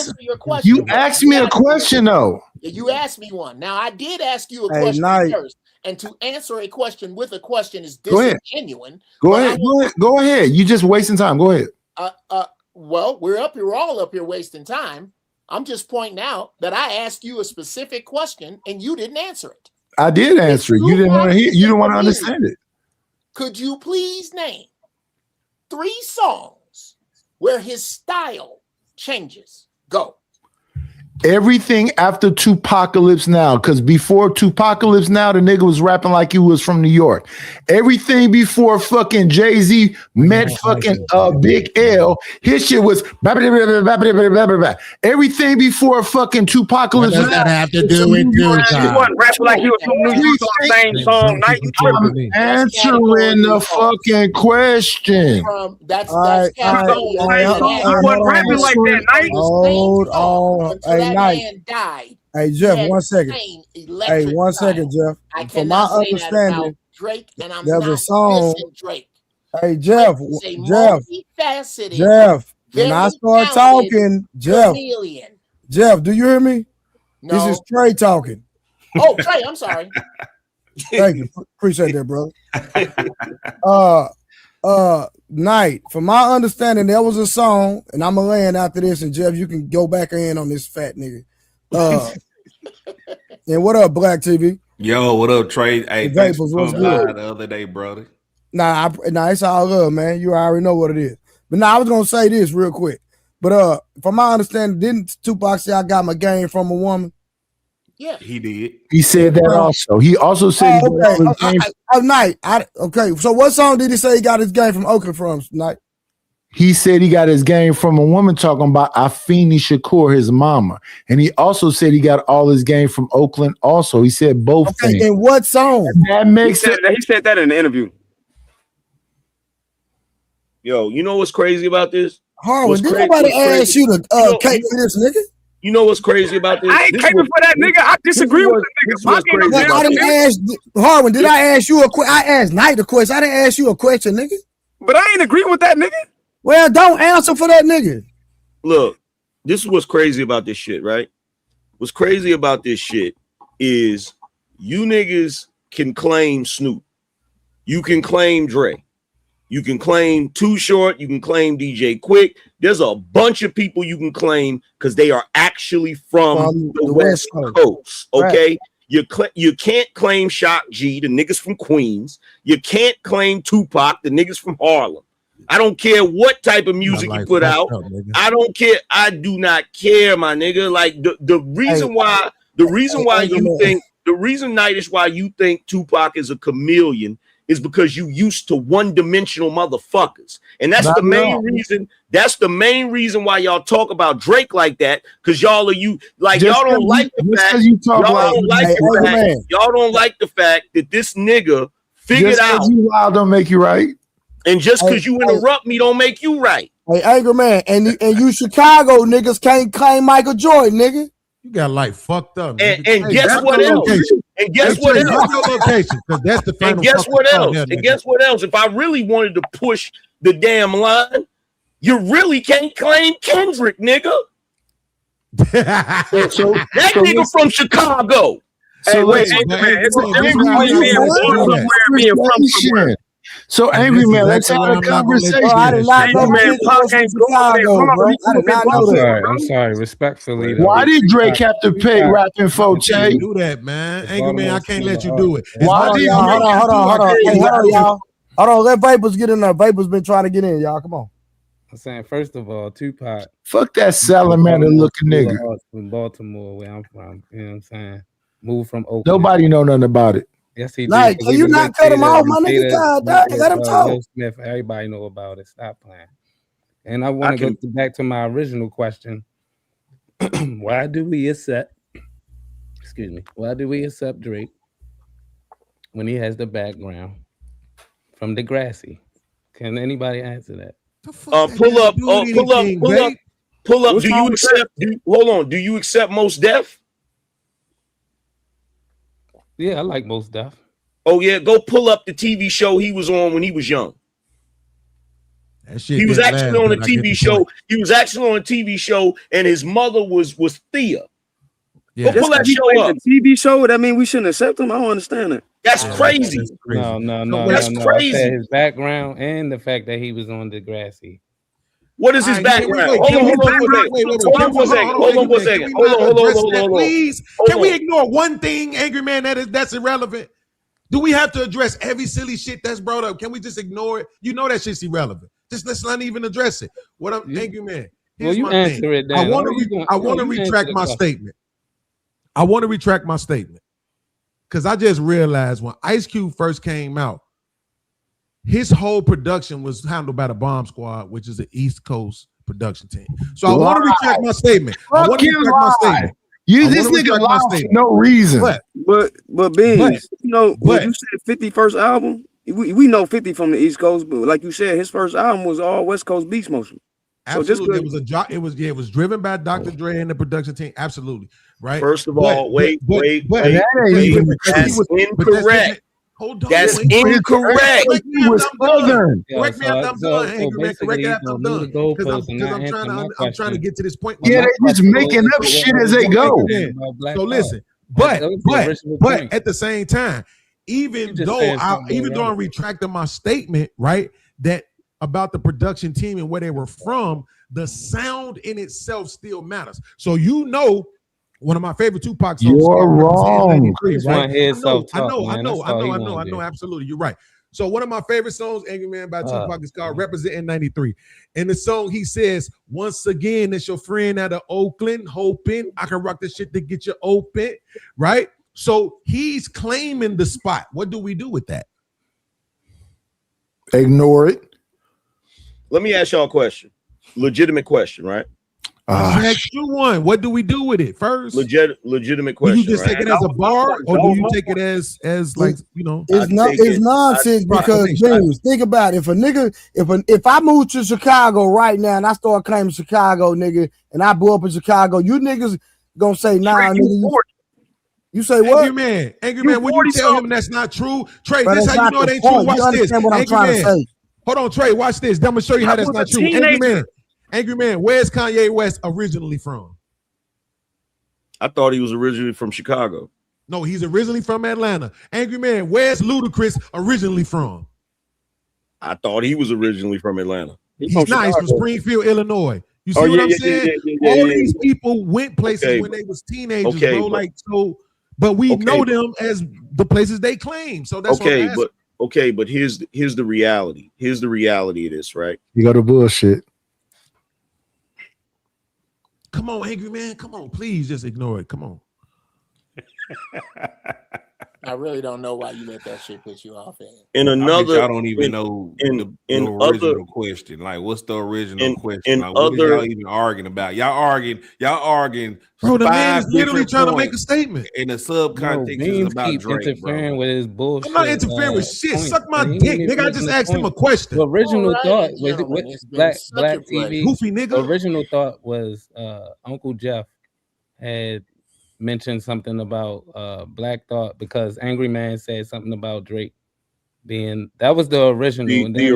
You asked me a question though. You asked me one. Now I did ask you a question first, and to answer a question with a question is disingenuine. Go ahead. You just wasting time. Go ahead. Well, we're all up here wasting time. I'm just pointing out that I asked you a specific question and you didn't answer it. I did answer it. You didn't want to hear. You didn't want to understand it. Could you please name 3 songs where his style changes? Go. Everything after Tupacalypse Now, because before Tupacalypse Now, the nigga was rapping like he was from New York. Everything before fucking Jay-Z met fucking Big L, his shit was everything before fucking Tupacalypse. What does that have to do with He wasn't rapping like he was from New York on the same song. Night, you tripping? Answering the fucking question. That's he wasn't rapping like that. Night. Hold on. Hey, Night. Man died. Hey, Jeff, 1 second. Hey, 1 second, Jeff. From my understanding, Drake, and I'm there's not a song. Drake. Hey, Jeff. When I start talking, Jeff, do you hear me? No. This is Trey talking. Oh, Trey, I'm sorry. Thank you. Appreciate that, brother. Night, from my understanding, there was a song, and I'm gonna land after this, and Jeff, you can go back in on this fat nigga. And what up, Black TV? Yo, what up, Trey? Hey, thanks for what's coming good? by the other day, brother. Nah, it's all good, man. You already know what it is. But now I was gonna say this real quick. But from my understanding, didn't Tupac say I got my game from a woman? Yeah, he did. He said that also. He also said Night. Okay, so what song did he say he got his game from Oakland from, Night? He said he got his game from a woman talking about Afeni Shakur, his mama. And he also said he got all his game from Oakland also. He said both things. And what song? That makes it. He said that in the interview. Yo, you know what's crazy about this? Harlan, did nobody ask you to cape for this nigga? You know what's crazy about this? I ain't caping for that nigga. I disagree with the nigga. I didn't ask Harlan. Did I ask you a question? I asked Knight a question. I didn't ask you a question, nigga. But I ain't agree with that nigga. Well, don't answer for that nigga. Look, this is what's crazy about this shit, right? What's crazy about this shit is you niggas can claim Snoop. You can claim Dre. You can claim Too Short. You can claim DJ Quick. There's a bunch of people you can claim because they are actually from the West Coast. Okay. Right. You can't claim Shock G, the niggas from Queens. You can't claim Tupac, the niggas from Harlem. I don't care what type of music you put out. I don't care. I do not care, my nigga. Like the reason why Nightish, why you think Tupac is a chameleon is because you used to one-dimensional motherfuckers. And that's the main reason. That's the main reason why y'all talk about Drake like that, because y'all don't like the fact. Y'all don't like the fact that this nigga figured out. You wild don't make you right. And just because you interrupt me don't make you right. Hey, Angry Man, and you Chicago niggas can't claim Michael Jordan, nigga. You got like fucked up. And guess what else? And guess what else? That's the and guess what else? And guess what else? If I really wanted to push the damn line, you really can't claim Kendrick, nigga. That nigga from Chicago. Hey, wait, Angry Man. It's a difference between being born somewhere and being from somewhere. So, Angry Man, let's have a conversation. I did not know Man, Pac ain't Chicago, bro. I did not know that. I'm sorry, respectfully. Why did Drake have to pay rapping for Che? Do that, man. Angry Man, I can't let you do it. Why did Hold on. Hey, hold on, y'all. Hold on, let Vapors get in there. Vapors been trying to get in, y'all. Come on. I'm saying, first of all, Tupac. Fuck that salamander looking nigga. From Baltimore, where I'm from. You know what I'm saying? Moved from Oakland. Nobody know nothing about it. Yes, he did. Like, can you not cut him off, my nigga? God, let him talk. Will Smith, everybody know about it. Stop playing. And I want to go back to my original question. Why do we accept Drake when he has the background from Degrassi? Can anybody answer that? Pull up. Do you accept? Hold on. Do you accept Mos Def? Yeah, I like Mos Def. Oh yeah, go pull up the TV show he was on when he was young. He was actually on a TV show. He was actually on a TV show, and his mother was Thea. Yeah. Go pull that show up. The TV show. That mean we shouldn't accept him? I don't understand it. That's crazy. No. That's crazy. I said his background and the fact that he was on Degrassi. What is his background? Hold on for a second. Please, can we ignore one thing, Angry Man, that's irrelevant? Do we have to address every silly shit that's brought up? Can we just ignore it? You know that shit's irrelevant. Just let's not even address it. What I'm Angry Man. Here's my thing. I want to retract my statement. I want to retract my statement. Because I just realized when Ice Cube first came out, his whole production was handled by the Bomb Squad, which is an East Coast production team. So I want to retract my statement. You this nigga lied for no reason. But Beans, when you said 50 first album, we know 50 from the East Coast, but like you said, his first album was all West Coast beats motion. Absolutely, it was driven by Dr. Dre and the production team. Absolutely, right. First of all, wait. That's incorrect. Hold on. That's incorrect. Correct me if I'm done. Correct me if I'm done. Because I'm trying to get to this point. Yeah, they just making up shit as they go. So listen, but at the same time, even though I'm retracting my statement, right, that about the production team and where they were from, the sound in itself still matters. So one of my favorite Tupac songs. You're wrong. I know. Absolutely, you're right. So one of my favorite songs, Angry Man by Tupac, is called "Representing '93." In the song, he says, "Once again, it's your friend out of Oakland, hoping I can rock this shit to get you open." Right. So he's claiming the spot. What do we do with that? Ignore it. Let me ask y'all a question. Legitimate question, right? Next one. What do we do with it first? Legitimate question. Do you just take it as a bar, or do you take it as like It's nonsense because James, think about it. If a nigga, if I move to Chicago right now and I start claiming Chicago, nigga, and I blew up in Chicago, you niggas gonna say nah, nigga. You say what? Angry Man, when you tell him that's not true, Trey, this how you know it ain't true. Watch this. What I'm trying to say. Hold on, Trey, watch this. I'm gonna show you how that's not true. Angry Man, where's Kanye West originally from? I thought he was originally from Chicago. No, he's originally from Atlanta. Angry Man, where's Ludacris originally from? I thought he was originally from Atlanta. He's from Springfield, Illinois. You see what I'm saying? All these people went places when they was teenagers, bro. But we know them as the places they claim. So that's what I'm asking. But here's the reality. Here's the reality of this, right? You got to bullshit. Come on, Angry Man. Come on, please just ignore it. Come on. I really don't know why you let that shit piss you off. I don't even know the original question. Like, what's the original question? Like, what are y'all even arguing about? Y'all arguing. Bro, the man is literally trying to make a statement. In the subcontext is about Drake, interfering with his bullshit. I'm not interfering with shit. Suck my dick, nigga. I just asked him a question. The original thought was Black TV. Goofy nigga. The original thought was Uncle Jeff had mentioned something about Black Thought because Angry Man said something about Drake That was the original. The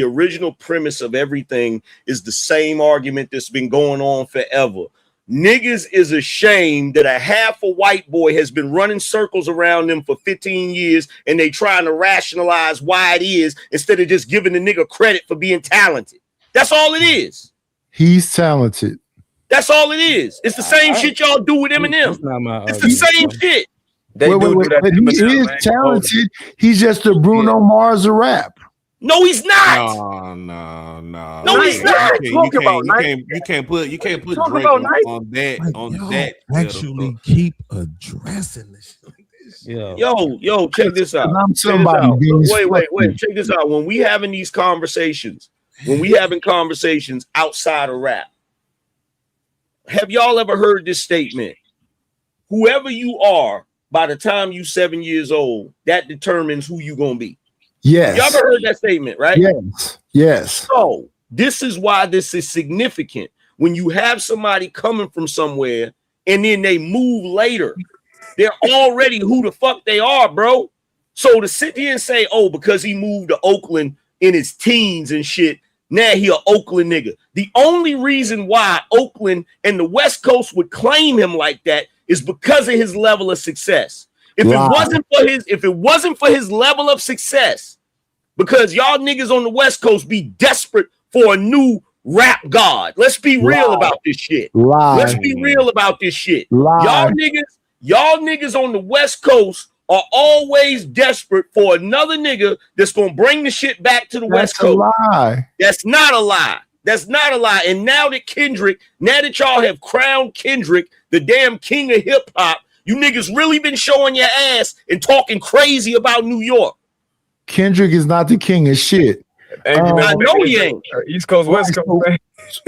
original premise of everything is the same argument that's been going on forever. Niggas is ashamed that a half a white boy has been running circles around them for 15 years and they trying to rationalize why it is instead of just giving the nigga credit for being talented. That's all it is. He's talented. That's all it is. It's the same shit y'all do with Eminem. It's the same shit. But he is talented. He's just a Bruno Mars of rap. No, he's not. No, he's not. You can't put Drake on that. Actually, keep addressing this. Yo, check this out. I'm somebody. Wait. Check this out. When we having these conversations, outside of rap, have y'all ever heard this statement? Whoever you are, by the time you 7 years old, that determines who you gonna be. Yes. Y'all ever heard that statement, right? Yes. So this is why this is significant. When you have somebody coming from somewhere and then they move later, they're already who the fuck they are, bro. So to sit here and say, oh, because he moved to Oakland in his teens and shit, now he an Oakland nigga. The only reason why Oakland and the West Coast would claim him like that is because of his level of success. If it wasn't for his level of success, because y'all niggas on the West Coast be desperate for a new rap god. Let's be real about this shit. Let's be real about this shit. Y'all niggas on the West Coast are always desperate for another nigga that's gonna bring the shit back to the West Coast. That's not a lie. That's not a lie. And now that y'all have crowned Kendrick the damn king of hip hop, you niggas really been showing your ass and talking crazy about New York. Kendrick is not the king of shit. I know he ain't. East Coast, West Coast.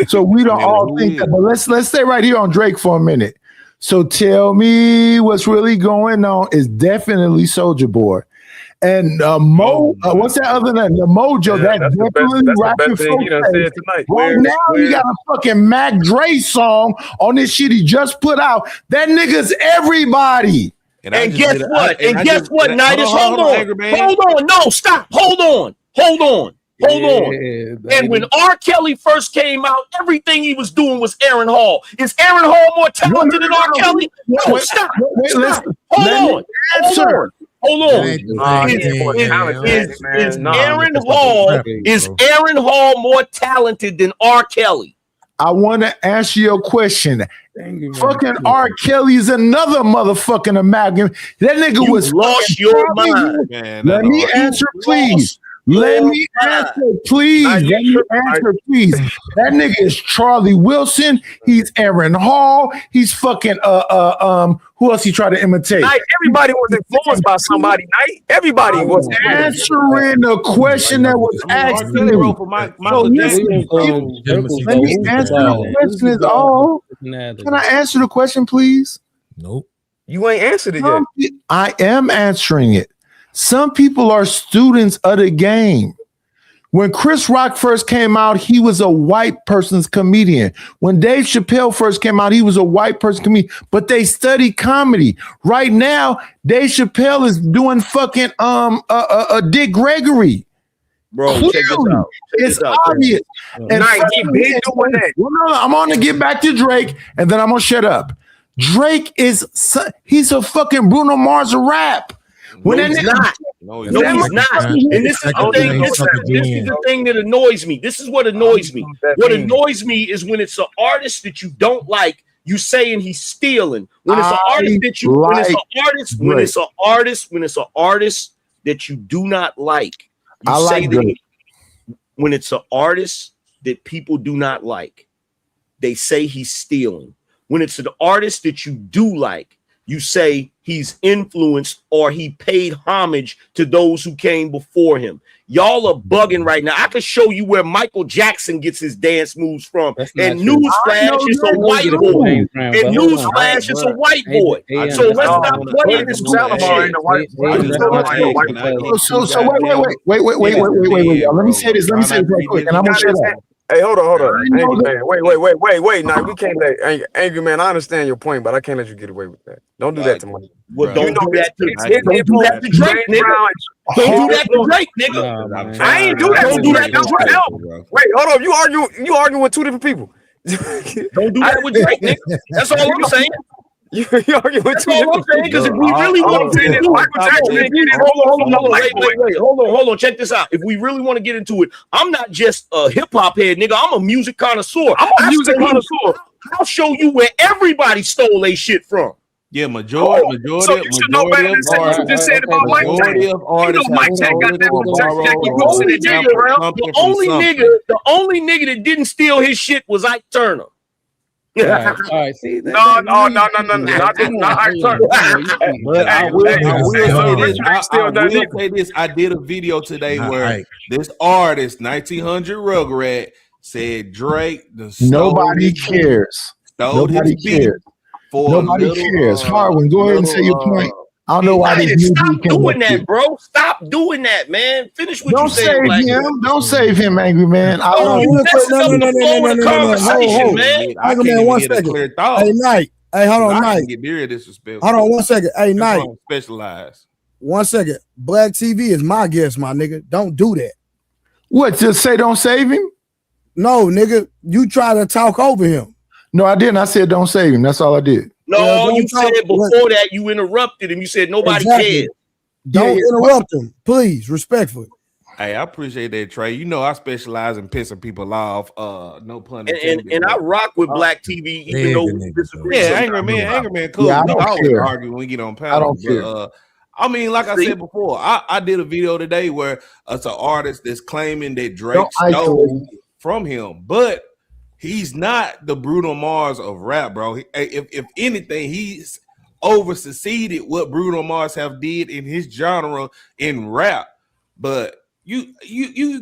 So we don't all think that. But let's stay right here on Drake for a minute. So tell me what's really going on is definitely Soulja Boy. And what's that other name? The Mojo, that definitely rapping folk. Right now, you got a fucking Mac Dre song on this shit he just put out. That nigga's everybody. And guess what? Guess what, Nidus? Hold on. No, stop. Hold on. And when R. Kelly first came out, everything he was doing was Aaron Hall. Is Aaron Hall more talented than R. Kelly? No, stop. Hold on. Is Aaron Hall more talented than R. Kelly? I want to answer your question. Fucking R. Kelly is another motherfucking amalgam. That nigga was lost your mind. Let me answer, please. Let me answer, please. That nigga is Charlie Wilson. He's Aaron Hall. He's fucking who else he tried to imitate? Everybody was influenced by somebody. Everybody was answering the question that was asked. Let me answer the question. Is all. Can I answer the question, please? Nope. You ain't answered it yet. I am answering it. Some people are students of the game. When Chris Rock first came out, he was a white person's comedian. When Dave Chappelle first came out, he was a white person comedian, but they study comedy. Right now, Dave Chappelle is doing fucking Dick Gregory. Bro, check this out. It's obvious. And I'm gonna get back to Drake, and then I'm gonna shut up. Drake he's a fucking Bruno Mars of rap. No, he's not. And this is the thing that annoys me. This is what annoys me. What annoys me is when it's an artist that you don't like, you saying he's stealing. When it's an artist that you when it's an artist that you do not like, you say that when it's an artist that people do not like, they say he's stealing. When it's an artist that you do like, you say he's influenced or he paid homage to those who came before him. Y'all are bugging right now. I can show you where Michael Jackson gets his dance moves from. And newsflash, it's a white boy. And newsflash, it's a white boy. So let's not play this bullshit. So wait. Let me say this right quick, and I'm gonna shut up. Hey, hold on. Angry man. Wait. Now we can't let Angry man. I understand your point, but I can't let you get away with that. Don't do that to me. Well, don't do that to Drake, nigga. Don't do that to Drake, nigga. I ain't do that. Don't do that to Drake. Wait, hold on. You arguing with two different people. Don't do that with Drake, nigga. That's all I'm saying. You arguing with That's two all I'm different saying. Because if we really want to get into it, hold on. Check this out. If we really want to get into it, I'm not just a hip hop head, nigga. I'm a music connoisseur. I'll show you where everybody stole their shit from. Yeah, majority of artists. Majority of artists. The only nigga that didn't steal his shit was Ike Turner. All right. See, no, not Ike Turner. But I will say this. I did a video today where this artist, 1900 Rugrat, said Drake. Nobody cares. Nobody cares. Nobody cares. Harwin, go ahead and say your point. I don't know why these Stop doing that, bro. Stop doing that, man. Finish what you said. Don't save him, angry man. No. Angry man, 1 second. Hey, Knight. Hey, hold on, Knight. Hold on 1 second. Hey, Knight. Specialized. 1 second. Black TV is my guest, my nigga. Don't do that. What? Just say don't save him? No, nigga. You try to talk over him. No, I didn't. I said don't save him. That's all I did. No, you said before that you interrupted him. You said nobody cares. Don't interrupt him, please, respectfully. Hey, I appreciate that, Trey. You know I specialize in pissing people off. No pun intended. And I rock with Black TV, even though we disagree. Yeah, angry man, cool. Yeah, I don't care. Argue when we get on panel. I don't care. I mean, like I said before, I did a video today where it's an artist that's claiming that Drake stole from him, but he's not the Bruno Mars of rap, bro. If anything, he's over succeeded what Bruno Mars have did in his genre in rap. But you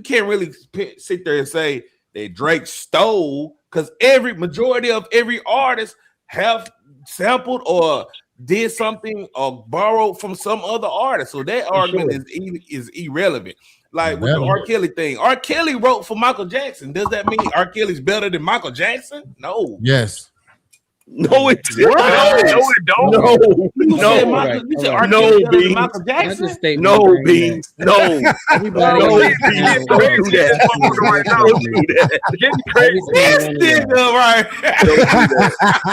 can't really sit there and say that Drake stole, because majority of every artist have sampled or did something or borrowed from some other artist. So that argument is irrelevant. Like with the R. Kelly thing. R. Kelly wrote for Michael Jackson. Does that mean R. Kelly's better than Michael Jackson? No. Yes. No, it don't. No, B. Michael Jackson? No, B. No. Everybody don't do that.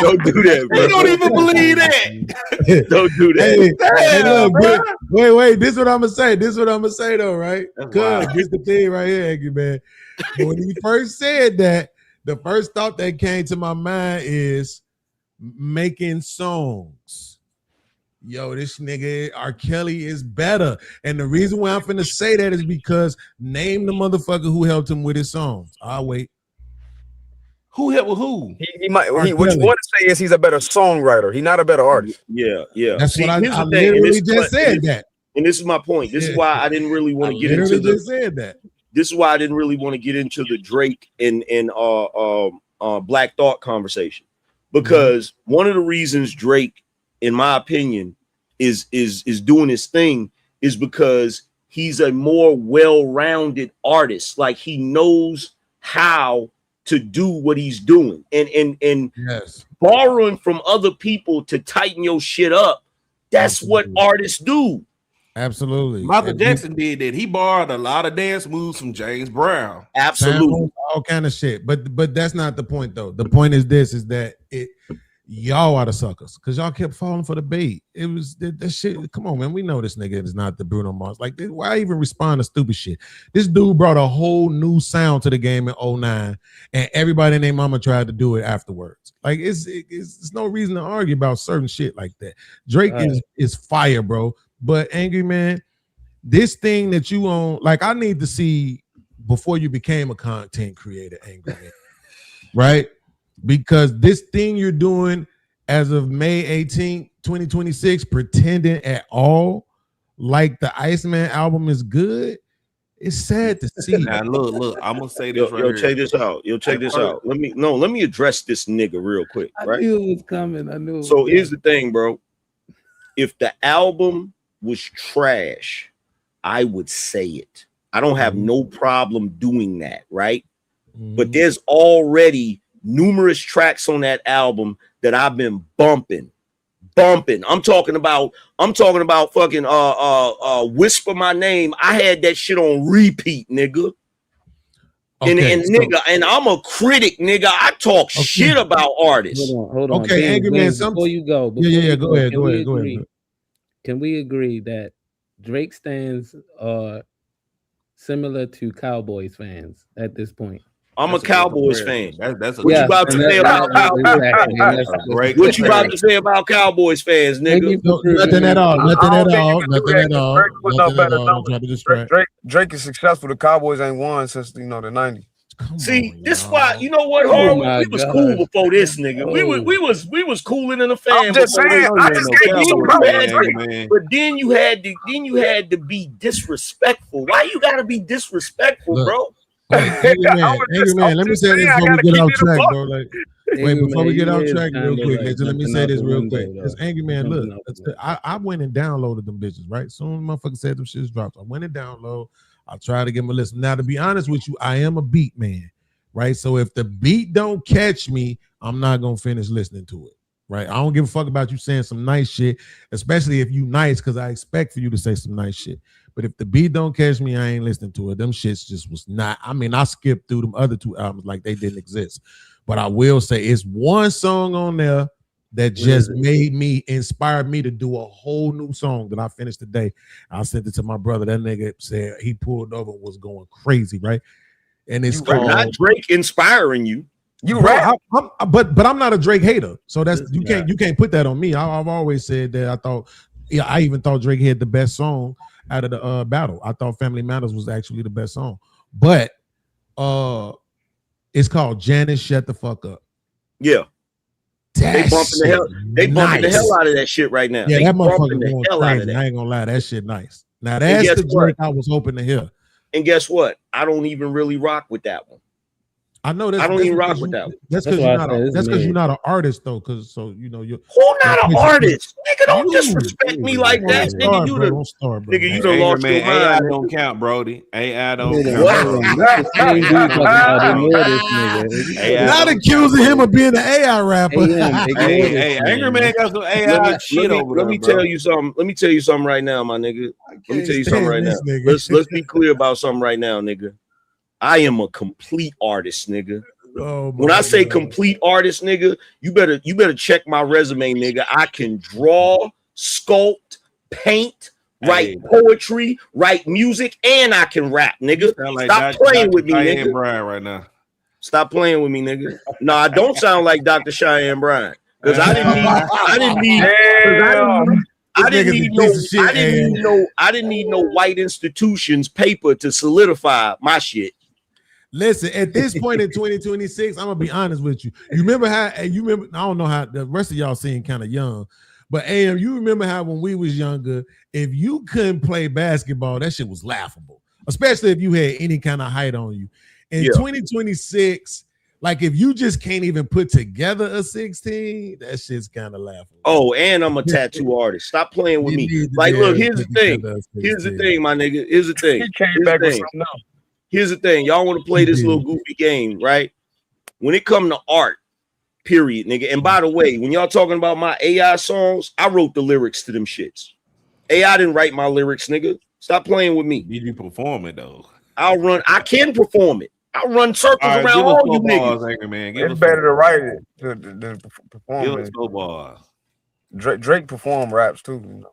Don't do that, bro. You don't even believe that. Don't do that. Hey, look, wait. This is what I'm gonna say. Though, right? Because this the thing right here, Angry Man. When he first said that, the first thought that came to my mind is making songs. Yo, this nigga R. Kelly is better. And the reason why I'm finna say that is because name the motherfucker who helped him with his songs. I'll wait. Who helped with who? He might. What you want to say is he's a better songwriter. He's not a better artist. Yeah. That's what I literally just said that. And this is my point. This is why I didn't really want to get into This is why I didn't really want to get into the Drake and Black Thought conversation. Because one of the reasons Drake, in my opinion, is doing his thing is because he's a more well-rounded artist. Like he knows how to do what he's doing, and borrowing from other people to tighten your shit up. That's what artists do. Absolutely. Michael Jackson did that. He borrowed a lot of dance moves from James Brown. Absolutely. All kind of shit. But that's not the point though. The point is this, is that y'all are the suckers because y'all kept falling for the bait. It was that shit. Come on, man. We know this nigga is not the Bruno Mars. Like, why even respond to stupid shit? This dude brought a whole new sound to the game in 2009, and everybody and their mama tried to do it afterwards. Like, it's no reason to argue about certain shit like that. Drake is fire, bro. But Angry Man, this thing that you own, like, I need to see before you became a content creator, Angry Man, right? Because this thing you're doing as of May 18th, 2026, pretending at all like the Iceman album is good, it's sad to see. Now look, I'm gonna say this Yo, check this out. Let me address this nigga real quick. Right? I knew it was coming. So here's the thing, bro. If the album was trash, I would say it. I don't have no problem doing that, right? but there's already numerous tracks on that album that I've been bumping. I'm talking about fucking Whisper My Name. I had that shit on repeat, nigga. Okay, and nigga, and I'm a critic, nigga. I talk shit about artists. Hold on. Okay, Angry Man. Before you go, go ahead. Can we agree that Drake stands similar to Cowboys fans at this point? I'm a Cowboys fan. That's what you about to say about Cowboys? What you about to say about Cowboys fans, nigga? Nothing at all. Drake is successful. The Cowboys ain't won since the 90s. See, this why you know what, Harwood? We was cool before this, nigga. We was cooler than a fan. I'm just saying. I just can't but then you had to be disrespectful. Why you gotta be disrespectful, bro? Angry man, let me say this before we get off track, bro. Like, before we get off track real quick, let me say this real quick. Because Angry Man, look, I went and downloaded them bitches, right? Soon motherfucker said them shits dropped. I went and download. I tried to give them a listen. Now, to be honest with you, I am a beat man, right? So if the beat don't catch me, I'm not gonna finish listening to it, right? I don't give a fuck about you saying some nice shit, especially if you nice, because I expect for you to say some nice shit. But if the beat don't catch me, I ain't listening to it. Them shits just was not. I mean, I skipped through them other two albums like they didn't exist. But I will say it's one song on there that just inspired me to do a whole new song that I finished today. I sent it to my brother. That nigga said he pulled over and was going crazy, right? And it's called not Drake inspiring you. You right, but I'm not a Drake hater, so that's you can't put that on me. I've always said that I even thought Drake had the best song out of the battle. I thought Family Matters was actually the best song, but it's called Janice Shut the Fuck Up. Yeah. They bumping the hell out of that shit right now. Yeah, that motherfucker going crazy. I ain't gonna lie, that shit nice. Now that's the Drake I was hoping to hear. And guess what? I don't even really rock with that one. I know that. I don't even rock with that one. That's because you're not an artist, though. Because you're. Who not an artist? Nigga, don't disrespect me like that. Nigga, you done lost your mind. AI don't count, Brody. AI don't count. Not accusing him of being an AI rapper. Hey, Angry Man got some AI shit over there. Let me tell you something. Let me tell you something right now, my nigga. Let me tell you something right now. Let's be clear about something right now, nigga. I am a complete artist, nigga. When I say complete artist, nigga, you better check my resume, nigga. I can draw, sculpt, paint, write poetry, write music, and I can rap, nigga. Stop playing with me, nigga. Bryant right now. Stop playing with me, nigga. No, I don't sound like Dr. Cheyenne Bryant because I didn't need no white institutions paper to solidify my shit. Listen, at this point in 2026, I'm gonna be honest with you. You remember how? I don't know how the rest of y'all seem kind of young, but AM, you remember how when we was younger, if you couldn't play basketball, that shit was laughable, especially if you had any kind of height on you. In 2026, like if you just can't even put together a 16, that shit's kind of laughable. Oh, and I'm a tattoo artist. Stop playing with me. Like, look, here's the thing. Here's the thing, my nigga. Here's the thing. He came back with something else. Here's the thing. Y'all want to play this little goofy game, right? When it comes to art, period, nigga. And by the way, when y'all talking about my AI songs, I wrote the lyrics to them shits. AI didn't write my lyrics, nigga. Stop playing with me. Did you perform it, though? I can perform it. I'll run circles around all you niggas. Angry Man. It's better to write it than perform Give it. us no bars. Drake perform raps, too. You know?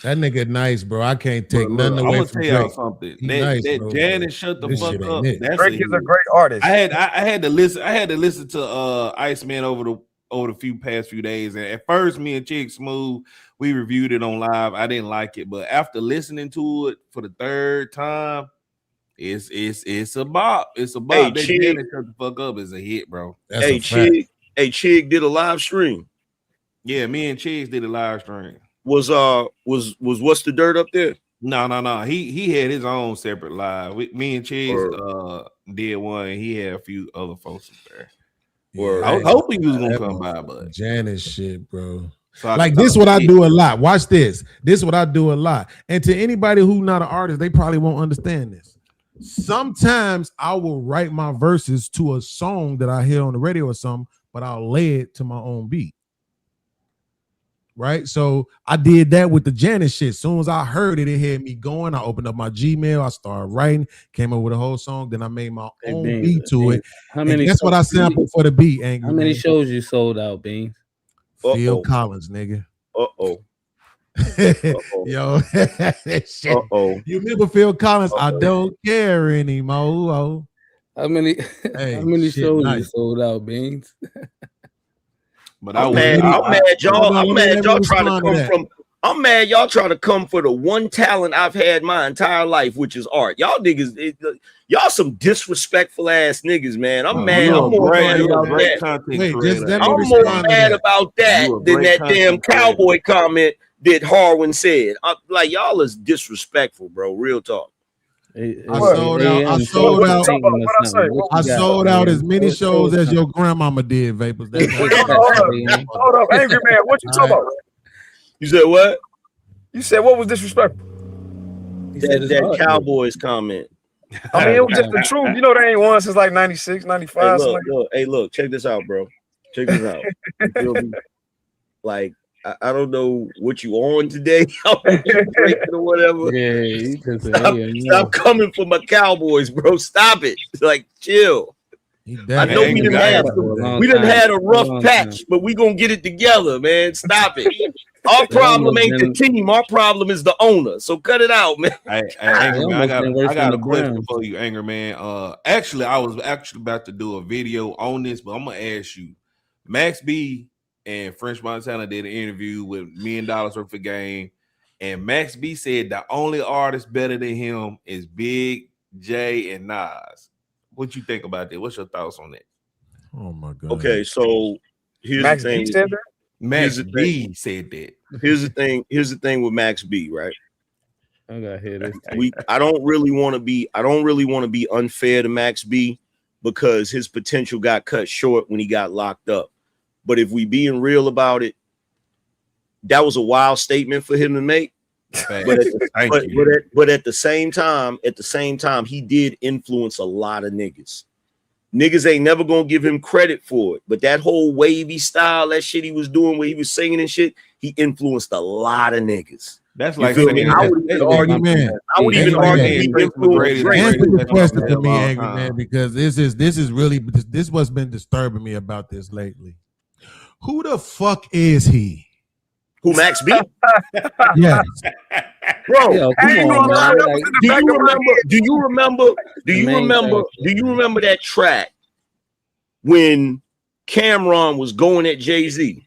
That nigga nice, bro. I can't take nothing away from Drake. I'm gonna tell y'all something. That Janice Shut the Fuck Up. Drake is a great artist. I had to listen to Iceman over the past few days. And at first, me and Chick Smooth, we reviewed it on live. I didn't like it, but after listening to it for the third time, it's a bop. It's a bop. That Janice Shut the Fuck Up is a hit, bro. Chig did a live stream. Yeah, me and Chig did a live stream. Was What's the Dirt up there? No. He had his own separate live. Me and Chase did one. And he had a few other folks up there. Yeah, I was hoping he was gonna come by, but Janice shit, bro. So like this, what I do a lot. Watch this. This is what I do a lot. And to anybody who's not an artist, they probably won't understand this. sometimes I will write my verses to a song that I hear on the radio or something, but I'll lay it to my own beat. Right, so I did that with the Janet shit. As soon as I heard it, it had me going. I opened up my Gmail, I started writing, came up with a whole song. Then I made my own beat to it. How many? That's what I sampled for the beat. Angry How many Man. shows you sold out, Beans? Phil Collins, nigga. Yo, that shit. You remember Phil Collins? I don't care anymore. How many? Hey, how many shit, shows you nice. sold out, Beans? But I'm mad y'all trying to come from. I'm mad y'all trying to come for the one talent I've had my entire life, which is art. Y'all niggas, y'all some disrespectful ass niggas, man. I'm mad. I'm more mad about that. I'm more mad about that than that damn cowboy comment that Harwin said. Like y'all is disrespectful, bro. Real talk. I sold out as many shows as your grandmama did, Vapors. Hold up, Angry Man. What you talking about? You said what? You said what was disrespectful? That Cowboys comment. I mean, it was just the truth. You know, they ain't won since like 96, 95. Hey, look, check this out, bro. Check this out. You feel me? Like, I don't know what you on today. Or whatever. Stop coming for my Cowboys, bro. Stop it. Like, chill. I know we done had a rough patch, but we gonna get it together, man. Stop it. Our problem ain't the team. Our problem is the owner. So cut it out, man. Angry Man, I got a question for you, Angry Man. Actually, I was about to do a video on this, but I'm gonna ask you. Max B and French Montana did an interview with $1 Million Worth of Game, and Max B said the only artist better than him is Big, J, and Nas. What you think about that? What's your thoughts on that? Oh my god. Okay, so here's Max the thing. B said that? Max B said that. Here's the thing. Here's the thing with Max B, right? I gotta hear this. I don't really want to be unfair to Max B because his potential got cut short when he got locked up. But if we being real about it, that was a wild statement for him to make. But at the same time, he did influence a lot of niggas. Niggas ain't never gonna give him credit for it. But that whole wavy style, that shit he was doing where he was singing and shit, he influenced a lot of niggas. That's like saying I would even argue he influenced Drake. Answer this question to me, Angry Man, because this is really what's been disturbing me about this lately. Who the fuck is he? Who, Max B? Yes. Bro, do you remember that track when Cameron was going at Jay-Z?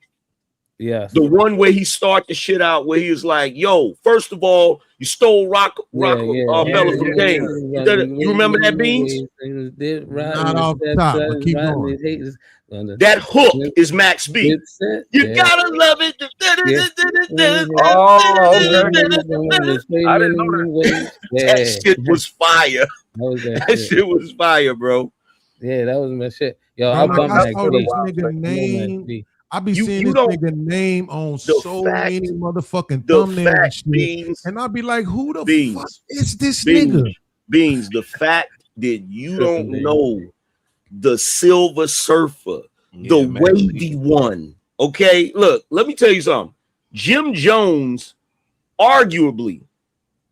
Yeah. The one where he started the shit out where he was like, yo, first of all, you stole Rock Fella from Game. You remember that, Beans? Not off the top, but keep going. That hook is Max B. You gotta love it. I didn't know that. That shit was fire. That shit was fire, bro. Yeah, that was my shit. Yo, I bumped nigga name. I be seeing this nigga name on so many motherfucking thumbnails and shit. And I'll be like, who the fuck is this nigga? Beans, the fact that you don't know the Silver Surfer, the wavy one. Okay, look, let me tell you something. Jim Jones arguably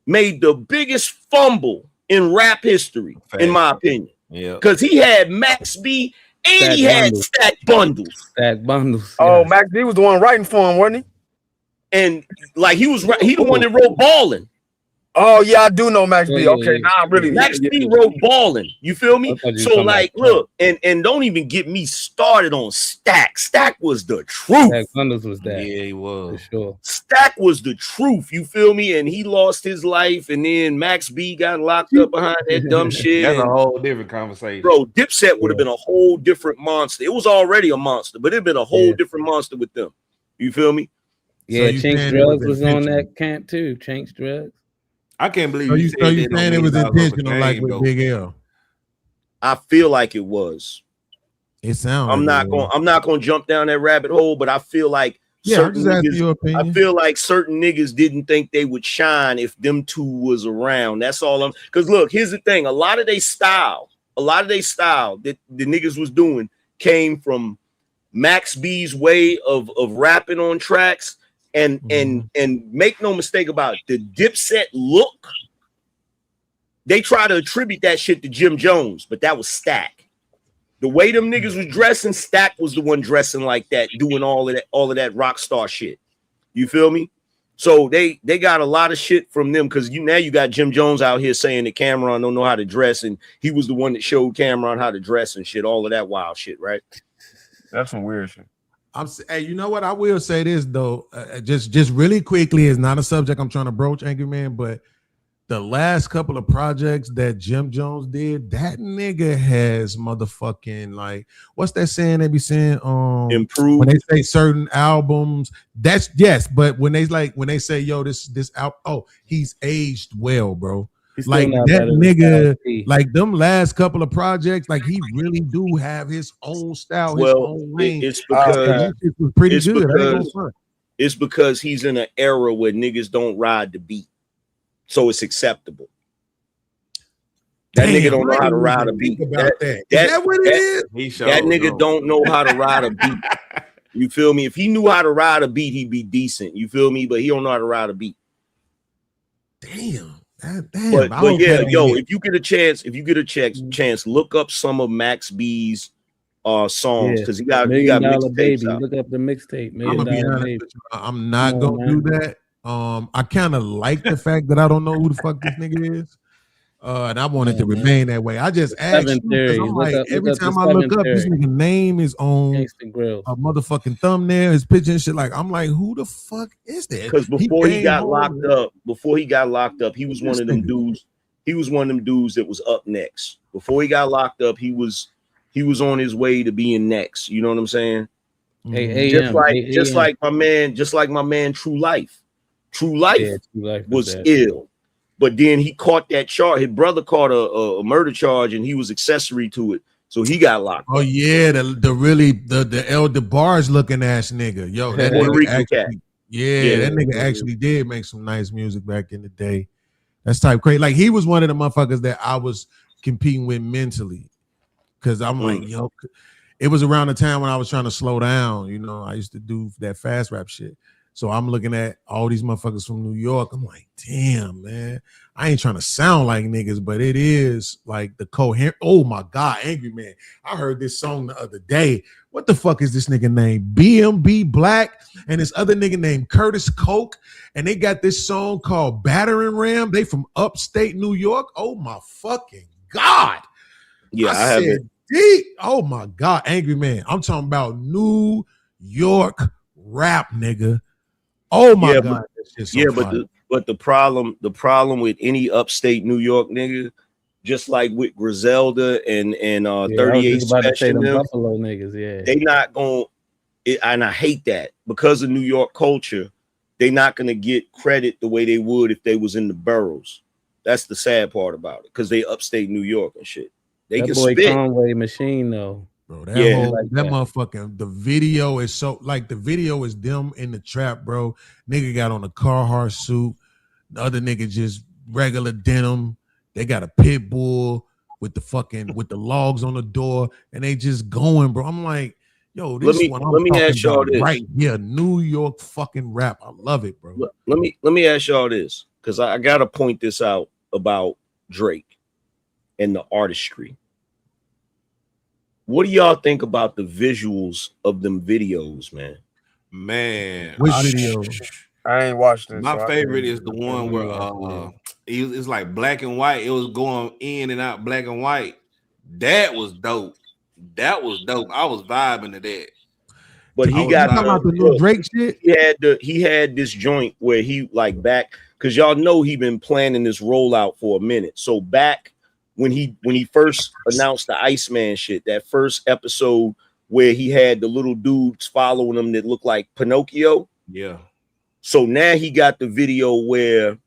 made the biggest fumble in rap history, in my opinion. Yeah, because he had Max B and he had Stack Bundles. Oh, Max B was the one writing for him, wasn't he? And like he the one that wrote Ballin'. Oh yeah, I do know Max B. Okay, now I'm really Max B wrote Ballin'. You feel me? So like, look, and don't even get me started on Stack. Stack was the truth. Stack Bundles was that. Yeah, he was. For sure. Stack was the truth. You feel me? And he lost his life, and then Max B got locked up behind that dumb shit. That's a whole different conversation, bro. Dipset would have been a whole different monster. It was already a monster, but it'd been a whole different monster with them. You feel me? Yeah, so Chinks Drugs was on that camp too. Chinks Drugs. I can't believe you saying it was intentional, like with Big L. I feel like it was. It sounds. I'm not going to jump down that rabbit hole, but I feel like Yeah, I'm just asking your opinion. I feel like certain niggas didn't think they would shine if them two was around. That's all I'm. Because look, here's the thing: a lot of they style that the niggas was doing came from Max B's way of rapping on tracks, and make no mistake about it, the Dipset look. They try to attribute that shit to Jim Jones, but that was Stack. The way them niggas was dressing, Stack was the one dressing like that, doing all of that rock star shit. You feel me? So they got a lot of shit from them because now you got Jim Jones out here saying that Cameron don't know how to dress, and he was the one that showed Cameron how to dress and shit, all of that wild shit, right? That's some weird shit. Hey, you know what? I will say this though, just really quickly. It's not a subject I'm trying to broach, Angry Man, but the last couple of projects that Jim Jones did, that nigga has motherfucking, like, what's that saying they be saying? Improved. When they say certain albums, that's yes, but when they say, yo, this album, oh, he's aged well, bro. Like that nigga, like them last couple of projects, like he really do have his own style, his own range. It's because it was pretty good. It's because he's in an era where niggas don't ride the beat. So it's acceptable. That nigga don't know how to ride a beat. That what it is? That nigga don't know how to ride a beat. You feel me? If he knew how to ride a beat, he'd be decent. You feel me? But he don't know how to ride a beat. Damn. But yeah, yo, if you get a chance, look up some of Max B's songs because he got mixtapes Baby. out. Look up the mixtape. I'm gonna be honest with you. I'm not gonna do that. I kind of like the fact that I don't know who the fuck this nigga is. And I want it to remain that way. I just asked you because I'm like, every time I look up, this nigga name is on a motherfucking thumbnail, his picture and shit. Like, I'm like, who the fuck is that? Because before he got locked up, he was one of them dudes. He was one of them dudes that was up next. Before he got locked up, he was on his way to being next. You know what I'm saying? Just like my man True Life. True Life was ill. But then he caught that charge. His brother caught a murder charge, and he was accessory to it, so he got locked. Oh yeah, the elder bars looking ass nigga. Yo, that nigga actually, that nigga actually did make some nice music back in the day. That's type crazy. Like he was one of the motherfuckers that I was competing with mentally, because I'm like, yo, it was around the time when I was trying to slow down. You know, I used to do that fast rap shit. So I'm looking at all these motherfuckers from New York. I'm like, damn, man. I ain't trying to sound like niggas, but it is like the coherent. Oh my God, Angry Man. I heard this song the other day. What the fuck is this nigga named? BMB Black and this other nigga named Curtis Coke. And they got this song called Battering Ram. They from upstate New York. Oh my fucking God. Yeah, I have it. Deep. Oh my God, Angry Man. I'm talking about New York rap, nigga. Oh my God! But the problem with any upstate New York nigga, just like with Griselda and 38 Special, Buffalo niggas, they not gonna. And I hate that because of New York culture, they not gonna get credit the way they would if they was in the boroughs. That's the sad part about it, because they upstate New York and shit. They that can boy spit. Conway machine though. Bro, that motherfucking, the video is so, like, the video is them in the trap, bro. Nigga got on a Carhartt suit. The other nigga just regular denim. They got a pit bull with the logs on the door, and they just going, bro. I'm like, yo, this is what I'm let me ask y'all this. Right here, New York fucking rap. I love it, bro. Let me ask y'all this, because I gotta point this out about Drake and the artistry. What do y'all think about the visuals of them videos, man? Man, which video? I ain't watched this. My favorite is the one where it's like black and white. It was going in and out black and white. That was dope. I was vibing to that. But he got about the new Drake shit. He had this joint where he like back, because y'all know he been planning this rollout for a minute. So back when he first announced the Iceman shit, that first episode where he had the little dudes following him that looked like Pinocchio. Yeah. So now he got the video where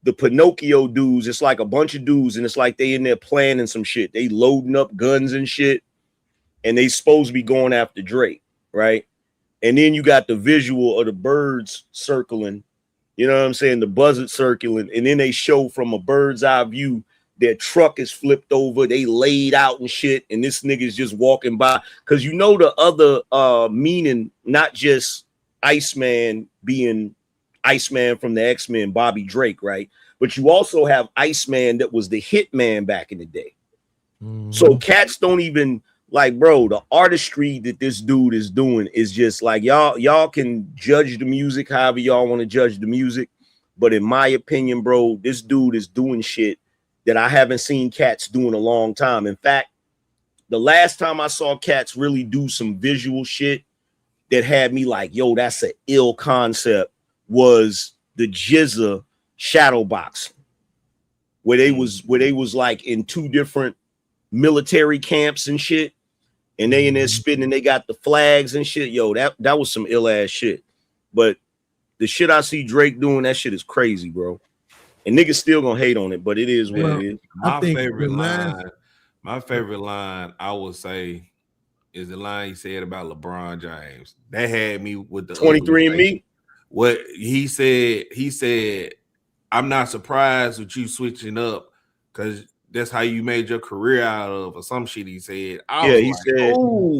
the Pinocchio dudes, it's like a bunch of dudes, and it's like they in there planning some shit. They loading up guns and shit, and they supposed to be going after Drake, right? and then you got the visual of the birds circling. You know what I'm saying? The buzzard circling, and then they show from a bird's eye view their truck is flipped over, they laid out and shit, and this nigga's just walking by. Because you know the other meaning, not just Iceman being Iceman from the X-Men, Bobby Drake, right? But you also have Iceman that was the hitman back in the day. So cats don't even like, bro, the artistry that this dude is doing is just like, y'all can judge the music however y'all want to judge the music. But in my opinion, bro, this dude is doing shit that I haven't seen cats do in a long time. In fact, the last time I saw cats really do some visual shit that had me like, yo, that's an ill concept, was the Jizza shadow box, where they was like in two different military camps and shit, and they in there spitting, and they got the flags and shit. Yo, that was some ill ass shit. But the shit I see Drake doing, that shit is crazy, bro. And niggas still gonna hate on it, but it is what it is. My favorite line, I would say, is the line he said about LeBron James. That had me with the 23andMe. What he said, I'm not surprised with you switching up because that's how you made your career out of, or some shit he said. He said,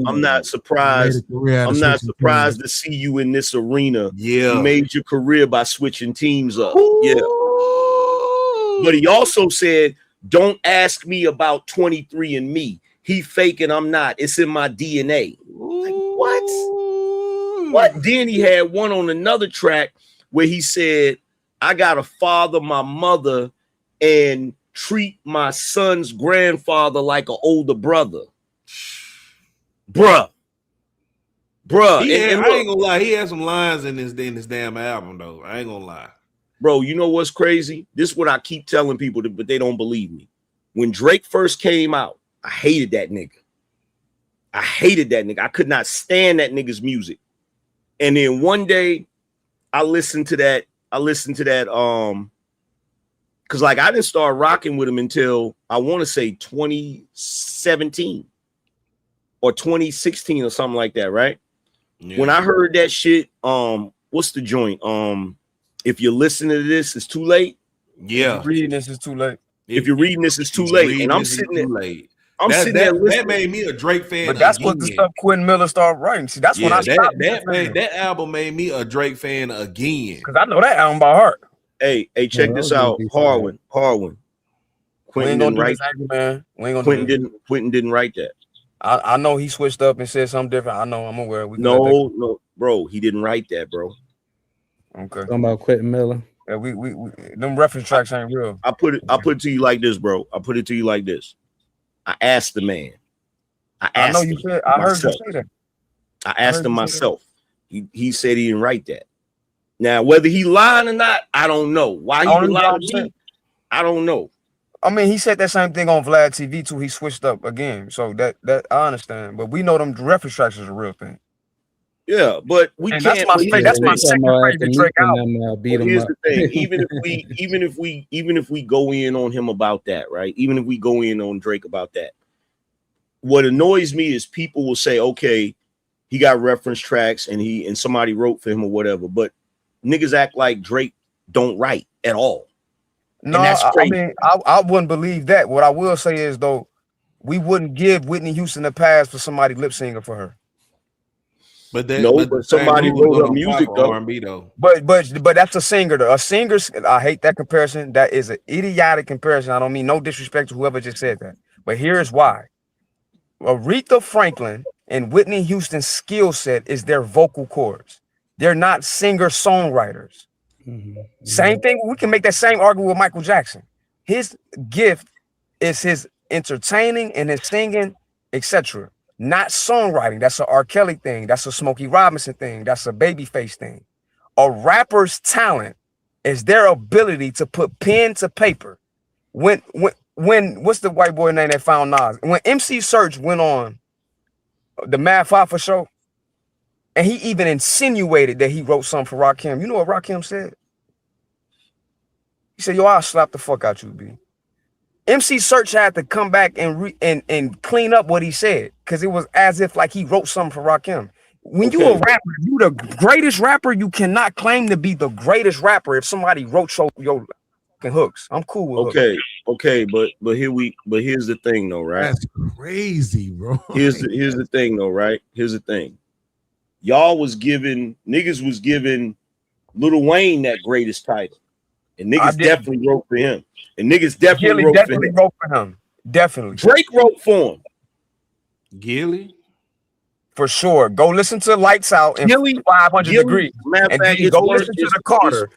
I'm not surprised. I'm not surprised to see you in this arena. Yeah. You made your career by switching teams up. Yeah. But he also said, don't ask me about 23andMe. He fake and I'm not. It's in my DNA. Like, what? Then he had one on another track where he said, I gotta father my mother and treat my son's grandfather like an older brother. Bruh. I ain't gonna lie. He had some lines in this damn album, though. I ain't gonna lie. Bro, you know what's crazy? This is what I keep telling people, but they don't believe me. When Drake first came out, I hated that nigga. I could not stand that nigga's music. And then one day I listened to that, because like I didn't start rocking with him until I want to say 2017 or 2016 or something like that, right? Yeah. When I heard that shit, what's the joint? If you're listening to this, it's too late. If Yeah. you're reading this, it's too late. If you're reading this, it's too late. And I'm sitting there. That made me a Drake fan. But that's what the stuff Quentin Miller started writing. See, that's when I stopped. That album made me a Drake fan again. Because I know that album by heart. Hey, check this out. Harwin. Quentin didn't write that, man. Quentin didn't write that. I know he switched up and said something different. I know, I'm aware. No, bro, he didn't write that, bro. Okay. Talking about Quentin Miller. Yeah, we them reference tracks ain't real. I put it to you like this, bro. I put it to you like this. I asked the man. I heard you say that. I asked him myself. He said he didn't write that. Now, whether he lying or not, I don't know. Why he would lie to me, I don't know. I mean, he said that same thing on Vlad TV too. He switched up again, so that I understand. But we know them reference tracks is a real thing. Yeah, but we and can't. That's my second favorite Drake album. Here's the thing: even if we go in on him about that, right? Even if we go in on Drake about that, what annoys me is people will say, "Okay, he got reference tracks and somebody wrote for him or whatever," but niggas act like Drake don't write at all. No, I mean, I wouldn't believe that. What I will say is though, we wouldn't give Whitney Houston a pass for somebody lip singing for her. But somebody wrote up music though. R&B though. But that's a singer though. A singer, I hate that comparison. That is an idiotic comparison. I don't mean no disrespect to whoever just said that. But here's why. Aretha Franklin and Whitney Houston's skill set is their vocal cords. They're not singer-songwriters. Mm-hmm. Same thing. We can make that same argument with Michael Jackson. His gift is his entertaining and his singing, etc. Not songwriting. That's a R. Kelly thing. That's a Smokey Robinson thing. That's a Babyface thing. A rapper's talent is their ability to put pen to paper. When what's the white boy name that found Nas? When MC Serch went on the Mad Fafa show, and he even insinuated that he wrote something for Rakim. You know what Rakim said? He said, "Yo, I'll slap the fuck out you, B." MC Serch had to come back and clean up what he said because it was as if like he wrote something for Rakim. when you a rapper, you the greatest rapper, you cannot claim to be the greatest rapper if somebody wrote your hooks. I'm cool with hooks. Okay, but here's the thing though, right? That's crazy, bro. Here's the thing though, right? Here's the thing. Niggas was giving Lil Wayne that greatest title. And niggas definitely wrote for him. And niggas definitely wrote for him. Definitely. Drake wrote for him. Gilly? For sure. Go listen to Lights Out and 500 Degrees. Matter of fact, go listen to the Carter.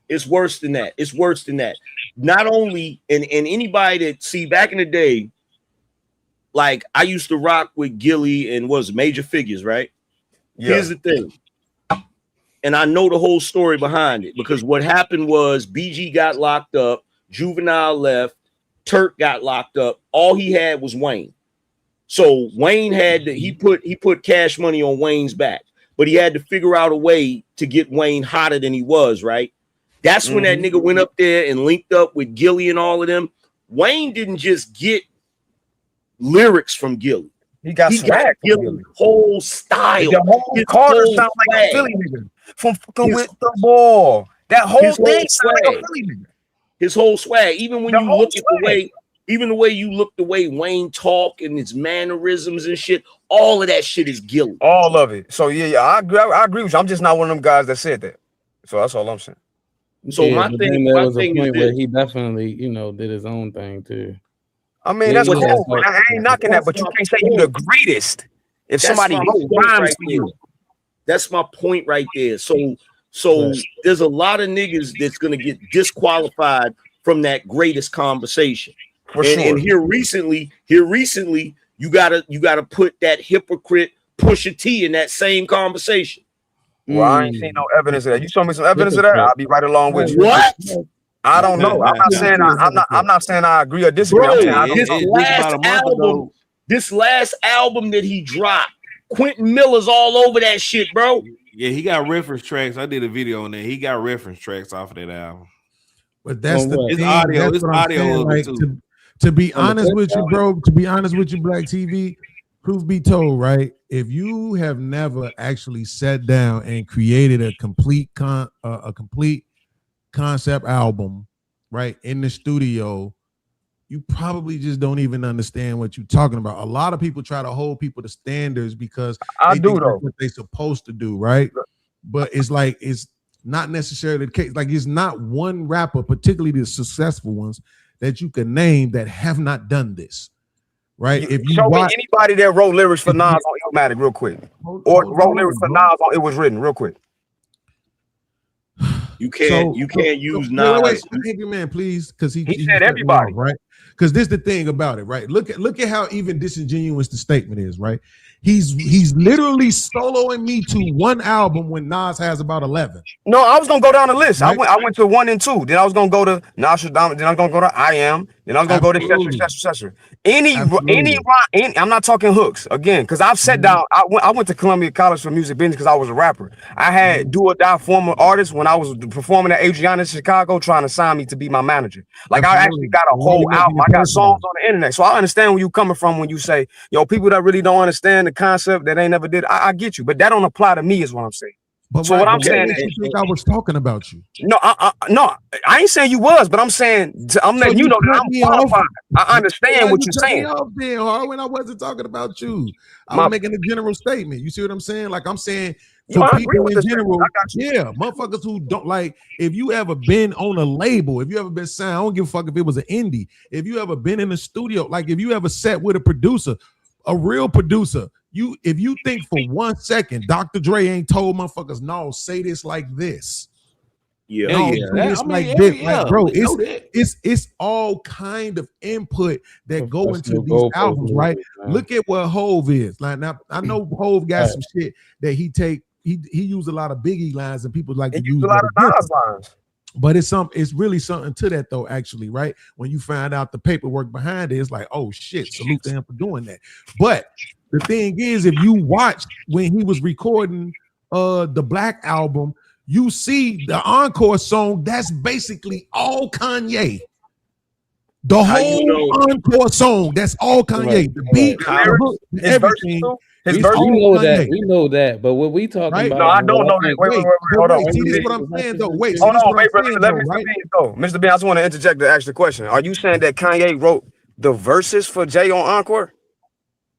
It's worse than that. It's worse than that. Not only, and anybody that, see, back in the day, like I used to rock with Gilly and Major Figures, right? Yeah. Here's the thing. And I know the whole story behind it, because what happened was BG got locked up, Juvenile left, Turk got locked up. All he had was Wayne. So Wayne he put Cash Money on Wayne's back, but he had to figure out a way to get Wayne hotter than he was, right? That's when that nigga went up there and linked up with Gilly and all of them. Wayne didn't just get lyrics from Gilly. He got Gilly's whole style. The whole Carter sound like a Philly nigga. From fucking with the ball. That whole thing sound like a Philly nigga. His whole swag. Even when you look at the way you look, the way Wayne talk and his mannerisms and shit, all of that shit is Gilly. All of it. So yeah, I agree with you. I'm just not one of them guys that said that. So that's all I'm saying. So yeah, my thing is where he definitely, did his own thing too. I mean, that's cool. I ain't knocking that, but you can't say you're the greatest if somebody rhymes for you. That's my point right there. So there's a lot of niggas that's gonna get disqualified from that greatest conversation. For sure. And here recently, you gotta put that hypocrite Pusha T in that same conversation. Well, I ain't seen no evidence of that. You show me some evidence of that, I'll be right along with you. What? I don't know. I'm not saying I agree or disagree. Bro, this last album that he dropped, Quentin Miller's all over that shit, bro. Yeah, he got reference tracks. I did a video on that. He got reference tracks off of that album. But that's the it's thing. audio. That's It's what I'm audio. saying, like, to be honest with you, bro. To be honest with you, Black TV. Truth be told, right? If you have never actually sat down and created a complete concept album, right, in the studio, you probably just don't even understand what you're talking about. A lot of people try to hold people to standards because they think that's what they're supposed to do, right? But it's like it's not necessarily the case. Like it's not one rapper, particularly the successful ones, that you can name that have not done this. Right? If you show me anybody that wrote lyrics for Nas on Illmatic real quick, or wrote lyrics for Nas on It Was Written real quick. You can't use Nas. Wait, man, please, because he said everybody, right? Because this is the thing about it, right? Look at how even disingenuous the statement is, right? He's literally soloing Me Too one album when Nas has about 11. No, I was gonna go down the list. Right? I went to 1 and 2. Then I was gonna go to Nostradamus. Then I was gonna go to I Am. Then I was gonna go to etc. I'm not talking hooks again, because I've sat down. I went to Columbia College for music business because I was a rapper. I had do or die former artists when I was performing at Adriana in Chicago, trying to sign me to be my manager. Like I actually got a whole album. I got songs on the internet, so I understand where you coming from when you say, "Yo, people that really don't understand the concept that they never did." I get you, but that don't apply to me, is what I'm saying. But so what I'm saying is, you think I was talking about you. No, I ain't saying you was, but I'm saying I'm letting you know that I'm qualified. I understand what you're saying. When I wasn't talking about you, I'm making a general statement. You see what I'm saying? Like I'm saying for people in general, yeah, motherfuckers who don't like. If you ever been on a label, if you ever been signed, I don't give a fuck if it was an indie. If you ever been in a studio, like if you ever sat with a producer, a real producer. If you think for 1 second Dr. Dre ain't told motherfuckers, no, say this like this. Yeah, no, bro, it's all kind of input that go into these albums, right? Look at what Hove is. Like now, I know Hove got some shit that he used a lot of Biggie lines, and people like to use a lot of Nas lines. But it's really something to that though, actually, right? When you find out the paperwork behind it, it's like, oh shit, salute to him for doing that. But the thing is, if you watch when he was recording the Black album, you see the encore song, that's basically all Kanye. The whole encore song, that's all Kanye. The beat, the hook, everything. His It's verse. all We know that. Kanye, We know that. But what we talking right? about? No, I and don't what know I that. think Wait, hold on. See, this is what I'm everybody's saying though. messages Wait, see, Hold this is on, what I'm wait, brother. saying Let though, Mr. right? Bean go. Mr. Bean, I just want to interject to ask the question. Are you saying that Kanye wrote the verses for Jay on Encore?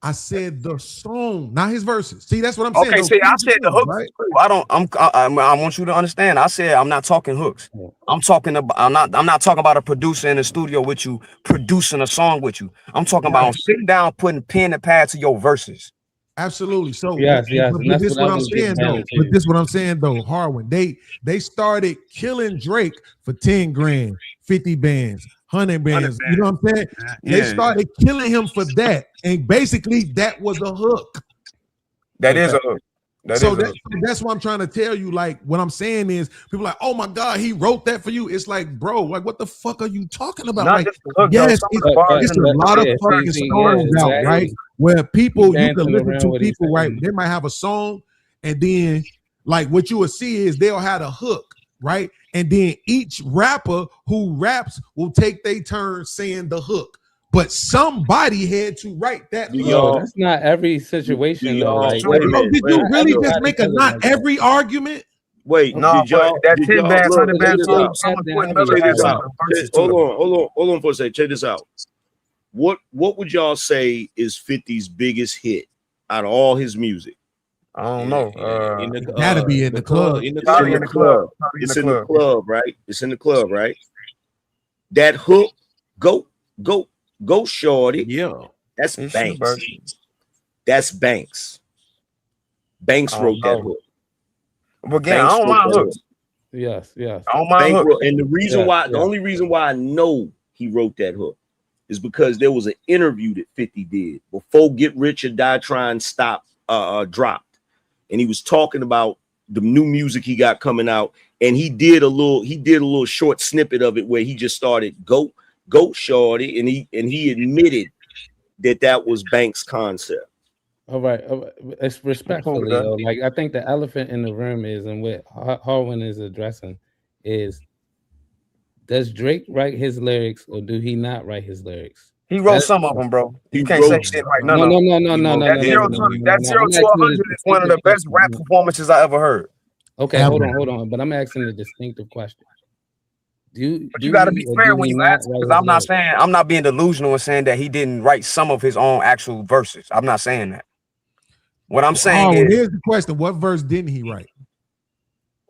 I said the song, not his verses. See, that's what I'm saying Okay, though. see, I said the Things, hooks. right? Cool. I want you to understand. I said I'm not talking hooks. I'm not talking about a producer in the studio with you producing a song with you. I'm talking about sitting down, putting pen and pad to your verses. Absolutely. So, Yes, but and that's this what what I I'm was getting saying down though. to. But this what I'm saying though, Harwin. They started killing Drake for 10 grand, 50 bands, 100 bands. You know what I'm saying? They started killing him for that, and basically that was a hook. That is a hook. That's what I'm trying to tell you. Like, what I'm saying is, people are like, oh my God, he wrote that for you. It's like, bro, like, what the fuck are you talking about? Not like, just the hook, though. yes, Some of the bars it's in a the lot of yeah, fucking see, songs yeah, out, exactly. right? Where people, you can dancing listen around to what he's people, right? saying. They might have a song, and then, like, what you will see is they'll have a hook, right? And then each rapper who raps will take their turn saying the hook. But somebody had to write that. Yo, that's not every situation though. Like, Bro, did you really just make a not every argument? Wait, No, did y'all? that Did 10 y'all bands, look? 100 Check bands this song, out. someone Quentin Miller Check had this some out. verses to it. Hold on for a second. Check this out. What would y'all say is 50's biggest hit out of all his music? I don't know. It gotta be in the club. It's in the club. It's in the club, right? It's in the club, right? That hook, go, shorty. Yeah, that's Banks. That's Banks. Banks wrote that hook. But again, I don't mind hooks. Yes. I don't mind hooks. And the reason the only reason why I know he wrote that hook is because there was an interview that 50 did before Get Rich or Die Trying dropped. And he was talking about the new music he got coming out, and he did a little short snippet of it where he just started go shorty, and he admitted that was Banks' concept. All right. It's respectfully though. Like, I think the elephant in the room is, and what Harwin is addressing is, does Drake write his lyrics or do he not write his lyrics? He wrote some of them, bro. You can't say shit right now. No. That 0 to 100 is one of the best rap performances I ever heard. Okay, hold on. But I'm asking a distinctive question. But you got to be fair when you ask, because I'm not being delusional and saying that he didn't write some of his own actual verses. I'm not saying that. What I'm saying is, here's the question: what verse didn't he write?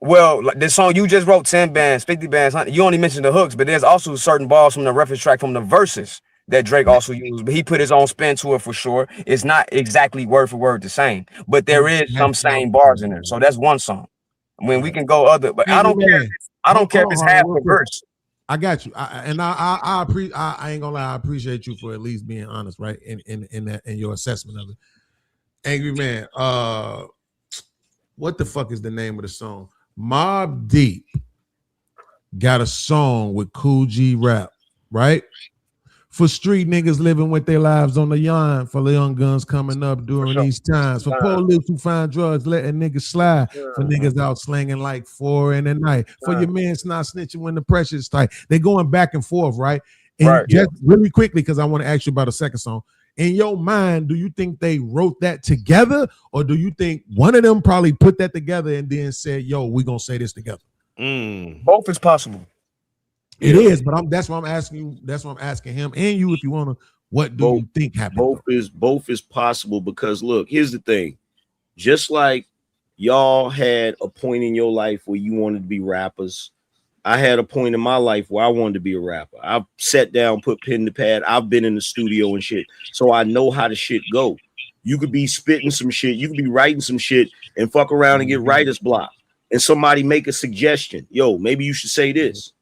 Well, like this song you just wrote, 10 bands, 50 bands, 100, you only mentioned the hooks, but there's also certain bars from the reference track from the verses that Drake also used, but he put his own spin to it for sure. It's not exactly word for word the same, but there is some same bars in there. So that's one song. I mean, we can go other, but I don't care. I don't care if it's half a verse. I got you, I ain't gonna lie. I appreciate you for at least being honest, right? In your assessment of it. Angry Man, what the fuck is the name of the song? Mobb Deep got a song with Cool G Rap, right? For street niggas living with their lives on the yawn, for the young guns coming up during these times, for police who find drugs letting niggas slide, for niggas out slanging like 4 in the night, for your man's not snitching when the pressure's tight. They going back and forth, right? And just really quickly, because I want to ask you about a second song. In your mind, do you think they wrote that together, or do you think one of them probably put that together and then said, yo, we're gonna say this together? Both is possible. It is, but that's what I'm asking you. That's what I'm asking him and you, if you want to. What do you think happened? Both is possible, because look, here's the thing. Just like y'all had a point in your life where you wanted to be rappers, I had a point in my life where I wanted to be a rapper. I've sat down, put pen to pad. I've been in the studio and shit, so I know how the shit go. You could be spitting some shit, you could be writing some shit, and fuck around and get writer's block, and somebody make a suggestion. Yo, maybe you should say this.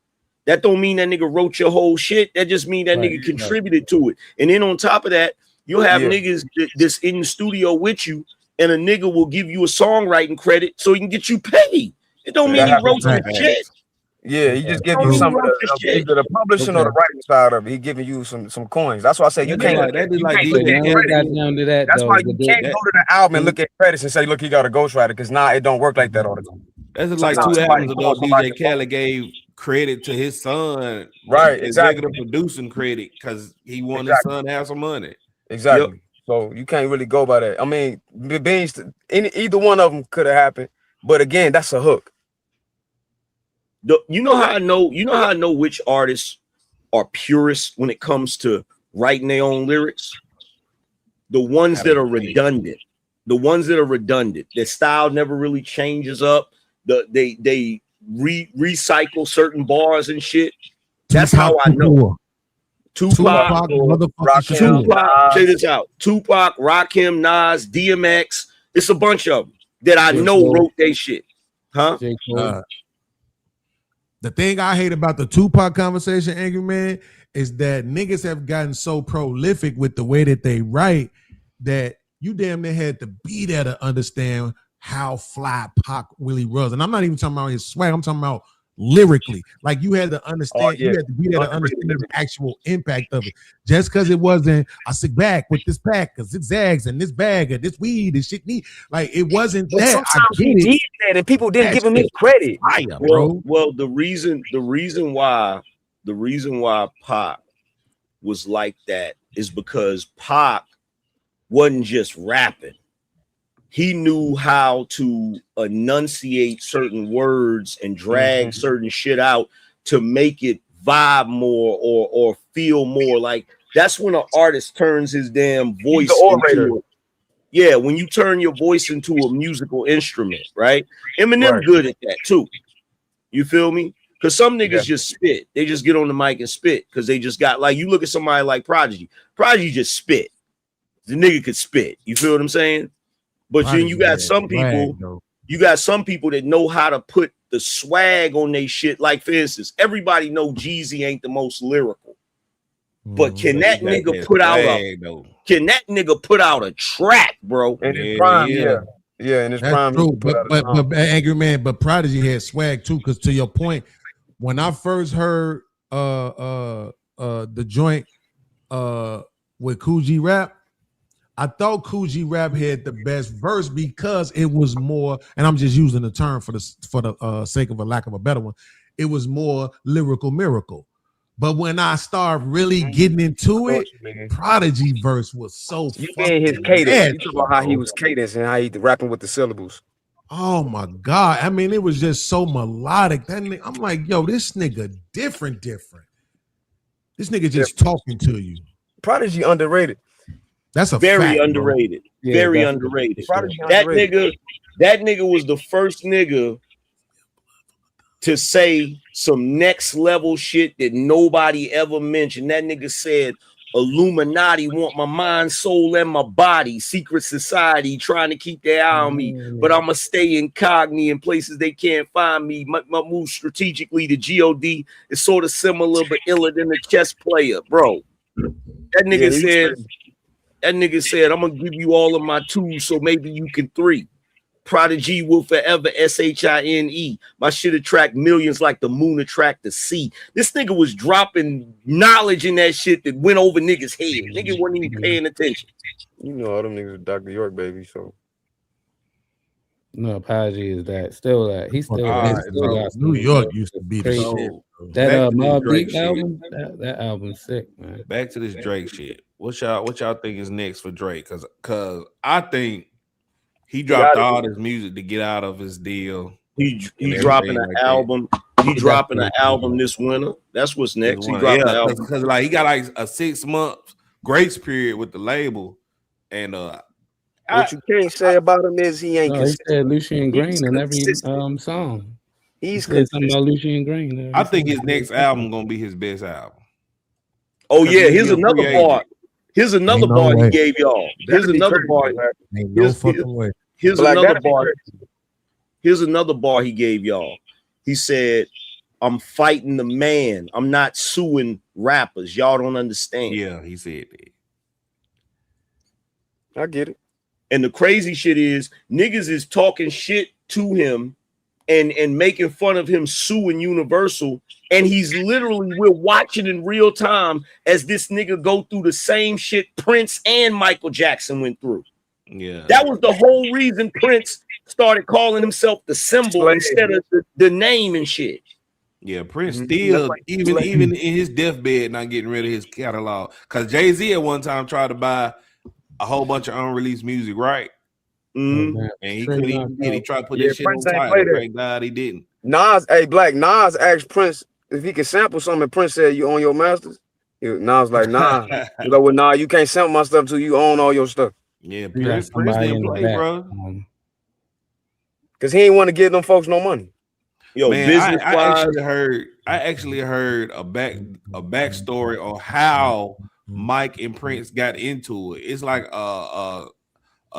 That don't mean that nigga wrote your whole shit. That just mean that nigga contributed to it. And then on top of that, you'll have niggas that's in the studio with you, and a nigga will give you a songwriting credit so he can get you paid. It don't mean he wrote some shit. Yeah, he just give you some of either the publishing or the writing side of it. He giving you some coins. That's why I say you can't look at credits. That's why you can't go to the album and look at credits and say, look, he got a ghostwriter, because it don't work like that all the time. That's just like 2 albums ago, DJ Khaled gave credit to his son, right? Executive producing credit, because he wanted his son to have some money. Exactly. So you can't really go by that. I mean, either one of them could have happened, but again, that's a hook. You know how I know? You know how I know which artists are purists when it comes to writing their own lyrics? The ones that are redundant. The ones that are redundant. Their style never really changes up. They recycle certain bars and shit. That's how I know. Tupac, check this out. Tupac, Rakim, Nas, DMX. It's a bunch of them that I know wrote they shit. Huh? The thing I hate about the Tupac conversation, Angry Man, is that niggas have gotten so prolific with the way that they write that you damn near had to be there to understand how fly Pac really was. And I'm not even talking about his swag. I'm talking about lyrically. Like you had to understand, you had to be there to understand the actual impact of it. Just because it wasn't I sit back with this pack of zigzags and this bag of this weed and shit neat. Like it wasn't that. Sometimes he did that and people didn't give him his credit. Well, the reason why Pac was like that is because Pac wasn't just rapping. He knew how to enunciate certain words and drag certain shit out to make it vibe more or feel more. Like that's when an artist turns his damn voice into when you turn your voice into a musical instrument, right? Eminem good at that too. You feel me? Because some niggas just spit. They just get on the mic and spit because they just got, like, you look at somebody like Prodigy. Prodigy just spit. The nigga could spit. You feel what I'm saying? But then you got some people, that know how to put the swag on they shit. Like, for instance, everybody know Jeezy ain't the most lyrical. But can that nigga put out a track, bro? In his prime, in his prime. True. But Angry Man, but Prodigy had swag too, because to your point, when I first heard the joint with Kool G Rap, I thought Kool G Rap had the best verse because it was more, and I'm just using the term for the sake of a lack of a better one, it was more lyrical miracle. But when I started really getting into it, Prodigy verse was so fucking his cadence. You talk about how he was cadence and how he rapping with the syllables. Oh my God. I mean, it was just so melodic. That nigga, I'm like, yo, this nigga different. This nigga just talking to you. Prodigy underrated. That's a very fact, underrated. Yeah, very underrated. That nigga was the first nigga to say some next level shit that nobody ever mentioned. That nigga said, Illuminati want my mind, soul, and my body. Secret society trying to keep their eye on me, but I'ma stay incognito in places they can't find me. My move strategically to God is sort of similar but iller than a chess player, bro. That nigga said, I'm gonna give you all of my twos so maybe you can three. Prodigy will forever SHINE. My shit attract millions like the moon attract the sea. This nigga was dropping knowledge in that shit that went over niggas' head. Nigga wasn't even paying attention. You know all them niggas are Dr. York, baby, so. No, Prodigy is that. Still that. He's still New York used to be the shit. That Mobb Deep album, that album's sick, man. Back to this Drake shit. What y'all think is next for Drake? Cause I think he dropped all his music to get out of his deal. He dropping an album. He dropping an album this winter. That's what's next. He dropping an album because like he got like a 6-month grace period with the label, and what you can't say about him is he ain't. He said Lucian Green in every song. He's something about Lucian Green. I think his next album gonna be his best album. Oh yeah, here's another bar. Here's another bar he gave y'all. Here's another bar. Here's another bar. Here's another bar he gave y'all. He said, I'm fighting the man. I'm not suing rappers. Y'all don't understand. Yeah, he said that. I get it. And the crazy shit is niggas is talking shit to him and making fun of him suing Universal. And he's literally, we're watching in real time as this nigga go through the same shit Prince and Michael Jackson went through. Yeah, that was the whole reason Prince started calling himself the symbol instead of the name and shit. Yeah, Prince still, even in his deathbed, not getting rid of his catalog. Because Jay-Z at one time tried to buy a whole bunch of unreleased music, right? Mm-hmm. And he couldn't even get it. He tried to put Yeah, that shit Prince on ain't title. play that. Thank God he didn't. Nas, hey, Black, Nas asked Prince if he could sample something, and Prince said, "You own your masters?" Nas like, nah. You know what, nah, you can't sample my stuff till you own all your stuff. Yeah, You got Prince somebody didn't in the play, back. bro. Cause he ain't want to give them folks no money. Yo, Man, business I wise, actually heard a backstory on how Mike and Prince got into it. It's like a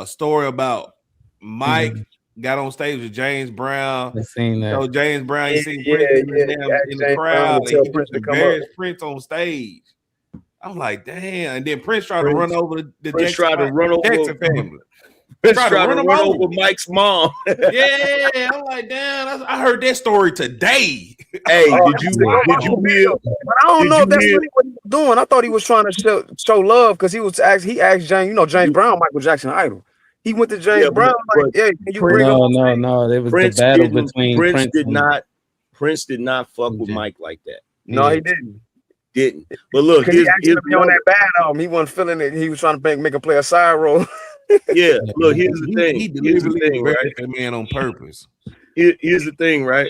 story about Mike got on stage with James Brown. I seen that. So James Brown, he seen Yeah, Prince in yeah, the James Brown crowd, to tell and he Prince just to come up. embarrassed Prince on stage. I'm like, damn. And then Prince tried to run over the Prince Jackson, tried to run over Jackson family. Prince tried to run over Mike's mom. Yeah, I'm like, damn. I heard that story today. Hey, did you hear? But I don't know if that's really what he was doing. I thought he was trying to show love because he asked James, James Brown, Michael Jackson idol. He went to James Brown like, yeah, can you bring him? No. It was Prince the battle didn't- between Prince did and- not. Prince did not fuck with Mike like that. No, he didn't. Didn't. But look, Because he asked him to be on that bad album. He wasn't feeling it. He was trying to make him play a side role. Yeah, look, here's the thing. He Here's the deliberately thing, right? embarrassed that man on purpose. Here's the thing, right?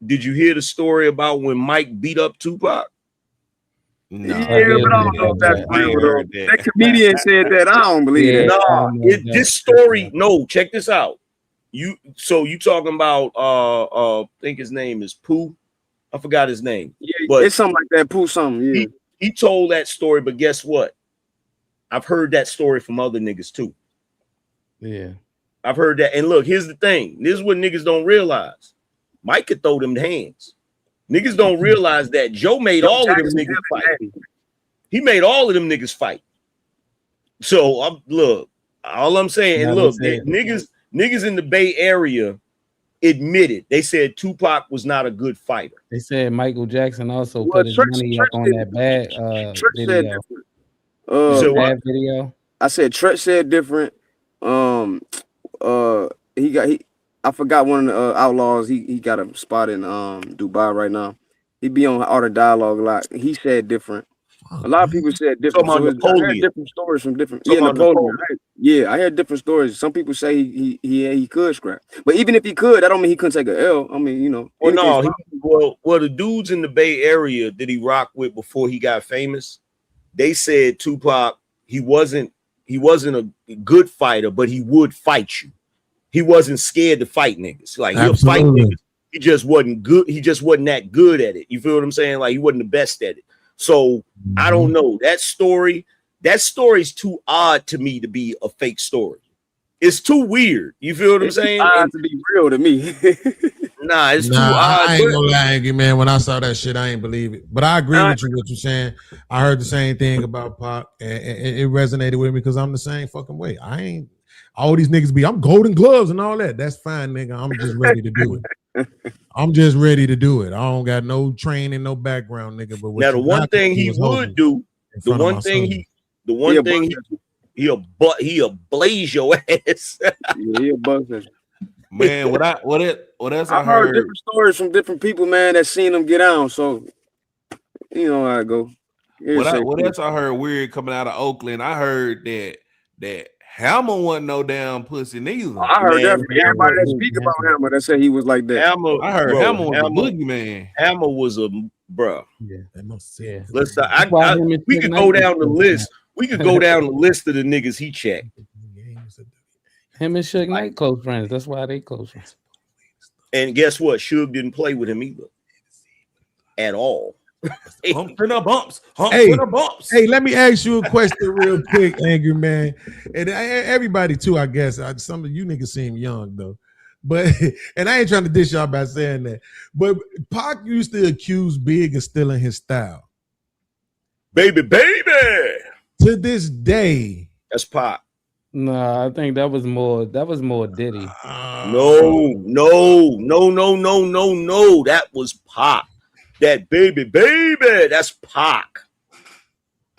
Did you hear the story about when Mike beat up Tupac? No, yeah, but I don't know if that's real though. That comedian said that. I don't believe that. No, this story. No, check this out. You talking about I think his name is Pooh. I forgot his name. Yeah, but it's something like that. Pooh something. Yeah. He told that story, but guess what? I've heard that story from other niggas too. Yeah. I've heard that. And look, here's the thing. This is what niggas don't realize. Mike could throw them hands. Niggas don't realize that Joe made all of them niggas fight. He made all of them niggas fight. So look, all I'm saying, and look, niggas in the Bay Area admitted, they said Tupac was not a good fighter. They said Michael Jackson also put his money up on that bad video. Bad video. I said Tretch said different. I forgot one of the outlaws. He got a spot in Dubai right now. He be on Art of Dialogue a lot. He said different. A lot of people said different. So I heard different stories from different. Yeah, Napoleon. I heard different stories. Some people say he could scrap, but even if he could, that don't mean he couldn't take an L. I mean, Well, no, well, the dudes in the Bay Area that he rocked with before he got famous, they said Tupac, he wasn't a good fighter, but he would fight you. He wasn't scared to fight niggas. Like he'll fight niggas. He just wasn't good. He just wasn't that good at it. You feel what I'm saying? Like he wasn't the best at it. So I don't know. That story's too odd to me to be a fake story. It's too weird. You feel what I'm saying? Odd to be real to me. Nah, it's too odd. I ain't gonna lie, man. When I saw that shit, I ain't believe it. But I agree with you what you're saying. I heard the same thing about Pac, and it resonated with me because I'm the same fucking way. I ain't all these niggas I'm golden gloves and all that. That's fine, nigga. I'm just ready to do it. I'm just ready to do it. I don't got no training, no background, nigga. But now the one thing he would do, he'll blaze your ass. Yeah, he'll bust us. Man, what else I heard heard different stories from different people, man, that seen them get on. So you know how it go. What else I heard weird coming out of Oakland? I heard that Hammer wasn't no damn pussy neither. I heard that from everybody that speak about Hammer that said he was like that. I heard Hammer was a boogeyman. Hammer was a bruh. Yeah, that must say. Listen, we could go down the list. We could go down the list of the niggas he checked. Him and Suge Knight close friends. That's why they close friends. And guess what? Suge didn't play with him either. At all. Humps and the bumps. Hey, let me ask you a question real quick, Angry Man. And everybody too, I guess. Some of you niggas seem young though. But and I ain't trying to dish y'all by saying that. But Pac used to accuse Big of stealing his style. Baby. To this day. That's Pac. No, I think that was more Diddy. No. That was Pac. That baby, that's Pac.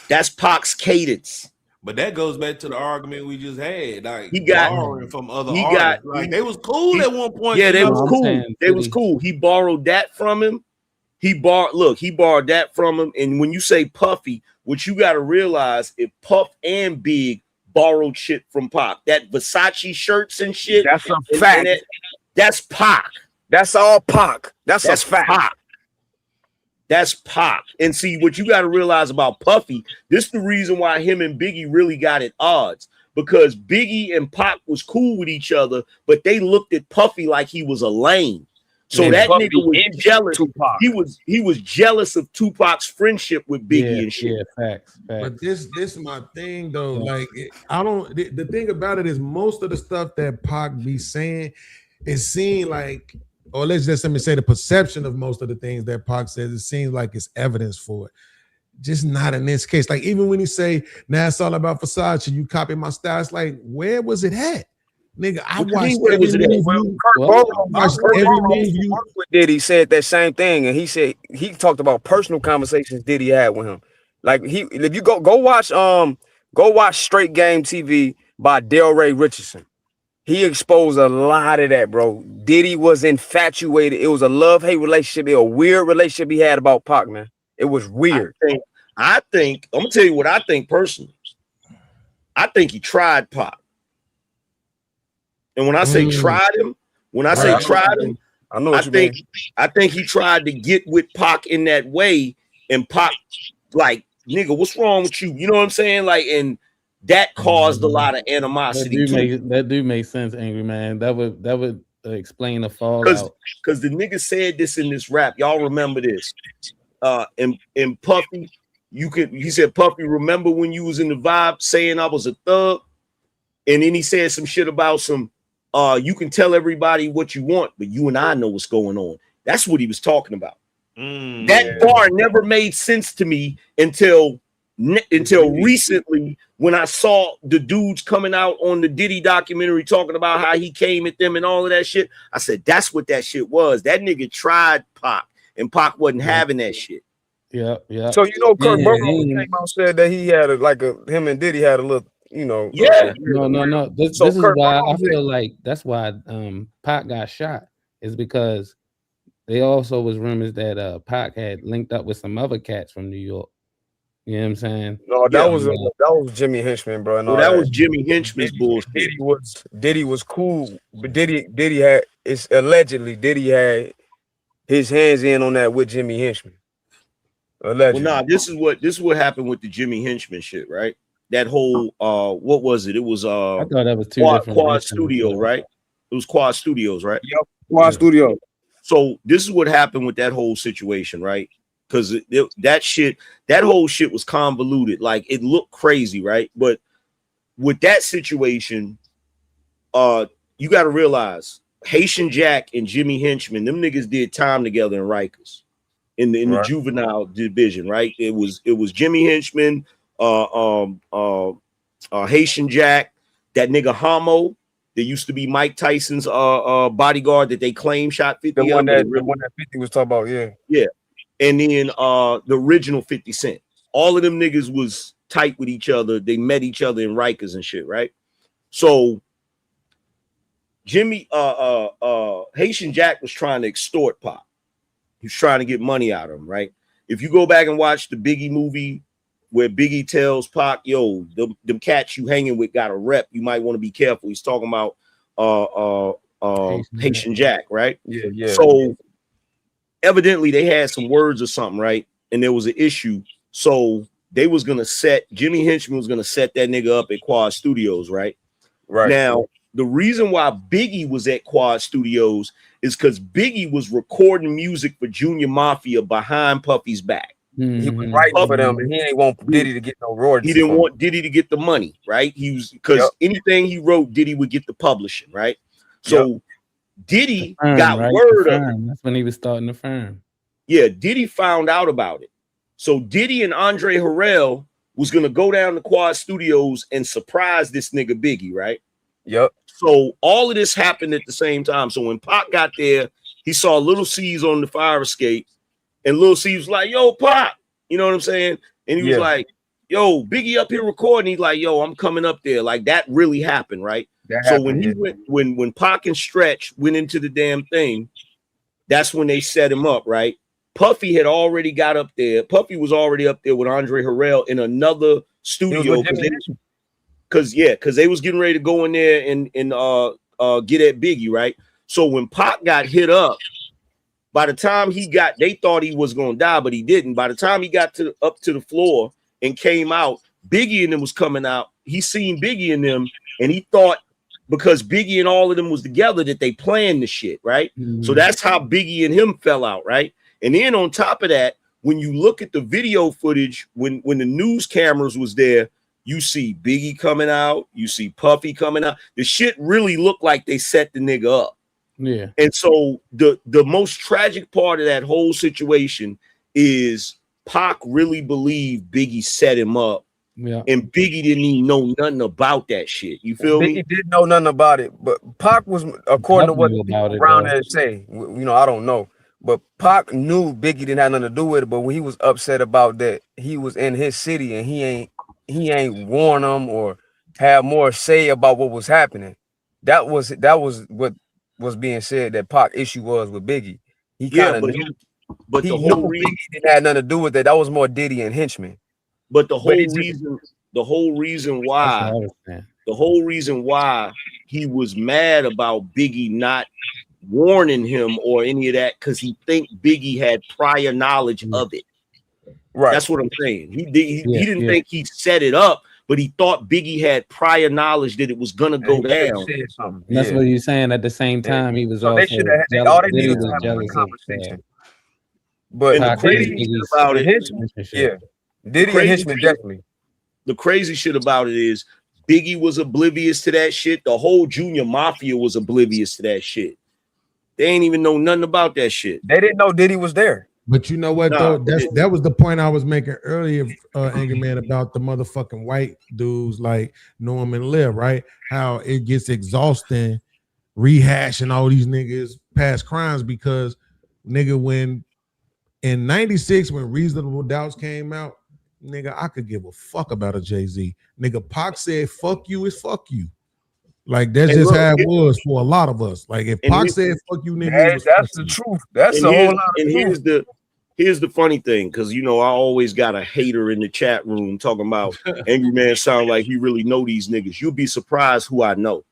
That's Pac's cadence. But that goes back to the argument we just had. Like he got borrowing from other artists. Like they was cool at one point. Yeah, they was cool. They was cool. He borrowed that from him. He borrowed that from him. And when you say Puffy, what you got to realize, if Puff and Big borrowed shit from Pac. That Versace shirts and shit. That's a fact. That's Pac. That's all Pac. That's a fact. Pac. That's Pac. And see, what you got to realize about Puffy, this is the reason why him and Biggie really got at odds. Because Biggie and Pac was cool with each other, but they looked at Puffy like he was a lame. So And that Puffy nigga was is jealous. Tupac. He was jealous of Tupac's friendship with Biggie and shit. Yeah, facts. But this my thing though. Like I don't. The thing about it is most of the stuff that Pac be saying, it seems like, or let me say the perception of most of the things that Pac says, it seems like it's evidence for it. Just not in this case. Like even when he say, "Now it's all about Versace," you copy my style. It's like, where was it at, nigga? I watched every movie. Diddy said that same thing, and he said he talked about personal conversations Diddy had with him. Like if you go watch Straight Game TV by Delray Richardson. He exposed a lot of that, bro. Diddy was infatuated. It was a love-hate relationship. A weird relationship he had about Pac, man. It was weird. I think I'm gonna tell you what I think personally. I think he tried Pac. And when I say tried him, I know what you mean. I think he tried to get with Pac in that way, and Pac, like, nigga, what's wrong with you? You know what I'm saying? Like, and that caused a lot of animosity. That do make sense, Angry Man. That would explain the fallout. Because the nigga said this in this rap. Y'all remember this? And Puffy, he said, Puffy, remember when you was in the Vibe saying I was a thug? And then he said some shit about some, you can tell everybody what you want, but you and I know what's going on. That's what he was talking about. That bar never made sense to me until recently, when I saw the dudes coming out on the Diddy documentary talking about how he came at them and all of that shit. I said, that's what that shit was. That nigga tried Pac, and Pac wasn't having that shit. Yeah. So Kurt Burrow came out and said that he had him and Diddy had a little, No. This is why I feel like that's why Pac got shot, is because they also was rumors that Pac had linked up with some other cats from New York. You know what I'm saying? No, that was Jimmy Henchman, bro. Well, that was Jimmy Henchman's bullshit. Diddy was cool, but Diddy had had his hands in on that with Jimmy Henchman. Allegedly. Well, this is what happened with the Jimmy Henchman shit, right? That whole what was it? It was I thought that was Quad Studio, right? It was Quad Studios, right? Yep, Quad Studio. So this is what happened with that whole situation, right? Because that whole shit was convoluted. Like, it looked crazy, right? But with that situation, you got to realize Haitian Jack and Jimmy Henchman, them niggas did time together in Rikers in the juvenile division, right? It was Jimmy Henchman, Haitian Jack, that nigga Hamo that used to be Mike Tyson's bodyguard that they claim shot 50. The one that 50 was talking about, yeah. And then the original 50 Cent. All of them niggas was tight with each other. They met each other in Rikers and shit, right? So Jimmy Haitian Jack was trying to extort Pac. He was trying to get money out of him, right? If you go back and watch the Biggie movie where Biggie tells Pac, yo, them cats you hanging with got a rep, you might want to be careful. He's talking about Haitian Jack, right? Yeah. So evidently they had some words or something, right? And there was an issue. So they was gonna Jimmy Henchman was gonna set that nigga up at Quad Studios, right? Right. Now, the reason why Biggie was at Quad Studios is because Biggie was recording music for Junior Mafia behind Puffy's back. He was writing for them, and he ain't want Diddy to get no royalties. He didn't want Diddy to get the money, right? He was, because anything he wrote, Diddy would get the publishing, right? So Diddy got word of it. That's when he was starting the firm. Yeah, Diddy found out about it. So Diddy and Andre Harrell was gonna go down to Quad Studios and surprise this nigga Biggie, right? Yep. So all of this happened at the same time. So when Pac got there, he saw Little C's on the fire escape, and Little C was like, "Yo, Pac," you know what I'm saying? And he was like, "Yo, Biggie up here recording." He's like, "Yo, I'm coming up there." Like, that really happened, right? So when he went, when Pac and Stretch went into the damn thing, that's when they set him up, right? Puffy had already got up there. Puffy was already up there with Andre Harrell in another studio. because they was getting ready to go in there and get at Biggie, right? So when Pac got hit up, by the time they thought he was gonna die, but he didn't. By the time he got up to the floor and came out, Biggie and them was coming out. He seen Biggie and them, and he thought because Biggie and all of them was together that they planned the shit, right? So that's how Biggie and him fell out, right? And then on top of that, when you look at the video footage, when the news cameras was there, you see Biggie coming out, you see Puffy coming out. The shit really looked like they set the nigga up. Yeah. And so the most tragic part of that whole situation is Pac really believed Biggie set him up. Yeah. And Biggie didn't even know nothing about that shit. You feel me? Biggie didn't know nothing about it, but Pac was, according to what people around there say, you know, I don't know. But Pac knew Biggie didn't have nothing to do with it, but when he was upset about that, he was in his city and he ain't warn him or have more say about what was happening. That was what was being said that Pac issue was with Biggie. He kind of knew, but he the knew whole reason Biggie didn't have nothing to do with it. That was more Diddy and henchmen. But the whole reason why he was mad about Biggie not warning him or any of that, because he think Biggie had prior knowledge of it. Right. That's what I'm saying. He didn't think he set it up, but he thought Biggie had prior knowledge that it was gonna go down. That's what you're saying. At the same time, he was also all they needed to have a conversation. But the crazy shit about it, Diddy and henchmen definitely. The crazy shit about it is Biggie was oblivious to that shit. The whole Junior Mafia was oblivious to that shit. They ain't even know nothing about that shit. They didn't know Diddy was there. But you know what, though? That was the point I was making earlier, Angry Man, about the motherfucking white dudes like Norm and Liv, right? How it gets exhausting rehashing all these niggas' past crimes because, nigga, when in 96, when Reasonable Doubts came out, nigga, I could give a fuck about a Jay-Z. Nigga, Pac said, fuck you is fuck you. Like, that's just how it was for a lot of us. Like, if Pac said, fuck you, nigga, that's the truth. That's a whole lot of truth. Here's the funny thing, because, you know, I always got a hater in the chat room talking about Angry Man sound like he really know these niggas. You'll be surprised who I know.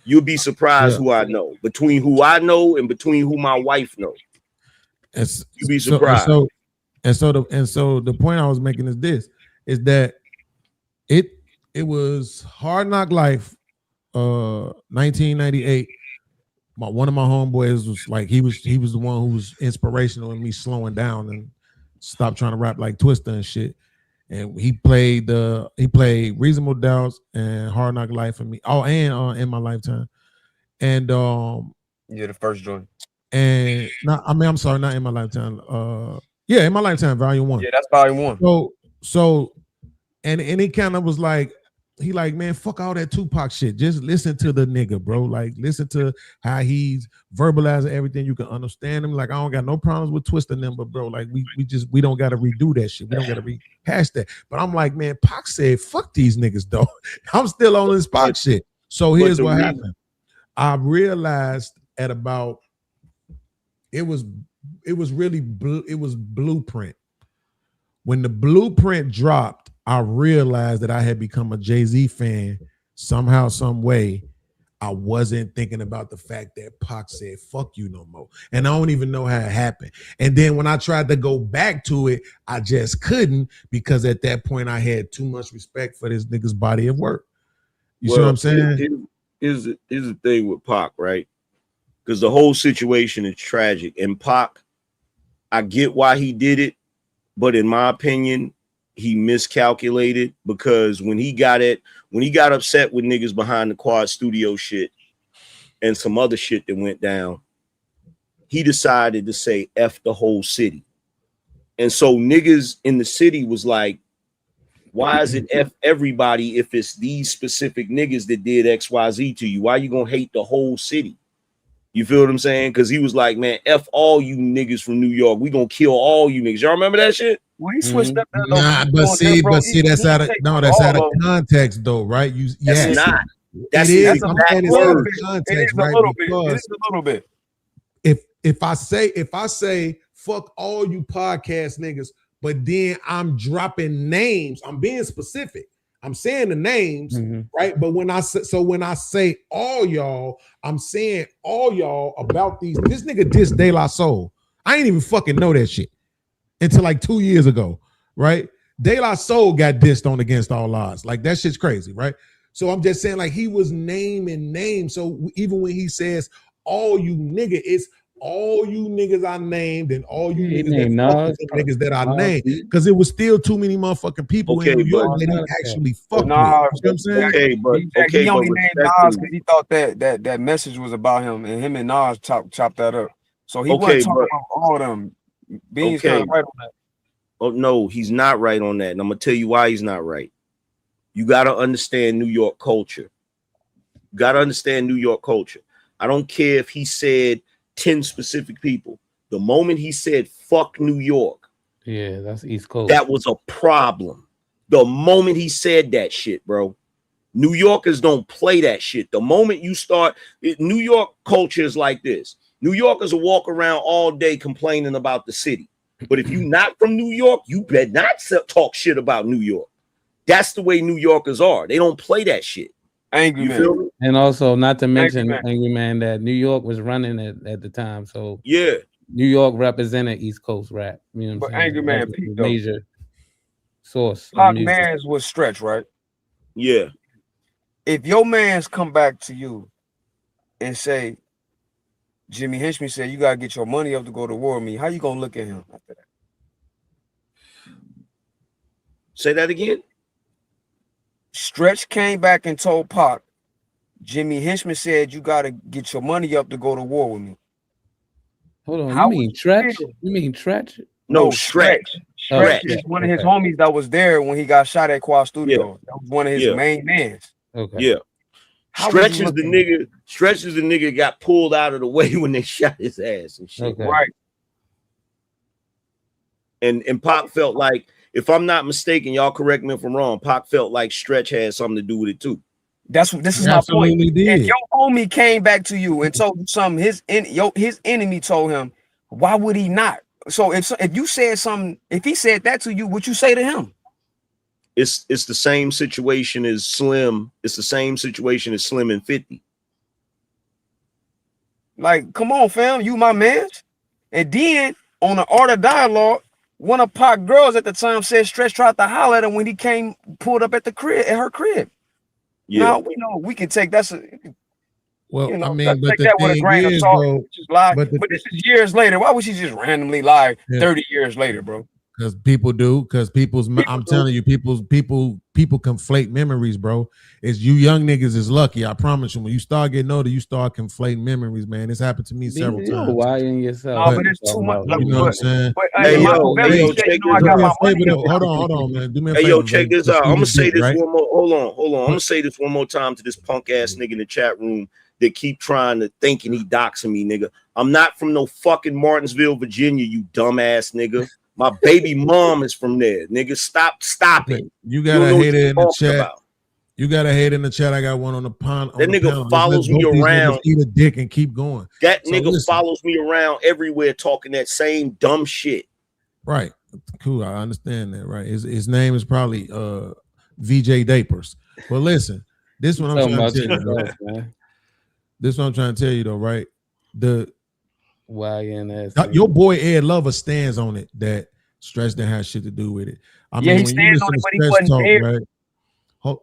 You'll be surprised who I know. Between who I know and between who my wife knows. You'll be surprised. So the point I was making is this, is that it was Hard Knock Life, 1998. One of my homeboys was like, he was the one who was inspirational in me slowing down and stop trying to rap like Twista and shit. And he played Reasonable Doubts and Hard Knock Life for me. Oh, and In My Lifetime. And the first joint. And I'm sorry, not In My Lifetime. In My Lifetime, Volume 1. Yeah, that's Volume 1. So and he kind of was like, he like, man, fuck all that Tupac shit. Just listen to the nigga, bro. Like, listen to how he's verbalizing everything. You can understand him. Like, I don't got no problems with twisting them, but bro, like, we don't got to redo that shit. We don't got to rehash that. But I'm like, man, Pac said, fuck these niggas, though. I'm still on this Pac shit. So here's what happened. I realized at about, it was Blueprint. When the Blueprint dropped, I realized that I had become a Jay-Z fan somehow, some way. I wasn't thinking about the fact that Pac said, fuck you no more. And I don't even know how it happened. And then when I tried to go back to it, I just couldn't, because at that point I had too much respect for this nigga's body of work. You see what I'm saying? Here's the thing with Pac, right? Because the whole situation is tragic. And Pac, I get why he did it, but in my opinion, he miscalculated, because when he got upset with niggas behind the Quad Studio shit and some other shit that went down, he decided to say F the whole city. And so niggas in the city was like, why is it F everybody if it's these specific niggas that did XYZ to you? Why you gonna hate the whole city? You feel what I'm saying? Because he was like, man, F all you niggas from New York. We gonna kill all you niggas. Y'all remember that shit? Well, he switched up. But see, that's out of context, though, right? That's not. That's a word. Context, right? It is a little bit. If I say fuck all you podcast niggas, but then I'm dropping names, I'm being specific. I'm saying the names, right? But when I say all y'all, I'm saying all y'all about these. This nigga dissed De La Soul. I ain't even fucking know that shit until like 2 years ago, right? De La Soul got dissed on Against All Odds. Like that shit's crazy, right? So I'm just saying, like, he was naming names. So even when he says all you nigga, it's all you niggas I named and all you niggas that I named, because it was still too many motherfucking people in New York that he actually fucked with. You know what I'm saying? He only named Nas because he thought that message was about him, and him and Nas chopped that up. So he wasn't talking about all of them. Beans kind of right on that. Oh no, he's not right on that, and I'm gonna tell you why he's not right. You got to understand New York culture. You got to understand New York culture. I don't care if he said 10 specific people. The moment he said fuck New York, yeah, that's East Coast. That was a problem. The moment he said that shit, bro. New Yorkers don't play that shit. The moment you start, New York culture is like this. New Yorkers will walk around all day complaining about the city. But if you're not from New York, you better not talk shit about New York. That's the way New Yorkers are. They don't play that shit. Angry Man. And also, not to mention Angry Man, that New York was running at the time. So yeah, New York represented East Coast rap. You know what I'm saying? Angry Man, major source. Pac man's was Stretch, right? Yeah. If your man's come back to you and say, Jimmy Henchman said you gotta get your money up to go to war with me, how you gonna look at him after that? Say that again. Stretch came back and told Pac, Jimmy Henchman said you gotta get your money up to go to war with me. Hold on, you mean Stretch? You mean Stretch? No, Stretch. Stretch is one of his homies that was there when he got shot at Quad Studio. That was one of his main mans. Okay. Yeah. Stretch is the nigga. Stretch is the nigga got pulled out of the way when they shot his ass and shit. Okay. Right. And Pac felt like, if I'm not mistaken, y'all correct me if I'm wrong, Pac felt like Stretch had something to do with it too. This is my point. If your homie came back to you and told you something, his enemy told him, why would he not? So if you said something, if he said that to you, what you say to him? It's the same situation as Slim. It's the same situation as Slim and 50. Like, come on, fam, you my man. And then on the Art of Dialogue, one of Pac girls at the time said Stretch tried to holler at him when he pulled up at her crib. Yeah. Now we know we can take that. Well, you know, I mean, but take the that with a thing grain is, of salt. though, Just lie. but But this is years later. Why would she just randomly lie 30 years later, bro? Because people do. Because I'm telling you, people conflate memories, bro. It's you young niggas is lucky. I promise you. When you start getting older, you start conflating memories, man. It's happened to me several times. Why in yourself? No, but it's too much. You know what I'm saying? Hey, yo, check this out. Hold on, man. Do me a favor. Hey, yo, check baby. this out. I'm gonna say this right? one more. Hold on. I'm gonna say this one more time to this punk ass nigga in the chat room that keep trying to thinking he doxing me, nigga. I'm not from no fucking Martinsville, Virginia, you dumbass nigga. My baby mom is from there, nigga. Stop it. You got a hater in the chat. You got a hater in the chat. I got one on the pond. That nigga follows me around. Eat a dick and keep going. That nigga follows me around everywhere talking that same dumb shit. Right. Cool. I understand that. Right. His name is probably VJ Dapers. But listen, this one I'm trying to tell you, though. This one I'm trying to tell you, though, right? Your boy Ed Lover stands on it that Stretch didn't have shit to do with it. I mean, he stands on it, but he wasn't there. Right?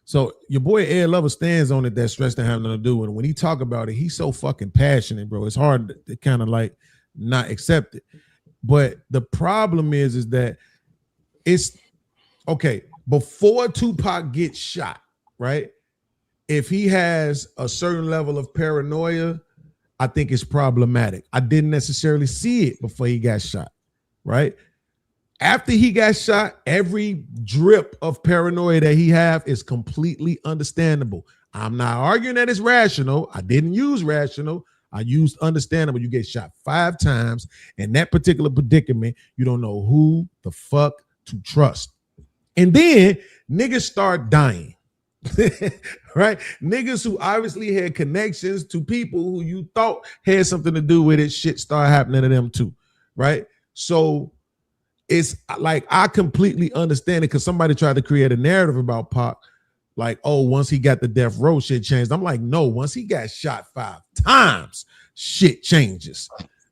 So your boy Ed Lover stands on it that Stretch didn't have nothing to do with it. When he talk about it, he's so fucking passionate, bro. It's hard to kind of like not accept it. But the problem is that it's okay. Before Tupac gets shot, right? If he has a certain level of paranoia, I think it's problematic. I didn't necessarily see it before he got shot, right? After he got shot, every drip of paranoia that he have is completely understandable. I'm not arguing that it's rational. I didn't use rational. I used understandable. You get shot 5 times. In that particular predicament, you don't know who the fuck to trust. And then niggas start dying. Right? Niggas who obviously had connections to people who you thought had something to do with it, shit start happening to them too. Right? So it's like I completely understand it because somebody tried to create a narrative about Pac, like, oh, once he got the death row, shit changed. I'm like, no, once he got shot 5 times, shit changes,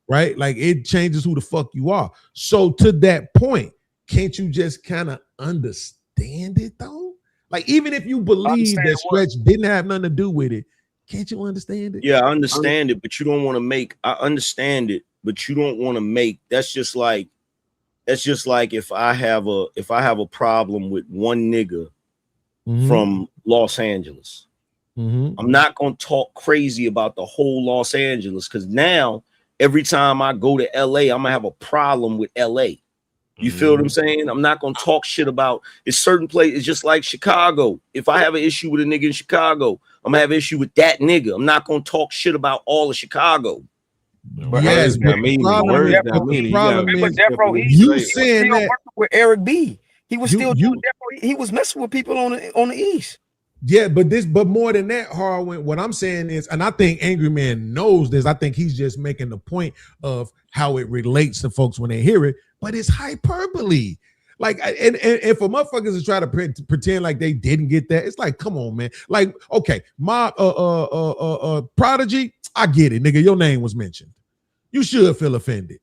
right? Like it changes who the fuck you are. So to that point, can't you just kind of understand it though? Like even if you believe that Stretch didn't have nothing to do with it, can't you understand it? Yeah, I understand it, but you don't want to make. I understand it, but you don't want to make. That's just like if I have a problem with one nigga from Los Angeles. I'm not gonna talk crazy about the whole Los Angeles because now every time I go to LA, I'm gonna have a problem with LA. You feel what I'm saying? I'm not gonna talk shit about it's certain places. It's just like Chicago. If I have an issue with a nigga in Chicago, I'm gonna have an issue with that nigga. I'm not gonna talk shit about all of Chicago. But yes, but you saying that with Eric B. He was still doing he was messing with people on the East. Yeah, but more than that, Harwin, what I'm saying is, and I think Angry Man knows this, I think he's just making the point of how it relates to folks when they hear it, but it's hyperbole. Like, and for motherfuckers to try to pretend like they didn't get that, it's like, come on, man. Like, okay, my Prodigy, I get it, nigga. Your name was mentioned. You should feel offended,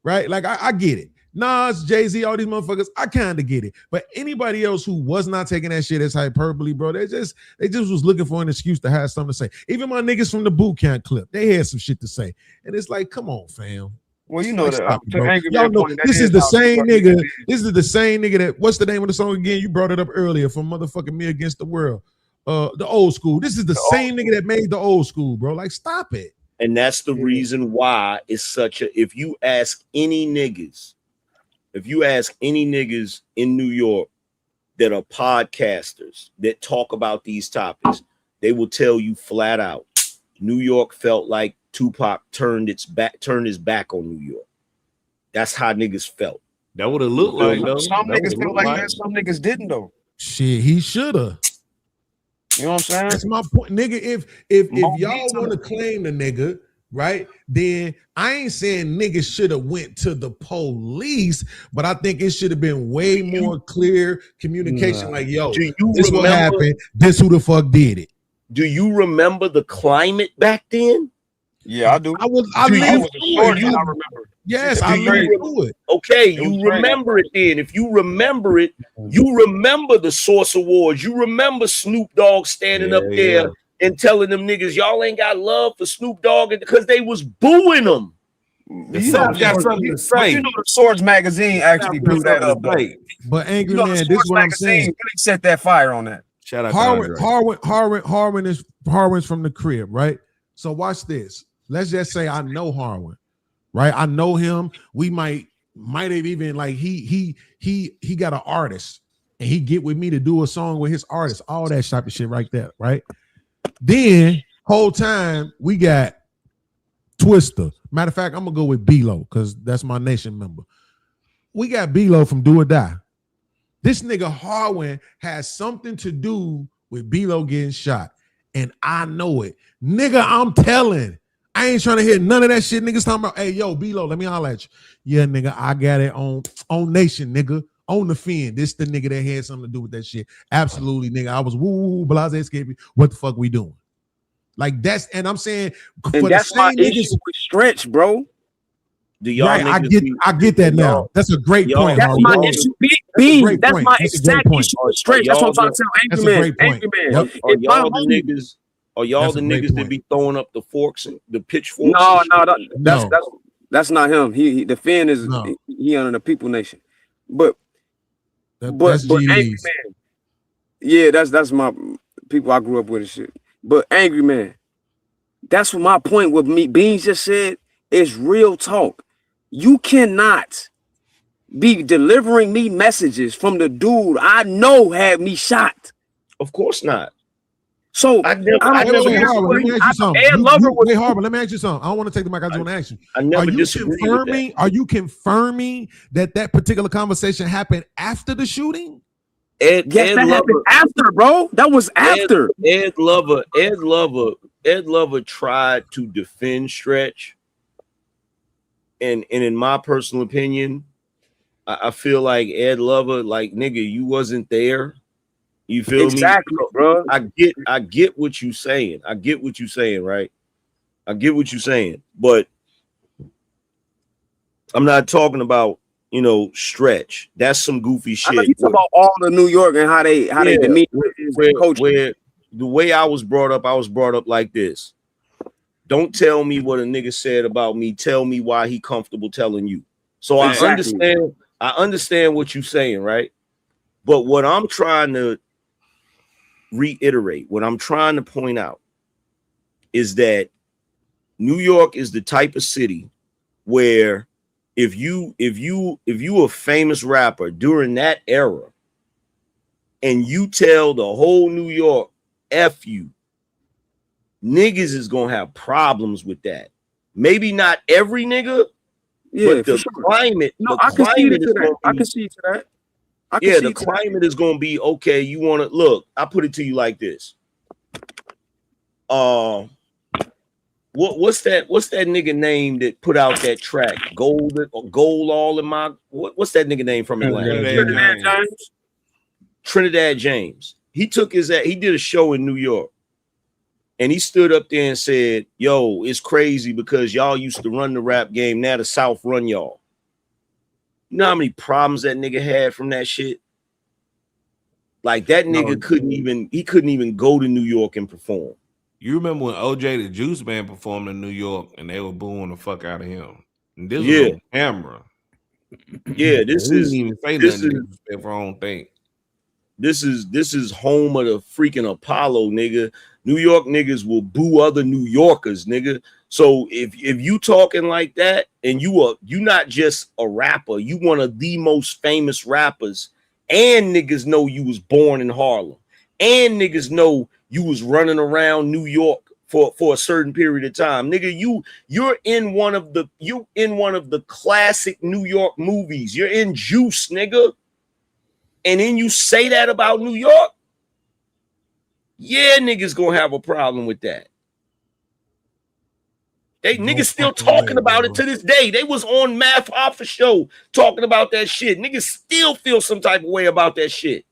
right? Like, I get it. Nas, Jay-Z, all these motherfuckers, I kind of get it. But anybody else who was not taking that shit as hyperbole, bro, they just was looking for an excuse to have something to say. Even my niggas from the boot camp clip, they had some shit to say. And it's like, come on, fam. Well, you know like, that. Y'all know this is the same nigga. This is the same nigga that, what's the name of the song again? You brought it up earlier from motherfucking Me Against the World. The Old School. This is the same nigga that made the Old School, bro. Like, stop it. And that's the reason why it's such a, if you ask any niggas in New York that are podcasters that talk about these topics, they will tell you flat out, New York felt like Tupac turned his back on New York. That's how niggas felt. That would have looked like though. Some niggas felt like that, some niggas didn't though. Shit, he should have. You know what I'm saying? That's my point, nigga. If y'all want to claim the nigga, right, then I ain't saying niggas should have went to the police, but I think it should have been way more clear communication. Like, yo, this what happened. This who the fuck did it. Do you remember the climate back then? Yeah, I do. I lived through it. I remember. Yes, I lived through it. Okay, you remember it then. If you remember it, you remember the Source Awards. You remember Snoop Dogg standing up there and telling them niggas, y'all ain't got love for Snoop Dogg because they was booing him. You know, the Swords magazine actually blew that up. But Angry Man, this is what I'm saying. Really set that fire on that. Shout out Harwin's from the crib, right? So watch this. Let's just say I know Harwin, right? I know him. We might have even like he got an artist and he get with me to do a song with his artist, all that type of shit right there, right? Then whole time we got Twister. Matter of fact, I'm gonna go with B-Lo because that's my nation member. We got B-Lo from Do or Die. This nigga Harwin has something to do with B-Lo getting shot, and I know it. Nigga, I'm telling. I ain't trying to hear none of that shit. Niggas talking about, hey, yo, B-Lo, let me holler at you. Yeah, nigga, I got it on Nation, nigga. On the fin. This the nigga that had something to do with that shit. Absolutely, nigga. I was blase escaping. What the fuck we doing? Like that's, and I'm saying, and for that's the same my issue with Stretch, bro. Do y'all right, I get that now. That's a great point. That's my issue. That's my exact issue with Stretch. That's what I'm trying to tell Angry Man. Are y'all the niggas that be throwing up the forks and the pitchforks? No, that's not him. He the Finn is he under the People Nation. But Angry Man. Yeah, that's my people I grew up with and shit. But Angry Man, that's what my point with me. Beans just said is real talk. You cannot be delivering me messages from the dude I know had me shot. Of course not. Let So me ask you something. Let me ask you something. I don't want to take the mic. I just want to ask you. Are you confirming that particular conversation happened after the shooting? That happened after, bro. That was after. Ed Lover tried to defend Stretch. And in my personal opinion, I feel like Ed Lover, like nigga, you wasn't there. You feel Exactly, me? bro. I get what you saying. I get what you saying, right? I get what you're saying, but I'm not talking about, you know, Stretch. That's some goofy I know shit. you talk about all the New York and how they demean where the way I was brought up like this. Don't tell me what a nigga said about me. Tell me why he comfortable telling you. So Exactly. I understand what you're saying, right? But what I'm trying to reiterate, what I'm trying to point out is that New York is the type of city where if you a famous rapper during that era and you tell the whole New York F you, niggas is gonna have problems with that. Maybe not every nigga, but the climate, I can see to that. I can see to that. Yeah, the climate is gonna be okay. You want to look? I put it to you like this. What's that nigga name that put out that track Gold all in my what's that nigga name from Atlanta? Trinidad James. He did a show in New York and he stood up there and said, yo, it's crazy because y'all used to run the rap game, now the South run y'all. You know how many problems that nigga had from that shit? Like that nigga couldn't even go to New York and perform. You remember when OJ the Juice Man performed in New York and they were booing the fuck out of him? And this was on camera. Yeah, this is home of the freaking Apollo, nigga. New York niggas will boo other New Yorkers, nigga. So if you talking like that and you not just a rapper, you one of the most famous rappers, and niggas know you was born in Harlem, and niggas know you was running around New York for a certain period of time, nigga. You're in one of the classic New York movies. You're in Juice, nigga. And then you say that about New York? Yeah, niggas gonna have a problem with that. Niggas still talking about it to this day. They was on Math Hoffa show talking about that shit. Niggas still feel some type of way about that shit.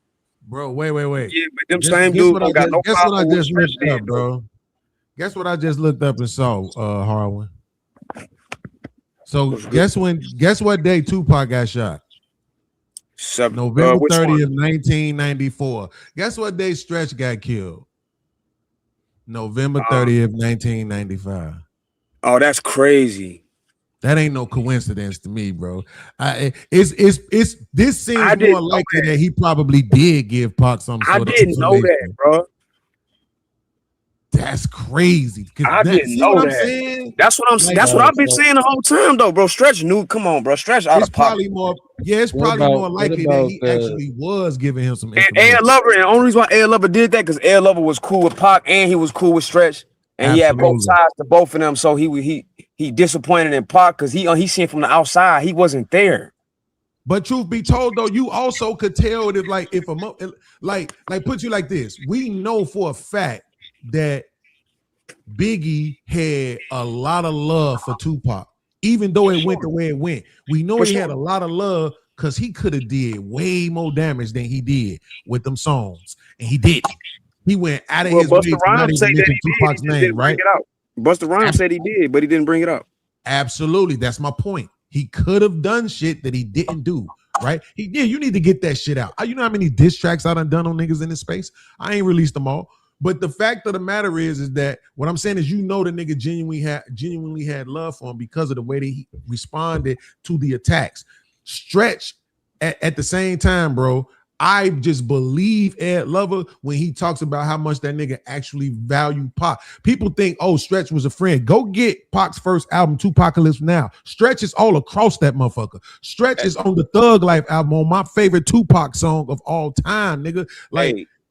Bro, wait. Yeah, but them same dudes don't got no Guess what I problem just with looked up, bro? Guess what I just looked up and saw, Harwin? So guess what day Tupac got shot? November 30th, 1994. Guess what day Stretch got killed? November 30th, 1995. Oh, that's crazy. That ain't no coincidence to me, bro. This seems more likely that he probably did give Pac some sort of. I didn't know that, bro. That's crazy. I didn't know that. Saying? That's what I've been saying the whole time, though, bro. Stretch knew. Come on, bro. Stretch out of pocket. It's probably more likely that he actually was giving him some information. And Ed Lover, and the only reason why Ed Lover did that because Ed Lover was cool with Pac and he was cool with Stretch, and he had both sides to both of them. So he disappointed in Pac because he seen from the outside he wasn't there. But truth be told, though, you also could tell that like put you like this. We know for a fact that Biggie had a lot of love for Tupac, even though it went the way it went. We know he had a lot of love because he could have did way more damage than he did with them songs, and he didn't. He went out of his way to not even mention Tupac's name, right? Busta Rhymes said he did, but he didn't bring it up. Absolutely, that's my point. He could have done shit that he didn't do, right? You need to get that shit out. You know how many diss tracks I done on niggas in this space? I ain't released them all. But the fact of the matter is that what I'm saying is, the nigga genuinely had love for him because of the way that he responded to the attacks. Stretch at the same time, bro. I just believe Ed Lover when he talks about how much that nigga actually valued Pac. People think, oh, Stretch was a friend. Go get Pac's first album, Tupacalypse Now. Stretch is all across that motherfucker. Stretch is on the Thug Life album, on my favorite Tupac song of all time, nigga.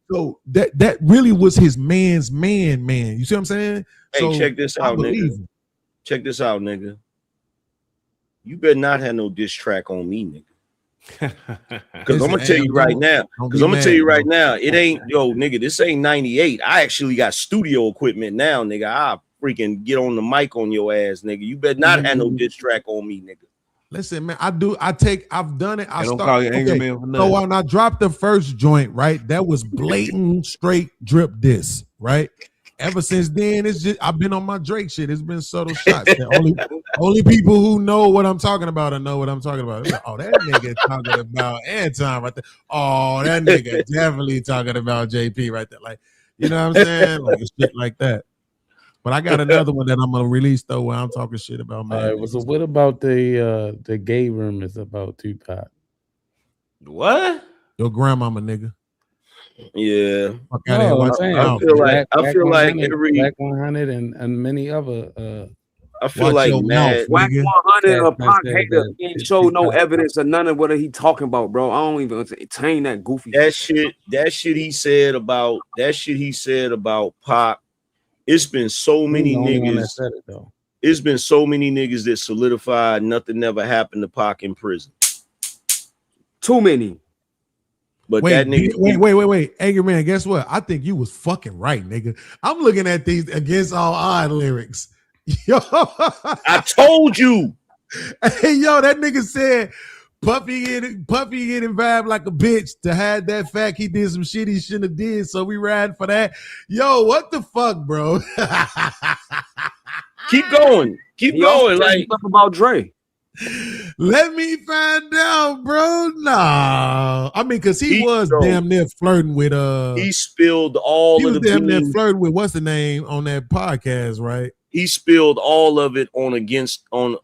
So that really was his man's man. You see what I'm saying? Hey, so check this out, nigga. Check this out, nigga. You better not have no diss track on me, nigga. Because I'm gonna tell you right now. It ain't, yo, nigga, this ain't 98. I actually got studio equipment now, nigga. I freaking get on the mic on your ass, nigga. You better not have no diss track on me, nigga. Listen, man, I've done it. I don't call you Anger Man for nothing. So when I dropped the first joint, right, that was blatant straight drip diss, right? Ever since then, it's just I've been on my Drake shit. It's been subtle shots. Only people who know what I'm talking about and know what I'm talking about. Like, oh, that nigga talking about Anton right there. Oh, that nigga definitely talking about JP right there. Like, you know what I'm saying? Like shit like that. But I got another one that I'm gonna release though where I'm talking shit about man. All right, so what about the gay rumors about Tupac? What? Your grandmama, nigga. Yeah. No, I'm saying I feel like every Black 100 and many other I feel like mad. Whack 100 or Pac hater ain't show no evidence of none of what he talking about, bro. I don't even entertain that goofy shit he said about Pac. It's been so many niggas. It's been so many niggas that solidified nothing never happened to Pac in prison. Too many. But that nigga, wait. Angry Man, guess what? I think you was fucking right, nigga. I'm looking at these against all odd lyrics. Yo, I told you. Hey, yo, that nigga said Puffy getting vibe like a bitch to hide that fact he did some shit he shouldn't have did. So we riding for that. Yo, what the fuck, bro? Keep going. Keep going. Like stuff about Dre. Let me find out, bro. Nah, I mean, cause he was damn near flirting with he spilled all he of was the damn near beans. flirting with what's the name on that podcast, right? He spilled all of it on against all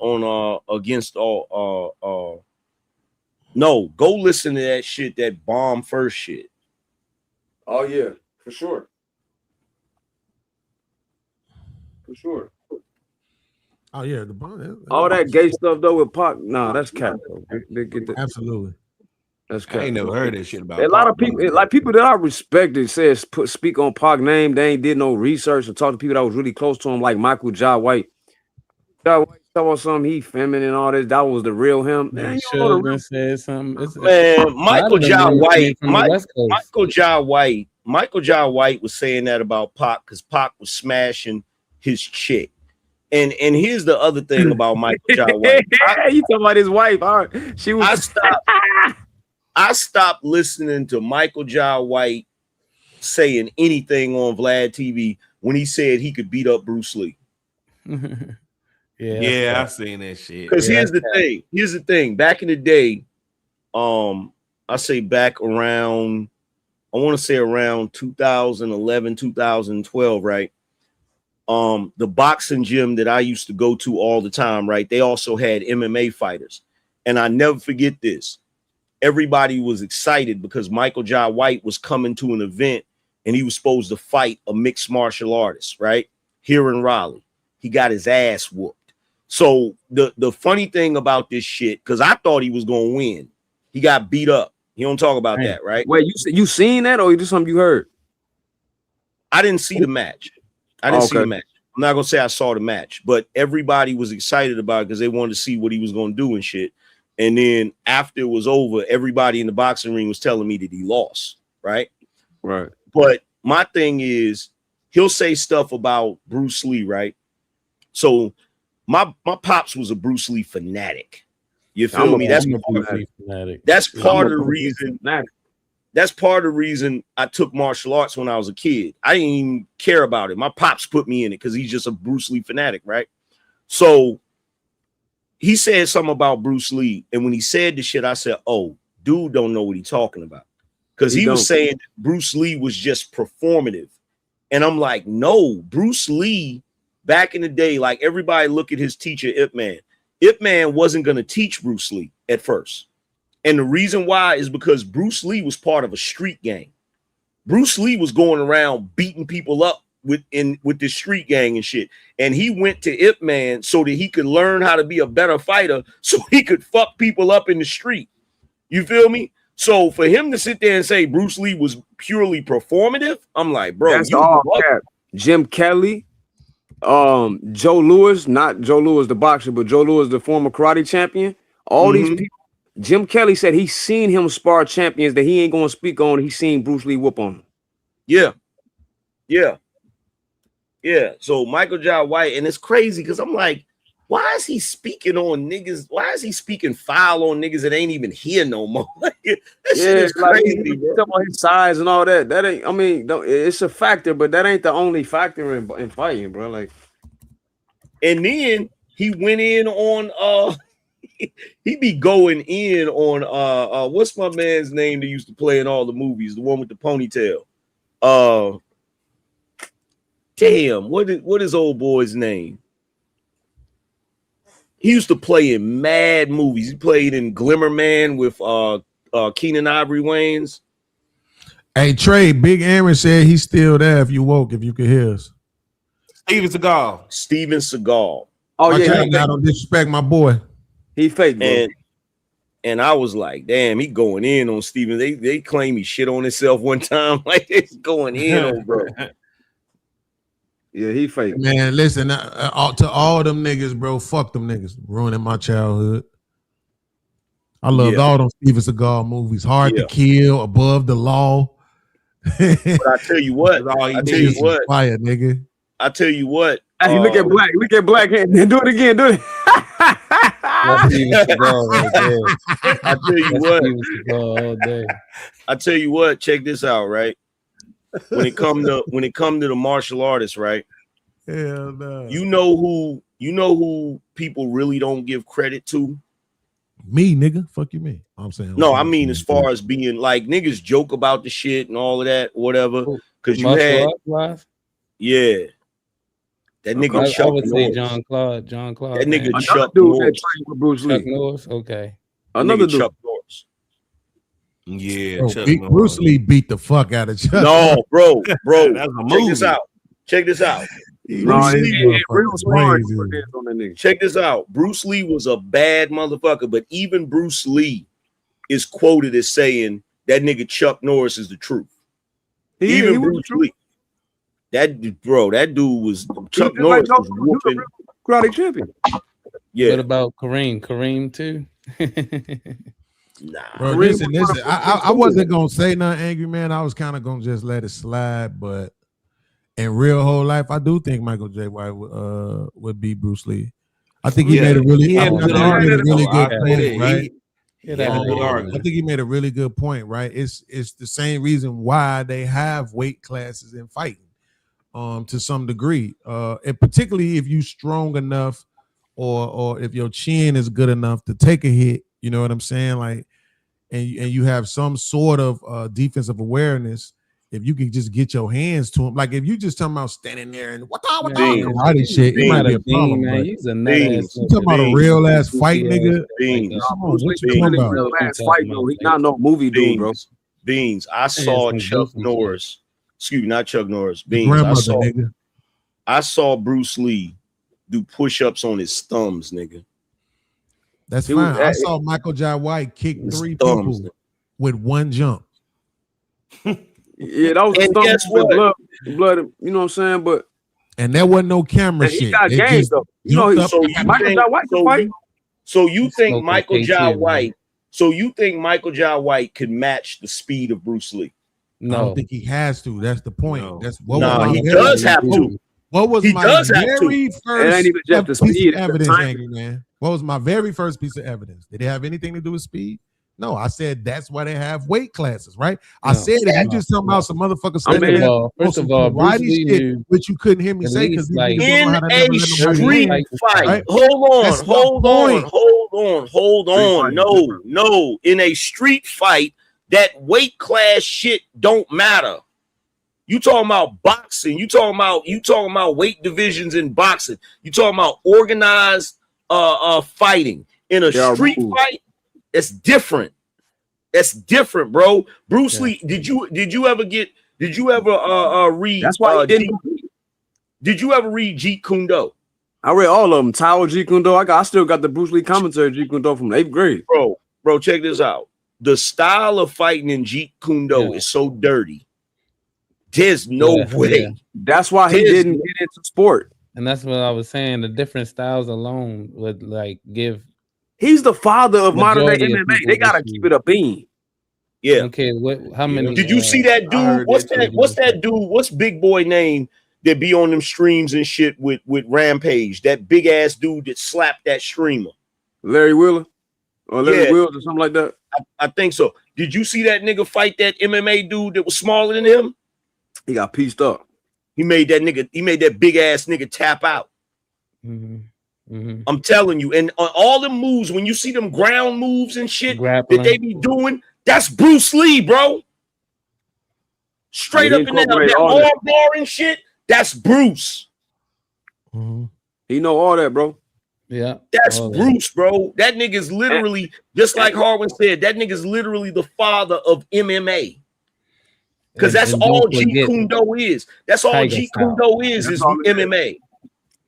no, go listen to that shit, that bomb first shit. Oh yeah, for sure. For sure. Oh yeah, the bomb. All that gay stuff though with Pac, nah, that's cap. Absolutely. That's cap. I ain't never heard that shit about a lot Pac, of people, like people that I respected, says speak on Pac name. They ain't did no research or talk to people that was really close to him, like Michael Jai White. Jai White saw something, he feminine and all this. That was the real him. Man, you know the real said something. Man, Michael Jai White was saying that about Pac because Pac was smashing his chick. And here's the other thing about Michael Jai White. You talking about his wife? All right. She was. I stopped listening to Michael Jai White saying anything on Vlad TV when he said he could beat up Bruce Lee. Yeah, I've seen that shit. Because here's the thing. Back in the day, I say back around, I want to say around 2011, 2012, right? The boxing gym that I used to go to all the time, right? They also had MMA fighters. And I never forget this. Everybody was excited because Michael Jai White was coming to an event and he was supposed to fight a mixed martial artist, right? Here in Raleigh. He got his ass whooped. So the funny thing about this shit, because I thought he was going to win. He got beat up. He don't talk about that, right? Wait, you seen that or just something you heard? I didn't see the match. I didn't see the match. I'm not going to say I saw the match, but everybody was excited about it because they wanted to see what he was going to do and shit. And then after it was over, everybody in the boxing ring was telling me that he lost, right? Right. But my thing is, he'll say stuff about Bruce Lee, right? So my pops was a Bruce Lee fanatic. You feel me? That's part of the reason. That's part of the reason I took martial arts when I was a kid. I didn't even care about it. My pops put me in it because he's just a Bruce Lee fanatic, right? So he said something about Bruce Lee. And when he said the shit, I said, oh, dude don't know what he's talking about. Because he was saying Bruce Lee was just performative. And I'm like, no, Bruce Lee, back in the day, like everybody look at his teacher, Ip Man. Ip Man wasn't going to teach Bruce Lee at first. And the reason why is because Bruce Lee was part of a street gang. Bruce Lee was going around beating people up with the street gang and shit. And he went to Ip Man so that he could learn how to be a better fighter so he could fuck people up in the street. You feel me? So for him to sit there and say Bruce Lee was purely performative, I'm like, bro, that's all cap. Jim Kelly, Joe Louis, not Joe Louis the boxer, but Joe Louis the former karate champion. All these people. Jim Kelly said he's seen him spar champions that he ain't going to speak on. He's seen Bruce Lee whoop on him. Yeah. So Michael Jai White, and it's crazy because I'm like, why is he speaking on niggas? Why is he speaking foul on niggas that ain't even here no more? That shit is crazy, bro. Talking about his size and all that. That ain't. I mean, it's a factor, but that ain't the only factor in fighting, bro. Like, and then he went in on he be going in on what's my man's name that used to play in all the movies, the one with the ponytail. Damn, what is old boy's name? He used to play in mad movies. He played in Glimmer Man with Keenan Ivory Wayans. Hey Trey, Big Aaron said he's still there if you woke, if you could hear us. Steven Seagal. Oh yeah, I don't disrespect my boy. He fake, bro. And I was like, damn, he going in on Steven. They claim he shit on himself one time. Like, it's going in on bro. Yeah, he fake. Man, listen, to all them niggas, bro, fuck them niggas. Ruining my childhood. I loved all them Steven Seagal movies. Hard to Kill, Above the Law. But I tell you what, fire, nigga. I tell you what. Hey, look at Black and do it again, do it. I tell you what, check this out, right? When it come to the martial artists, right? Hell no. You know who people really don't give credit to? Me, nigga. Fuck you, me. I'm saying. No, I mean as far as being like niggas joke about the shit and all of that, whatever. Because you had, yeah. That nigga Chuck I would say Norris. John Claude. That nigga Chuck Norris. Chuck Norris. Okay. Another dude. Chuck Norris. Yeah, Bruce Lee beat the fuck out of Chuck. No, bro. That's a movie. Check this out. Check this out. Bruce Lee was a bad motherfucker, but even Bruce Lee is quoted as saying that nigga Chuck Norris is the truth. Even Bruce Lee. That dude was Chuck Norris was whooping karate champion. Yeah. What about Kareem? Kareem too? Nah. Bro, listen. I wasn't gonna say nothing, angry man. I was kind of gonna just let it slide, but in real whole life, I do think Michael J. White would be Bruce Lee. I think he made a really good point, right? I think he made a really good point, right? It's the same reason why they have weight classes in fighting. To some degree, and particularly if you strong enough, or if your chin is good enough to take a hit, you know what I'm saying? Like, and you have some sort of defensive awareness. If you can just get your hands to him, like if you just talking about standing there and what karate shit, it might be a problem. Man, you talking about a real ass fight, nigga? What you talking about? He's not no movie dude, bro. Beans. I saw Chuck Norris. Excuse me, not Chuck Norris. Beans. I saw Bruce Lee do push-ups on his thumbs, nigga. That's fine. I saw Michael J. White kick 3 people with one jump. Yeah, that was guess what? Blood, you know what I'm saying? But and there wasn't no camera shit. He got games though. You know, Michael J. White can fight. So you think Michael J. White? So you think Michael J. White could match the speed of Bruce Lee? No, I don't think he has to. That's the point. No. That's he does have to. What was my very first piece of evidence, angry man? What was my very first piece of evidence? Did it have anything to do with speed? No, I said that's why they have weight classes, right? I said if you just talking about some motherfuckers standing there, first of all, Bruce Lee shit, which you couldn't hear me say because in a street fight. Right? Hold on. No. In a street fight, that weight class shit don't matter. You talking about boxing? You talking about weight divisions in boxing? You talking about organized fighting in a street fight? It's different. That's different, bro. Bruce Lee. Did you ever read? That's why he didn't. Did you ever read Jeet Kune Do? I read all of them. Tower Jeet Kune Do. I still got the Bruce Lee commentary Jeet Kune Do from 8th grade. Bro, check this out. The style of fighting in Jeet Kune Do is so dirty. There's no way. That's why he didn't get into sport. And that's what I was saying. The different styles alone would like give. He's the father of modern day MMA. They gotta keep it a bean. Yeah. Okay. How many? Did you see that dude? What's that dude? What's big boy name that be on them streams and shit with Rampage, that big ass dude that slapped that streamer. Larry Wheeler? Or Larry Wills or something like that? I think so. Did you see that nigga fight that MMA dude that was smaller than him? He got pieced up. He made that big ass nigga tap out. I'm telling you, and on all them moves, when you see them ground moves and shit that they be doing, that's Bruce Lee, bro. Straight up in that arm bar and shit, that's Bruce. He know all that, bro. Yeah, that's Bruce, bro. That nigga's literally, just like Harwin said, that nigga's literally the father of MMA. Because that's all Jeet Kune Do is. That's all Jeet Kune Do is MMA.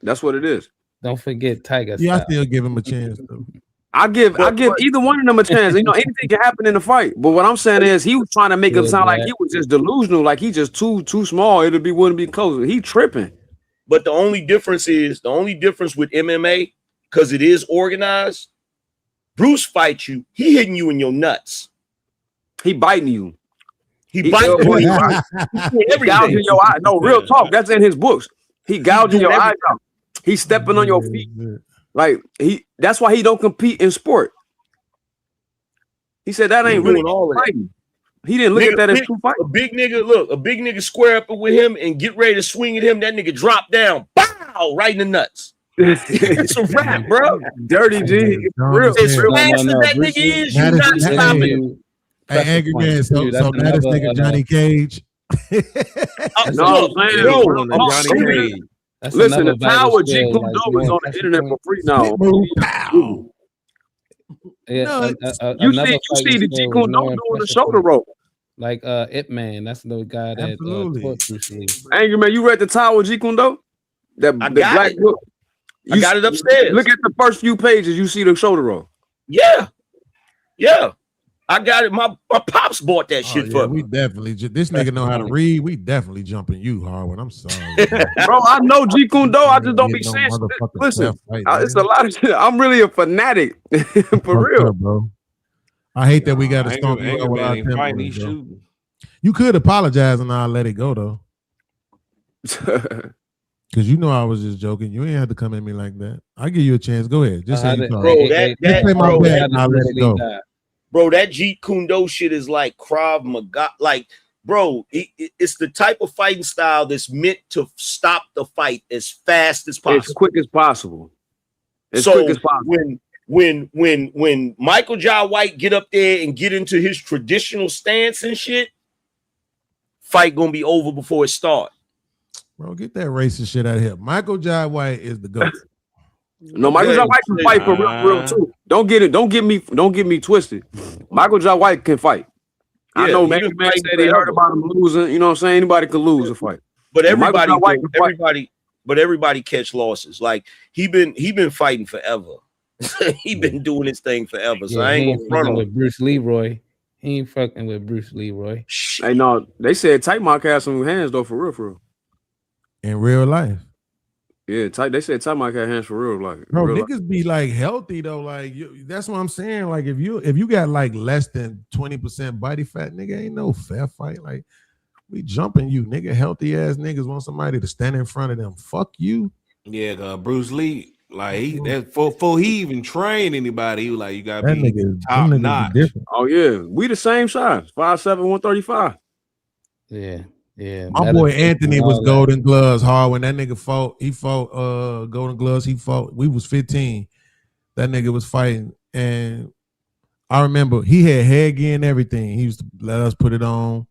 That's what it is. Don't forget Tiger. Yeah, I still give him a chance though. I give either one of them a chance. You know, anything can happen in the fight. But what I'm saying is, he was trying to make it sound like he was just delusional, like he just too small. Wouldn't be close. He tripping. But the only difference with MMA, because it is organized. Bruce fights you. He hitting you in your nuts. He biting you. He biting you. He gouging your eye. No, real talk. That's in his books. He gouging your eyes out. He's stepping on your feet. Like that's why he don't compete in sport. He said that ain't really fighting. He didn't look at that as true fight. A big nigga square up with him and get ready to swing at him. That nigga drop down, bow, right in the nuts. It's a wrap, bro. Dirty G. As fast as that nigga is, you not stopping. Hey, Angry Man, so that is nigga Johnny Cage. Listen, the power of Jeet Kune Do is on the internet for free now. You see the Jeet Kune Do doing the shoulder roll. Like Ip Man, that's the guy that Angry Man, you read the Tower of Jeet Kune Do? That the black book. I got it upstairs. Look at the first few pages. You see the shoulder roll. Yeah. I got it. My pops bought that shit for me. We definitely, this nigga know how to read. We definitely jumping you, Harwin. I'm sorry. Bro, I know Jeet Kune Do. I just don't be saying shit. Listen, it's a lot of shit. I'm really a fanatic. For real. Up, bro. I hate that we got to stomp you out without tempers, You could apologize and I'll let it go, though. Because you know I was just joking. You ain't have to come at me like that. I'll give you a chance. Go ahead. Just say you're sorry. I'll let it go. Bro, that Jeet Kune Do shit is like Krav Maga. Like, bro, it's the type of fighting style that's meant to stop the fight as fast as possible. As quick as possible. When Michael Jai White get up there and get into his traditional stance and shit, fight gonna be over before it starts. Bro, get that racist shit out of here. Michael Jai White is the GOAT. No, Michael Jai White can fight for real too. Don't get me twisted. Michael Jai White can fight. I know man said he heard about him losing. You know what I'm saying? Anybody can lose a fight. But everybody catch losses. Like he been fighting forever. He been doing his thing forever. So I ain't gonna front on with Bruce Leroy. He ain't fucking with Bruce Leroy. Hey, no, they said Tight Mark has some hands though, for real. In real life. Yeah, they said Tight Mark had hands for real, like bro. Real niggas life. Be like healthy though, like that's what I'm saying. Like if you got like less than 20% body fat, nigga, ain't no fair fight. Like we jumping you, nigga. Healthy ass niggas want somebody to stand in front of them. Fuck you. Yeah, Bruce Lee, like before he even trained anybody, he was like, you gotta be top notch. Oh yeah, we the same size, 5'7", 135. Yeah. My boy Anthony was Golden Gloves hard when that nigga fought. He fought Golden Gloves. He fought. We was 15. That nigga was fighting, and I remember he had headgear and everything. He used to let us put it on,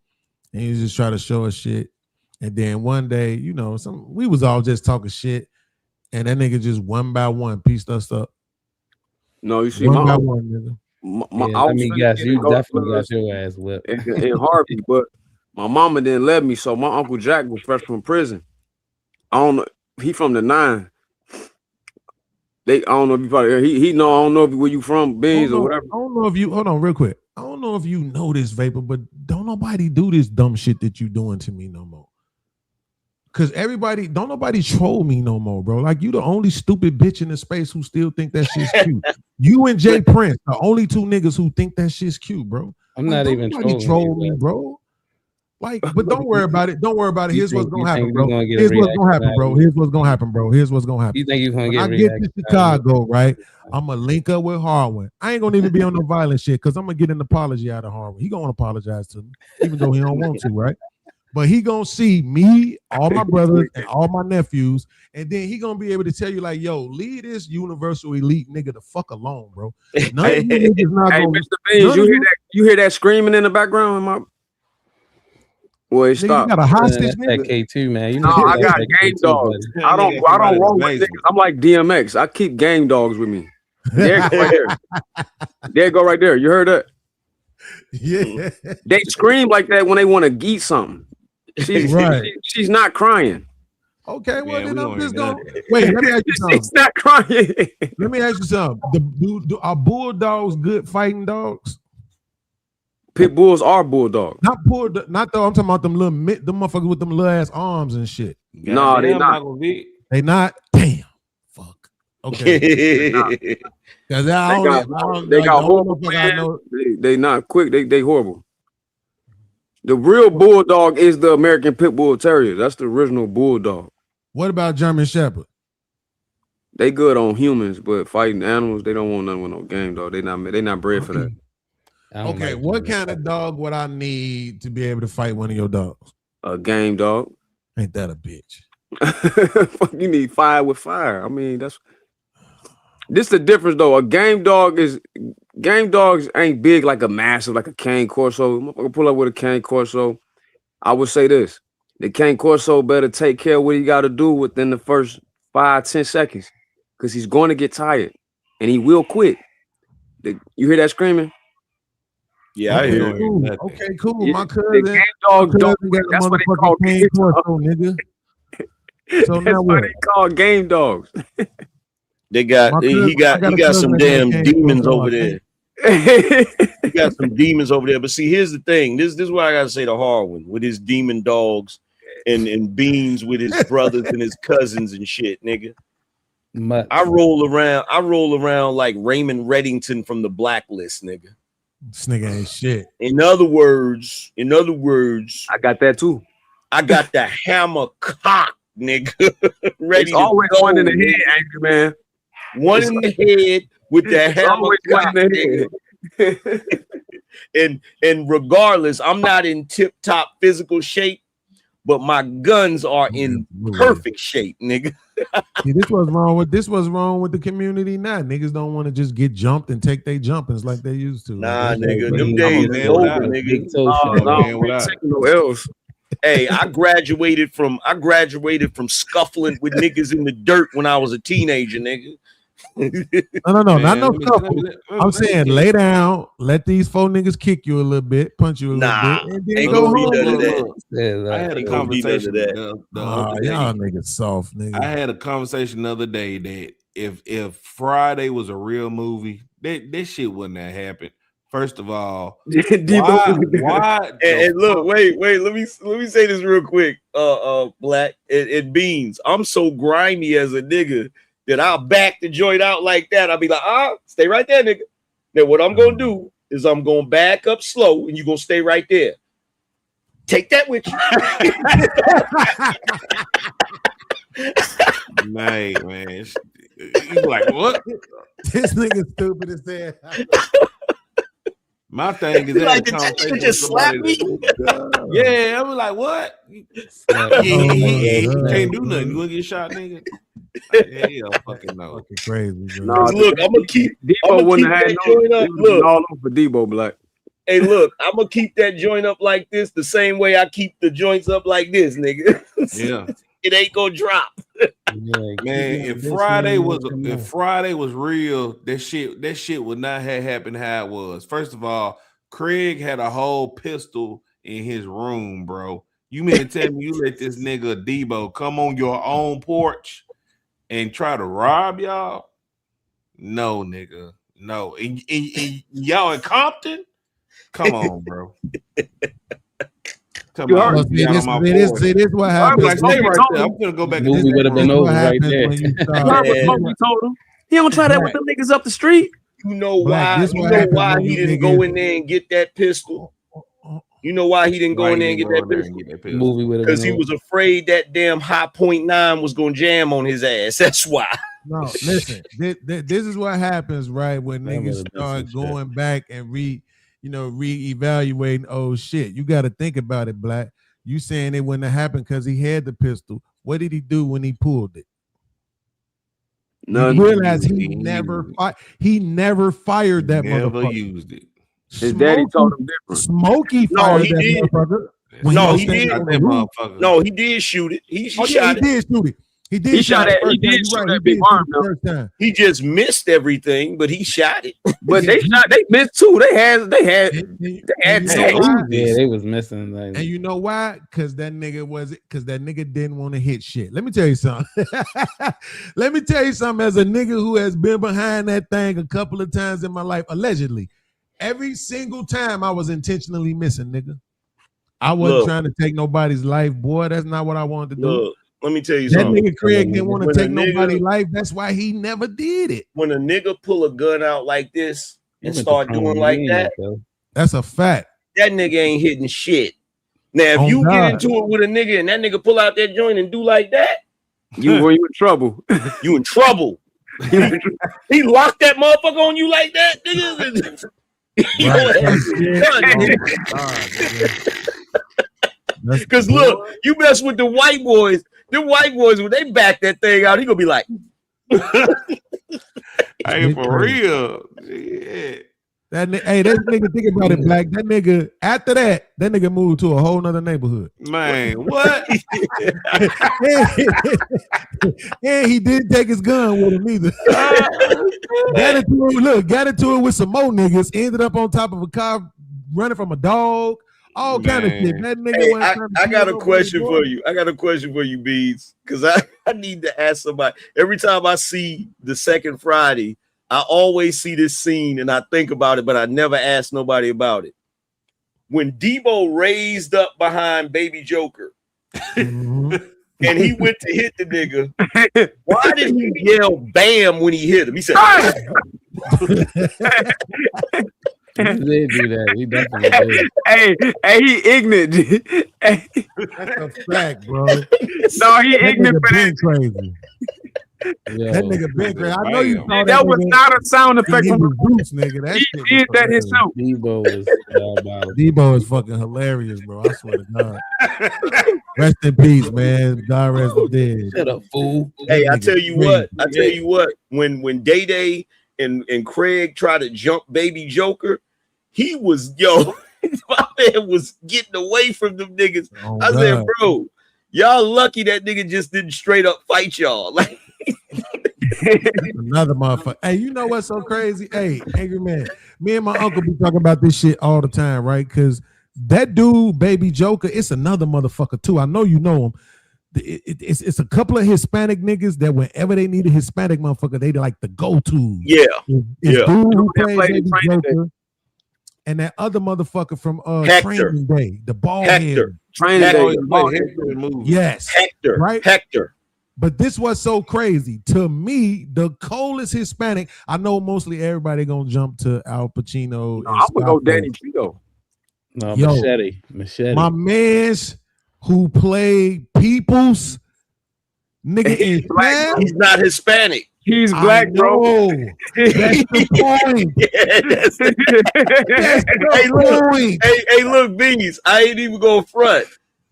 and he was just trying to show us shit. And then one day, you know, we was all just talking shit, and that nigga just one by one pieced us up. No, you see, one by one, nigga. You definitely got your ass whipped in Harvey, but. My mama didn't let me, so my Uncle Jack was fresh from prison. I don't know. He from the 9. I don't know if you probably he know. I don't know if where you from, Beans or whatever. I don't know if you hold on real quick. I don't know if you know this, Vapor, but don't nobody do this dumb shit that you doing to me no more. Cause don't nobody troll me no more, bro. Like you the only stupid bitch in the space who still think that shit's cute. You and Jay Prince, the only two niggas who think that shit's cute, bro. I'm not even trolling me, bro. Like, but don't worry about it. Don't worry about it. Here's what's gonna happen, bro. Gonna Here's what's gonna happen, bro. Here's what's gonna happen, bro. Here's what's gonna happen. You think you're gonna when get I get to Chicago, right? I'm gonna link up with Harwin. I ain't gonna even be on no violent shit because I'm gonna get an apology out of Harwin. He gonna apologize to me, even though he don't want to, right? But he gonna see me, all my brothers, and all my nephews, and then he gonna be able to tell you like, "Yo, leave this universal elite nigga the fuck alone, bro." None of you niggas not Hey, gonna. Mr. Beans, you hear that screaming in the background? Well, it stopped. You got a hostage, that K2, man. You No, know I got that game K2, dogs. buddy. I don't roll with niggas. I'm like DMX. I keep game dogs with me. There you go right there. There you go right there. You heard that? Yeah. They scream like that when they want to eat something. She's not crying. Okay, well then I'm just gonna wait. Let me ask you something. She's not crying. Let me ask you something. Are bulldogs good fighting dogs? Pit bulls are bulldogs. Not though. I'm talking about them motherfuckers with them little ass arms and shit. No, they not. They not. Damn. Fuck. Okay. They got horrible plans. They not quick. They horrible. The real bulldog is the American Pit Bull Terrier. That's the original bulldog. What about German Shepherd? They good on humans, but fighting animals, they don't want nothing with no game dog. They not bred for that. Okay, what kind of dog would I need to be able to fight one of your dogs? A game dog. Ain't that a bitch? You need fire with fire. I mean, this the difference though. Game dogs ain't big like a massive, like a cane corso. Motherfucker pull up with a cane corso. I would say this: the cane corso better take care of what he got to do within the first 5-10 seconds, because he's going to get tired and he will quit. You hear that screaming? Yeah, I hear cool. it. Okay, cool. Yeah, My cousin, the game dogs don't quit. That's what they call cane corso, nigga. So That's why they call game dogs. He got some damn demons over there. He got some demons over there. But see, here's the thing. This is what I gotta say to Harwin with his demon dogs and Beans with his brothers and his cousins and shit, nigga. I roll around like Raymond Reddington from the Blacklist, nigga. This nigga ain't shit. In other words, I got that too. I got the hammer cock, nigga. Ready. It's always one in the head, angry man. One in the head with the hammer cock, nigga. And regardless, I'm not in tip-top physical shape, but my guns are in perfect shape, nigga. See, this was wrong with the community now. Niggas don't want to just get jumped and take their jumpings like they used to. Nah, nigga, them days is over, nigga. No else. Hey, I graduated from scuffling with niggas in the dirt when I was a teenager, nigga. No, not no scuffle. I'm saying lay down, let these 4 niggas kick you a little bit, punch you a little bit, and then go home. I had a conversation. Y'all niggas soft, nigga. I had a conversation the other day that if Friday was a real movie, that shit wouldn't have happened. First of all, why? And look, wait, let me say this real quick. Black and Beans. I'm so grimy as a nigga that I'll back the joint out like that. I'll be like, stay right there, nigga. Then what I'm gonna do is I'm gonna back up slow, and you're gonna stay right there. Take that with you. Man. You like what? This nigga stupid as hell. My thing is like, did just slap me? Yeah, I was like, what? You can't do nothing. You gonna get shot, nigga? Yeah, fucking no. Fucking crazy. Nah, look, I'm gonna keep Debo wouldn't have had joint up. Look, all over Debo Black. Hey, look, I'm gonna keep that joint up like this the same way I keep the joints up like this, nigga. Yeah. It ain't gonna drop. Man, if Friday was real, that shit would not have happened how it was. First of all, Craig had a whole pistol in his room, bro. You mean to tell me you let this nigga Debo come on your own porch and try to rob y'all? No, nigga. No. And y'all in Compton? Come on, bro. Come on. It is what happens. I'm gonna go back. Movie would have been over right there. You told him he don't try that with them niggas up the street. You know why? You know why he didn't go in there and get that pistol? You know why he didn't go in there and get that pistol? Movie with Because he was afraid that damn high .9 was gonna jam on his ass. That's why. No, listen. This is what happens, right? When niggas start going back and reevaluating. Oh shit, you got to think about it, Black. You saying it wouldn't have happened because he had the pistol. What did he do when he pulled it? None. You realize he never fired that Never motherfucker. used it. His daddy told him different. Smokey No, fired he that did. motherfucker. No, he did. No, he did shoot it. He shot he did shoot it. He did. He shot it. He did shoot that big arm. first time. He just missed everything, but he shot it. But they missed too. They had. Yeah, they was missing. Like, and you know why? Because that nigga didn't want to hit shit. Let me tell you something. Let me tell you something. As a nigga who has been behind that thing a couple of times in my life, allegedly, every single time I was intentionally missing, nigga. I wasn't trying to take nobody's life, boy. That's not what I wanted to do. Look, let me tell you that something. That nigga Craig didn't want to When take a nigga- nobody's life. That's why he never did it. When a nigga pull a gun out like this and start doing like that, that's a fact. that nigga ain't hitting shit. Now, if Oh, you God. get into it with a nigga and that nigga pull out that joint and do like that, you in trouble. You in trouble. He locked that motherfucker on you like that, nigga. Because look, you mess with the white boys. The white boys, when they back that thing out, he gonna be like, hey, for real. Yeah. That nigga, think about it, Black. That nigga, after that nigga moved to a whole nother neighborhood. Man, what? And he didn't take his gun with him either. Got into it with some more niggas. Ended up on top of a car, running from a dog. All kind of shit. That nigga. Hey, wasn't trying to I got kill a question nobody, for you. I got a question for you, Beans, because I need to ask somebody. Every time I see the second Friday, I always see this scene and I think about it, but I never ask nobody about it. When Debo raised up behind Baby Joker and he went to hit the nigga, why did he yell "bam" when he hit him? He said, he did do that. He definitely did. Hey, he ignorant. Hey. That's a fact, bro. No, he ignorant for that. Crazy. That nigga been crazy. I know you saw that was not a sound effect from the Bruce, nigga. That he did that himself. Debo is fucking hilarious, bro. I swear to God. Rest in peace, man. God rest the dead. Shut up, fool. Hey, I tell you what. When Day Day and Craig tried to jump Baby Joker, he was my man was getting away from them niggas. Oh, I said, God. bro, y'all lucky that nigga just didn't straight up fight y'all. Like another motherfucker. Hey, you know what's so crazy? Hey, Angry Man, me and my uncle be talking about this shit all the time, right? Because that dude, Baby Joker, it's another motherfucker too. I know you know him. It's a couple of Hispanic niggas that whenever they need a Hispanic motherfucker, they like the go-to. Yeah. Dude who plays Baby Joker, and that other motherfucker from Training Day, the bald head. Training Day. Yes. Hector. Right? Hector. But this was so crazy. To me, the coldest Hispanic, I know mostly everybody gonna jump to Al Pacino. No, I'm gonna go Danny Trejo. No, Yo, Machete. my man's who played Peoples, nigga is black. He's not Hispanic. He's black, bro. That's the point. That's the point. Hey, look, Beans. I ain't even going front.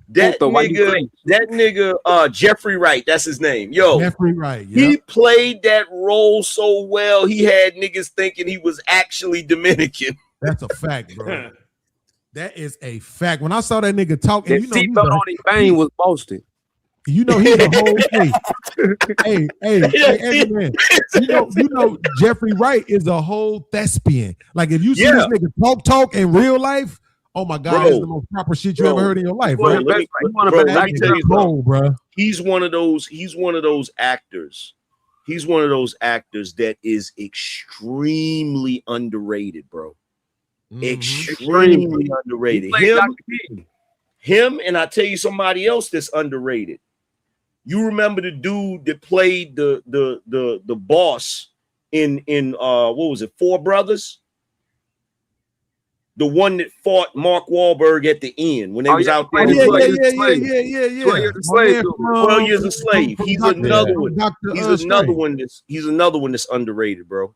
That nigga, Jeffrey Wright, that's his name. Yo, Jeffrey Wright. Yep. He played that role so well. He had niggas thinking he was actually Dominican. That's a fact, bro. That is a fact. When I saw that nigga talking, That seatbelt on his vein was boasting. You know he's a whole hey, man. You know Jeffrey Wright is a whole thespian. Like if you see this nigga talk in real life, oh my God, that's the most proper shit you ever heard in your life, bro. Let me tell you something, bro. He's one of those actors. He's one of those actors that is extremely underrated, bro. Extremely underrated. Him, and I tell you somebody else that's underrated. You remember the dude that played the boss in what was it, Four Brothers? The one that fought Mark Wahlberg at the end when they was out there. 12 12 years a slave. 12 years a slave. He's another one. He's another one that's underrated, bro.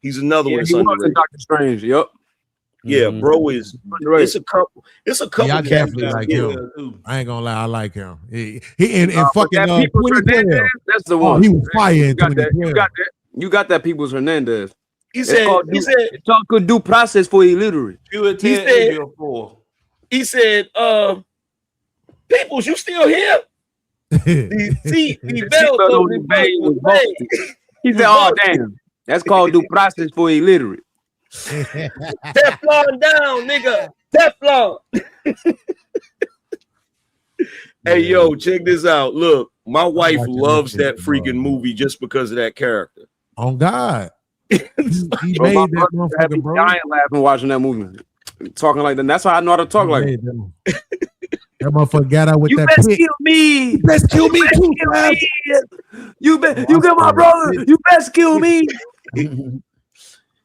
He's another one that's underrated. Doctor Strange. Yep. Yeah, bro is underrated. It's a couple. Yeah, I definitely like him. I ain't gonna lie, I like him. He and fucking 2012. That's the one. He was fire in 2012. You got that Peoples Hernandez. He said it's all good due process for illiterate. He said, Peoples, you still here? the belt on the bag. He said, oh damn. That's called due process for illiterate. Teflon down, nigga. Teflon. Hey, yo, check this out. Look, my wife loves that freaking movie just because of that character. On God. He made that motherfucker, bro. Dying laughing watching that movie. Talking like that. That's how I know how to talk like that. That motherfucker got out with you that best pit. kill me. You best kill me too, man. You get my brother. You best kill me.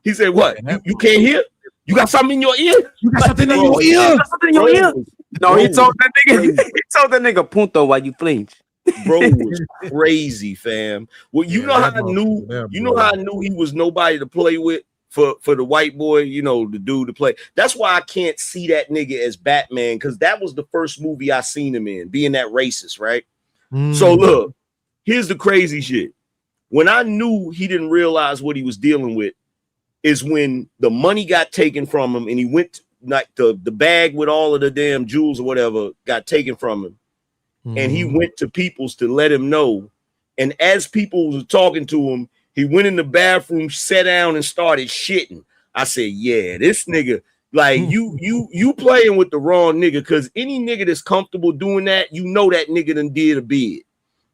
He said, what? You can't hear? You got something in your ear? You got something in your ear? You got something in your ear? No, he told that nigga. He told that nigga punto while you flinch. Bro was crazy, fam. Well, you know how I knew. You know how I knew he was nobody to play with for the white boy. You know, the dude to play. That's why I can't see that nigga as Batman, because that was the first movie I seen him in, being that racist, right? So look, here's the crazy shit. When I knew he didn't realize what he was dealing with, is when the money got taken from him and he went like the bag with all of the damn jewels or whatever got taken from him. And he went to Peoples to let him know. And as people was talking to him, he went in the bathroom, sat down, and started shitting. I said, yeah, this nigga, like you playing with the wrong nigga, because any nigga that's comfortable doing that, you know that nigga done did a bid.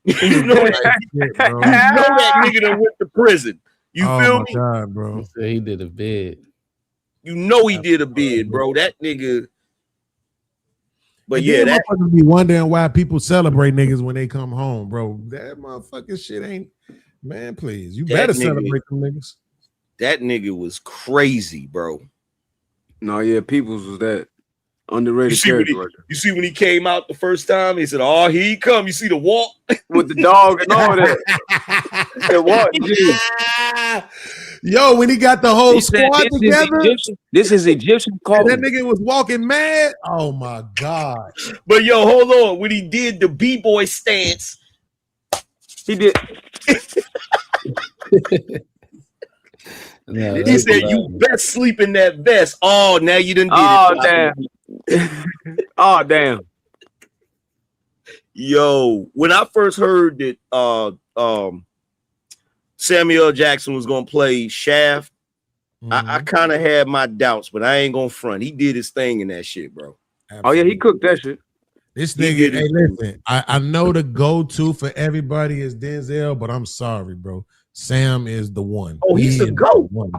You know that nigga done went to prison. You feel me? God, bro. He said he did a bid. You know he did a bid, bro. That nigga. But and yeah, that motherfuckers be wondering why people celebrate niggas when they come home, bro. That motherfucking shit ain't, man. Please, you better celebrate them niggas. That nigga was crazy, bro. No, yeah, Peoples was that underrated character. You see when he came out the first time, he said, "Oh, here he come." You see the walk with the dog and all that. Said, what? Yo, when he got the whole squad together, this is Egyptian culture. That nigga was walking mad. Oh my God! But yo, hold on. When he did the b-boy stance, he did. No, he said, "You best sleep in that vest." Oh, now you done did it. Damn. Oh damn. Yo, when I first heard that Samuel Jackson was gonna play Shaft, I kind of had my doubts, but I ain't gonna front. He did his thing in that shit, bro. Absolutely. Oh yeah, he cooked that shit. This nigga, hey, listen, I know the go-to for everybody is Denzel, but I'm sorry, bro. Sam is the one. Oh, he's the GOAT. Bro.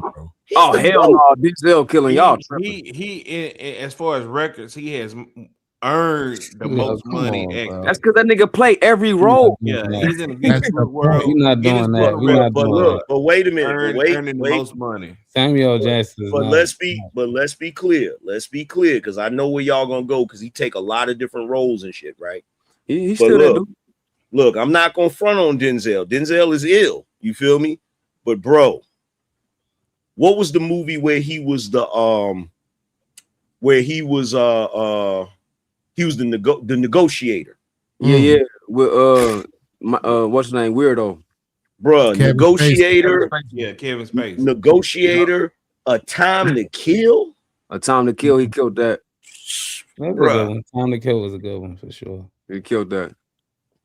Oh hell no, Denzel killing y'all. He as far as records, he has earned the most money. That's because that nigga play every role. Yeah, he's in the Guinness Book World. You're not doing that. You're not doing that. But wait a minute. Earning the most money. Samuel Jackson. But let's be clear. Let's be clear, because I know where y'all gonna go, because he take a lot of different roles and shit, right? He's still look, I'm not gonna front on Denzel. Denzel is ill. You feel me? But bro, what was the movie where he was the negotiator? Yeah. With what's his name? Weirdo. Bruh, Kevin negotiator. Spacey. Yeah, Kevin Spacey. Negotiator. A Time to Kill. A Time to Kill. He killed that. That's a good one. Time to Kill was a good one for sure. He killed that.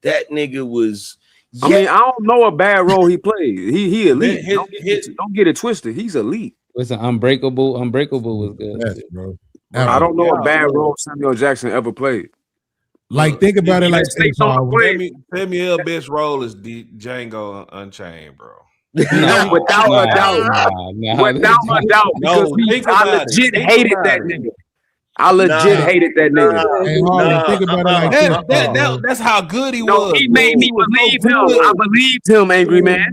That nigga was. I mean, I don't know a bad role he played. He elite. Don't get it twisted. He's elite. Listen, Unbreakable was good. Yes, bro. I don't know a bad role Samuel Jackson ever played. Like, think about it like this. Samuel's best role is Django Unchained, bro. Without a doubt. Without a doubt. Because I legit hated that nigga. I legit hated that nigga. Hey, Harley, think about it like that's how good he was. He made me believe him. I believed him, Angry Man.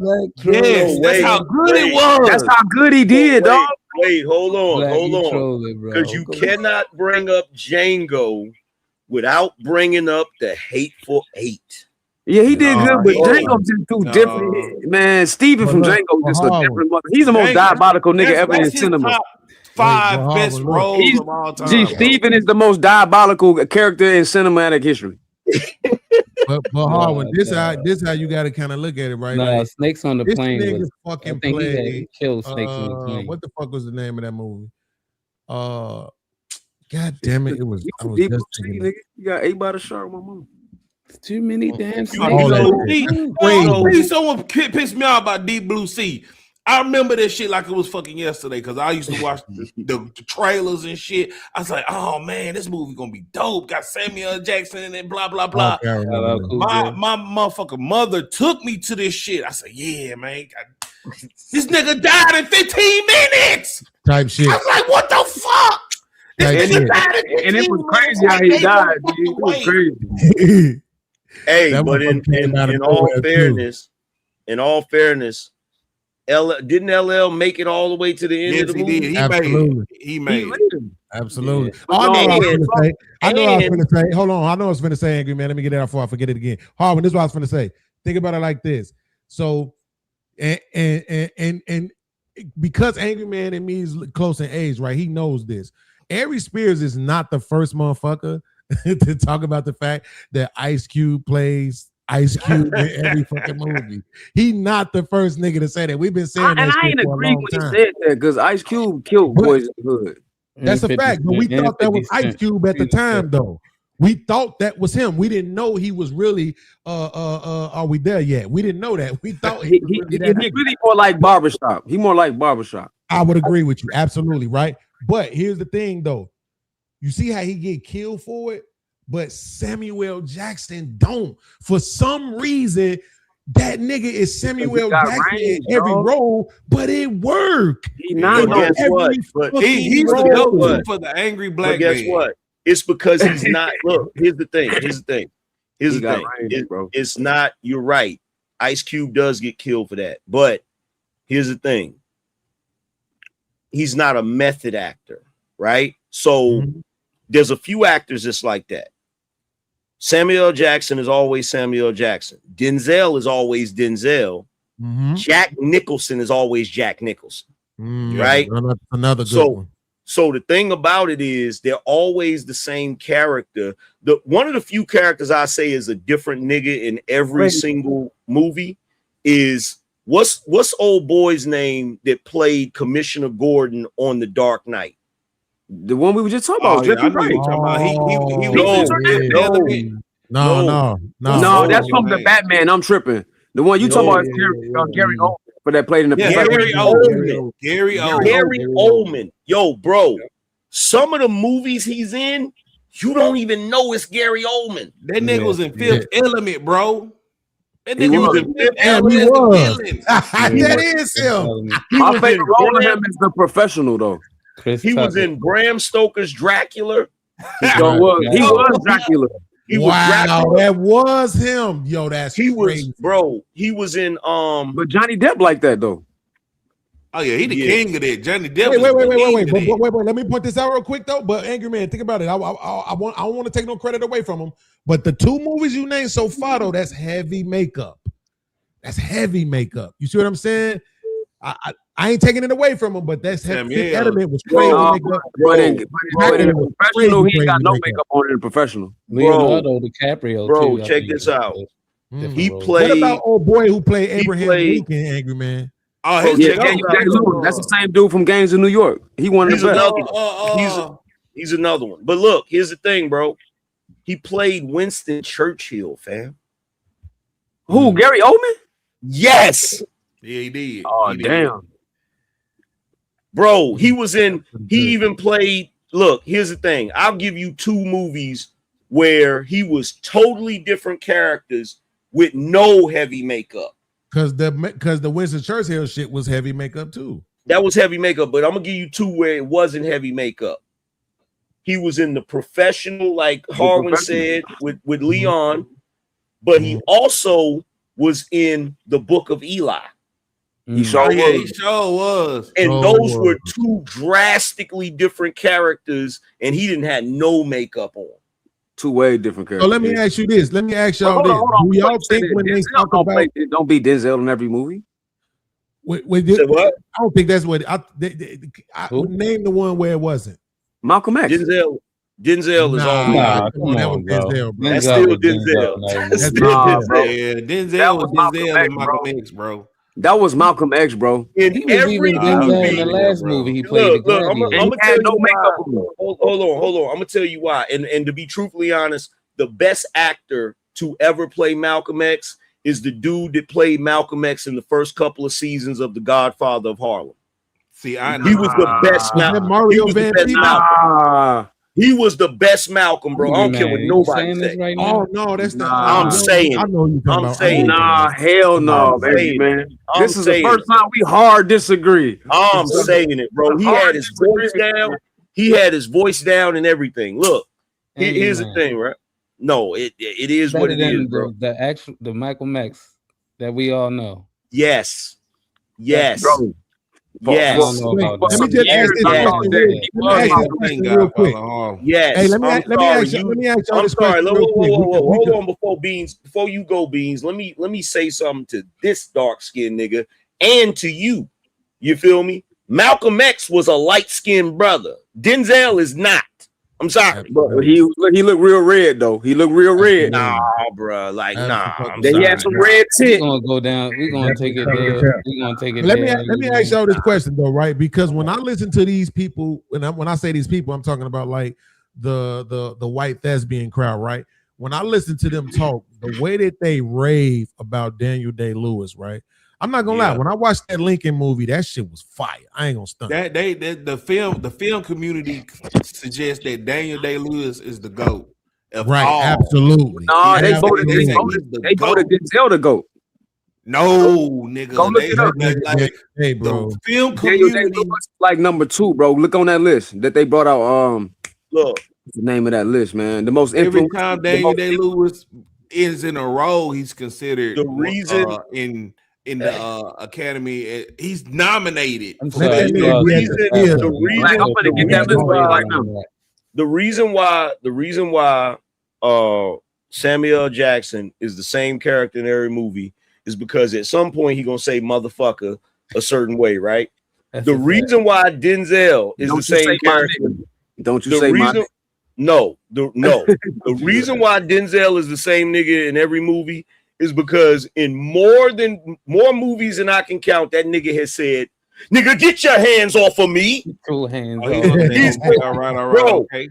Yes, that's how good it was. That's how good he did, dog. Wait, hold on, Black, hold you on. trolling, bro. Because you Come on. cannot bring up Django without bringing up the Hateful Eight. Yeah, he did good, but Django Django just too different. Man, Steven But from look, Django but just a Harvard, different mother. He's the most diabolical nigga ever in That's his cinema. top wait, but 5 Harvard, best look. roles He's, of all time. G. bro. Steven is the most diabolical character in cinematic history. But Harvard, this how you got to kind of look at it, right? Nah, Like, Snakes on the this Plane nigga was. I fucking think played. he killed Snakes on the Plane. What the fuck was the name of that movie? God damn it! It was. I was Deep just Blue thinking. Sea, nigga. You got ate by the shark, my mom. Too many damn Deep snakes. Blue Sea. Wait. Someone pissed me off about Deep Blue Sea. I remember that shit like it was fucking yesterday because I used to watch the trailers and shit. I was like, oh man, this movie gonna be dope. Got Samuel L. Jackson in it, blah, blah, blah. Okay, I remember that. My motherfucking mother took me to this shit. I said, yeah, man. This nigga died in 15 minutes. Type shit. I was like, what the fuck? Type shit. And it was crazy how he died, dude. It was crazy. Hey, That but in motherfucker came out of all nowhere, fairness, didn't LL make it all the way to the end of the movie? Did. Absolutely. He made it. Absolutely. Yeah. Oh, I know what I was And- gonna say. I know what I was and- gonna say. Hold on. I know what I was gonna say, Angry Man. Let me get it out before I forget it again. Harvard, this is what I was gonna say. Think about it like this. So, and because Angry Man and me is close in age, right? He knows this. Aries Spears is not the first motherfucker to talk about the fact that Ice Cube plays Ice Cube in every fucking movie. He not the first nigga to say that. We've been saying that And I shit ain't for a agree long when he time. said that because Ice Cube killed boys in the hood. That's a fact, but we thought that was Ice Cube at the time, though. We thought that was him. We didn't know he was really. Are we there yet? We didn't know that. We thought he was really that He's nigga. really more like Barbershop. He more like Barbershop. I would agree with you, absolutely, right? But here's the thing, though. You see how he get killed for it, but Samuel L. Jackson don't. For some reason, that nigga is Samuel L. got Jackson range, in every dog. role, but it worked. He not But though. guess what? But He's the Guess go-to what? for the angry But black guess man. what? It's because he's not. Look, here's the thing. He got range, bro. It's not. You're right. Ice Cube does get killed for that. But here's the thing. He's not a method actor, right? So there's a few actors that's like that. Samuel L. Jackson is always Samuel L. Jackson. Denzel is always Denzel. Jack Nicholson is always Jack Nicholson. Right? Another good So one. So the thing about it is they're always the same character. One of the few characters I say is a different nigga in every single movie is what's old boy's name that played Commissioner Gordon on The Dark Knight? The one we were just talking about. Jeffrey Wright. No, that's from the Batman. I'm tripping. The one you talking about is Gary Oldman, but that played in the Gary Oldman. Yo, bro, some of the movies he's in, you don't even know it's Gary Oldman. That nigga was in Fifth Element, bro. That He nigga was was in Fifth Element. That is him. My favorite role of him is The Professional, though. He was in Bram Stoker's Dracula. He was Dracula. He was Dracula. That was him. Yo, that's he crazy. was, bro. He was in But Johnny Depp like that though. Oh yeah, he the king of that. Johnny Depp. Wait. Let me point this out real quick though. But Angry Man, think about it. I don't want to take no credit away from him. But the two movies you named so far though, that's heavy makeup. That's heavy makeup. You see what I'm saying? I ain't taking it away from him, but that's heavy. Element was crazy makeup. But in the Professional, he ain't got no makeup on in the Professional. Leonardo DiCaprio. Bro, too, check this out. He What played. about old boy who played Abraham Lincoln, Angry Man? Oh, that's the same dude from Gangs of New York. He one of the best. He's another one. But look, here's the thing, bro. He played Winston Churchill, fam. Who? Gary Oldman? Yes. Yeah, he did. Oh, damn. Bro, he even played. Look, here's the thing. I'll give you two movies where he was totally different characters with no heavy makeup. Because the Winston Churchill shit was heavy makeup too. That was heavy makeup, but I'm gonna give you two where it wasn't heavy makeup. He was in The Professional, like Harwin said, with Leon, but he also was in The Book of Eli. He sure Oh, yeah, he was. sure was. And Oh, those wow. were two drastically different characters, and he didn't have no makeup on. Two way different characters. So let me ask you this. Let me ask y'all Hold this. on, hold on. Do y'all Wait, say think that when they Denzel talk about don't be Denzel in every movie? Say what? I don't think that's what I would name the one where it wasn't. Malcolm X. Denzel is always Nah, come on, that was Denzel, bro. That's still Denzel. That's still Nah, bro. Yeah, That Denzel was was Malcolm Denzel X, and Malcolm bro. X, bro. That was Malcolm X, bro. In He was every even Denzel in the movie, last movie he played the look, I'm gladiator. gonna tell had you no why. makeup on. Hold on. I'm gonna tell you why. And to be truthfully honest, the best actor to ever play Malcolm X is the dude that played Malcolm X in the first couple of seasons of The Godfather of Harlem. See, He was the best Is that Malcolm. Mario He was the Van best Peebles? Malcolm. He was the best Malcolm, bro. I don't care what You nobody saying this say. right now? Oh no, that's the. I'm saying I it. know you talking I'm about. saying it. Nah, hell no, I'm baby, saying man. it. I'm This is the saying first it. time we hard disagree. I'm saying it, bro. He had his voice down. He had his voice down and everything. Look, here's the Amen. thing, right? No, it is what Better it is, than bro. the Michael X that we all know. Yes. Bro. I don't know Wait, about let that. me just ask this question real quick. Yes. Hey, let me ask y'all I'm this sorry. question real quick. Hold on before you go, Beans. Let me say something to this dark-skinned nigga and to you. You feel me? Malcolm X was a light-skinned brother. Denzel is not. I'm sorry. But he looked real red though. He looked real red. Nah, bro. Like, nah. I'm Then he sorry. had some red We're tint. gonna go down. We're gonna take it there. We're gonna take it Let there. me ask y'all this question though, right? Because when I listen to these people, when I say these people, I'm talking about like the white thespian crowd, right? When I listen to them talk, the way that they rave about Daniel Day-Lewis, right? I'm not gonna lie. When I watched that Lincoln movie, that shit was fire. I ain't gonna stunt. The film community suggests that Daniel Day-Lewis is the GOAT. Right, absolutely. Nah, they voted the Denzel to go. No, nigga. Go look it up. Hey, bro. The film Daniel community. Day-Lewis like number 2, bro. Look on that list that they brought out. Look, what's the name of that list, man? The most Every influential. time Daniel Day-Lewis is in a role, he's considered the reason in the Academy. He's nominated. I'm for sorry. The reason why Samuel L. Jackson is the same character in every movie is because at some point he gonna say motherfucker a certain way, right? The reason why Denzel is the same character. Don't you say my name? No. The reason why Denzel is the same nigga in every movie is because in more movies than I can count, that nigga has said, "Nigga, get your hands off of me." Two hands. All right. Bro, Okay.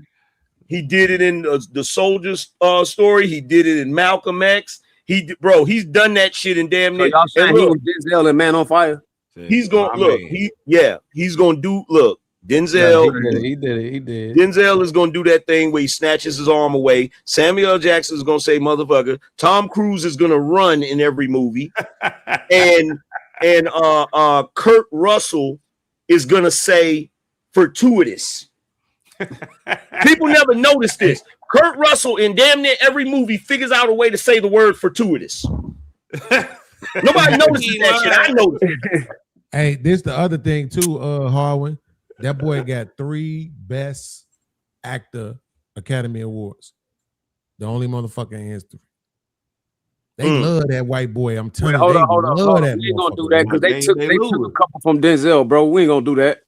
he did it in the Soldier's story. He did it in Malcolm X. He's done that shit in damn near. So y'all saying he was Denzel in Man on Fire? He's gonna look. He's gonna do. Look, Denzel. He did. Denzel is gonna do that thing where he snatches his arm away. Samuel L. Jackson is gonna say motherfucker. Tom Cruise is gonna run in every movie, and Kurt Russell is gonna say fortuitous. People never notice this. Kurt Russell in damn near every movie figures out a way to say the word fortuitous. Nobody notices that shit. I noticed it. Hey, this the other thing too, Harwin. That boy got 3 Best Actor Academy Awards. The only motherfucker in history. They love that white boy. I'm telling you, hold they on. love that. We ain't gonna do that because they took a couple from Denzel, bro. We ain't gonna do that.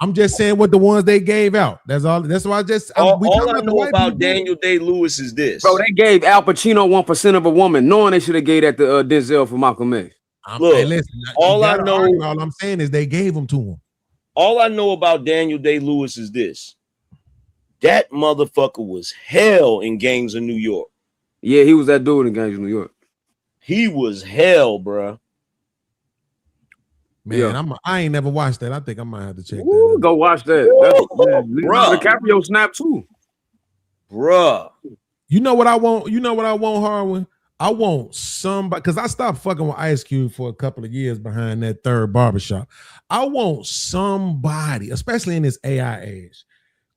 I'm just saying what the ones they gave out. That's all. That's why I just. All I know about Daniel Day-Lewis is this, bro. They gave Al Pacino 1% of a woman, knowing they should have gave that to Denzel for Malcolm X. Look, hey, listen, all I'm saying is they gave them to him. All I know about Daniel Day-Lewis is this. That motherfucker was hell in Gangs of New York. Yeah, he was that dude in Gangs of New York. He was hell, bro. Man, I ain't never watched that. I think I might have to check that. Go watch that. Leonardo DiCaprio snap too. Bruh. You know what I want? You know what I want, Harwin? I want somebody, because I stopped fucking with Ice Cube for a couple of years behind that third barbershop. I want somebody, especially in this AI age,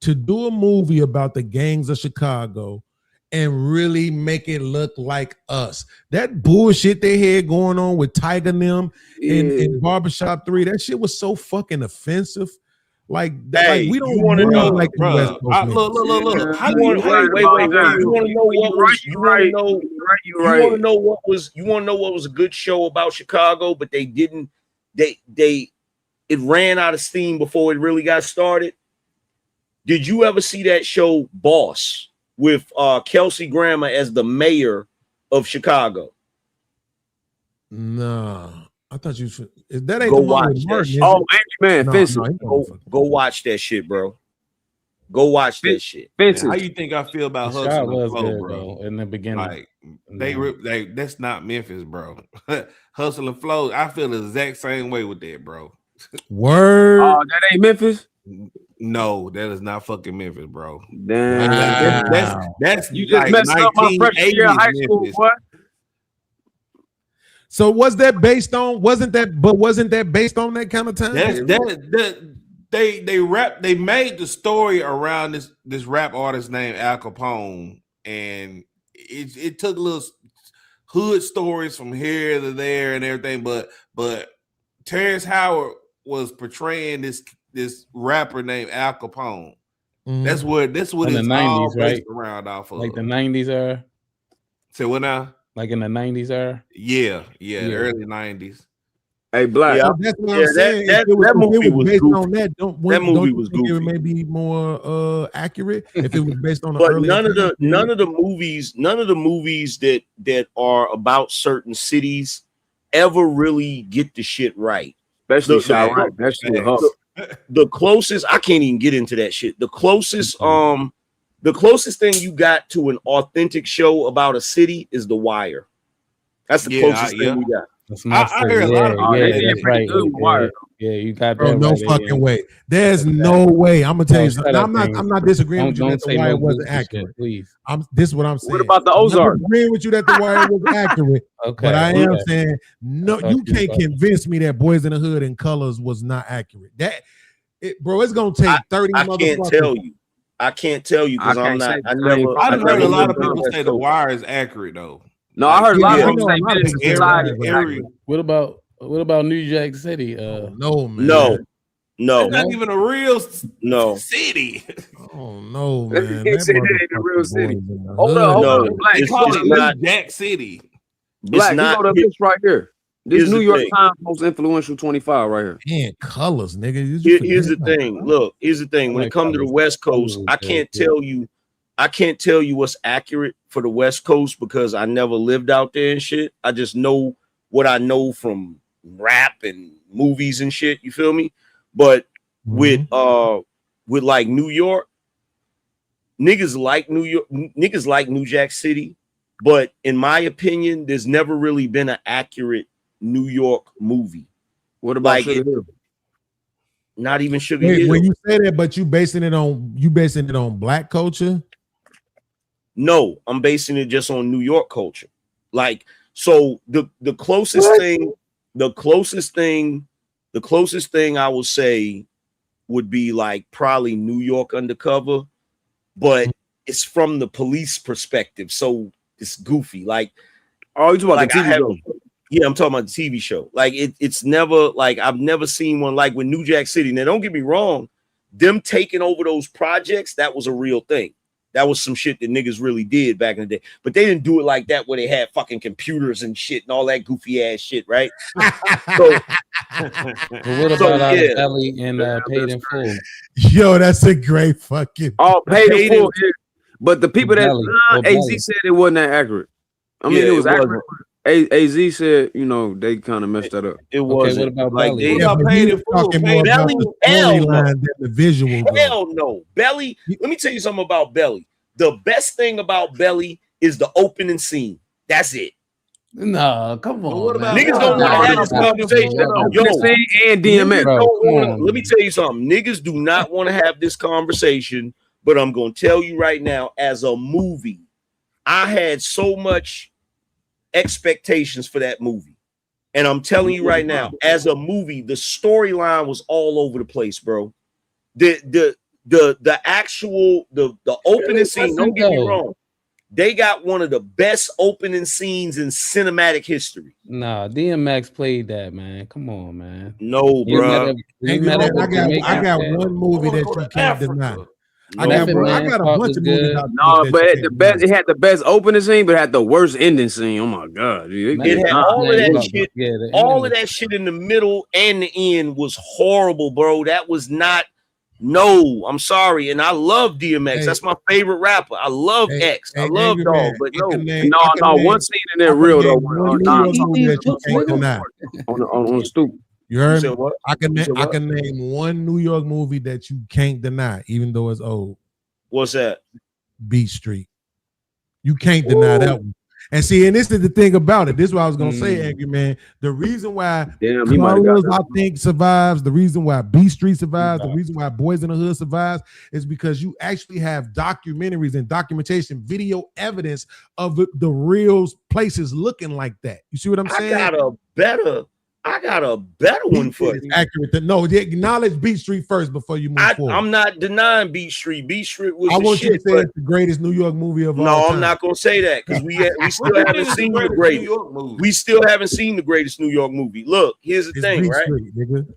to do a movie about the gangs of Chicago and really make it look like us. That bullshit they had going on with Tiger and them in Barbershop 3, that shit was so fucking offensive. Like, hey, like we don't want to move know, like the West bro? Coast Look. How You want to know what was? You want to know? You want to know what was? You want to know what was a good show about Chicago, but they didn't. It ran out of steam before it really got started. Did you ever see that show Boss with Kelsey Grammer as the mayor of Chicago? Nah, I thought you should. That ain't Go the one watch with that Martin, shit. is Oh, it? man, No, Fences. Go watch that shit, bro. Go watch that shit. Man, how you think I feel about The Hustle shot and was Flow, good bro? though in the beginning. Like that's not Memphis, bro. Hustle and Flow, I feel the exact same way with that, bro. Word. Oh, that ain't Memphis. No, that is not fucking Memphis, bro. Damn. That's You just like messed up my freshman year of high school, Memphis. boy. So was that based on? Wasn't that based on that kind of time? They made the story around this rap artist named Al Capone, and it took little hood stories from here to there and everything, but Terrence Howard was portraying this rapper named Al Capone. Mhm. That's what In it's the all 90s, based right? around off of. Like the 90s era. Say what now? Like in the 90s era. Yeah, early 90s. Hey, Black. So that's what I'm saying. If it was based on that, don't you think it would maybe more accurate if it was based on the But early. none of the movies that are about certain cities ever really get the shit right. Especially Chirac. That shit hustle. The closest, I can't even get into that shit. The closest thing you got to an authentic show about a city is The Wire. That's the closest thing we got. I heard a lot of people. That's right. Yeah, you got Bro, that. no right, fucking way. There's no way. I'm gonna tell you something. shut up, I'm not disagreeing with you that The Wire wasn't goofy shit, accurate. please. This is what I'm saying. What about the I'm Ozark? not agreeing with you that The Wire was accurate. Okay, But I am yeah. saying no. You can't convince me that Boys in the Hood and Colors was not accurate. Bro, it's gonna take 30. I can't tell you. I can't tell you because I'm not. I've heard a lot of people say The Wire is accurate though. No, I heard a lot of people say Menace to Society. What about New Jack City? No, man. No. It's not even a real city. Oh no, You man. can't say that ain't a real city. Hold No, on. Black, it's call just it not. Jack City. Black, you go to this right here. This Here's New the York thing. Times most influential 25 right here. Man, Colors, nigga. Here's the thing. Look, here's the thing. When it comes to the West Coast, I can't tell you what's accurate for the West Coast because I never lived out there and shit. I just know what I know from rap and movies and shit. You feel me? But with like New York, niggas like New Jack City. But in my opinion, there's never really been an accurate New York movie. What about Sugar Hill? Not even Sugar Wait, Hill. when you say that, but you basing it on black culture? No, I'm basing it just on New York culture. Like, so the closest thing I would say would be like probably New York Undercover, but it's from the police perspective, so it's goofy. Like, oh, you talking about the TV show? Yeah, I'm talking about the TV show. Like, it's never like I've never seen one like with New Jack City. Now, don't get me wrong, them taking over those projects, that was a real thing. That was some shit that niggas really did back in the day. But they didn't do it like that where they had fucking computers and shit and all that goofy ass shit, right? So, But what about Out of Belly and Paid in Full? Yo, that's a great fucking. Oh, Paid in Full. Yeah. But the people that AZ Belly. said it wasn't that accurate. I mean, Yeah, it was it accurate. AZ said, they kind of messed that up. It what wasn't. about like Belly? they, Yeah, but he was talking more about the storyline than the visual. Hell no. Belly, let me tell you something about Belly. The best thing about Belly is the opening scene. That's it. No, come on. Man. Niggas don't want to have this conversation. Yo, and DMX. Let me tell you something. Niggas do not want to have this conversation, but I'm going to tell you right now, as a movie, I had so much expectations for that movie. And I'm telling you right now, as a movie, the storyline was all over the place, bro. The actual opening scene, don't get me wrong. They got one of the best opening scenes in cinematic history. Nah, DMX played that, man. Come on, man. No, bro. I got one movie that you can't deny. I got a bunch of movies out No, there but that the best, it had the best opening scene, but it had the worst ending scene. Oh my god, dude. It had all of that shit. All of that shit in the middle and the end was horrible, bro. That was not. No, I'm sorry, and I love DMX. That's my favorite rapper. I love X. I love Dog, but no, one scene in there real though. On the stoop. You heard You me? said what? I can You said what? name one New York movie that you can't deny, even though it's old. What's that? Beat Street. You can't deny that one. And see, and this is the thing about it. This is what I was gonna say, Angry Man. The reason why Colors, I think, survives, the reason why B Street survives, the reason why Boys in the Hood survives, is because you actually have documentaries and documentation, video evidence of the real places looking like that. You see what I'm saying? I got a better one for you. Accurate. Acknowledge Beat Street first before you move forward. I'm not denying Beat Street. Beat Street was I the want shit, you to say it's the greatest New York movie of all time. No, I'm not gonna say that because we still haven't seen the greatest. We still haven't seen the greatest New York movie. Look, here's the thing, right?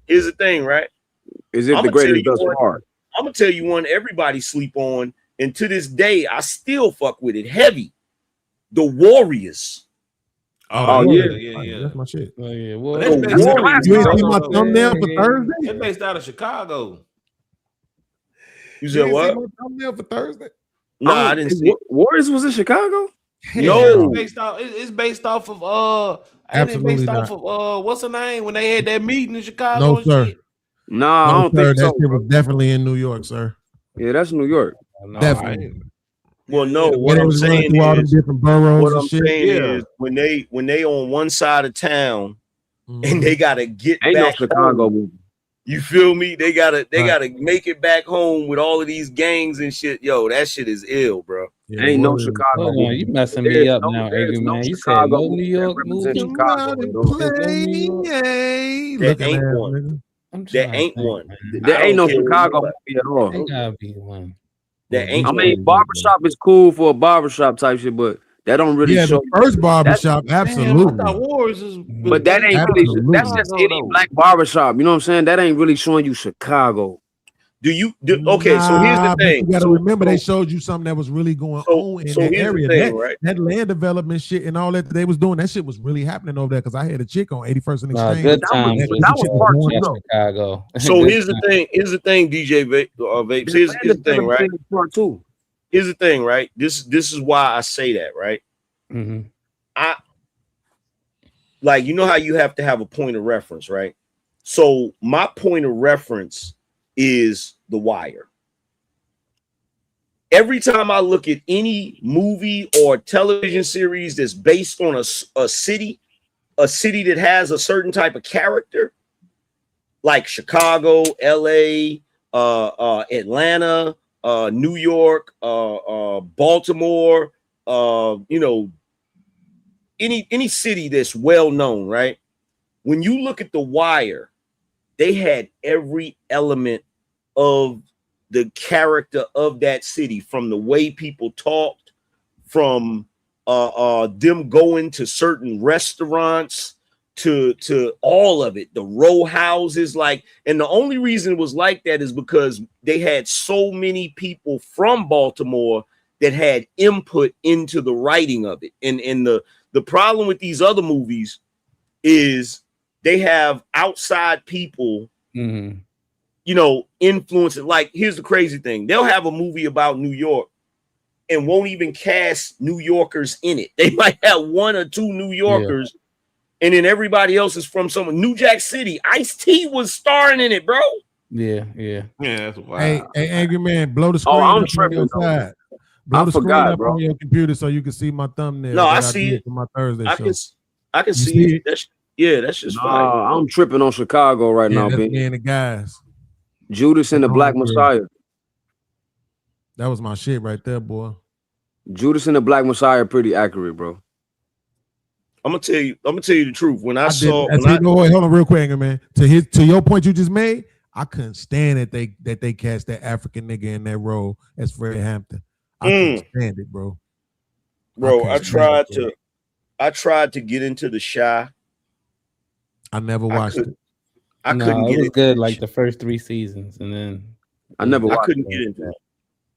Here's the thing, right? Is it the greatest thus far? I'm gonna tell you one everybody sleep on, and to this day, I still fuck with it heavy. The Warriors. Oh yeah. That's my shit. Oh yeah. Well, You ain't see my thumbnail for Thursday? It's based out of Chicago. You said what? My thumbnail for Thursday? No, I didn't see. Warriors was in Chicago. No, it's based off of Absolutely based not. off of what's the name when they had that meeting in Chicago? No, and sir. shit? Nah, I don't think that so. shit was definitely in New York, sir. Yeah, that's New York. Definitely. Well, no. Yeah, What they I'm was running saying through all them is, different boroughs what and I'm shit. saying Yeah. is, when they on one side of town and they gotta get Ain't no back Chicago home. movie. You feel me? They gotta make it back home with all of these gangs and shit. Yo, that shit is ill, bro. Ain't no Chicago. Hold on, you messing me There's up no- now, there's Angry no Man. You said Chicago no New movie York that represents movie. Chicago. There ain't one. There ain't one. There ain't no care Chicago what. movie at all. There gotta be one. There ain't I mean, one. barbershop is cool for a barbershop type shit, but that don't really Yeah, show. the first barbershop, absolutely. But that ain't really. That's just any black barbershop. You know what I'm saying? That ain't really showing you Chicago. Okay, so here's the Nah, but thing. you gotta remember they showed you something that was really going on in so that here's the area. thing, that, right? that land development shit and all that they was doing, that shit was really happening over there because I had a chick on 81st and Nah, Exchange. good times. That was part two. Chicago. So here's the thing. Here's the thing, DJ Vapes. Here's the thing, right? Part two. Here's the thing, right? This is why I say that, right? Mm-hmm. I like, you know how you have to have a point of reference, right? So my point of reference is The Wire. Every time I look at any movie or television series that's based on a city that has a certain type of character, like Chicago, LA, Atlanta, New York, Baltimore, any city that's well known, right? When you look at The Wire, they had every element of the character of that city, from the way people talked, from them going to certain restaurants, to all of it, the row houses, like, and the only reason it was like that is because they had so many people from Baltimore that had input into the writing of it. And the problem with these other movies is they have outside people, influence it. Like, here's the crazy thing. They'll have a movie about New York and won't even cast New Yorkers in it. They might have one or two New Yorkers, and then everybody else is from some New Jack City. Ice-T was starring in it, bro. Yeah. That's wild. Hey, Angry Man, blow the screen I'm up tripping, on your though. side. Blow I the screen forgot, up bro. on your computer so you can see my thumbnail. No, that I see did it. for my Thursday I show. can see see it. That's just fine. I'm tripping on Chicago right now, that's man. me and the guys. Judas and the Black Messiah. That was my shit right there, boy. Judas and the Black Messiah are pretty accurate, bro. I'm gonna tell you the truth. When I saw, wait, hold on real quick, Angry Man. To your point you just made, I couldn't stand that they cast that African nigga in that role as Fred Hampton. I couldn't stand it, bro. Bro, I tried to get into The Shy. I never watched it. I couldn't get it was it. good like the first 3 seasons, and then I never watched couldn't it. get into it.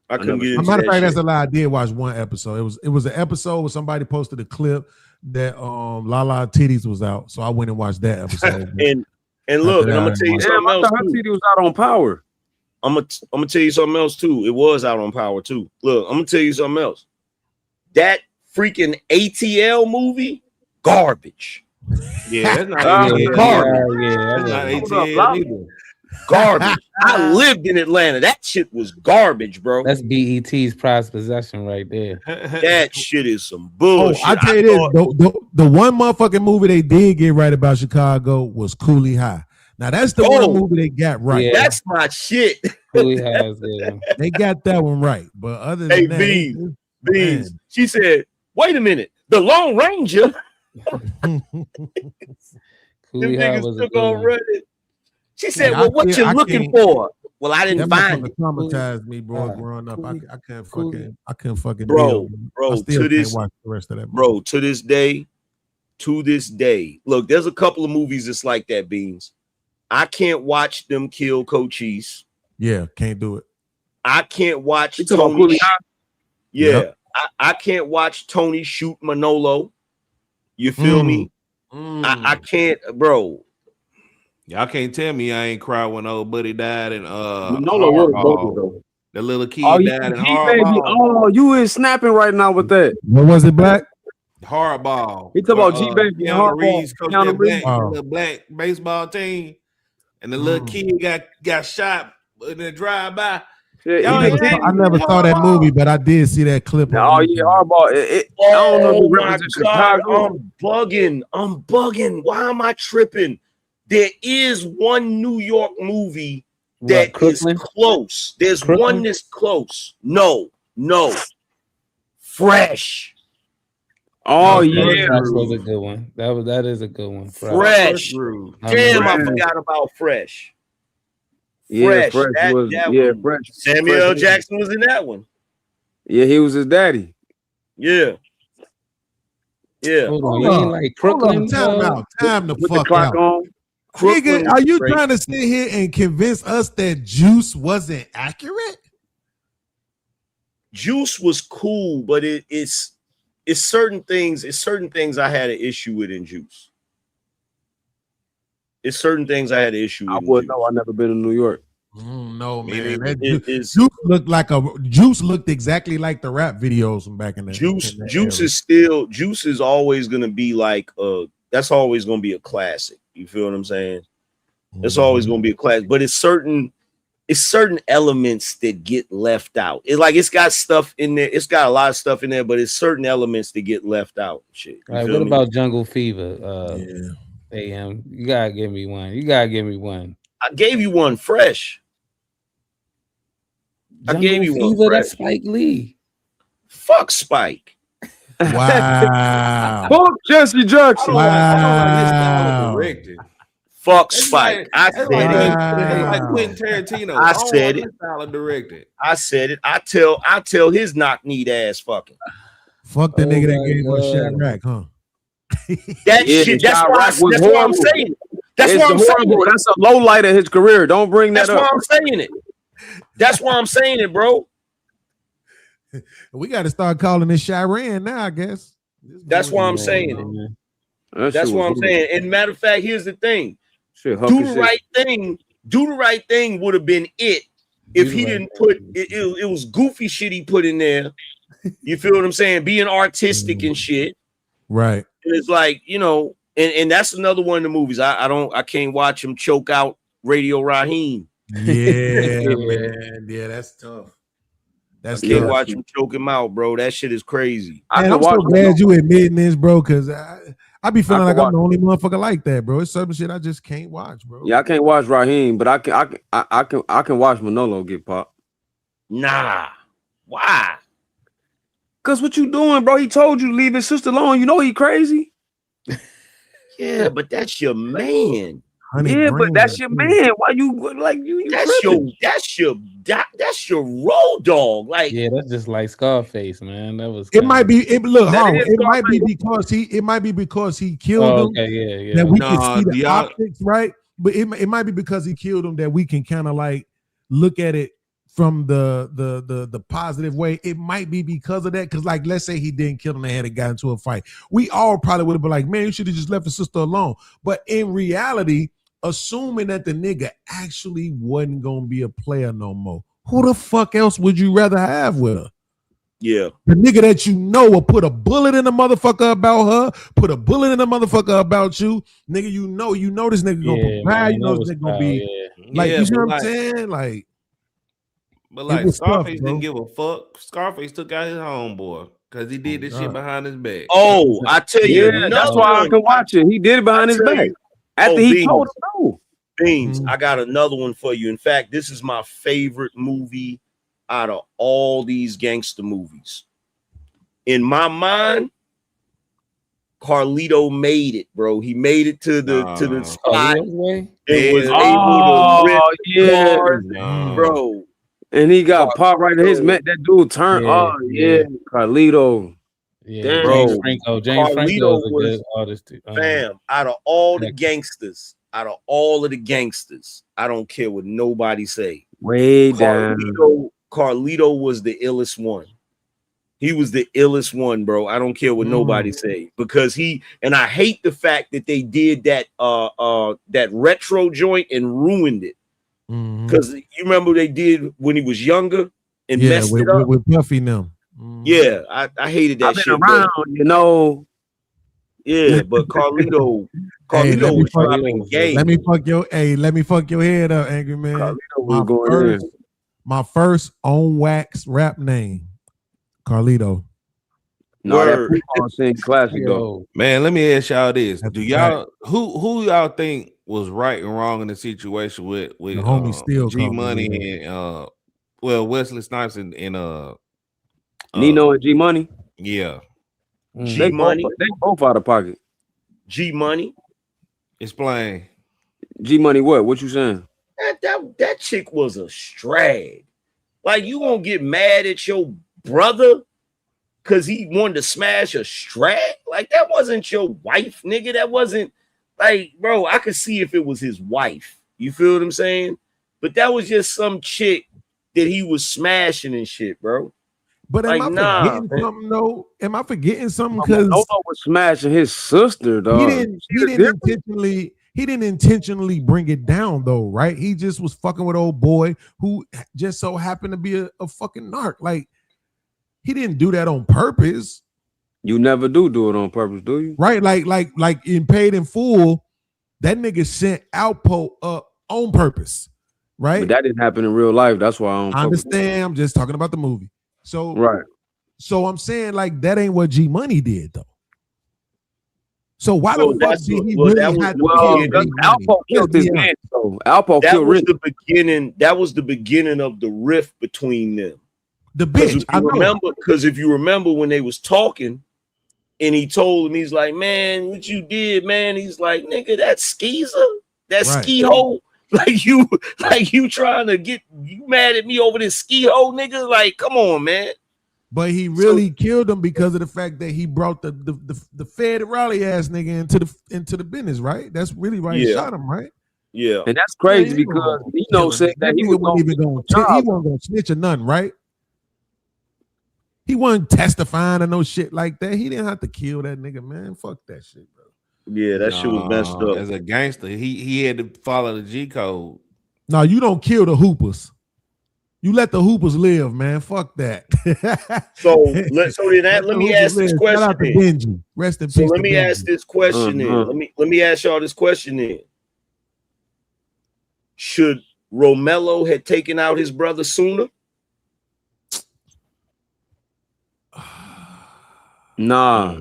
I couldn't get As a into matter of that fact, shit. that's a lie. I did watch one episode. It was an episode where somebody posted a clip that Lala Titties was out. So I went and watched that episode. and look, and I'm gonna tell you something else. Her TV was out on Power. I'm gonna tell you something else too. It was out on Power too. Look, I'm gonna tell you something else. That freaking ATL movie, garbage. Yeah, that's not garbage. That's not ATL either. Garbage. I lived in Atlanta. That shit was garbage, bro. That's BET's prized possession right there. That shit is some bullshit. I tell you this, the one motherfucking movie they did get right about Chicago was Cooley High. Now that's the one movie they got right. Yeah. That's my shit. Cooley High is good. They got that one right. But other than that, Beans. She said, wait a minute, the Lone Ranger. Cooley High was a took good on one. Reddit. She said, well, what you looking for? Well, I didn't find it. Traumatized me, bro. Growing up, I couldn't fucking bro, deal. bro. I still To this, can't watch the rest of that. bro. To this day. Look, there's a couple of movies that's like that. Beans. I can't watch them kill Cochise. Yeah, can't do it. I can't watch You talking about Tony. Cooley High? Yeah, Yep. I can't watch Tony shoot Manolo. You feel me? I can't, bro. Y'all can't tell me I ain't cried when old buddy died and Manolo was bogus, though. the little kid Oh, died in baby. Hardball. Oh, you is snapping right now with that. What was it, Black? Hardball. He talking about G-Baby and Keanu Hardball. Reeves coached Keanu that Reeves. little black baseball team, and the little kid got shot in the drive-by. I never saw that movie, but I did see that clip. Oh yeah, Hardball. I don't know if it my represents God, Chicago. I'm bugging. Why am I tripping? There is one New York movie that is close. There's one that's close. No. Fresh. Oh yeah, That was a good one. That is a good one. Fresh. Damn, I forgot about Fresh. Yeah, Fresh. Fresh was Fresh. Samuel L. Fresh. Jackson was in that one. Yeah, he was his daddy. Yeah. Hold on, you ain't like Crooklyn? Time out. Time to With the fuck clock out. on. Nigga, are you Crazy. trying to sit here and convince us that Juice wasn't accurate? Juice was cool, but it's certain things. It's certain things I had an issue with in Juice. It's certain things I had an issue with. I wouldn't know. I never been to New York. No, Maybe man. Juice Juice looked exactly like the rap videos from back in the Juice is always gonna be like that's always gonna be a classic. You feel what I'm saying? It's always gonna be a classic, but it's certain elements that get left out. It's got stuff in there. It's got a lot of stuff in there, but it's certain elements that get left out. Shit. All right, what about Jungle Fever? AM, you gotta give me one. I gave you one. Fresh. I gave you one. Fever, Fresh. that's Spike Lee. Fuck Spike. Wow. Fuck Jesse Jackson. Wow. Fuck Spike. I said it. Like Quentin Tarantino. I said it. Directed. I said it. I tell his knock-kneed ass fucking. Fuck the nigga that gave us Chirac, huh? That shit. That's why I'm saying it. That's why I'm saying it. That's a low light of his career. Don't bring that That's up. why I'm saying it. That's why I'm saying it, bro. We got to start calling this Chiran now, I guess. That's why I'm saying it. That's what I'm saying. And matter of fact, here's the thing. Do the right thing. Do the right thing would have been it if he didn't put it. It was goofy shit he put in there. You feel what I'm saying? Being artistic and shit. Right. And it's like, and that's another one of the movies. I can't watch him choke out Radio Raheem. Yeah, man. Yeah, that's tough. I can't watch him choke him out, bro. That shit is crazy. Man, I'm so glad you admitting this, bro, because I be feeling like I'm the only motherfucker like that, bro. It's certain shit I just can't watch, bro. Yeah, I can't watch Raheem, but I can watch Manolo get popped. Nah. Why? Cause what you doing, bro? He told you to leave his sister alone. You know he crazy. Yeah, but that's your man. Yeah, but that's your man. Why you like you? That's your road dog. Like, yeah, that's just like Scarface, man. That was. It might be. It might be because he killed him. Okay, yeah. That we can see the optics, right? But it might be because he killed him that we can kind of like look at it from the positive way. It might be because of that. Because like, let's say he didn't kill him, they had got into a fight. We all probably would have been like, man, you should have just left his sister alone. But in reality, assuming that the nigga actually wasn't gonna be a player no more, who the fuck else would you rather have with her? Yeah, the nigga that you know will put a bullet in the motherfucker about her, put a bullet in the motherfucker about you, nigga. You know this nigga gonna provide. You know this nigga gonna be like, you see what I'm saying? Like, but like Scarface didn't give a fuck. Scarface took out his homeboy because he did this shit behind his back. Oh, I tell you, that's why I can watch it. He did it behind his back after he told him no. Beans, I got another one for you. In fact, this is my favorite movie out of all these gangster movies. In my mind, Carlito made it, bro. He made it to the spot. It was able to rip hard, bro. And he got popped right in his man. That dude turned. Carlito. Yeah, bro. James Franco is a good artist too. Fam, out of all the gangsters, I don't care what nobody say. Way down. Carlito was the illest one. He was the illest one, bro. I don't care what nobody say, because and I hate the fact that they did that that retro joint and ruined it. Because you remember they did when he was younger and messed it up with Puffy them. Yeah, I hated that shit. Around, you know. Yeah, but Carlito was dropping game. Let me fuck your head up, angry man. My first on wax rap name, Carlito. No, that classic though. Man, let me ask y'all this: do y'all who y'all think was right and wrong in the situation with the homie still G Money and Wesley Snipes and Nino and G Money? Yeah. G Money, they both out of pocket. G Money, explain. G Money, what you saying? That chick was a strag. Like, you gonna get mad at your brother because he wanted to smash a strag? Like, that wasn't your wife, nigga. That wasn't like, bro. I could see if it was his wife. You feel what I'm saying? But that was just some chick that he was smashing and shit, bro. But am I forgetting something though? Am I forgetting something? Because Nolo was smashing his sister, dog. He didn't intentionally bring it down though, right? He just was fucking with old boy who just so happened to be a fucking narc. Like, he didn't do that on purpose. You never do it on purpose, do you? Right? Like in Paid in Full, that nigga sent Alpo up on purpose, right? But that didn't happen in real life. That's why I understand. I'm just talking about the movie. So right. So I'm saying, like, that ain't what G Money did though. So why the fuck did he really have to kill Alpo killed his man? So Alpo killed Rich. That was the beginning of the rift between them. The bitch. Because if you remember when they was talking, and he told him, he's like, man, what you did, man? He's like, nigga, that skeezer, that ski hole. Like you trying to get you mad at me over this ski hole, nigga? Like, come on, man. But he really killed him because of the fact that he brought the Fed Raleigh ass nigga into the business, right? That's really why he shot him, right? Yeah, and that's crazy because said that he wasn't even going to snitch or nothing, right? He wasn't testifying or no shit like that. He didn't have to kill that nigga, man. Fuck that shit, bro. Yeah, that shit was messed up. As a gangster, he had to follow the G code. No, you don't kill the hoopers. You let the hoopers live, man. Fuck that. Let me ask this question. Shout out to Benji. Rest in peace. So let me ask this question then. Let me ask y'all this question then. Should Romello had taken out his brother sooner? Nah.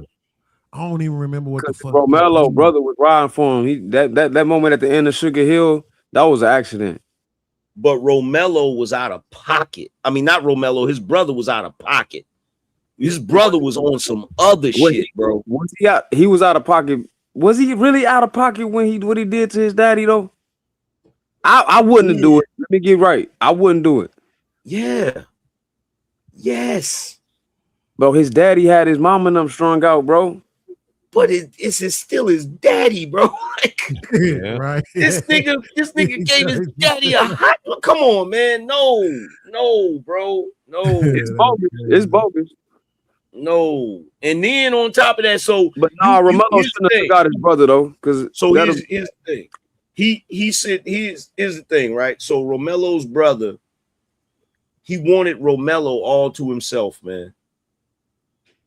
I don't even remember what the fuck. Romello brother was riding for him. That moment at the end of Sugar Hill, that was an accident. But Romello was out of pocket. I mean, not Romello. His brother was out of pocket. His brother was on some other shit, bro. He was out of pocket Was he really out of pocket when what he did to his daddy though? I wouldn't do it. Let me get right. I wouldn't do it. Yeah. Yes. Bro, his daddy had his mom and them strung out, bro. But it's still his daddy, bro. Like, right. This nigga gave his daddy a hot. Come on, man. No, bro. No. It's bogus. It's bogus. No. And then on top of that, but Romelo shouldn't have got his brother though, because here's the thing. He said here's the thing, right? So Romelo's brother, he wanted Romelo all to himself, man.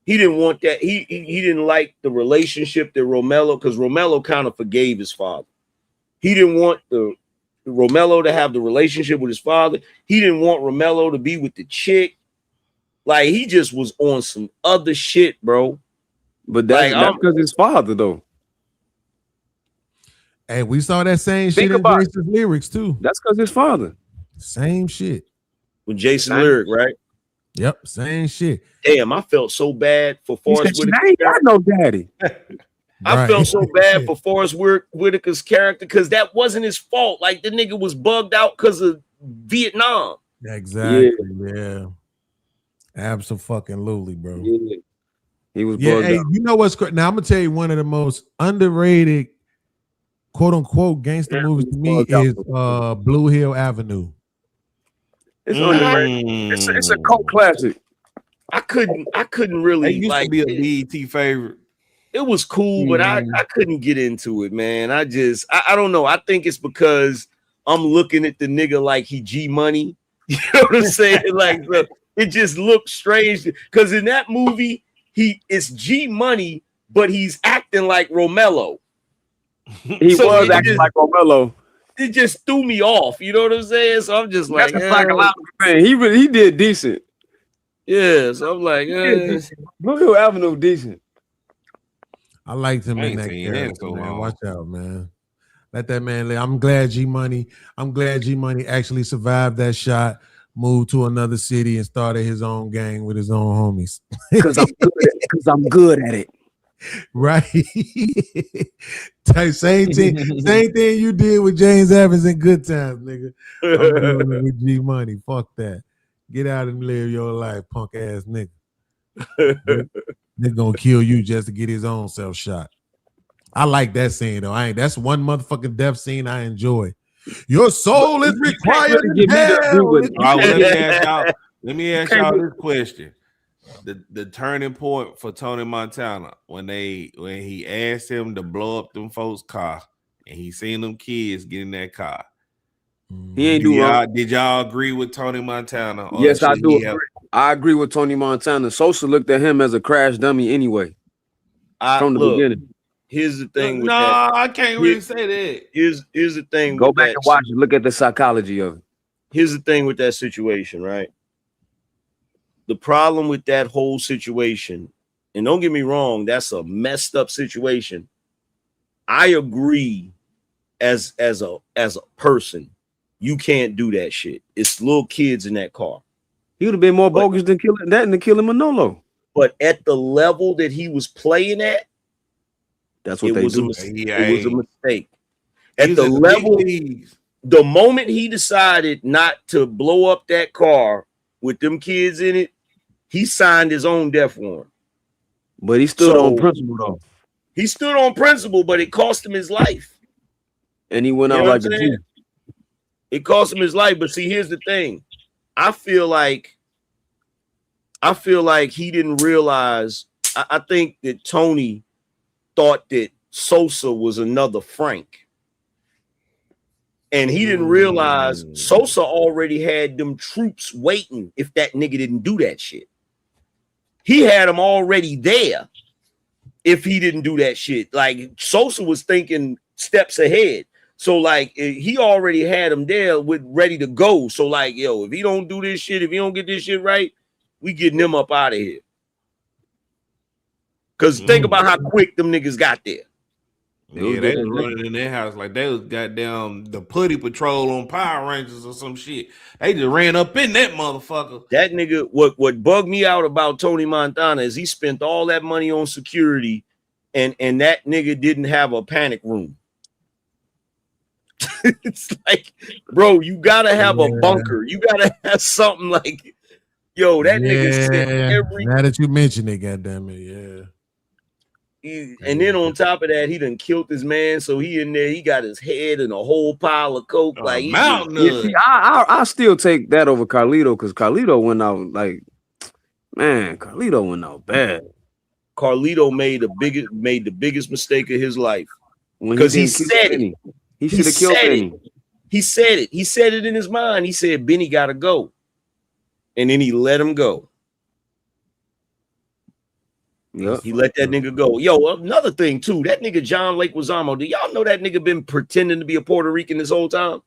He didn't want that. He didn't like the relationship that Romelo, because Romelo kind of forgave his father. He didn't want the Romelo to have the relationship with his father. He didn't want Romelo to be with the chick. Like, he just was on some other shit, bro. But that's because his father, though. Hey, we saw that same shit in Jason's lyrics too. That's because his father. Same shit. With Jason lyric, right? Yep, same shit. Damn, I felt so bad for Forrest Whitaker. I ain't got no daddy. I felt so bad for Forrest Whitaker's character because that wasn't his fault. Like, the nigga was bugged out because of Vietnam. Exactly. Yeah. Absolutely, bro. Yeah. He was bugged hey, out. you know what's crazy? Now I'm gonna tell you one of the most underrated, quote unquote, gangster movies to me is Blue Hill Avenue. It's underrated. It's a cult classic. I couldn't really it used to be a BET favorite. It was cool, but I couldn't get into it, man. I don't know. I think it's because I'm looking at the nigga like he G Money. You know what I'm saying? Like, look, it just looks strange because in that movie it's G Money, but he's acting like Romelo. He was acting like Romelo. It just threw me off. You know what I'm saying? So I'm just like, that's a psychological thing. He did decent. Yeah, so I'm like, Blue Hill Avenue decent. I liked him in that character, man. Watch out, man. Let that man live. I'm glad G Money actually survived that shot, moved to another city, and started his own gang with his own homies. Because I'm good at it. Right. Same thing you did with James Evans in Good Times, nigga. I'm doing it with G Money. Fuck that. Get out and live your life, punk ass nigga. They're gonna kill you just to get his own self shot. I like that scene though. That's one motherfucking death scene I enjoy. Your soul is required in hell. Let me ask y'all this question. The turning point for Tony Montana when he asked him to blow up them folks' car and he seen them kids get in that car. He ain't do wrong. Did y'all agree with Tony Montana? Yes, I do. I agree with Tony Montana. Sosa looked at him as a crash dummy anyway. From the beginning. Here's the thing with that. I can't really say that. Here's the thing. Go back and watch it. Look at the psychology of it. Here's the thing with that situation, right? The problem with that whole situation, and don't get me wrong, that's a messed up situation. I agree as a person, you can't do that shit. It's little kids in that car. He would have been more bogus than killing Manolo. But at the level that he was playing at, that's what they do. It was a mistake. At the level, the moment he decided not to blow up that car with them kids in it, he signed his own death warrant. But he stood on principle, though. He stood on principle, but it cost him his life. And he went out like a G. It cost him his life. But see, here's the thing. I feel like he didn't realize. I think that Tony thought that Sosa was another Frank. And he didn't realize Sosa already had them troops waiting if that nigga didn't do that shit. He had them already there if he didn't do that shit. Like, Sosa was thinking steps ahead. So, like, he already had him there ready to go. So, like, yo, if he don't do this shit, if he don't get this shit right, we getting him up out of here. Because think about how quick them niggas got there. Yeah, they was running in their house like they was goddamn the Putty Patrol on Power Rangers or some shit. They just ran up in that motherfucker. That nigga, what bugged me out about Tony Montana is he spent all that money on security and that nigga didn't have a panic room. It's like, bro, you gotta have a bunker. You gotta have something like, yo, that nigga said every. Now that you mention it, goddamn it, yeah. And then on top of that, he done killed his man. So he in there, he got his head in a whole pile of coke. Like I still take that over Carlito because Carlito went out like, man, Carlito went out bad. Carlito made the biggest mistake of his life because he said it. He should have killed Benny. He said it. He said it in his mind. He said Benny gotta go, and then he let him go. Yep. He let that nigga go. Yo, another thing too, that nigga John Lake Wazamo. Do y'all know that nigga been pretending to be a Puerto Rican this whole time?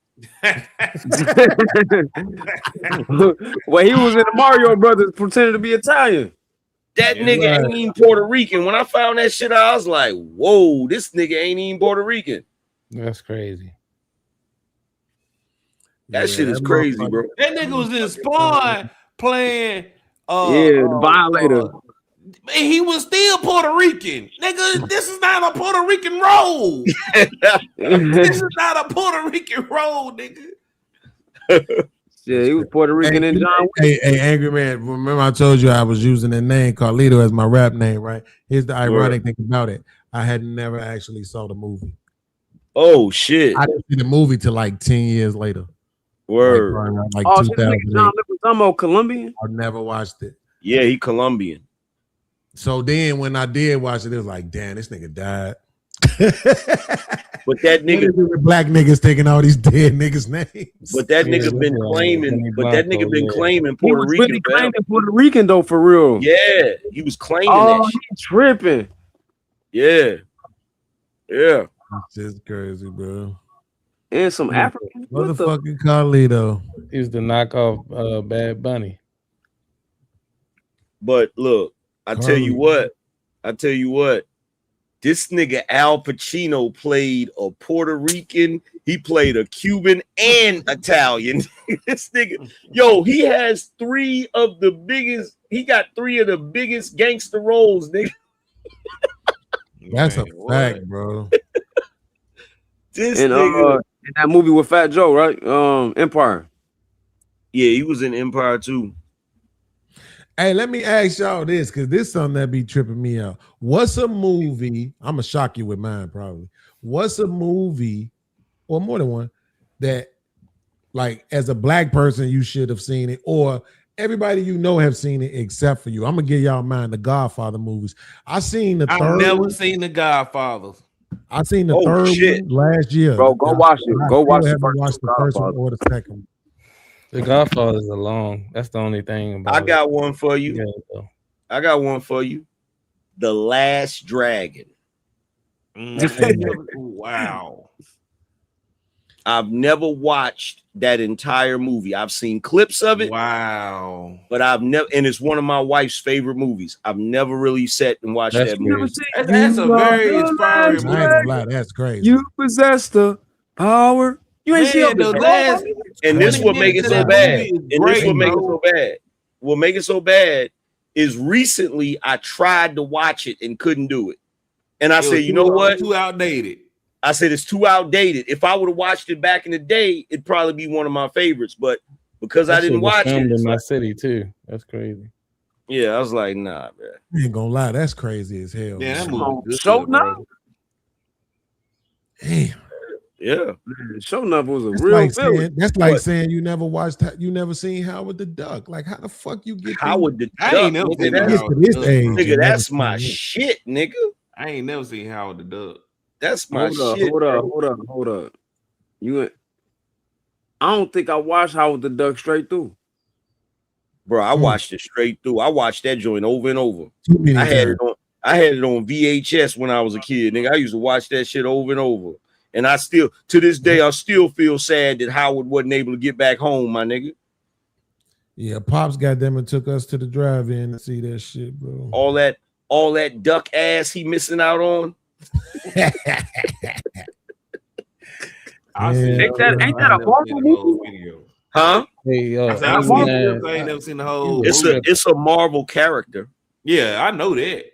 Well, he was in the Mario Brothers pretending to be Italian. That nigga ain't even Puerto Rican. When I found that shit out, I was like, whoa, this nigga ain't even Puerto Rican. That's crazy. That shit is crazy, bro. That nigga was in Spawn playing the Violator. He was still Puerto Rican. Nigga, this is not a Puerto Rican role. This is not a Puerto Rican role, nigga. Yeah, he was Puerto Rican and John Wick. Hey, Angry Man, remember I told you I was using the name Carlito as my rap name, right? Here's the ironic thing about it. I had never actually saw the movie. Oh, shit. I didn't see the movie till like 10 years later. Word. Like oh, this nigga John Leguizamo Colombian? I never watched it. Yeah, he Colombian. So then when I did watch it, it was like, damn, this nigga died. But that nigga, black niggas taking all these dead niggas' names. But that nigga been claiming. But that nigga been claiming Puerto Rican. Really claiming Puerto Rican though, for real. Yeah, he was claiming that. Shit. He tripping. Yeah. That's just crazy, bro. And some African motherfucking Carlito. He's the knockoff Bad Bunny. But look, I tell you what. This nigga Al Pacino played a Puerto Rican, he played a Cuban and Italian. This nigga, yo, he has he got three of the biggest gangster roles, nigga. That's a fact, bro. This and nigga, in that movie with Fat Joe, right? Empire. Yeah, he was in Empire too. Hey, let me ask y'all this, because this is something that be tripping me out. What's a movie? I'm gonna shock you with mine, probably. What's a movie, or more than one, that, like, as a black person, you should have seen it, or everybody you know have seen it except for you? I'm gonna give y'all mine. The Godfather movies. I seen the third. I've never seen the Godfathers. I seen the third one last year. Bro, go watch it. Go watch the first one or the second. The Godfathers are long. That's the only thing about I got one for you. Yeah, I got one for you. The Last Dragon. Wow. I've never watched that entire movie. I've seen clips of it. Wow. But I've never, and it's one of my wife's favorite movies. I've never really sat and watched that movie. That's a very inspiring movie. I ain't gonna lie, that's crazy. You possess the power. You ain't seen the last. And this what make it so bad. And this what make it so bad. What make it so bad is recently I tried to watch it and couldn't do it. And I said, you know what? Too outdated. I said it's too outdated. If I would have watched it back in the day, it'd probably be one of my favorites. But because I didn't watch it, in my city too. That's crazy. Yeah, I was like, nah, man. I ain't gonna lie, that's crazy as hell. Yeah, that movie. So now. Damn. Yeah, Show Enough was a that's real like film. saying, that's like saying you never seen Howard the Duck. Like, how the fuck you get Howard the Duck? I ain't never seen this age? Nigga, that's my shit, nigga. I ain't never seen Howard the Duck. That's my shit. Hold up. I don't think I watched Howard the Duck straight through. Bro, I watched it straight through. I watched that joint over and over. I had it on VHS when I was a kid, nigga. I used to watch that shit over and over. And I still, to this day, I still feel sad that Howard wasn't able to get back home, my nigga. Yeah, Pops goddamn it took us to the drive-in to see that shit, bro. All that duck ass he missing out on. Ain't that a Marvel movie? Huh? Hey, yo, I ain't never seen the whole. It's a Marvel character. Yeah, I know that.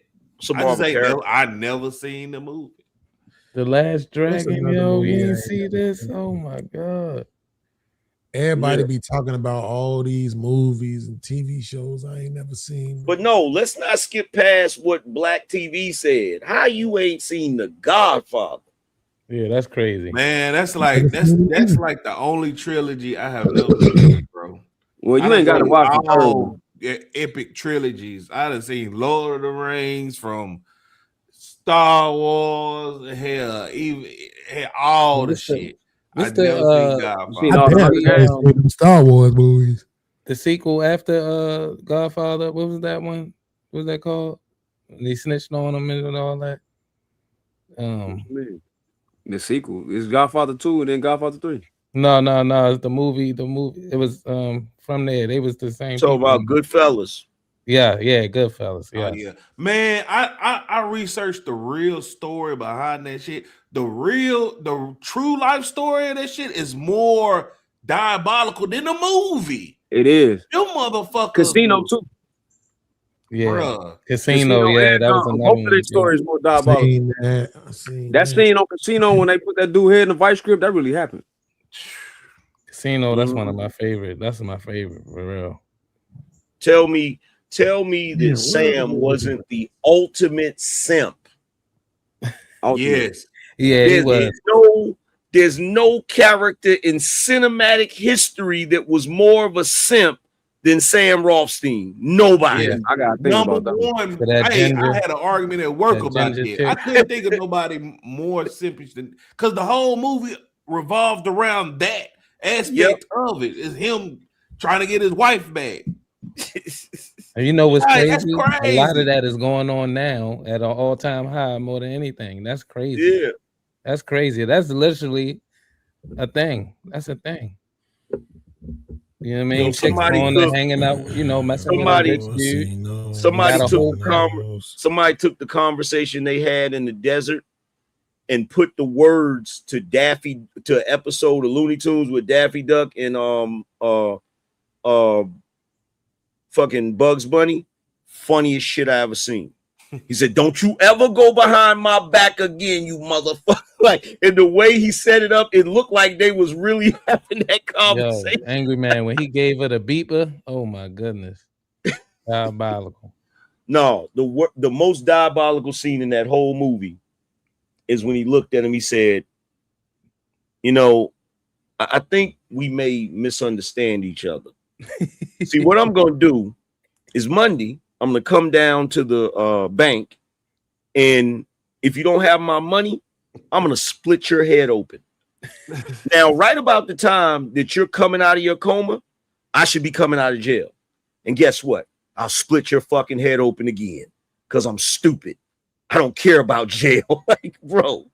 I never seen the movie. The Last That's Dragon, another yo, movie you I didn't ain't see this? Oh my god. Everybody Yeah. be talking about all these movies and TV shows I ain't never seen. But no, let's not skip past what Black TV said. How you ain't seen The Godfather? Yeah, that's crazy. Man, that's like the only trilogy I have never seen, bro. Well, you ain't got to watch the third one. Epic trilogies. I done seen Lord of the Rings, from Star Wars, hell, even all the shit. I never seen Godfather. Star Wars movies. The sequel after Godfather, what was that one? What was that called? They snitched on him and all that. The sequel is Godfather 2 and then Godfather 3. No. It's the movie. It was from there. They was the same. So about Goodfellas. Yeah, Goodfellas. Yeah. Yeah. Man, I researched the real story behind that shit. The true life story of that shit is more diabolical than the movie. It is. You motherfuckers. Casino too. Yeah. Bruh. Casino, yeah, that was another both of their stories more diabolical. That scene on Casino when they put that dude head in the vice grip, that really happened. Casino, that's one of my favorite. That's my favorite for real. Tell me that Sam wasn't the ultimate simp. Yes. Yeah, he was. There's no character in cinematic history that was more of a simp than Sam Rothstein. Nobody. Yeah, I gotta think Number about that. one, I had an argument at work about it. I couldn't think of nobody more simpish than, because the whole movie revolved around that aspect of it. Is him trying to get his wife back. And you know what's Right, crazy? that's A lot crazy. of that is going on now at an all-time high more than anything. That's crazy. Yeah. That's crazy. That's literally a thing. That's a thing. You know what I mean? Chicks going there hanging out, messing with a rich dude. Somebody Got a whole took the conversation they had in the desert and put the words to episode of Looney Tunes with Daffy Duck and fucking Bugs Bunny. Funniest shit I ever seen. He said, "Don't you ever go behind my back again, you motherfucker." Like, and the way he set it up, it looked like they was really having that conversation. Yo, Angry Man, when he gave her the beeper, oh my goodness. Diabolical. No, the most diabolical scene in that whole movie is when he looked at him, he said, I think we may misunderstand each other. See, what I'm going to do is Monday, I'm going to come down to the bank, and if you don't have my money, I'm going to split your head open. Now, right about the time that you're coming out of your coma, I should be coming out of jail. And guess what? I'll split your fucking head open again because I'm stupid. I don't care about jail. Like, bro.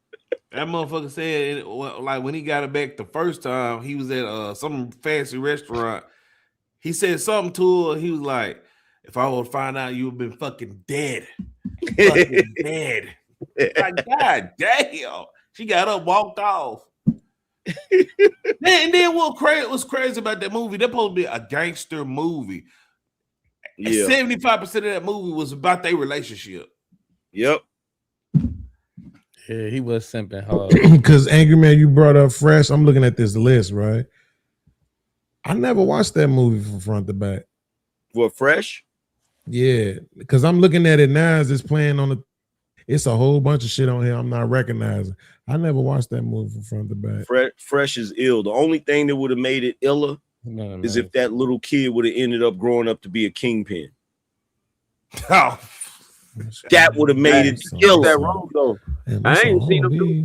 That motherfucker said, like, when he got it back the first time, he was at some fancy restaurant. He said something to her. He was like, "If I would find out you have been fucking dead, fucking dead." Like, God damn. She got up, walked off. And then what was crazy about that movie? That supposed to be a gangster movie. Yeah. 75% of that movie was about their relationship. Yep. Yeah, he was simping hard. Because Angry Man, you brought up Fresh. I'm looking at this list, right? I never watched that movie from front to back. What, Fresh? Yeah, because I'm looking at it now as it's playing on the. It's a whole bunch of shit on here I'm not recognizing. I never watched that movie from front to back. Fresh is ill. The only thing that would have made it iller is if that little kid would have ended up growing up to be a kingpin. Oh. That would have made it iller. That wrong though. I ain't seen him do.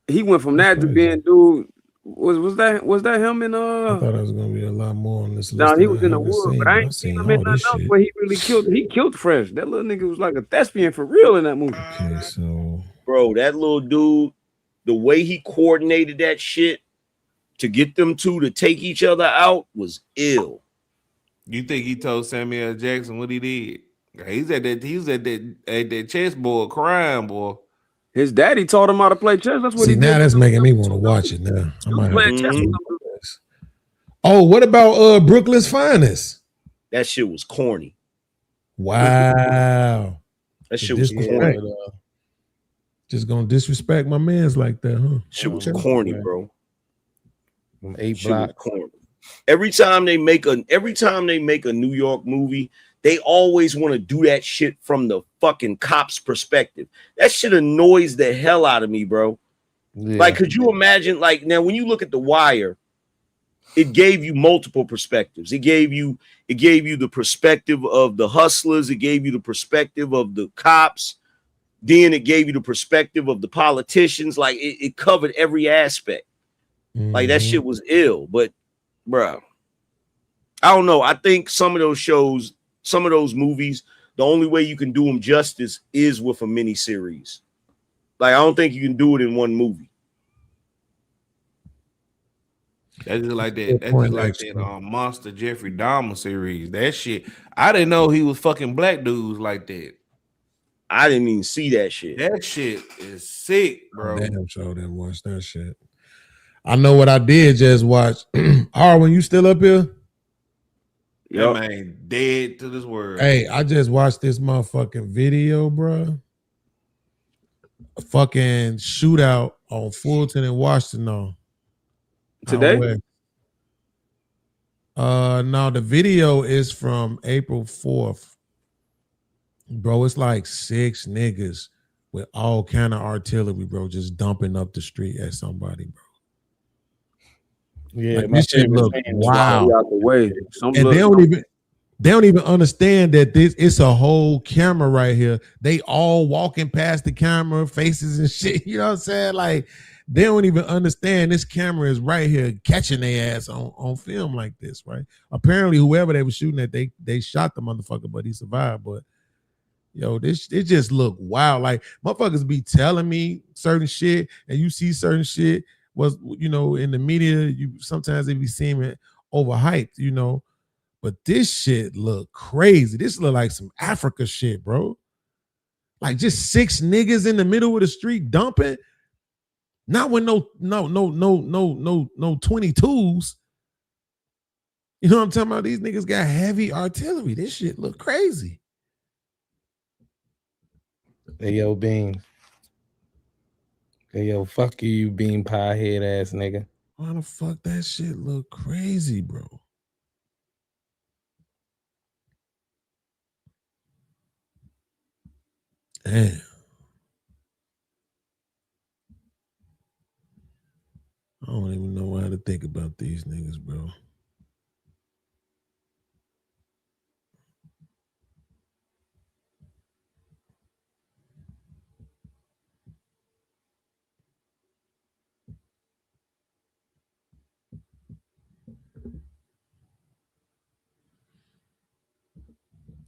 He went from that to being dude. Was that him in I thought it was gonna be a lot more on this list. No, he was in the wood, but I ain't seen him in nothing else where he really killed Fresh. That little nigga was like a thespian for real in that movie. Okay, so bro, that little dude, the way he coordinated that shit to get them two to take each other out was ill. You think he told Samuel Jackson what he did? He was at that chessboard crying, boy. His daddy taught him how to play chess. That's what see, he did. now that's making me want to watch it now. I might playing have chess to. with them. Oh, what about Brooklyn's Finest? That shit was corny. Wow. That shit was corny. Just gonna disrespect my man's like that, huh? Shit was corny, bro. From 8 Shit was blocks. corny. Every time they make a New York movie, they always want to do that shit from the fucking cop's perspective. That shit annoys the hell out of me, bro. Yeah. Like, could you imagine? Like, now when you look at The Wire, it gave you multiple perspectives. It gave you the perspective of the hustlers. It gave you the perspective of the cops. Then it gave you the perspective of the politicians. Like, it covered every aspect. Like, that shit was ill. But, bro, I don't know. I think some of those shows, some of those movies, the only way you can do them justice is with a mini series. Like, I don't think you can do it in one movie. That's just like that. That's just like that Monster Jeffrey Dahmer series. That shit. I didn't know he was fucking black dudes like that. I didn't even see that shit. That shit is sick, bro. Damn sure didn't watch that shit. I know what I did just watch. Harwin, you still up here? That man dead to this world. Hey, I just watched this motherfucking video, bro. A fucking shootout on Fulton and Washington. Today? No, the video is from April 4th. Bro, it's like 6 niggas with all kind of artillery, bro, just dumping up the street at somebody, bro. Yeah, like, this shit look wow. Out the way. And they don't even understand that it's a whole camera right here. They all walking past the camera, faces and shit. You know what I'm saying? Like, they don't even understand this camera is right here catching their ass on film like this, right? Apparently, whoever they were shooting at, they shot the motherfucker, but he survived. But yo, it just look wild. Like, motherfuckers be telling me certain shit, and you see certain shit was, you know, in the media, sometimes they be seeming overhyped, you know. But this shit look crazy. This look like some Africa shit, bro. Like, just 6 niggas in the middle of the street dumping. Not with no 22s. You know what I'm talking about? These niggas got heavy artillery. This shit look crazy. Hey, yo, Bean. Hey, yo, fuck you bean pie head ass nigga. Why the fuck that shit look crazy, bro? Damn. I don't even know how to think about these niggas, bro.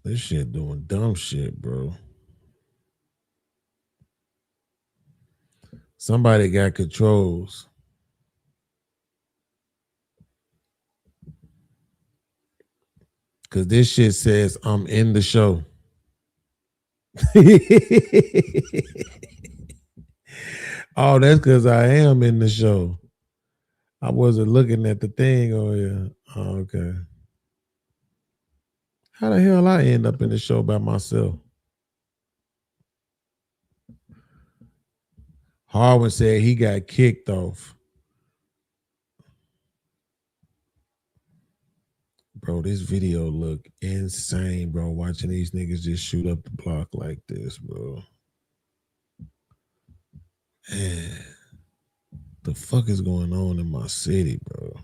This shit doing dumb shit, bro. Somebody got controls. Cause this shit says I'm in the show. Oh, that's because I am in the show. I wasn't looking at the thing. Oh, yeah. Oh, okay. How the hell I end up in the show by myself? Harwin said he got kicked off. Bro, this video look insane, bro. Watching these niggas just shoot up the block like this, bro. Man, the fuck is going on in my city, bro?